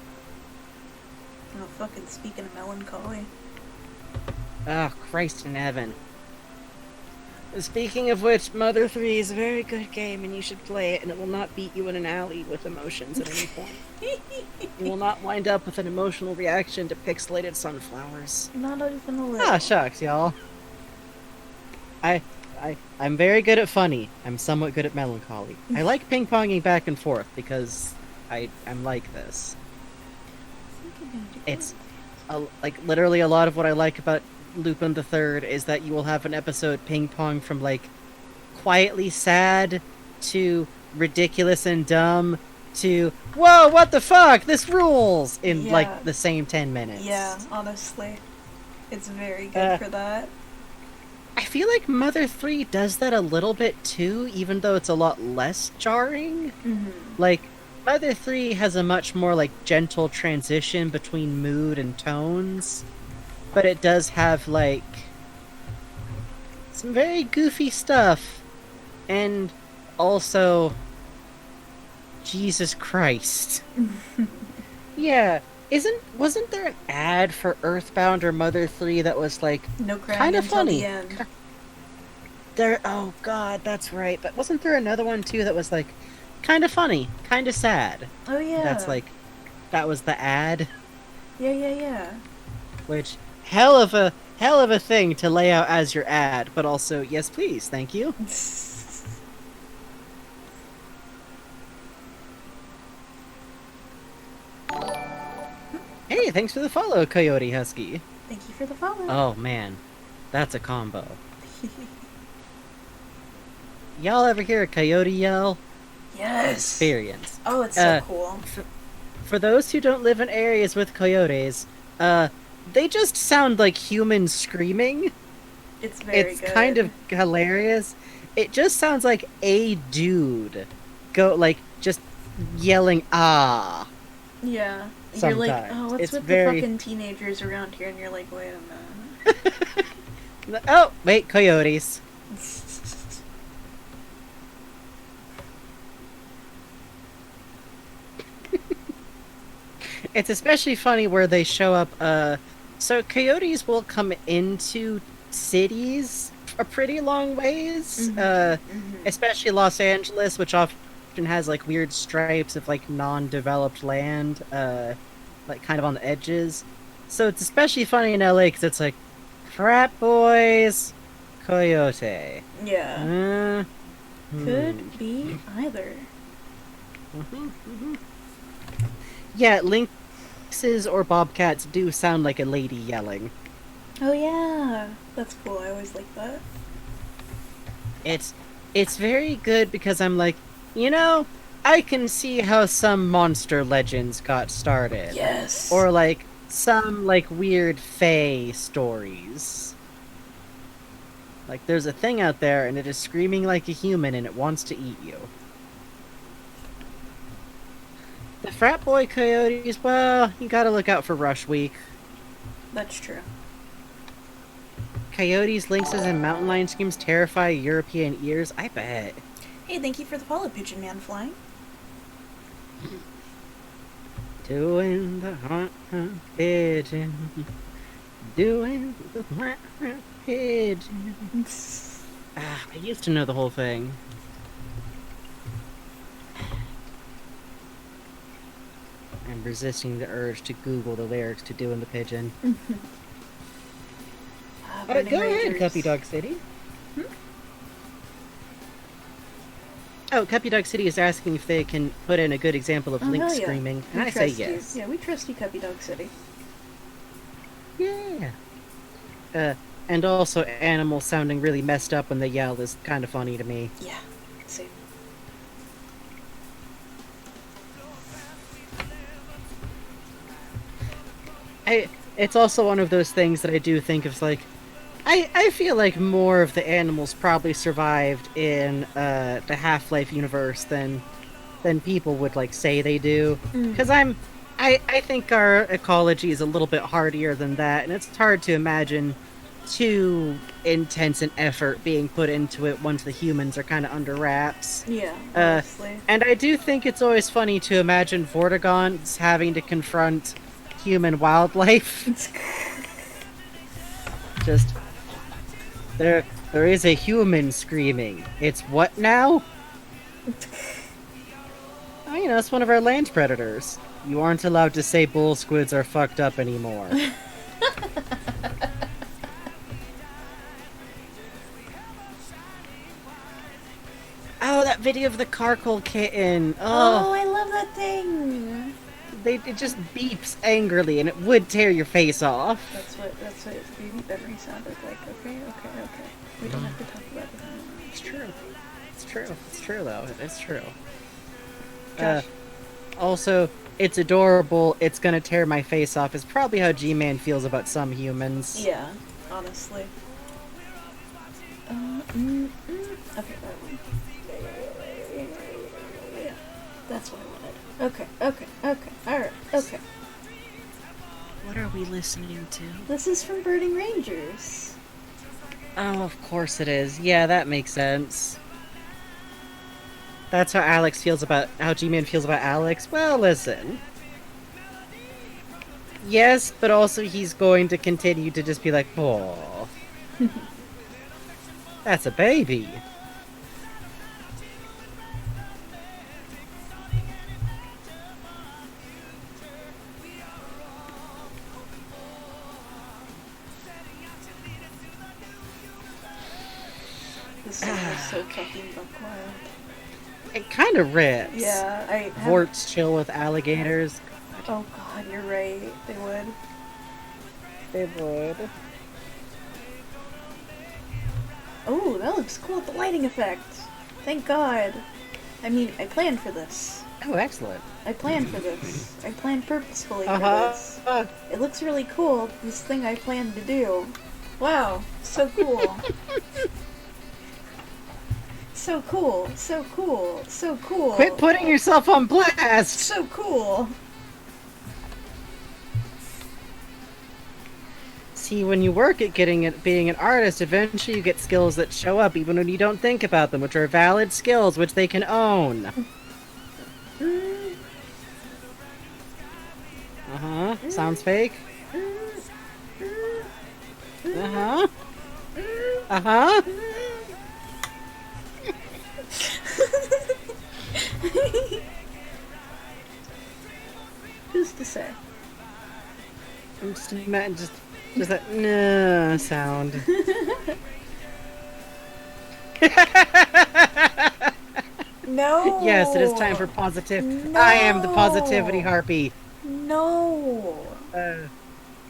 Speaker 2: Oh, fucking speaking of melancholy.
Speaker 1: Oh, Christ in heaven. Speaking of which, Mother 3 is a very good game, and you should play it, and it will not beat you in an alley with emotions at any point. You will not wind up with an emotional reaction to pixelated sunflowers.
Speaker 2: Not even a little.
Speaker 1: Ah, shucks, y'all. I'm very good at funny. I'm somewhat good at melancholy. I like ping-ponging back and forth, because I'm like this. It's, literally a lot of what I like about Lupin the Third is that you will have an episode ping-pong from, like, quietly sad to ridiculous and dumb to, whoa, what the fuck, this rules, in, like, the same 10 minutes.
Speaker 2: Yeah, honestly. It's very good for that.
Speaker 1: I feel like Mother 3 does that a little bit too, even though it's a lot less jarring. Like, Mother 3 has a much more, like, gentle transition between mood and tones, but it does have, like, some very goofy stuff. And also, Jesus Christ. Yeah, wasn't there an ad for Earthbound or Mother 3 that was like
Speaker 2: No crying
Speaker 1: kind of
Speaker 2: until
Speaker 1: funny?
Speaker 2: the end.
Speaker 1: Oh god, that's right. But wasn't there another one too that was like kind of funny, kind of sad?
Speaker 2: Oh yeah.
Speaker 1: That was the ad,
Speaker 2: Yeah.
Speaker 1: which hell of a thing to lay out as your ad, but also yes please, thank you. Hey, thanks for the follow, Coyote Husky.
Speaker 2: Thank you for the follow.
Speaker 1: Oh man, that's a combo. Y'all ever hear a coyote yell?
Speaker 2: Yes.
Speaker 1: Experience.
Speaker 2: Oh, it's so cool.
Speaker 1: For those who don't live in areas with coyotes, they just sound like humans screaming.
Speaker 2: It's very
Speaker 1: It's
Speaker 2: good.
Speaker 1: kind of hilarious. It just sounds like a dude just yelling ah.
Speaker 2: Yeah. You're
Speaker 1: Sometimes.
Speaker 2: like, oh, what's
Speaker 1: It's
Speaker 2: with
Speaker 1: very-
Speaker 2: the fucking teenagers around here? And you're like, wait a minute.
Speaker 1: Oh, wait, coyotes. It's especially funny where they show up, so coyotes will come into cities a pretty long ways, especially Los Angeles, which often has, like, weird stripes of, like, non-developed land, like, kind of on the edges. So it's especially funny in LA, because it's like, frat boys, coyote.
Speaker 2: Yeah.
Speaker 1: Hmm.
Speaker 2: Could be either.
Speaker 1: Yeah, lynxes or bobcats do sound like a lady yelling.
Speaker 2: Oh yeah. That's cool. I always like that.
Speaker 1: It's very good because I'm like, I can see how some monster legends got started.
Speaker 2: Yes.
Speaker 1: Or like some like weird fae stories. Like there's a thing out there and it is screaming like a human and it wants to eat you. The frat boy coyotes, well, you gotta look out for Rush Week.
Speaker 2: That's true.
Speaker 1: Coyotes, lynxes, and mountain lion screams terrify European ears? I bet.
Speaker 2: Hey, thank you for the follow, Pigeon Man Flying.
Speaker 1: Doing the hunt, pigeon. Doing the hunt, pigeon. I used to know the whole thing. I'm resisting the urge to Google the lyrics to Doing the Pigeon.
Speaker 2: Burning
Speaker 1: Go ahead,
Speaker 2: Rangers.
Speaker 1: Cuppy Dog City. Oh, Cuppy Dog City is asking if they can put in a good example of
Speaker 2: Oh,
Speaker 1: lynx
Speaker 2: hell yeah.
Speaker 1: screaming,
Speaker 2: We
Speaker 1: and I say
Speaker 2: trust you.
Speaker 1: yes.
Speaker 2: Yeah, we trust you, Cuppy Dog City.
Speaker 1: Yeah. And also animals sounding really messed up when they yell is kind of funny to me.
Speaker 2: Yeah, same.
Speaker 1: It's also one of those things that I do think of like, I feel like more of the animals probably survived in the Half-Life universe than people would like say they do. Because I think our ecology is a little bit hardier than that, and it's hard to imagine too intense an effort being put into it once the humans are kind of under wraps.
Speaker 2: Yeah, honestly.
Speaker 1: And I do think it's always funny to imagine Vortigons having to confront human wildlife. Just there is a human screaming. It's what now? Oh, it's one of our land predators. You aren't allowed to say bull squids are fucked up anymore. Oh, that video of the Carcoal kitten.
Speaker 2: Oh, I love that thing.
Speaker 1: It just beeps angrily, and it would tear your face off.
Speaker 2: That's what its baby bedroom sounded like. Okay. We don't have to talk about it anymore.
Speaker 1: It's true. It's true, though. It's true.
Speaker 2: Josh.
Speaker 1: Also, it's adorable. It's gonna tear my face off. Is probably how G-Man feels about some humans.
Speaker 2: Yeah, honestly. Okay, that one. Yeah, that's what I wanted. Okay. Alright, okay.
Speaker 1: What are we listening to?
Speaker 2: This is from Burning Rangers.
Speaker 1: Oh, of course it is. Yeah, that makes sense. That's how G-Man feels about Alex. Well, listen. Yes, but also he's going to continue to just be like, oh, that's a baby.
Speaker 2: This song is so fucking buck wild.
Speaker 1: It kind of rips.
Speaker 2: Yeah, I have...
Speaker 1: Vorts chill with alligators.
Speaker 2: Oh god, you're right. They would.
Speaker 1: They would.
Speaker 2: Oh, that looks cool with the lighting effect. Thank god. I mean, I planned for this.
Speaker 1: Oh, excellent.
Speaker 2: I planned for this. I planned purposefully for this.
Speaker 1: Uh-huh.
Speaker 2: It looks really cool, this thing I planned to do. Wow, so cool. So cool, so cool, so cool.
Speaker 1: Quit putting yourself on blast!
Speaker 2: So cool.
Speaker 1: See, when you work at being an artist, eventually you get skills that show up even when you don't think about them, which are valid skills which they can own. Uh-huh. Sounds fake. Uh-huh. Uh-huh.
Speaker 2: Who's to say?
Speaker 1: I'm just that nah sound.
Speaker 2: No.
Speaker 1: Yes, it is time for positive.
Speaker 2: No.
Speaker 1: I am the positivity harpy.
Speaker 2: No.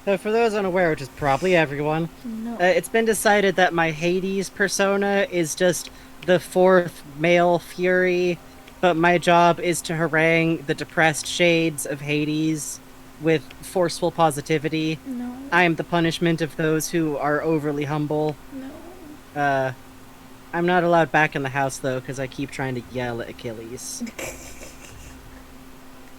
Speaker 1: So for those unaware, which is probably everyone,
Speaker 2: No.
Speaker 1: it's been decided that my Hades persona is just the fourth male Fury, but my job is to harangue the depressed shades of Hades with forceful positivity.
Speaker 2: No.
Speaker 1: I am the punishment of those who are overly humble.
Speaker 2: No.
Speaker 1: I'm not allowed back in the house, though, because I keep trying to yell at Achilles.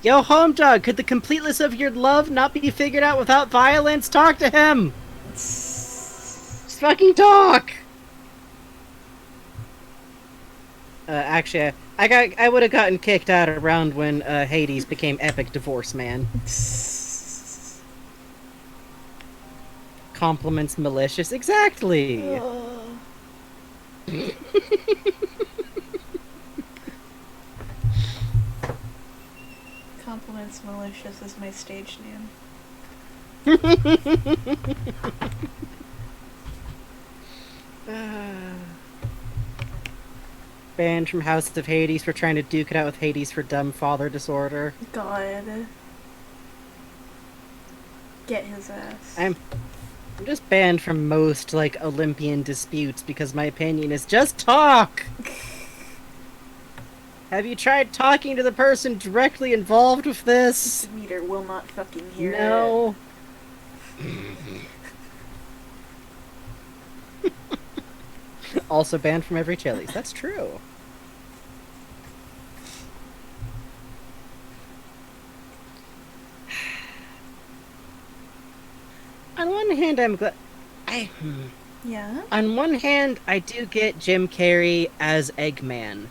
Speaker 1: Yo, home dog, could the completeness of your love not be figured out without violence? Talk to him! Just fucking talk! Actually, I would have gotten kicked out around when Hades became epic divorce man. Compliments malicious, exactly!
Speaker 2: Compliments malicious is my stage name.
Speaker 1: Banned from House of Hades for trying to duke it out with Hades for dumb father disorder.
Speaker 2: God. Get his ass.
Speaker 1: I'm just banned from most, like, Olympian disputes because my opinion is just talk! Have you tried talking to the person directly involved with this?
Speaker 2: Meter will not fucking hear it.
Speaker 1: No. Also banned from every Chili's. That's true. On one hand, I'm glad.
Speaker 2: Yeah?
Speaker 1: On one hand, I do get Jim Carrey as Eggman.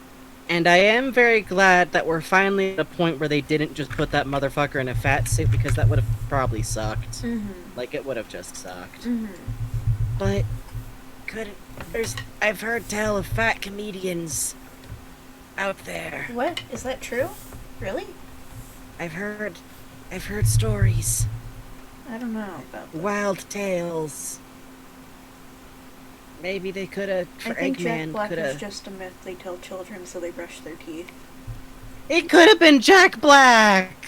Speaker 1: And I am very glad that we're finally at a point where they didn't just put that motherfucker in a fat suit, because that would have probably sucked.
Speaker 2: Mm-hmm.
Speaker 1: Like, it would have just sucked.
Speaker 2: Mm-hmm.
Speaker 1: But, I've heard tell of fat comedians out there.
Speaker 2: What? Is that true? Really?
Speaker 1: I've heard stories.
Speaker 2: I don't know about that.
Speaker 1: Wild tales. Maybe they could've,
Speaker 2: I think Jack
Speaker 1: Eggman
Speaker 2: Black
Speaker 1: could've...
Speaker 2: is just a myth they tell children so they brush their teeth.
Speaker 1: It could've been Jack Black!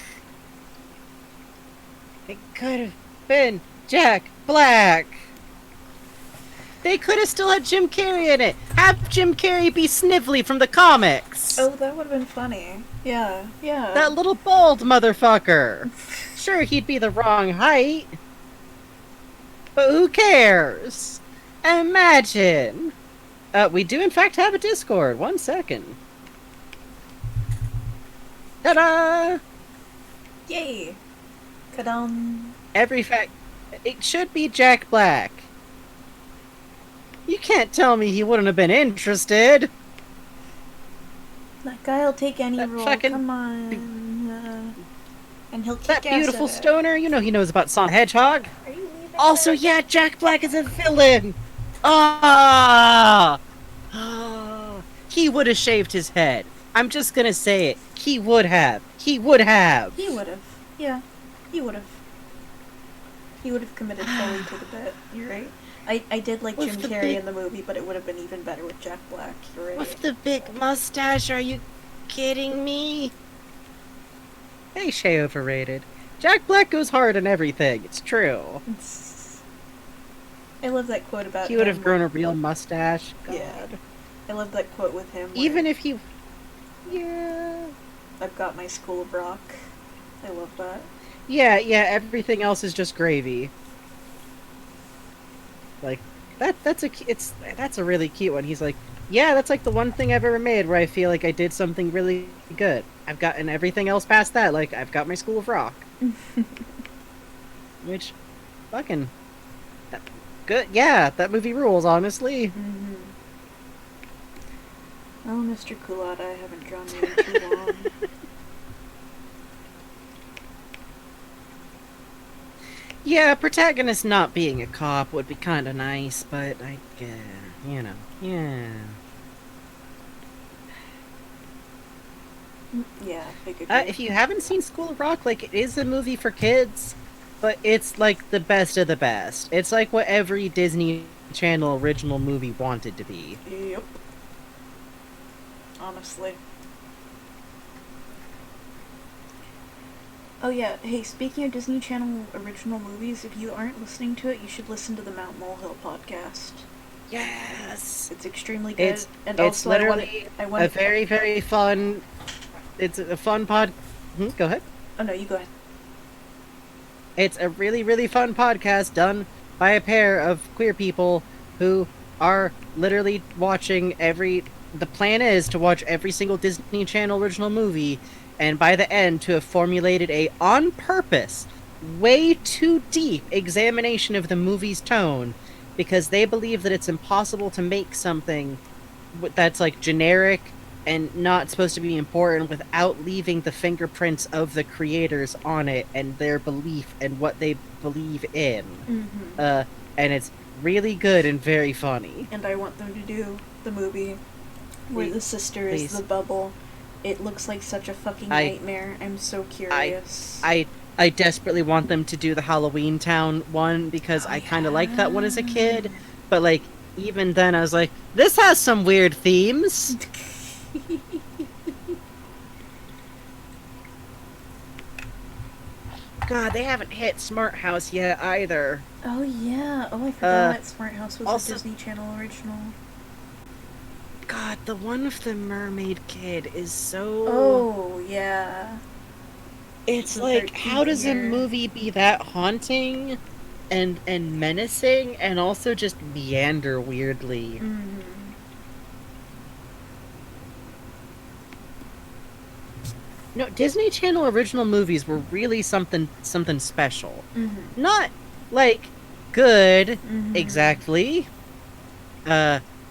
Speaker 1: It could've been Jack Black! They could've still had Jim Carrey in it! Have Jim Carrey be Snively from the comics!
Speaker 2: Oh, that would've been funny. Yeah, yeah.
Speaker 1: That little bald motherfucker! Sure, he'd be the wrong height. But who cares? Imagine! We do in fact have a Discord. 1 second. Ta-da!
Speaker 2: Yay! Kadam.
Speaker 1: It should be Jack Black. You can't tell me he wouldn't have been interested.
Speaker 2: That guy'll take any
Speaker 1: That
Speaker 2: role.
Speaker 1: fucking-
Speaker 2: Come on. And he'll kick
Speaker 1: That
Speaker 2: ass
Speaker 1: beautiful
Speaker 2: at it.
Speaker 1: stoner, you know he knows about Sonic the Hedgehog.
Speaker 2: Are you leaving?
Speaker 1: Also, yeah, Jack Black is a villain. Ah, he would have shaved his head. I'm just gonna say it. He would have. He would have.
Speaker 2: He would have. Yeah, he would have. He would have committed fully to the bit. You're right. I did like
Speaker 1: With
Speaker 2: Jim
Speaker 1: the
Speaker 2: Carrey
Speaker 1: big-
Speaker 2: in the movie, but it would have been even better with Jack Black. You're right.
Speaker 1: With the big mustache, are you kidding me? Hey, Shay overrated. Jack Black goes hard on everything. It's true.
Speaker 2: I love that quote about
Speaker 1: He would
Speaker 2: him.
Speaker 1: have grown a real mustache. God.
Speaker 2: Yeah. I love that quote with him. where,
Speaker 1: Even if he... Yeah...
Speaker 2: I've got my School of Rock. I love that.
Speaker 1: Yeah, everything else is just gravy. Like, that's a really cute one. He's like, yeah, that's like the one thing I've ever made where I feel like I did something really good. I've gotten everything else past that, like, I've got my School of Rock. Which, fucking... Good, yeah, that movie rules, honestly.
Speaker 2: Mm-hmm. Oh, Mr. Kulata, I haven't drawn you in too long.
Speaker 1: Yeah, protagonist not being a cop would be kind of nice, but you know, yeah.
Speaker 2: Yeah, figured.
Speaker 1: If you haven't seen School of Rock, like, it is a movie for kids, but it's like the best of the best. It's like what every Disney Channel original movie wanted to be.
Speaker 2: Yep. Honestly. Oh yeah, hey, speaking of Disney Channel original movies, if you aren't listening to it, you should listen to the Mount Molehill podcast.
Speaker 1: Yes!
Speaker 2: It's extremely good.
Speaker 1: It's
Speaker 2: also
Speaker 1: literally
Speaker 2: I wanted,
Speaker 1: a very, very fun... It's a fun pod... Go ahead.
Speaker 2: Oh no, you go ahead.
Speaker 1: It's a really, really fun podcast done by a pair of queer people who are literally watching the plan is to watch every single Disney Channel original movie, and by the end to have formulated a, on purpose, way too deep examination of the movie's tone, because they believe that it's impossible to make something that's like generic and not supposed to be important without leaving the fingerprints of the creators on it and their belief and what they believe in.
Speaker 2: Mm-hmm.
Speaker 1: And it's really good and very funny.
Speaker 2: And I want them to do the movie where the sister is
Speaker 1: Please.
Speaker 2: the bubble. It looks like such a fucking nightmare. I'm so curious.
Speaker 1: I desperately want them to do the Halloween Town one because I kind of liked that one as a kid, but like even then I was like, this has some weird themes. God, they haven't hit Smart House yet either.
Speaker 2: Oh yeah. Oh, I forgot Smart House was
Speaker 1: also-
Speaker 2: a Disney Channel original.
Speaker 1: God, the one with the mermaid kid is so...
Speaker 2: Oh yeah.
Speaker 1: It's
Speaker 2: The
Speaker 1: like,
Speaker 2: 13th
Speaker 1: how does a
Speaker 2: year.
Speaker 1: movie be that haunting and menacing and also just meander weirdly?
Speaker 2: Mm-hmm.
Speaker 1: No, Disney Channel original movies were really something special.
Speaker 2: Mm-hmm.
Speaker 1: Not, like, good,
Speaker 2: Mm-hmm.
Speaker 1: exactly.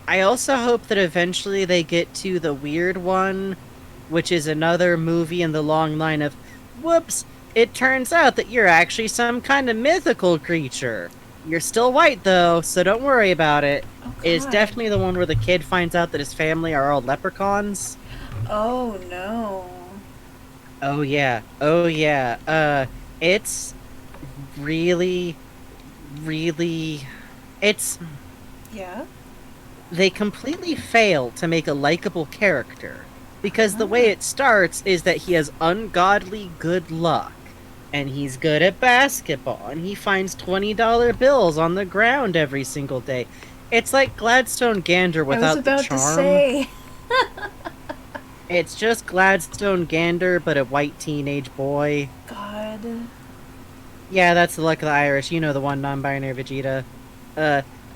Speaker 1: I also hope that eventually they get to the weird one, which is another movie in the long line of, whoops, it turns out that you're actually some kind of mythical creature. You're still white, though, so don't worry about it.
Speaker 2: Oh,
Speaker 1: It's
Speaker 2: God.
Speaker 1: definitely the one where the kid finds out that his family are all leprechauns.
Speaker 2: Oh no.
Speaker 1: Oh yeah, it's really, it's...
Speaker 2: Yeah.
Speaker 1: They completely fail to make a likable character, because the way it starts is that he has ungodly good luck, and he's good at basketball, and he finds $20 bills on the ground every single day. It's like Gladstone Gander
Speaker 2: I was
Speaker 1: without
Speaker 2: about
Speaker 1: the
Speaker 2: to
Speaker 1: charm.
Speaker 2: say.
Speaker 1: It's just Gladstone Gander, but a white teenage boy.
Speaker 2: God.
Speaker 1: Yeah, that's the luck of the Irish. You know the one, non-binary Vegeta.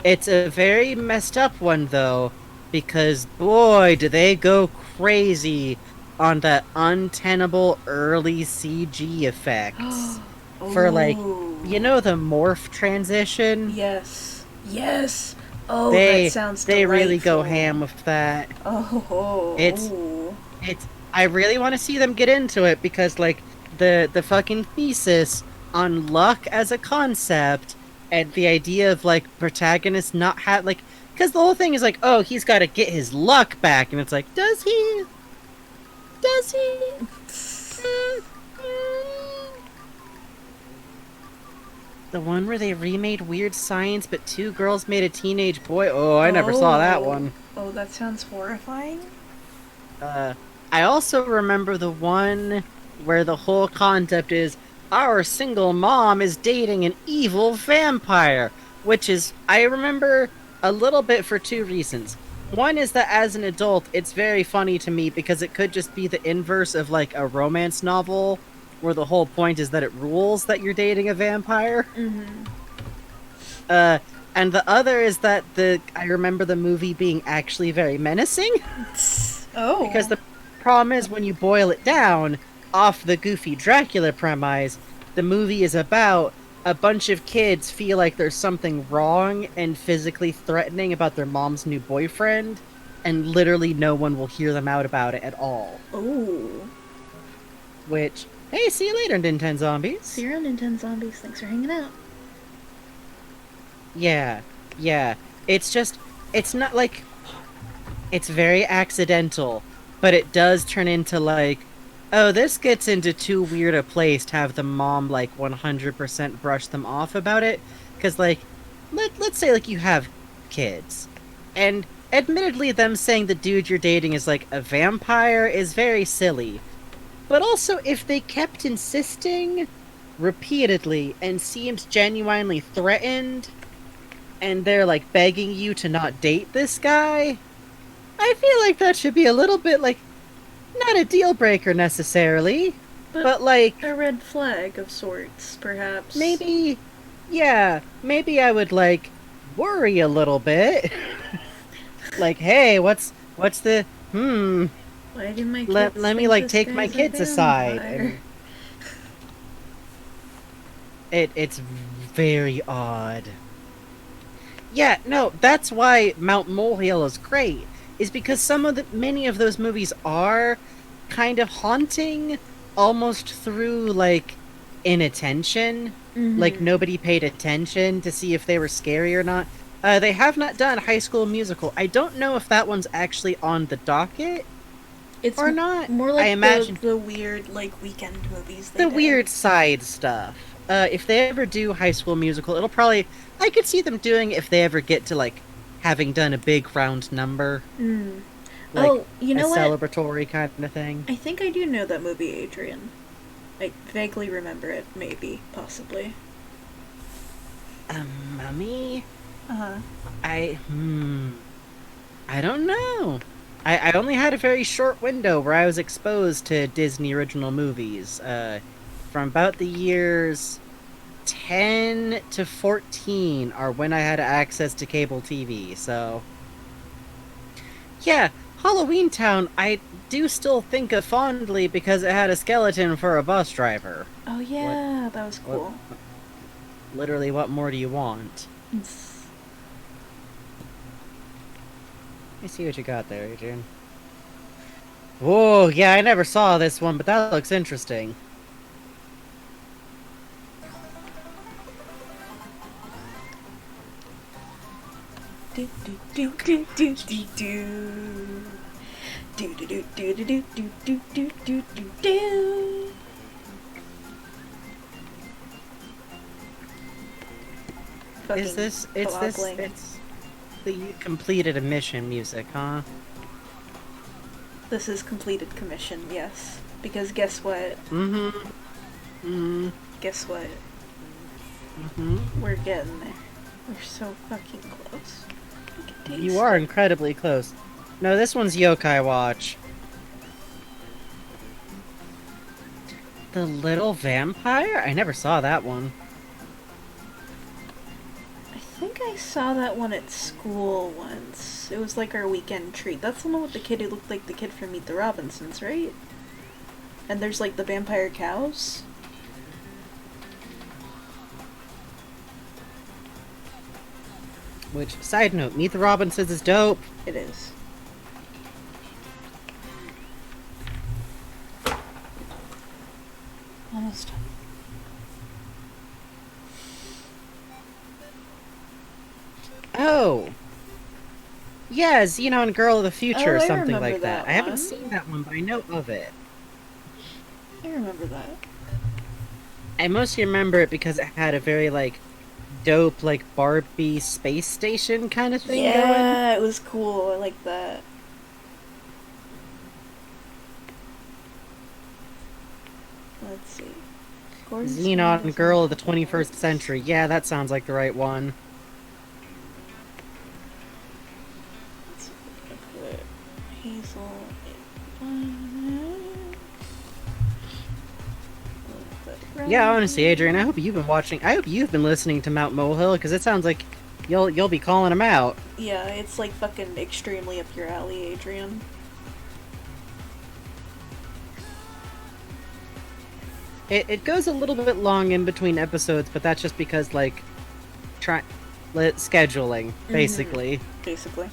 Speaker 1: It's a very messed up one, though, because, boy, do they go crazy on that untenable early CG effects. For, like,
Speaker 2: Ooh.
Speaker 1: you know the morph transition?
Speaker 2: Yes. Yes. Oh, that
Speaker 1: They
Speaker 2: sounds
Speaker 1: they really go
Speaker 2: delightful.
Speaker 1: ham with that.
Speaker 2: Oh.
Speaker 1: It's it's I really want to see them get into it because like the fucking thesis on luck as a concept and the idea of like protagonists not have like because the whole thing is like, oh, he's got to get his luck back, and it's like, does he? Does he? The one where they remade Weird Science, but two girls made a teenage boy. Oh, I never saw that one.
Speaker 2: Oh, that sounds horrifying.
Speaker 1: I also remember the one where the whole concept is our single mom is dating an evil vampire, which is, I remember a little bit for two reasons. One is that as an adult, it's very funny to me because it could just be the inverse of like a romance novel where the whole point is that it rules that you're dating a vampire.
Speaker 2: Mm-hmm.
Speaker 1: And the other is that I remember the movie being actually very menacing.
Speaker 2: Oh.
Speaker 1: Because the problem is when you boil it down off the goofy Dracula premise, the movie is about a bunch of kids feel like there's something wrong and physically threatening about their mom's new boyfriend, and literally no one will hear them out about it at all.
Speaker 2: Oh.
Speaker 1: Which, hey, see you later, Nintendo Zombies.
Speaker 2: See you around, Nintendo Zombies. Thanks for hanging out.
Speaker 1: Yeah. It's just, it's not like, it's very accidental, but it does turn into like, oh, this gets into too weird a place to have the mom like 100% brush them off about it. Because like, let's say like you have kids, and admittedly them saying the dude you're dating is like a vampire is very silly. But also, if they kept insisting repeatedly and seemed genuinely threatened, and they're like begging you to not date this guy, I feel like that should be a little bit like, not a deal breaker necessarily, but like
Speaker 2: a red flag of sorts, perhaps.
Speaker 1: maybe I would like worry a little bit. Like, hey, what's the
Speaker 2: Why do my kids
Speaker 1: let me
Speaker 2: think
Speaker 1: like
Speaker 2: this
Speaker 1: take my
Speaker 2: guy's a
Speaker 1: kids aside.
Speaker 2: vampire?
Speaker 1: And it's very odd. Yeah, no, that's why Mount Molehill is great. Is because many of those movies are kind of haunting, almost through like inattention.
Speaker 2: Mm-hmm.
Speaker 1: Like nobody paid attention to see if they were scary or not. They have not done High School Musical. I don't know if that one's actually on the docket
Speaker 2: It's
Speaker 1: or not.
Speaker 2: more like
Speaker 1: I imagine
Speaker 2: the weird like weekend movies.
Speaker 1: the weird side stuff. If they ever do High School Musical, it'll probably, I could see them doing it if they ever get to like having done a big round number.
Speaker 2: Mm.
Speaker 1: Like
Speaker 2: Oh, you know
Speaker 1: a
Speaker 2: what?
Speaker 1: celebratory kind of thing.
Speaker 2: I think I do know that movie, Adrian. I vaguely remember it, maybe, possibly.
Speaker 1: A mummy?
Speaker 2: Uh-huh.
Speaker 1: I don't know. I only had a very short window where I was exposed to Disney original movies. From about the years 10 to 14 are when I had access to cable TV, so... Yeah, Halloween Town, I do still think of fondly because it had a skeleton for a bus driver.
Speaker 2: Oh yeah, that was cool.
Speaker 1: Literally, what more do you want? Let me see what you got there, Adrian. Whoa, yeah, I never saw this one, but that looks interesting.
Speaker 2: Do do do do do do do. Do do do do do do do do do do do.
Speaker 1: Is this, it's the completed a mission music, huh?
Speaker 2: This is completed commission, yes. Because guess what? Guess what? We're getting there. We're so fucking close. I can taste
Speaker 1: You are incredibly close. No, this one's Yokai Watch. The Little Vampire? I never saw that one.
Speaker 2: I think I saw that one at school once. It was like our weekend treat. That's the one with the kid who looked like the kid from Meet the Robinsons, right? And there's like the vampire cows.
Speaker 1: Which, side note, Meet the Robinsons is dope.
Speaker 2: It is. Almost done.
Speaker 1: Oh. Yeah, Xenon Girl of the Future
Speaker 2: Oh,
Speaker 1: or
Speaker 2: I
Speaker 1: something
Speaker 2: remember
Speaker 1: like that.
Speaker 2: that
Speaker 1: I haven't
Speaker 2: one.
Speaker 1: seen that one, but I know of it.
Speaker 2: I remember that.
Speaker 1: I mostly remember it because it had a very, like, dope, like, Barbie space station kind of thing going.
Speaker 2: Yeah, it was cool. I like that. Let's see.
Speaker 1: Xenon Girl of the 21st Century. Yeah, that sounds like the right one.
Speaker 2: Let's put Hazel.
Speaker 1: Yeah, honestly, Adrian, I hope you've been watching. I hope you've been listening to Mount Molehill because it sounds like you'll be calling him out.
Speaker 2: Yeah, it's like fucking extremely up your alley, Adrian.
Speaker 1: It goes a little bit long in between episodes, but that's just because like scheduling basically.
Speaker 2: Basically.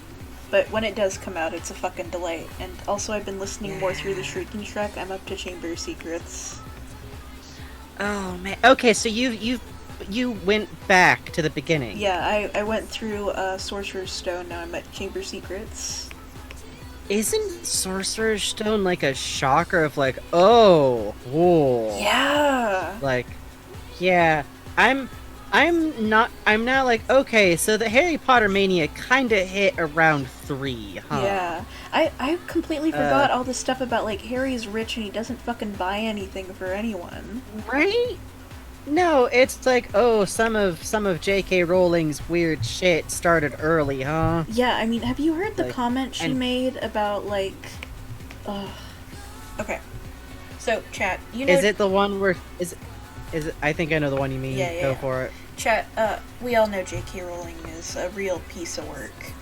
Speaker 2: But when it does come out, it's a fucking delight. And also, I've been listening more through the Shrieking Shrek. I'm up to Chamber of Secrets.
Speaker 1: Oh man. Okay, so you went back to the beginning.
Speaker 2: Yeah, I went through Sorcerer's Stone. Now I'm at Chamber Secrets.
Speaker 1: Isn't Sorcerer's Stone like a shocker of like, oh, whoa.
Speaker 2: Yeah.
Speaker 1: Like, yeah, I'm now like, okay, so the Harry Potter mania kind of hit around 3, huh?
Speaker 2: Yeah. I completely forgot all this stuff about, like, Harry's rich and he doesn't fucking buy anything for anyone.
Speaker 1: Right? No, it's like, oh, some of J.K. Rowling's weird shit started early, huh?
Speaker 2: Yeah, I mean, have you heard the
Speaker 1: Like,
Speaker 2: comment she made about, like... Okay. So, chat, you know...
Speaker 1: Is it the one where... Is it, I think I know the one you mean.
Speaker 2: Yeah,
Speaker 1: Go
Speaker 2: yeah.
Speaker 1: for it.
Speaker 2: Chat, we all know J.K. Rowling is a real piece of work.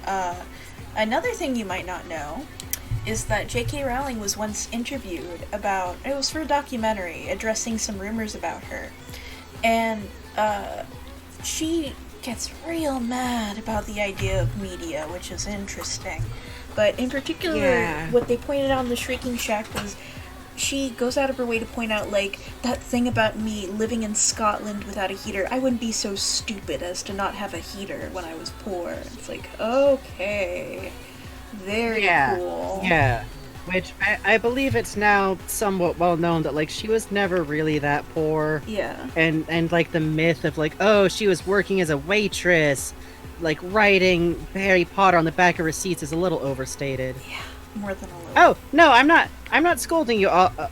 Speaker 2: Another thing you might not know is that J.K. Rowling was once interviewed about... It was for a documentary addressing some rumors about her. And, she gets real mad about the idea of media, which is interesting. But in particular, what they pointed out in the Shrieking Shack was she goes out of her way to point out, like, that thing about me living in Scotland without a heater. I wouldn't be so stupid as to not have a heater when I was poor. It's like, okay. Very cool.
Speaker 1: Yeah. Which, I believe it's now somewhat well known that, like, she was never really that poor.
Speaker 2: Yeah.
Speaker 1: And like, the myth of, like, oh, she was working as a waitress, like, writing Harry Potter on the back of receipts is a little overstated.
Speaker 2: Yeah, more than a little.
Speaker 1: Oh, no, I'm not scolding you,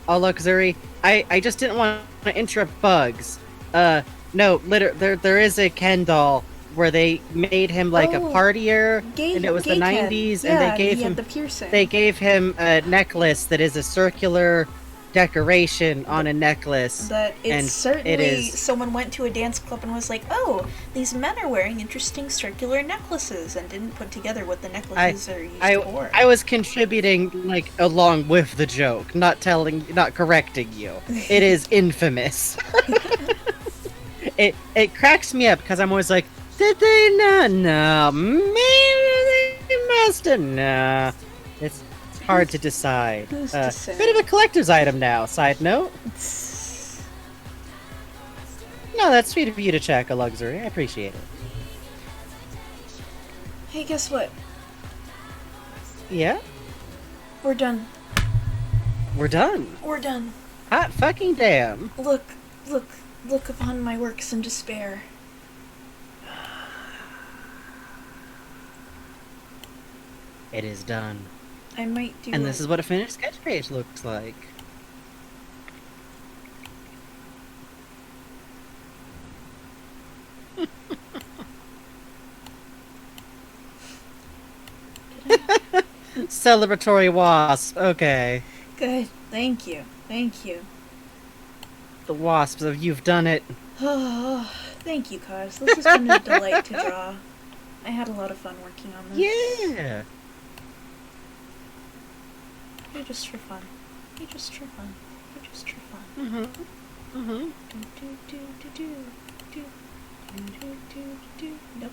Speaker 1: Luxury. I just didn't want to interrupt Bugs. No, there is a Ken doll where they made him like a partier, and it was the 90s, and they gave him
Speaker 2: the piercing.
Speaker 1: They gave him a necklace that is a circular decoration on a necklace.
Speaker 2: But
Speaker 1: and
Speaker 2: certainly
Speaker 1: it is
Speaker 2: someone went to a dance club and was like, "Oh, these men are wearing interesting circular necklaces," and didn't put together what the necklaces are used for.
Speaker 1: I was contributing like along with the joke, not correcting you. It is infamous. It cracks me up because I'm always like, did they not? No, maybe they must have. No, it's hard to decide.
Speaker 2: Who's to say?
Speaker 1: Bit of a collector's item now. Side note. No, that's sweet of you to check, a luxury. I appreciate it.
Speaker 2: Hey, guess what?
Speaker 1: Yeah,
Speaker 2: We're done.
Speaker 1: we're done.
Speaker 2: We're done.
Speaker 1: Hot fucking damn.
Speaker 2: Look upon my works in despair.
Speaker 1: It is done.
Speaker 2: I might do.
Speaker 1: And this is what a finished sketch page looks like. Celebratory wasp. Okay.
Speaker 2: Good. Thank you. Thank you.
Speaker 1: The wasps of you've done it.
Speaker 2: Oh, thank you, Cos. This has been a delight to draw. I had a lot of fun working on this.
Speaker 1: Yeah.
Speaker 2: You're just for fun. You're just for fun. You're just for fun.
Speaker 1: Mm-hmm. Mm-hmm.
Speaker 2: Do, do, do, do, do, do. Nope. Nope.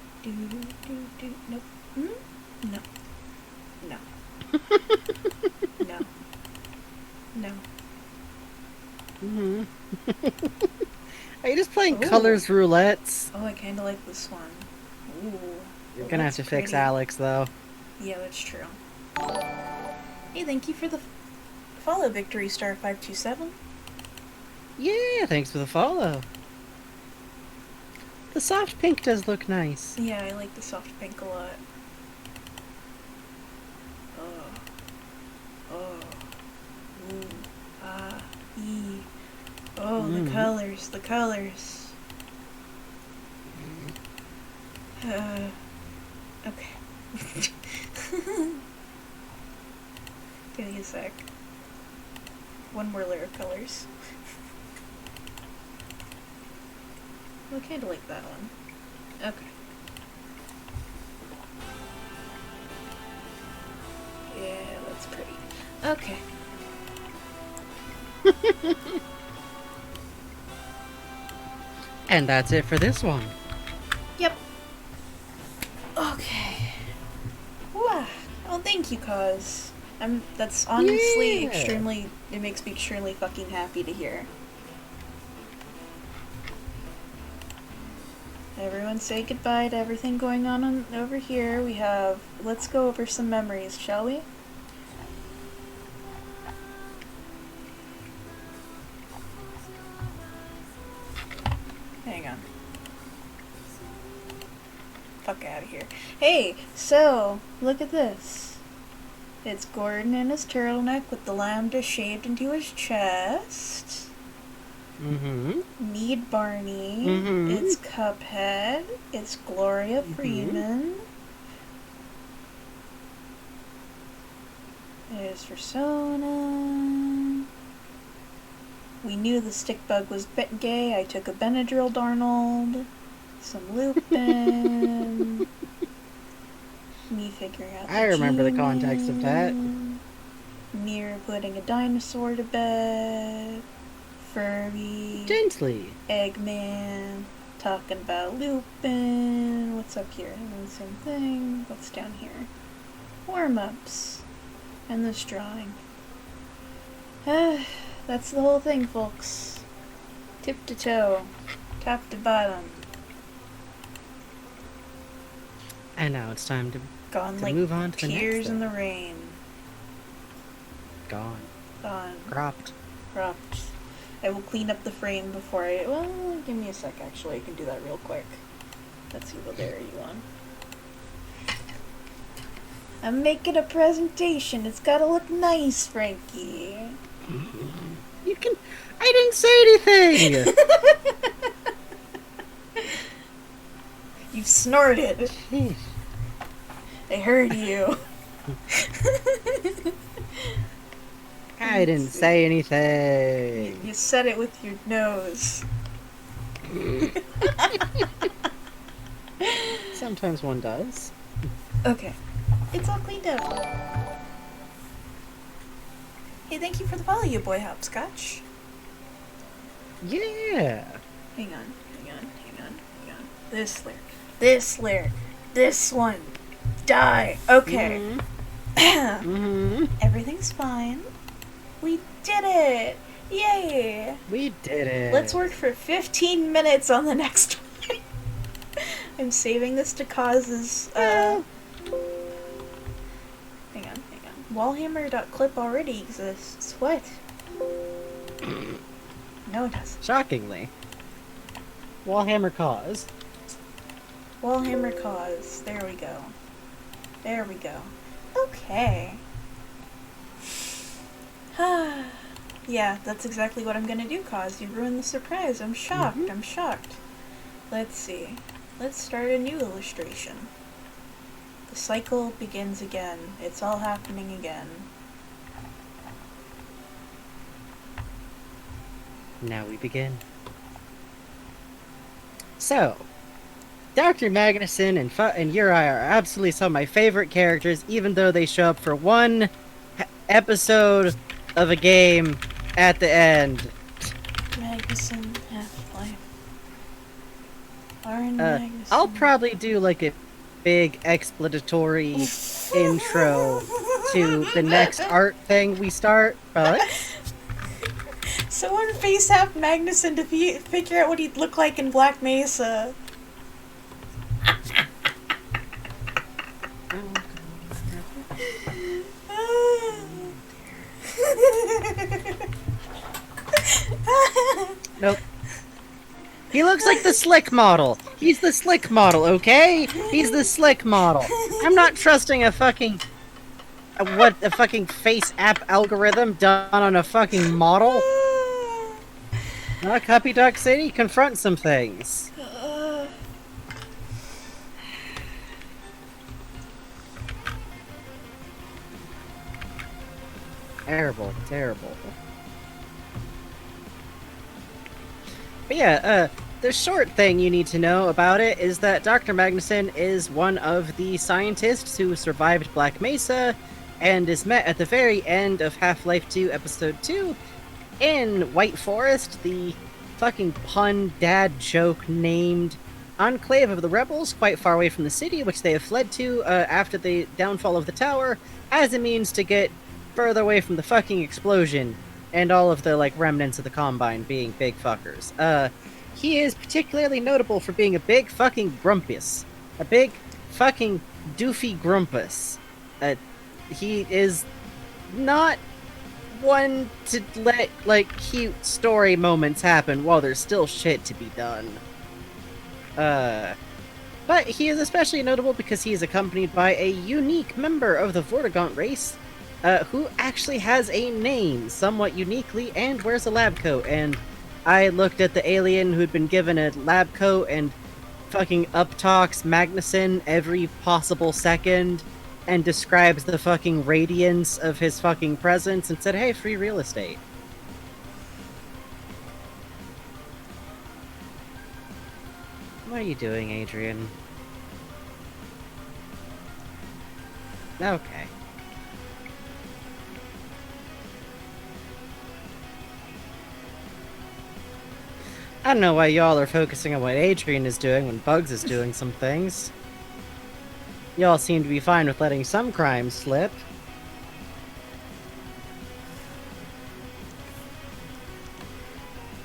Speaker 2: No. No. No. No.
Speaker 1: Mm-hmm. Are you just playing
Speaker 2: Ooh.
Speaker 1: colors roulettes?
Speaker 2: Oh, I kind of like this one. Ooh.
Speaker 1: You're
Speaker 2: Oh,
Speaker 1: gonna have
Speaker 2: that's
Speaker 1: to fix
Speaker 2: pretty.
Speaker 1: Alex, though.
Speaker 2: Yeah, that's true. Hey, thank you for the follow, Victory Star 527.
Speaker 1: Yeah, thanks for the follow. The soft pink does look nice.
Speaker 2: Yeah, I like the soft pink a lot. Oh. Oh. Ooh. Ah. Ee. Oh, the colors. The colors. Okay. Give me a sec. One more layer of colors. I kind of like that one. Okay. Yeah, that's pretty. Okay.
Speaker 1: And that's it for this one.
Speaker 2: Yep. Okay. Wow. Oh, thank you, Cause. That's honestly
Speaker 1: Yeah.
Speaker 2: it makes me extremely fucking happy to hear. Everyone say goodbye to everything going on over here. Let's go over some memories, shall we? Hang on. Fuck out of here. Hey, so, look at this. It's Gordon in his turtleneck with the lambda shaved into his chest.
Speaker 1: Mm-hmm.
Speaker 2: Mead Barney.
Speaker 1: Mhm.
Speaker 2: It's Cuphead. It's Gloria Freeman. There's Persona. We knew the stick bug was gay. I took a Benadryl Darnold. Some Lupin. Me figuring out
Speaker 1: I remember the context of that.
Speaker 2: Mir putting a dinosaur to bed. Furby.
Speaker 1: Gently.
Speaker 2: Eggman. Talking about Lupin. What's up here? The same thing. What's down here? Warm-ups. And this drawing. That's the whole thing, folks. Tip to toe. Top to bottom.
Speaker 1: And now it's time to
Speaker 2: Gone like
Speaker 1: move on to the next
Speaker 2: tears in
Speaker 1: thing.
Speaker 2: the rain.
Speaker 1: Gone.
Speaker 2: Gone.
Speaker 1: Cropped.
Speaker 2: Cropped. I will clean up the frame before I... Well, give me a sec, actually. I can do that real quick. Let's see what layer you on. I'm making a presentation. It's gotta look nice, Frankie.
Speaker 1: You can... I didn't say anything!
Speaker 2: You snorted.
Speaker 1: Jeez.
Speaker 2: I heard you.
Speaker 1: I didn't say anything.
Speaker 2: You said it with your nose.
Speaker 1: Sometimes one does.
Speaker 2: Okay. It's all cleaned up. Hey, thank you for the follow, you boy hopscotch.
Speaker 1: Yeah.
Speaker 2: Hang on. This lyric. This one. Die. Okay.
Speaker 1: Mm-hmm.
Speaker 2: Everything's fine. We did it. Yay.
Speaker 1: We did it.
Speaker 2: Let's work for 15 minutes on the next one. I'm saving this to causes. Hang on. Wallhammer.clip already exists. What? No, it doesn't.
Speaker 1: Shockingly. Wallhammer cause.
Speaker 2: Wallhammer cause. There we go. Okay. Yeah, that's exactly what I'm gonna do, cause you ruined the surprise. I'm shocked. Let's see. Let's start a new illustration. The cycle begins again. It's all happening again.
Speaker 1: Now we begin. So, Dr. Magnuson and Uri are absolutely some of my favorite characters, even though they show up for one episode of a game at the end.
Speaker 2: Magnuson, Half-Life. Aaron Magnuson.
Speaker 1: I'll probably do like a big explanatory intro to the next art thing we start, but
Speaker 2: Someone face-app Magnuson to figure out what he'd look like in Black Mesa.
Speaker 1: nope. He looks like the slick model. He's the slick model, okay? He's the slick model. I'm not trusting a fucking face app algorithm done on a fucking model. Copy Duck City, confront some things. Terrible, terrible. But yeah, the short thing you need to know about it is that Dr. Magnuson is one of the scientists who survived Black Mesa and is met at the very end of Half-Life 2 Episode 2 in White Forest, the fucking pun dad joke named enclave of the rebels, quite far away from the city, which they have fled to after the downfall of the tower, as a means to get further away from the fucking explosion and all of the like remnants of the Combine being big fuckers. He is particularly notable for being a big fucking grumpus. A big fucking doofy grumpus. He is not one to let, like, cute story moments happen while there's still shit to be done. But he is especially notable because he is accompanied by a unique member of the Vortigaunt race, who actually has a name, somewhat uniquely, and wears a lab coat, and I looked at the alien who'd been given a lab coat and fucking uptalks Magnuson every possible second, and describes the fucking radiance of his fucking presence and said, hey, free real estate. What are you doing, Adrian? Okay. I don't know why y'all are focusing on what Adrian is doing when Bugs is doing some things. Y'all seem to be fine with letting some crimes slip.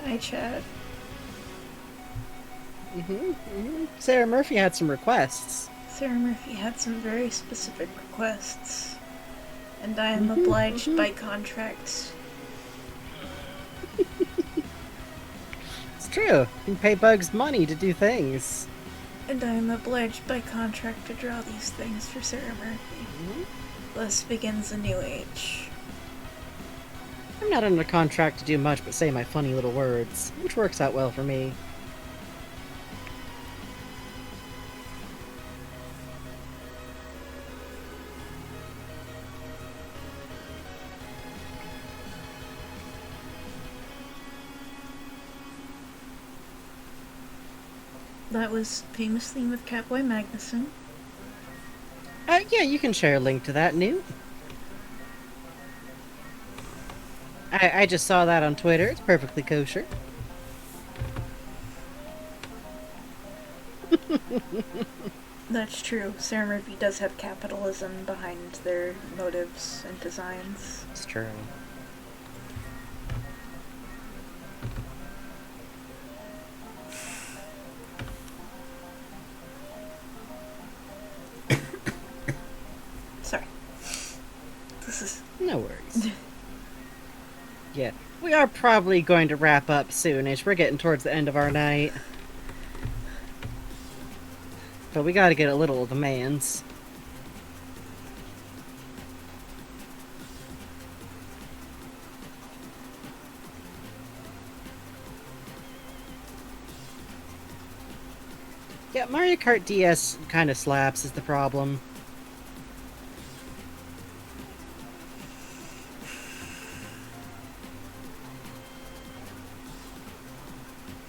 Speaker 2: Hi, Chad.
Speaker 1: Sarah Murphy had some requests.
Speaker 2: Sarah Murphy had some very specific requests, and I am obliged by contract.
Speaker 1: It's true. You can pay Bugs money to do things.
Speaker 2: And I am obliged by contract to draw these things for Sarah Murphy. Thus begins a new age.
Speaker 1: I'm not under contract to do much but say my funny little words, which works out well for me.
Speaker 2: That was famous theme with Catboy Magnuson.
Speaker 1: Yeah, you can share a link to that, Newt. I just saw that on Twitter. It's perfectly kosher.
Speaker 2: That's true. Sarah Murphy does have capitalism behind their motives and designs.
Speaker 1: It's true.
Speaker 2: Sorry. This is...
Speaker 1: No worries. Yeah, we are probably going to wrap up soonish. We're getting towards the end of our night. But we gotta get a little of the mans. Yeah, Mario Kart DS kind of slaps is the problem.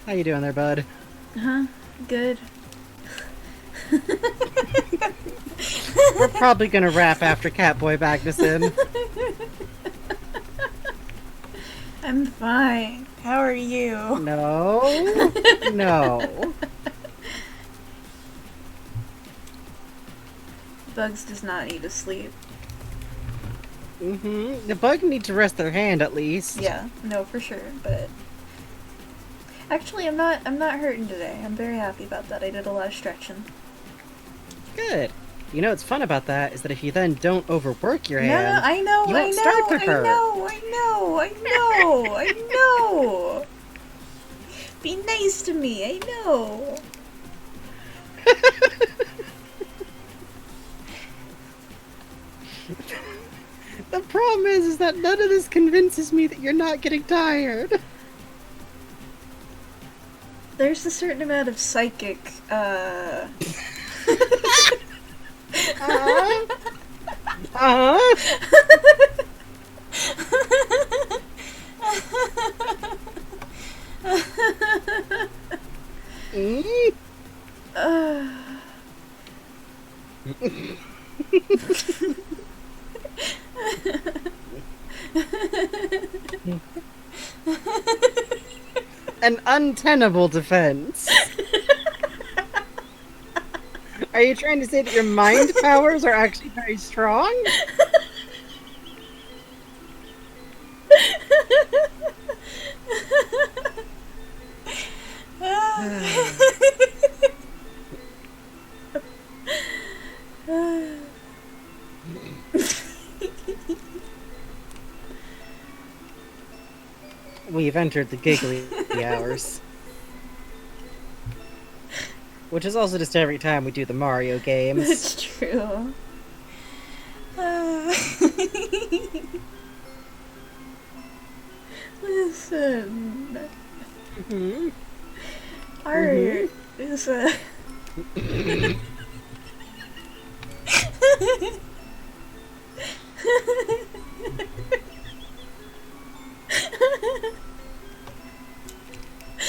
Speaker 1: How you doing there, bud?
Speaker 2: Good.
Speaker 1: We're probably gonna wrap after Catboy Magnuson.
Speaker 2: I'm fine. How are you?
Speaker 1: No. No.
Speaker 2: Bugs does not need to sleep.
Speaker 1: The bug needs to rest their hand at least.
Speaker 2: Yeah, no, for sure, but... Actually, I'm not hurting today. I'm very happy about that. I did a lot of stretching.
Speaker 1: Good. You know what's fun about that is that if you then don't overwork your hand,
Speaker 2: No, I know,
Speaker 1: you won't start to hurt.
Speaker 2: I know. Be nice to me, I know.
Speaker 1: The problem is that none of this convinces me that you're not getting tired.
Speaker 2: There's a certain amount of psychic,
Speaker 1: Uh-huh. Mm. An untenable defense. Are you trying to say that your mind powers are actually very strong? We've entered the giggly hours. Which is also just every time we do the Mario games.
Speaker 2: That's true. Listen.
Speaker 1: Mm-hmm.
Speaker 2: Art is a...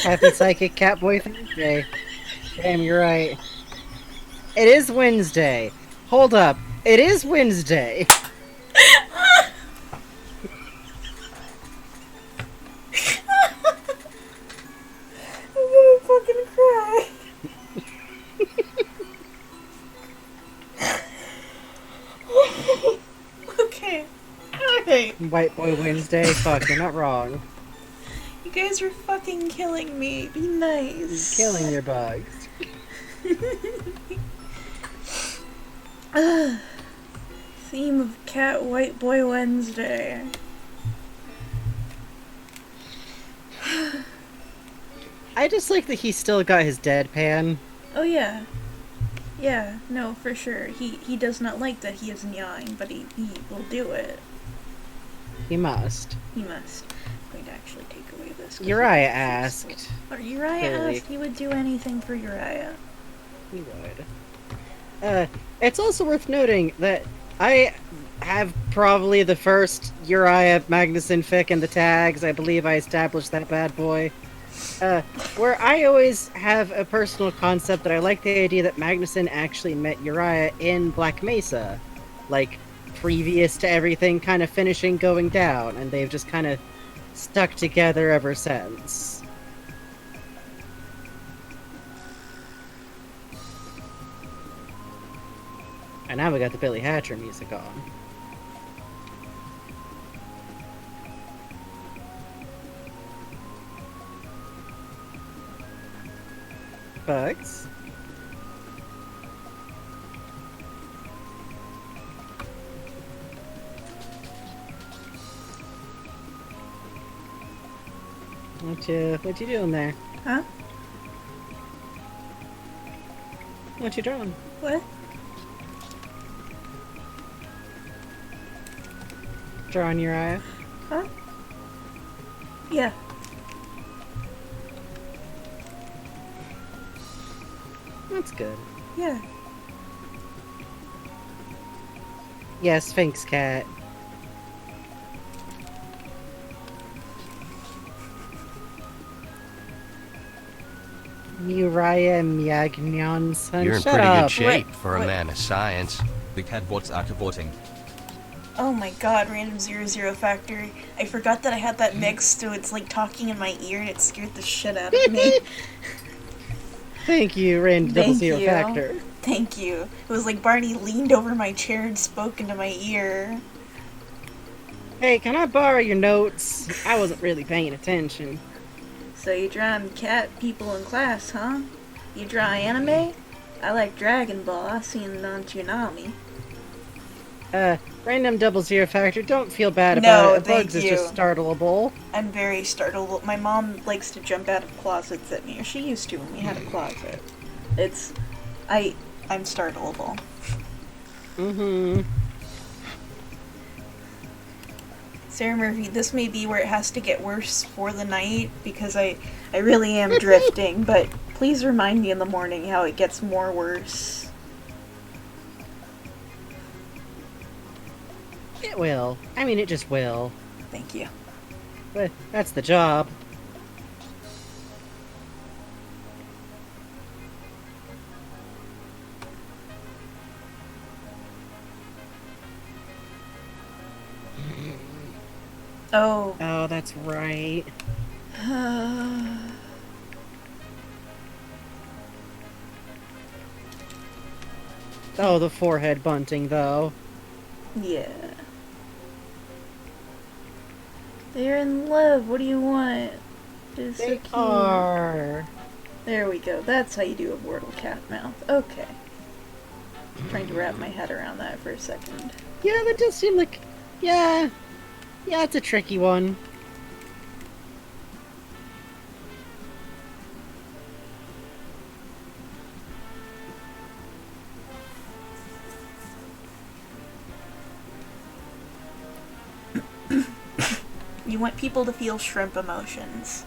Speaker 1: Happy Psychic Catboy Thursday. Damn, you're right. It is Wednesday. Hold up. It is Wednesday.
Speaker 2: I'm gonna fucking cry. Okay. Alright.
Speaker 1: White Boy Wednesday. Fuck, you're not wrong.
Speaker 2: You guys are fucking killing me. Be nice.
Speaker 1: Killing your bugs.
Speaker 2: Theme of Cat White Boy Wednesday.
Speaker 1: I just like that he still got his deadpan.
Speaker 2: Oh yeah. Yeah, no, for sure. He does not like that he is yawning, but he will do it.
Speaker 1: He must.
Speaker 2: He must. I'm going to actually take away this.
Speaker 1: Uriah asked.
Speaker 2: Or Uriah
Speaker 1: Clearly.
Speaker 2: asked he would do anything for Uriah.
Speaker 1: He would. It's also worth noting that I have probably the first Uriah Magnuson fic in the tags. I believe I established that bad boy. Where I always have a personal concept that I like the idea that Magnuson actually met Uriah in Black Mesa. Like, previous to everything kind of finishing going down, and they've just kind of stuck together ever since. And now we got the Billy Hatcher music on. Bugs? What you doing there?
Speaker 2: Huh?
Speaker 1: What you drawing?
Speaker 2: What?
Speaker 1: Drawing Uriah?
Speaker 2: Huh? Yeah.
Speaker 1: That's good.
Speaker 2: Yeah.
Speaker 1: Yeah, Sphinx Cat. Uriah Myagnonson.
Speaker 5: You're in
Speaker 1: Shut
Speaker 5: pretty
Speaker 1: up.
Speaker 5: good shape
Speaker 2: What-
Speaker 5: for a
Speaker 2: what-
Speaker 5: man of science.
Speaker 3: The catbots are cavorting.
Speaker 2: Oh my god, Random 00 Factory. I forgot that I had that mixed, so it's like talking in my ear and it scared the shit out of me.
Speaker 1: Thank you, Rand Double
Speaker 2: Thank
Speaker 1: Zero
Speaker 2: you.
Speaker 1: Factor.
Speaker 2: Thank you. It was like Barney leaned over my chair and spoke into my ear.
Speaker 1: Hey, can I borrow your notes? I wasn't really paying attention.
Speaker 2: So you drawing cat people in class, huh? You draw anime? I like Dragon Ball. I seen it on Toonami.
Speaker 1: Random 00 factor, don't feel bad
Speaker 2: No,
Speaker 1: about it.
Speaker 2: thank
Speaker 1: Bugs is
Speaker 2: you.
Speaker 1: just startleable.
Speaker 2: I'm very startled. My mom likes to jump out of closets at me, or she used to when we had a closet. I'm startleable.
Speaker 1: Mm-hmm.
Speaker 2: Sarah Murphy, this may be where it has to get worse for the night, because I really am drifting, but please remind me in the morning how it gets more worse.
Speaker 1: It will. I mean, it just will.
Speaker 2: Thank you.
Speaker 1: But that's the job.
Speaker 2: Oh.
Speaker 1: Oh, that's right. Oh, the forehead bunting, though.
Speaker 2: Yeah. They're in love. What do you want? It's so
Speaker 1: They
Speaker 2: cute.
Speaker 1: are.
Speaker 2: There we go. That's how you do a Wordle cat mouth. Okay. I'm trying to wrap my head around that for a second.
Speaker 1: Yeah, that does seem like... Yeah. Yeah, it's a tricky one.
Speaker 2: You want people to feel shrimp emotions.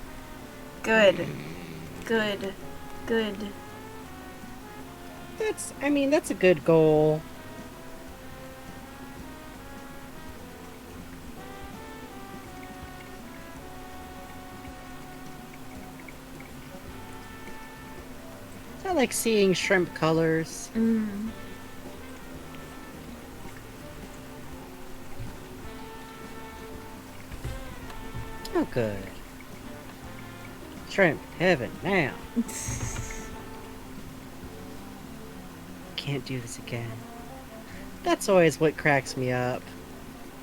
Speaker 2: Good. Good. Good.
Speaker 1: I mean, that's a good goal. I like seeing shrimp colors. Oh, good. Shrimp heaven now. Can't do this again. That's always what cracks me up.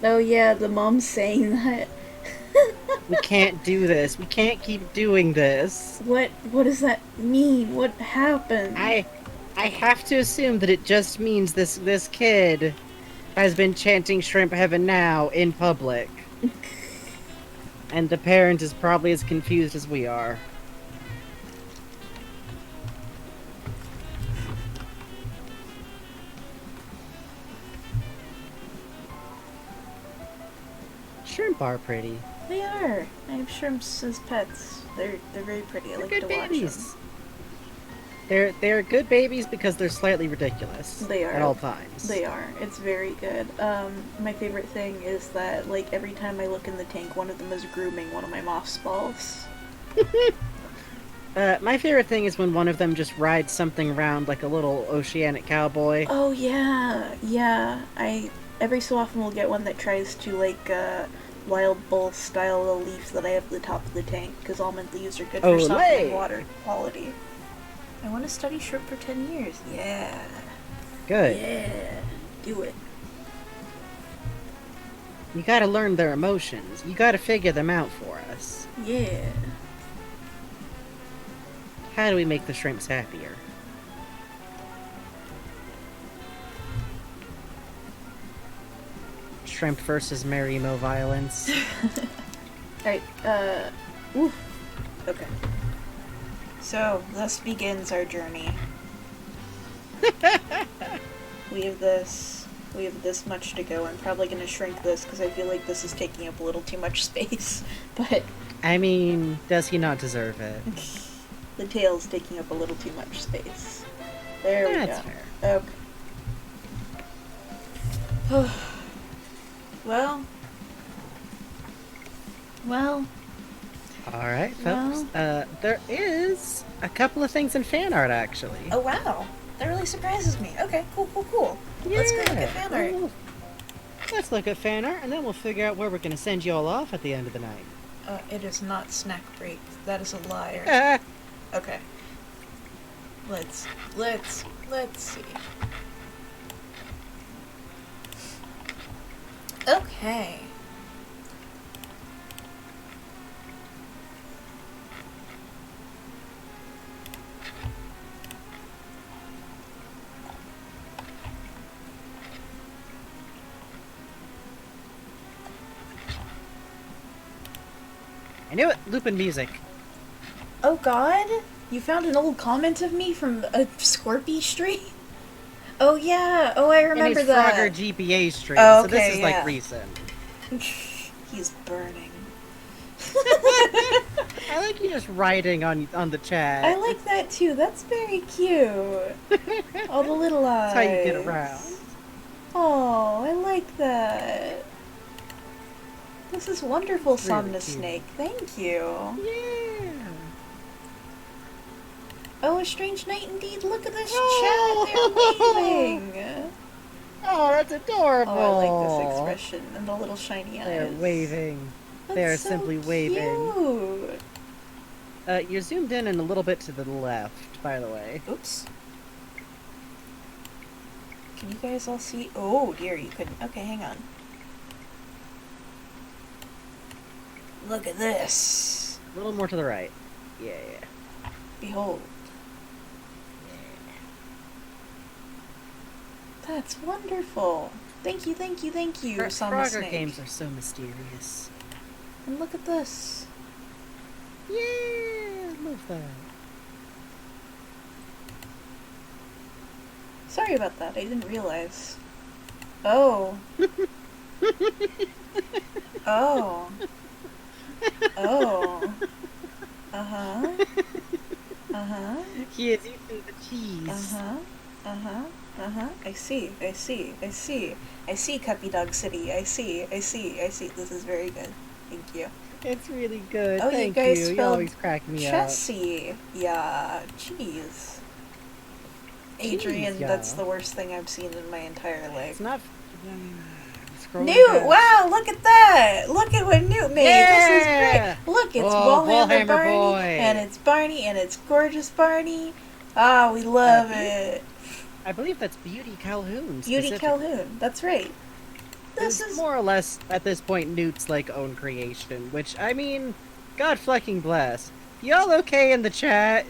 Speaker 2: Oh yeah, the mom's saying that.
Speaker 1: We can't do this. We can't keep doing this.
Speaker 2: What does that mean? What happened?
Speaker 1: I have to assume that it just means this kid has been chanting shrimp heaven now in public. And the parent is probably as confused as we are. Shrimp are pretty.
Speaker 2: They are. I have shrimps as pets. They're very pretty. I
Speaker 1: They're
Speaker 2: like
Speaker 1: good
Speaker 2: to watch
Speaker 1: babies.
Speaker 2: them.
Speaker 1: They're good babies because they're slightly ridiculous.
Speaker 2: They are.
Speaker 1: At all times.
Speaker 2: They are. It's very good. My favorite thing is that, like, every time I look in the tank, one of them is grooming one of my mothballs.
Speaker 1: My favorite thing is when one of them just rides something around like a little oceanic cowboy.
Speaker 2: Oh yeah, yeah. I every so often will get one that tries to like wild bull style the leaf that I have at the top of the tank, because almond leaves are good for softening water quality. I want to study shrimp for 10 years. Yeah.
Speaker 1: Good.
Speaker 2: Yeah. Do it.
Speaker 1: You gotta learn their emotions. You gotta figure them out for us.
Speaker 2: Yeah.
Speaker 1: How do we make the shrimps happier? Shrimp versus Marimo violence.
Speaker 2: Alright, oof. Okay. So, thus begins our journey. We have this much to go. I'm probably gonna shrink this because I feel like this is taking up a little too much space, but...
Speaker 1: I mean, does he not deserve it?
Speaker 2: The tail's taking up a little too much space. There we go.
Speaker 1: That's fair.
Speaker 2: Okay. Well.
Speaker 1: Alright, folks. There is a couple of things in fan art, actually.
Speaker 2: Oh, wow. That really surprises me. Okay, cool.
Speaker 1: Yeah.
Speaker 2: Let's go look at fan art.
Speaker 1: Well, let's look at fan art, and then we'll figure out where we're going to send you all off at the end of the night.
Speaker 2: It is not snack break. That is a liar. Okay. Let's see. Okay.
Speaker 1: I knew it! Looping music.
Speaker 2: Oh god? You found an old comment of me from a Scorpy stream? Oh yeah, oh I remember
Speaker 1: and his
Speaker 2: that.
Speaker 1: Frogger GPA stream,
Speaker 2: Oh,
Speaker 1: so this
Speaker 2: okay,
Speaker 1: is
Speaker 2: yeah.
Speaker 1: like recent.
Speaker 2: He's burning.
Speaker 1: I like you just writing on the chat.
Speaker 2: I like that too, that's very cute. All the little eyes.
Speaker 1: That's how you get around.
Speaker 2: Oh, I like that. This is wonderful,
Speaker 1: It's really
Speaker 2: Somnus
Speaker 1: cute.
Speaker 2: Snake. Thank you.
Speaker 1: Yeah.
Speaker 2: Oh, a strange night indeed. Look at this
Speaker 1: Oh.
Speaker 2: chat. They're waving.
Speaker 1: Oh, that's adorable.
Speaker 2: Oh, I like this expression and the little shiny eyes.
Speaker 1: They're waving.
Speaker 2: That's
Speaker 1: They're
Speaker 2: so
Speaker 1: simply waving.
Speaker 2: Cute.
Speaker 1: You're zoomed in and a little bit to the left, by the way.
Speaker 2: Oops. Can you guys all see? Oh dear, you couldn't. Okay, hang on. Look at this.
Speaker 1: A little more to the right. Yeah, yeah.
Speaker 2: Behold. That's wonderful. Thank you, thank you, thank you, Somnus
Speaker 1: Frogger
Speaker 2: Snake.
Speaker 1: games are so mysterious.
Speaker 2: And look at this.
Speaker 1: Yeah, I love that.
Speaker 2: Sorry about that, I didn't realize. Oh. Oh. Oh. Uh-huh. Uh-huh.
Speaker 1: He is eating the cheese.
Speaker 2: Uh-huh. Uh-huh. Uh-huh. I see. I see. I see. I see, Cuppy Dog City. I see. I see. I see. This is very good. Thank you.
Speaker 1: It's really good.
Speaker 2: Oh,
Speaker 1: Thank
Speaker 2: you guys
Speaker 1: you. You
Speaker 2: spelled
Speaker 1: always crack me up.
Speaker 2: Chessie. Yeah. Jeez. Adrian,
Speaker 1: Jeez, yeah.
Speaker 2: that's the worst thing I've seen in my entire life.
Speaker 1: It's not. Scrolling
Speaker 2: Newt!
Speaker 1: down.
Speaker 2: Wow, look at that! Look at what Newt made!
Speaker 1: Yeah!
Speaker 2: This is great! Look, it's
Speaker 1: Oh,
Speaker 2: Wallhammer
Speaker 1: Wallhammer
Speaker 2: Barney,
Speaker 1: boy.
Speaker 2: and it's Barney, and it's gorgeous Barney. Ah, we love it.
Speaker 1: I believe that's Beauty Calhoun.
Speaker 2: Beauty
Speaker 1: specifically.
Speaker 2: Calhoun, that's right. This
Speaker 1: It's
Speaker 2: is
Speaker 1: more or less at this point Newt's like own creation, which I mean, God fucking bless. Y'all okay in the chat?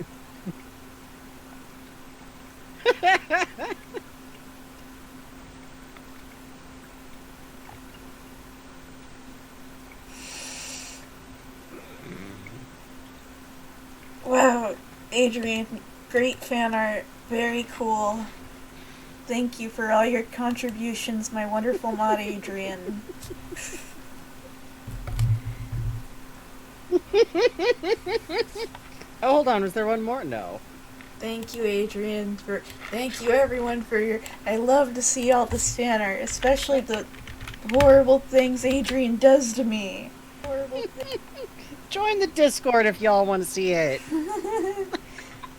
Speaker 2: wow, Adrian, great fan art, very cool. Thank you for all your contributions, my wonderful mod, Adrian.
Speaker 1: Oh, hold on, was there one more? No.
Speaker 2: Thank you, Adrian, thank you everyone for your, I love to see all this fan art, especially the horrible things Adrian does to me. Horrible things.
Speaker 1: Join the Discord if y'all want to see it.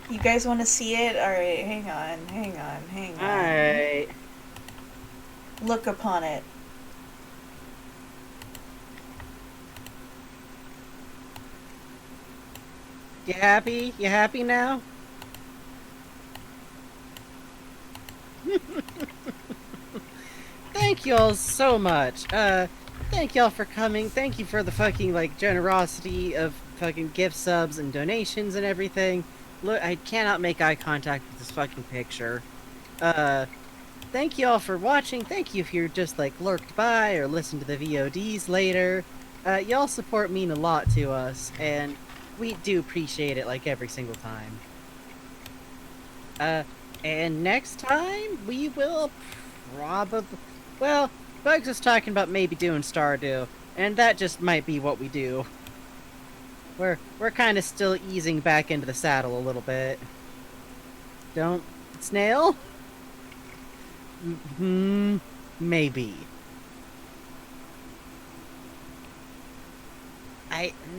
Speaker 2: You guys want to see it? Alright, hang on.
Speaker 1: Alright.
Speaker 2: Look upon it.
Speaker 1: You happy? You happy now? Thank y'all so much. Thank y'all for coming. Thank you for the fucking, like, generosity of fucking gift subs and donations and everything. Look, I cannot make eye contact with this fucking picture. Thank you all for watching. Thank you if you're just, like, lurked by or listened to the VODs later. Y'all support mean a lot to us, and we do appreciate it, like, every single time. And next time, we will probably... Well, Bugs was talking about maybe doing Stardew, and that just might be what we do. We're kind of still easing back into the saddle a little bit. Don't... Snail? Maybe.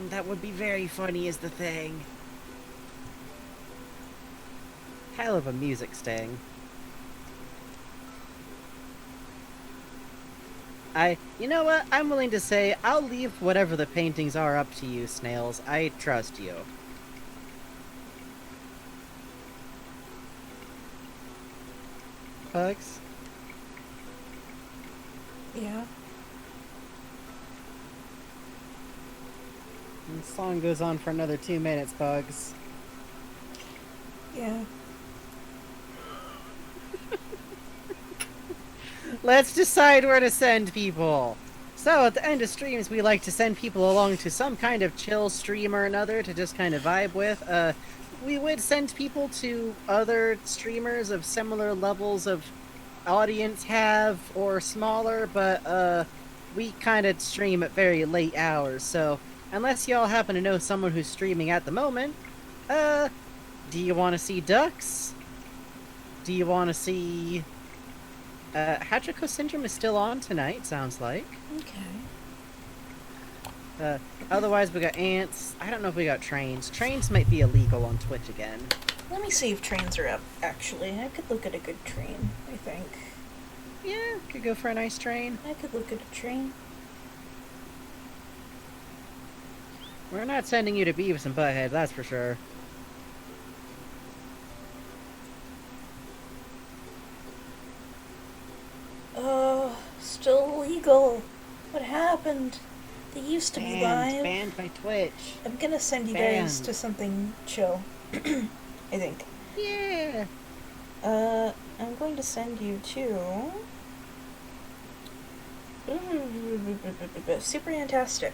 Speaker 1: That would be very funny is the thing. Hell of a music sting. You know what? I'm willing to say I'll leave whatever the paintings are up to you, Snails. I trust you. Bugs?
Speaker 2: Yeah.
Speaker 1: And the song goes on for another 2 minutes, Bugs.
Speaker 2: Yeah.
Speaker 1: Let's decide where to send people. So, at the end of streams, we like to send people along to some kind of chill stream or another to just kind of vibe with. We would send people to other streamers of similar levels of audience have or smaller, but we kind of stream at very late hours, so unless y'all happen to know someone who's streaming at the moment, do you want to see ducks? Do you want to see... Hachiko Syndrome is still on tonight, sounds like.
Speaker 2: Okay.
Speaker 1: Otherwise we got ants. I don't know if we got trains. Trains might be illegal on Twitch again.
Speaker 2: Let me see if trains are up, actually. I could look at a good train, I think.
Speaker 1: Yeah, could go for a nice train.
Speaker 2: I could look at a train.
Speaker 1: We're not sending you to Beavis and Butthead, that's for sure.
Speaker 2: Oh, still illegal. What happened? They used to be live.
Speaker 1: Banned by Twitch.
Speaker 2: I'm gonna send you
Speaker 1: Banned.
Speaker 2: guys to something chill. I think.
Speaker 1: Yeah.
Speaker 2: I'm going to send you to... Super Fantastic.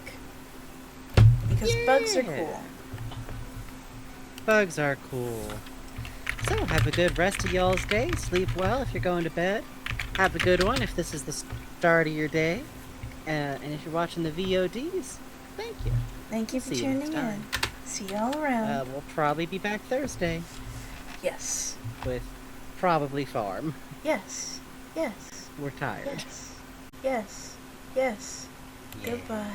Speaker 2: Because bugs are cool.
Speaker 1: Bugs are cool. So, have a good rest of y'all's day. Sleep well if you're going to bed. Have a good one if this is the start of your day. And if you're watching the VODs, thank you.
Speaker 2: Thank you for
Speaker 1: See you next
Speaker 2: tuning in.
Speaker 1: time.
Speaker 2: See y'all around.
Speaker 1: We'll probably be back Thursday
Speaker 2: Yes.
Speaker 1: with probably Farm.
Speaker 2: Yes. Yes.
Speaker 1: We're tired.
Speaker 2: Yes. Yes. Yes.
Speaker 1: Yeah.
Speaker 2: Goodbye.